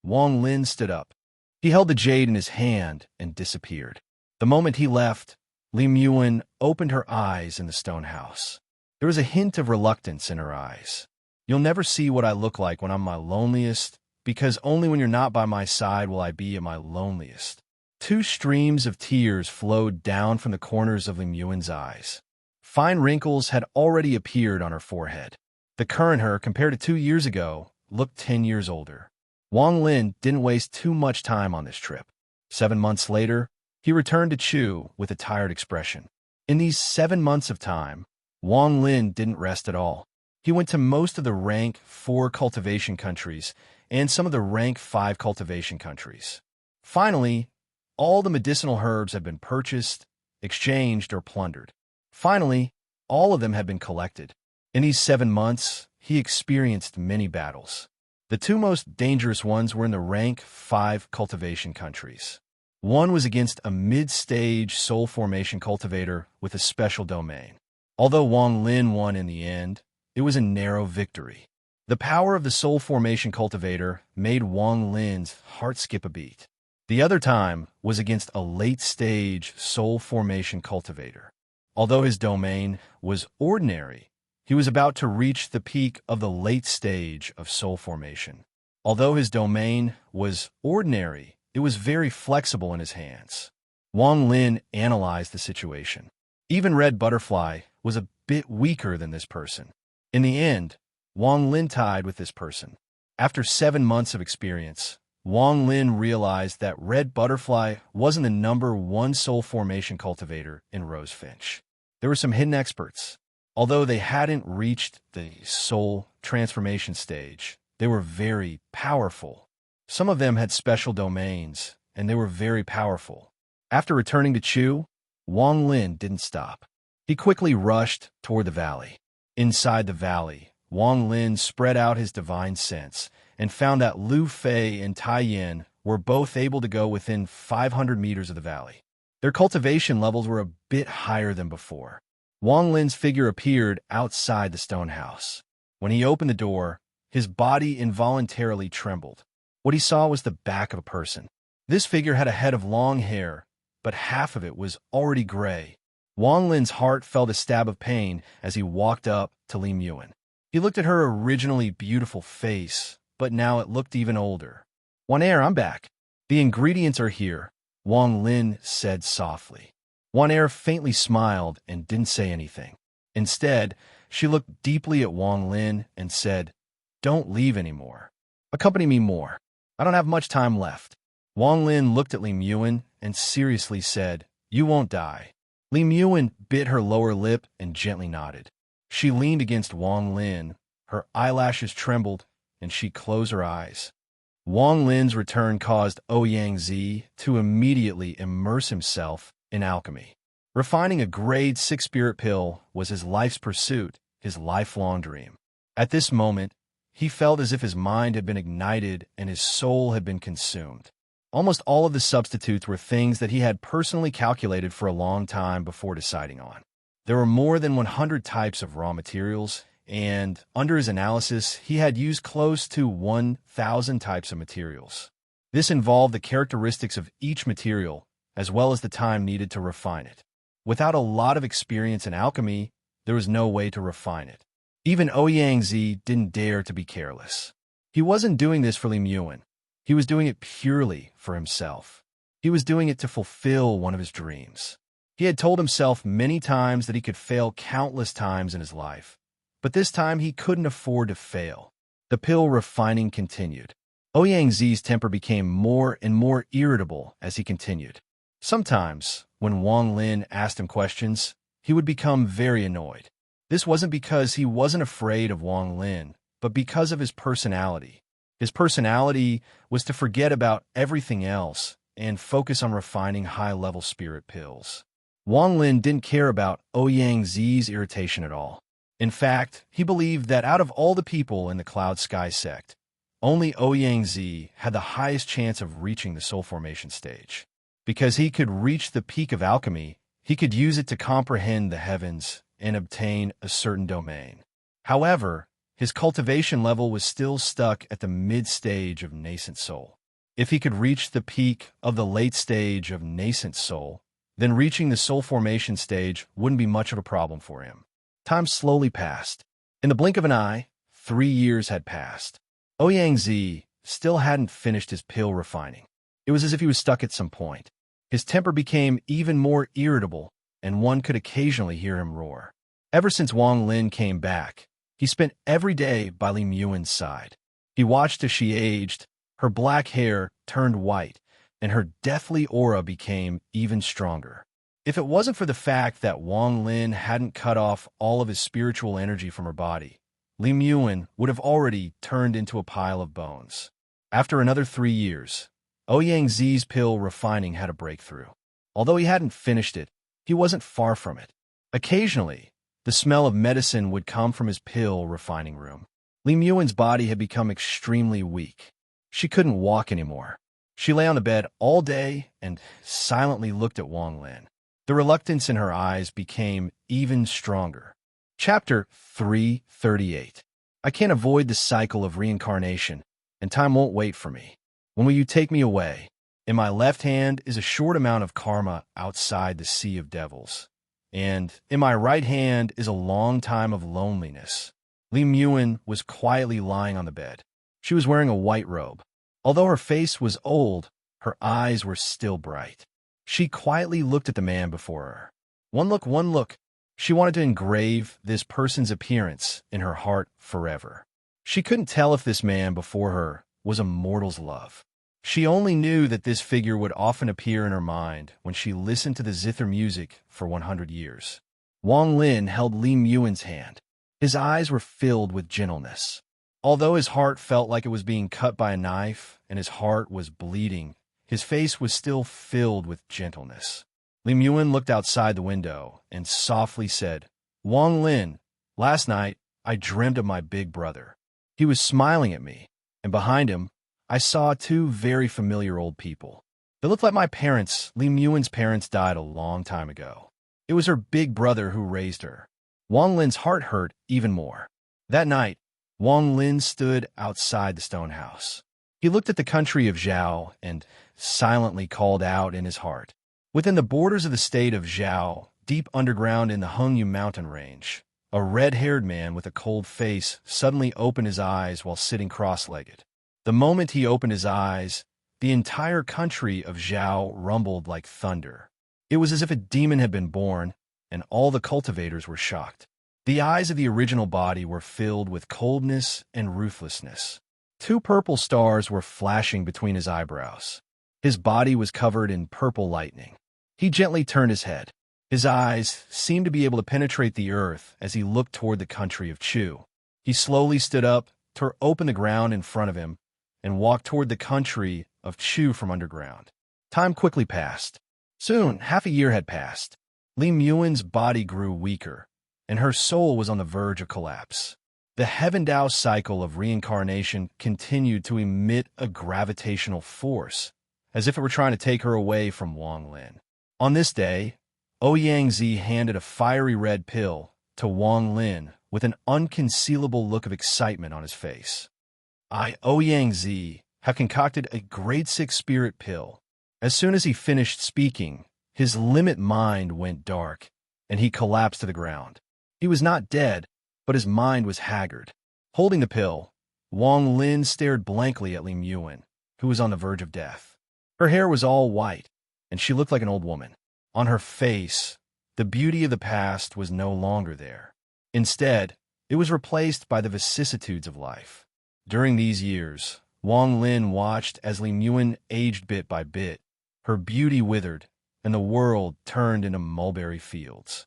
Wang Lin stood up. He held the jade in his hand and disappeared. The moment he left, Li Muan opened her eyes in the stone house. There was a hint of reluctance in her eyes. "You'll never see what I look like when I'm my loneliest, because only when you're not by my side will I be at my loneliest." 2 streams of tears flowed down from the corners of Li Muan's eyes. Fine wrinkles had already appeared on her forehead. The current her, compared to 2 years ago, looked 10 years older. Wang Lin didn't waste too much time on this trip. 7 months later, he returned to Chu with a tired expression. In these 7 months of time, Wang Lin didn't rest at all. He went to most of the rank 4 cultivation countries and some of the rank 5 cultivation countries. Finally, all the medicinal herbs had been purchased, exchanged, or plundered. Finally, all of them had been collected. In these 7 months, he experienced many battles. The 2 most dangerous ones were in the rank 5 cultivation countries. One was against a mid-stage soul formation cultivator with a special domain. Although Wang Lin won in the end, it was a narrow victory. The power of the soul formation cultivator made Wang Lin's heart skip a beat. The other time was against a late-stage soul formation cultivator. Although his domain was ordinary, He was about to reach the peak of the late stage of soul formation. Although his domain was ordinary, it was very flexible in his hands. Wang Lin analyzed the situation. Even Red Butterfly was a bit weaker than this person. In the end, Wang Lin tied with this person. After 7 months of experience, Wang Lin realized that Red Butterfly wasn't the #1 soul formation cultivator in Rosefinch. There were some hidden experts. Although they hadn't reached the soul transformation stage, they were very powerful. Some of them had special domains, and they were very powerful. After returning to Chu, Wang Lin didn't stop. He quickly rushed toward the valley. Inside the valley, Wang Lin spread out his divine sense and found that Lu Fei and Tai Yin were both able to go within 500 meters of the valley. Their cultivation levels were a bit higher than before. Wang Lin's figure appeared outside the stone house. When he opened the door, his body involuntarily trembled. What he saw was the back of a person. This figure had a head of long hair, but half of it was already gray. Wang Lin's heart felt a stab of pain as he walked up to Li Muan. He looked at her originally beautiful face, but now it looked even older. "Wan Er, I'm back. The ingredients are here," Wang Lin said softly. Wan Er faintly smiled and didn't say anything. Instead, she looked deeply at Wang Lin and said, "Don't leave anymore. Accompany me more. I don't have much time left." Wang Lin looked at Li Muan and seriously said, "You won't die." Li Muan bit her lower lip and gently nodded. She leaned against Wang Lin, her eyelashes trembled, and she closed her eyes. Wang Lin's return caused Ouyang to immediately immerse himself in alchemy. Refining a grade 6 spirit pill was his life's pursuit, his lifelong dream. At this moment, he felt as if his mind had been ignited and his soul had been consumed. Almost all of the substitutes were things that he had personally calculated for a long time before deciding on. There were more than 100 types of raw materials, and under his analysis, he had used close to 1,000 types of materials. This involved the characteristics of each material, as well as the time needed to refine it. Without a lot of experience in alchemy, there was no way to refine it. Even Ouyang didn't dare to be careless. He wasn't doing this for Li Muan. He was doing it purely for himself. He was doing it to fulfill one of his dreams. He had told himself many times that he could fail countless times in his life, but this time he couldn't afford to fail. The pill refining continued. Ouyang's temper became more and more irritable as he continued. Sometimes, when Wang Lin asked him questions, he would become very annoyed. This wasn't because he wasn't afraid of Wang Lin, but because of his personality. His personality was to forget about everything else and focus on refining high-level spirit pills. Wang Lin didn't care about Ouyang's irritation at all. In fact, he believed that out of all the people in the Cloud Sky sect, only Ouyang had the highest chance of reaching the soul formation stage. Because he could reach the peak of alchemy, he could use it to comprehend the heavens and obtain a certain domain. However, his cultivation level was still stuck at the mid-stage of nascent soul. If he could reach the peak of the late stage of nascent soul, then reaching the soul formation stage wouldn't be much of a problem for him. Time slowly passed. In the blink of an eye, 3 years had passed. Ouyang still hadn't finished his pill refining. It was as if he was stuck at some point. His temper became even more irritable, and one could occasionally hear him roar. Ever since Wang Lin came back, he spent every day by Li Muan's side. He watched as she aged, her black hair turned white, and her deathly aura became even stronger. If it wasn't for the fact that Wang Lin hadn't cut off all of his spiritual energy from her body, Li Muan would have already turned into a pile of bones. After another 3 years, Ouyang's pill refining had a breakthrough. Although he hadn't finished it, he wasn't far from it. Occasionally, the smell of medicine would come from his pill refining room. Li Muan's body had become extremely weak. She couldn't walk anymore. She lay on the bed all day and silently looked at Wang Lin. The reluctance in her eyes became even stronger. Chapter 338. I can't avoid the cycle of reincarnation, and time won't wait for me. When will you take me away? In my left hand is a short amount of karma outside the sea of devils. and in my right hand is a long time of loneliness. Li Muin was quietly lying on the bed. She was wearing a white robe. Although her face was old, her eyes were still bright. She quietly looked at the man before her. One look, one look. She wanted to engrave this person's appearance in her heart forever. She couldn't tell if this man before her was a mortal's love. She only knew that this figure would often appear in her mind when she listened to the zither music for 100 years. Wang Lin held Li Muin's hand. His eyes were filled with gentleness. Although his heart felt like it was being cut by a knife and his heart was bleeding, his face was still filled with gentleness. Li Muin looked outside the window and softly said, "Wang Lin, last night I dreamed of my big brother. He was smiling at me, and behind him, I saw two very familiar old people. They looked like my parents. Li Muin's parents died a long time ago. It was her big brother who raised her." Wang Lin's heart hurt even more. That night, Wang Lin stood outside the stone house. He looked at the country of Zhao and silently called out in his heart. Within the borders of the state of Zhao, deep underground in the Hengyu mountain range, a red-haired man with a cold face suddenly opened his eyes while sitting cross-legged. The moment he opened his eyes, the entire country of Zhao rumbled like thunder. It was as if a demon had been born, and all the cultivators were shocked. The eyes of the original body were filled with coldness and ruthlessness. Two purple stars were flashing between his eyebrows. His body was covered in purple lightning. He gently turned his head. His eyes seemed to be able to penetrate the earth as he looked toward the country of Chu. He slowly stood up, tore open the ground in front of him, and walked toward the country of Chu from underground. Time quickly passed. Soon, half a year had passed. Li Muin's body grew weaker, and her soul was on the verge of collapse. The Heaven Dao cycle of reincarnation continued to emit a gravitational force, as if it were trying to take her away from Wang Lin. On this day, Ouyangzi handed a fiery red pill to Wang Lin with an unconcealable look of excitement on his face. "I, Ouyangzi, have concocted a grade 6 spirit pill." As soon as he finished speaking, his limit mind went dark, and he collapsed to the ground. He was not dead, but his mind was haggard. Holding the pill, Wang Lin stared blankly at Li Muin, who was on the verge of death. Her hair was all white, and she looked like an old woman. On her face, the beauty of the past was no longer there. Instead, it was replaced by the vicissitudes of life. During these years, Wang Lin watched as Li Muin aged bit by bit. Her beauty withered, and the world turned into mulberry fields.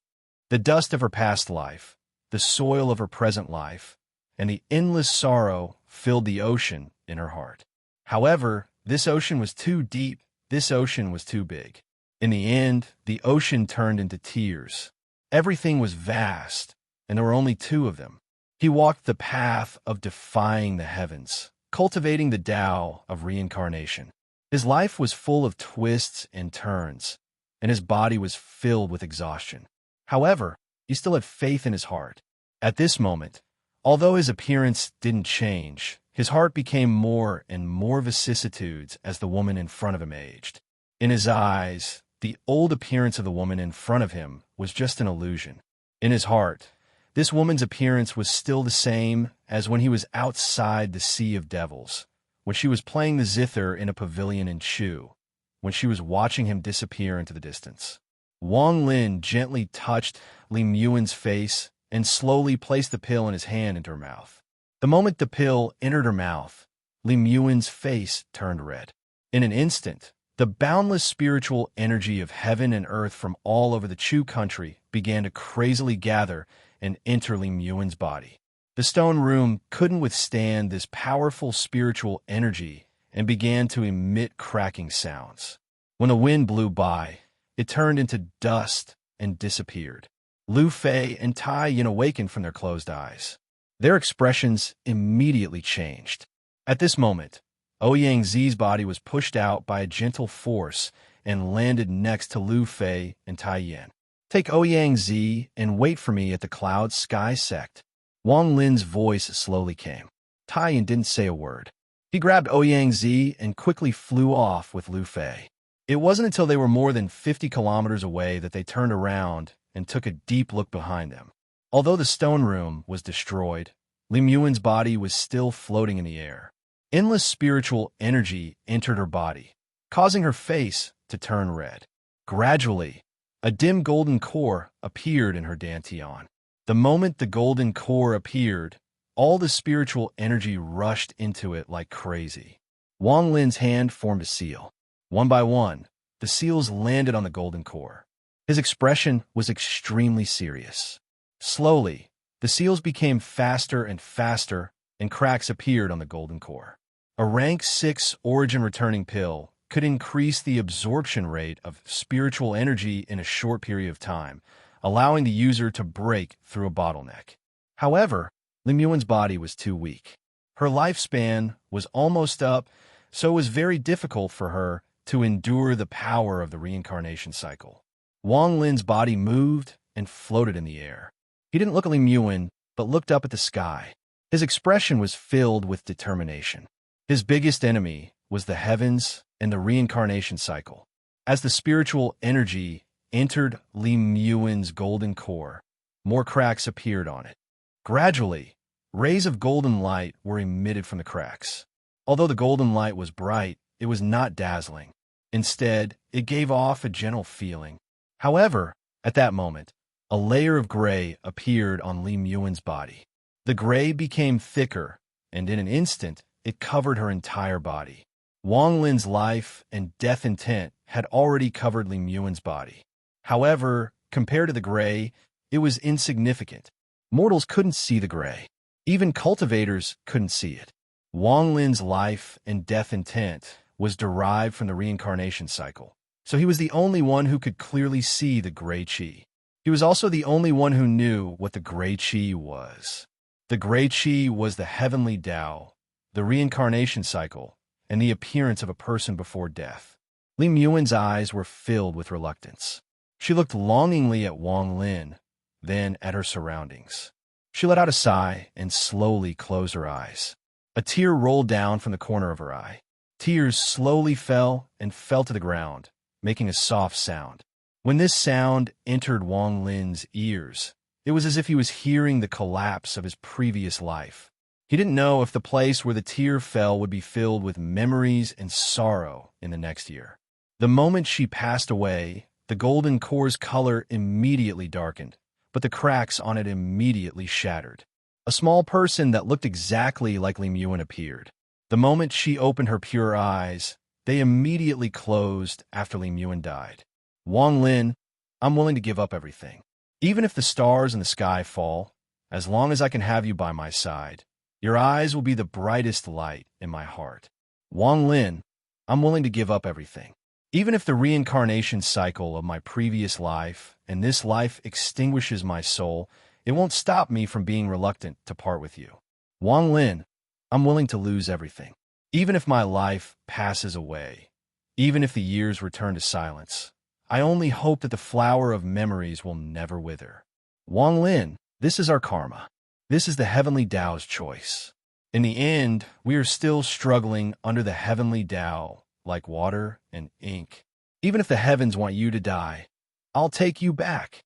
The dust of her past life, the soil of her present life, and the endless sorrow filled the ocean in her heart. However, this ocean was too deep, this ocean was too big. In the end, the ocean turned into tears. Everything was vast, and there were only two of them. He walked the path of defying the heavens, cultivating the Tao of reincarnation. His life was full of twists and turns, and his body was filled with exhaustion. However, he still had faith in his heart. At this moment, although his appearance didn't change, his heart became more and more vicissitudes as the woman in front of him aged. In his eyes, the old appearance of the woman in front of him was just an illusion. In his heart, this woman's appearance was still the same as when he was outside the Sea of Devils, when she was playing the zither in a pavilion in Chu, when she was watching him disappear into the distance. Wang Lin gently touched Li Muin's face and slowly placed the pill in his hand into her mouth. The moment the pill entered her mouth, Li Muin's face turned red. In an instant, the boundless spiritual energy of heaven and earth from all over the Chu country began to crazily gather and enter Li Muin's body. The stone room couldn't withstand this powerful spiritual energy and began to emit cracking sounds. When the wind blew by, it turned into dust and disappeared. Lu Fei and Tai Yin awakened from their closed eyes. Their expressions immediately changed. At this moment, Ouyangzi's body was pushed out by a gentle force and landed next to Lu Fei and Tai Yin. "Take Ouyangzi and wait for me at the cloud sky sect." Wang Lin's voice slowly came. Tai Yin didn't say a word. He grabbed Ouyangzi and quickly flew off with Lu Fei. It wasn't until they were more than 50 kilometers away that they turned around and took a deep look behind them. Although the stone room was destroyed, Lim Yuan's body was still floating in the air. Endless spiritual energy entered her body, causing her face to turn red. Gradually, a dim golden core appeared in her dantian. The moment the golden core appeared, all the spiritual energy rushed into it like crazy. Wang Lin's hand formed a seal. One by one, the seals landed on the golden core. His expression was extremely serious. Slowly, the seals became faster and faster, and cracks appeared on the golden core. A rank 6 origin returning pill could increase the absorption rate of spiritual energy in a short period of time, allowing the user to break through a bottleneck. However, Lim Yuan's body was too weak. Her lifespan was almost up, so it was very difficult for her to endure the power of the reincarnation cycle. Wang Lin's body moved and floated in the air. He didn't look at Lim Yuan, but looked up at the sky. His expression was filled with determination. His biggest enemy was the heavens and the reincarnation cycle. As the spiritual energy entered Lim Yuan's golden core, more cracks appeared on it. Gradually, rays of golden light were emitted from the cracks. Although the golden light was bright, it was not dazzling. Instead, it gave off a gentle feeling. However, at that moment, a layer of gray appeared on Lim Yuan's body. The gray became thicker, and in an instant, it covered her entire body. Wang Lin's life and death intent had already covered Lim Yuan's body. However, compared to the gray, it was insignificant. Mortals couldn't see the gray. Even cultivators couldn't see it. Wang Lin's life and death intent was derived from the reincarnation cycle, so he was the only one who could clearly see the gray chi. He was also the only one who knew what the gray chi was. The gray chi was the heavenly Tao, the reincarnation cycle, and the appearance of a person before death. Lim Yuan's eyes were filled with reluctance. She looked longingly at Wang Lin, then at her surroundings. She let out a sigh and slowly closed her eyes. A tear rolled down from the corner of her eye. Tears slowly fell and fell to the ground, making a soft sound. When this sound entered Wang Lin's ears, it was as if he was hearing the collapse of his previous life. He didn't know if the place where the tear fell would be filled with memories and sorrow in the next year. The moment she passed away, the golden core's color immediately darkened, but the cracks on it immediately shattered. A small person that looked exactly like Lim Yuan appeared. The moment she opened her pure eyes, they immediately closed after Lim Yuan died. Wang Lin, I'm willing to give up everything. Even if the stars in the sky fall, as long as I can have you by my side, your eyes will be the brightest light in my heart. Wang Lin, I'm willing to give up everything. Even if the reincarnation cycle of my previous life and this life extinguishes my soul, it won't stop me from being reluctant to part with you. Wang Lin, I'm willing to lose everything. Even if my life passes away, even if the years return to silence, I only hope that the flower of memories will never wither. Wang Lin, this is our karma. This is the heavenly Tao's choice. In the end, we are still struggling under the heavenly Tao, like water and ink. Even if the heavens want you to die, I'll take you back.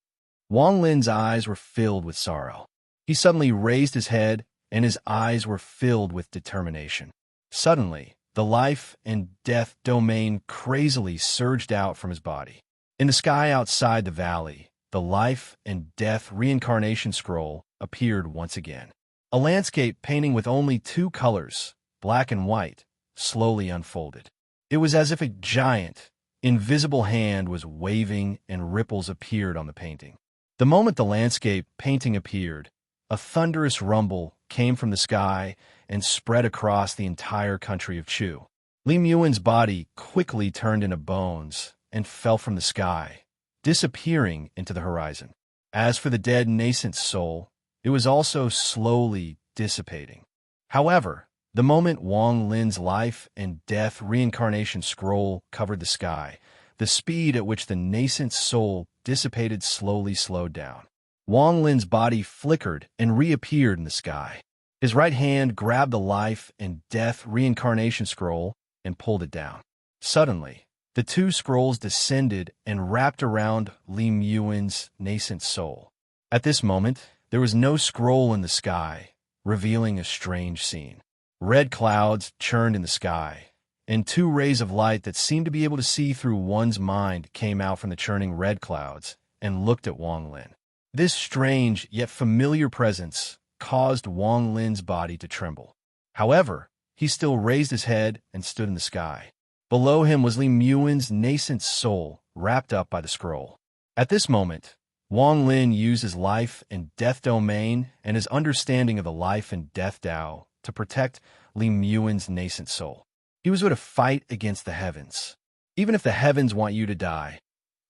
Wang Lin's eyes were filled with sorrow. He suddenly raised his head, and his eyes were filled with determination. Suddenly, the life and death domain crazily surged out from his body. In the sky outside the valley, the life and death reincarnation scroll appeared once again. A landscape painting with only two colors, black and white, slowly unfolded. It was as if a giant, invisible hand was waving and ripples appeared on the painting. The moment the landscape painting appeared, a thunderous rumble came from the sky and spread across the entire country of Chu. Lim Yuan's body quickly turned into bones and fell from the sky, disappearing into the horizon. As for the dead nascent soul, it was also slowly dissipating. However, the moment Wang Lin's life and death reincarnation scroll covered the sky, the speed at which the nascent soul dissipated slowly slowed down. Wang Lin's body flickered and reappeared in the sky. His right hand grabbed the life and death reincarnation scroll and pulled it down. Suddenly, The two scrolls descended and wrapped around Li Muin's nascent soul. At this moment, there was no scroll in the sky, revealing a strange scene. Red clouds churned in the sky, and two rays of light that seemed to be able to see through one's mind came out from the churning red clouds and looked at Wang Lin. This strange yet familiar presence caused Wang Lin's body to tremble. However, he still raised his head and stood in the sky. Below him was Li Muin's nascent soul, wrapped up by the scroll. At this moment, Wang Lin used his life and death domain and his understanding of the life and death Tao to protect Li Muin's nascent soul. He was going to fight against the heavens. Even if the heavens want you to die,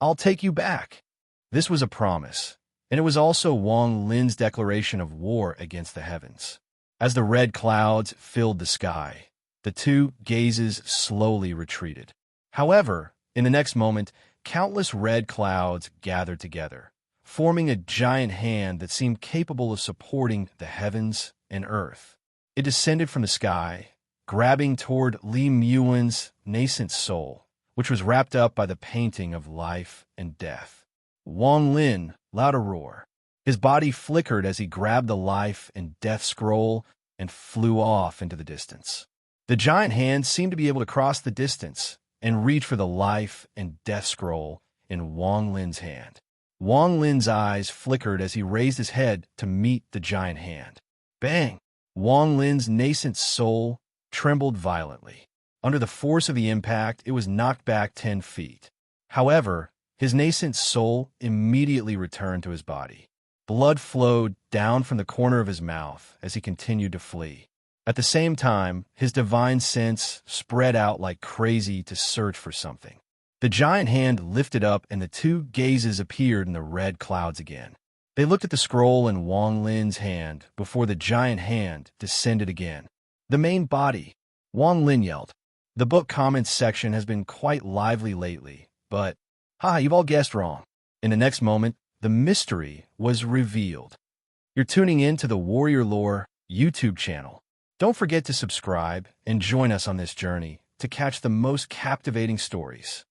I'll take you back. This was a promise, and it was also Wang Lin's declaration of war against the heavens. As the red clouds filled the sky, the two gazes slowly retreated. However, in the next moment, countless red clouds gathered together, forming a giant hand that seemed capable of supporting the heavens and earth. It descended from the sky, grabbing toward Li Muin's nascent soul, which was wrapped up by the painting of life and death. Wang Lin let out a roar. His body flickered as he grabbed the life and death scroll and flew off into the distance. The giant hand seemed to be able to cross the distance and reach for the life and death scroll in Wang Lin's hand. Wang Lin's eyes flickered as he raised his head to meet the giant hand. Bang! Wang Lin's nascent soul trembled violently. Under the force of the impact, it was knocked back 10 feet. However, his nascent soul immediately returned to his body. Blood flowed down from the corner of his mouth as he continued to flee. At the same time, his divine sense spread out like crazy to search for something. The giant hand lifted up and the two gazes appeared in the red clouds again. They looked at the scroll in Wang Lin's hand before the giant hand descended again. The main body, Wang Lin yelled. The book comments section has been quite lively lately, but, you've all guessed wrong. In the next moment, the mystery was revealed. You're tuning in to the Warrior Lore YouTube channel. Don't forget to subscribe and join us on this journey to catch the most captivating stories.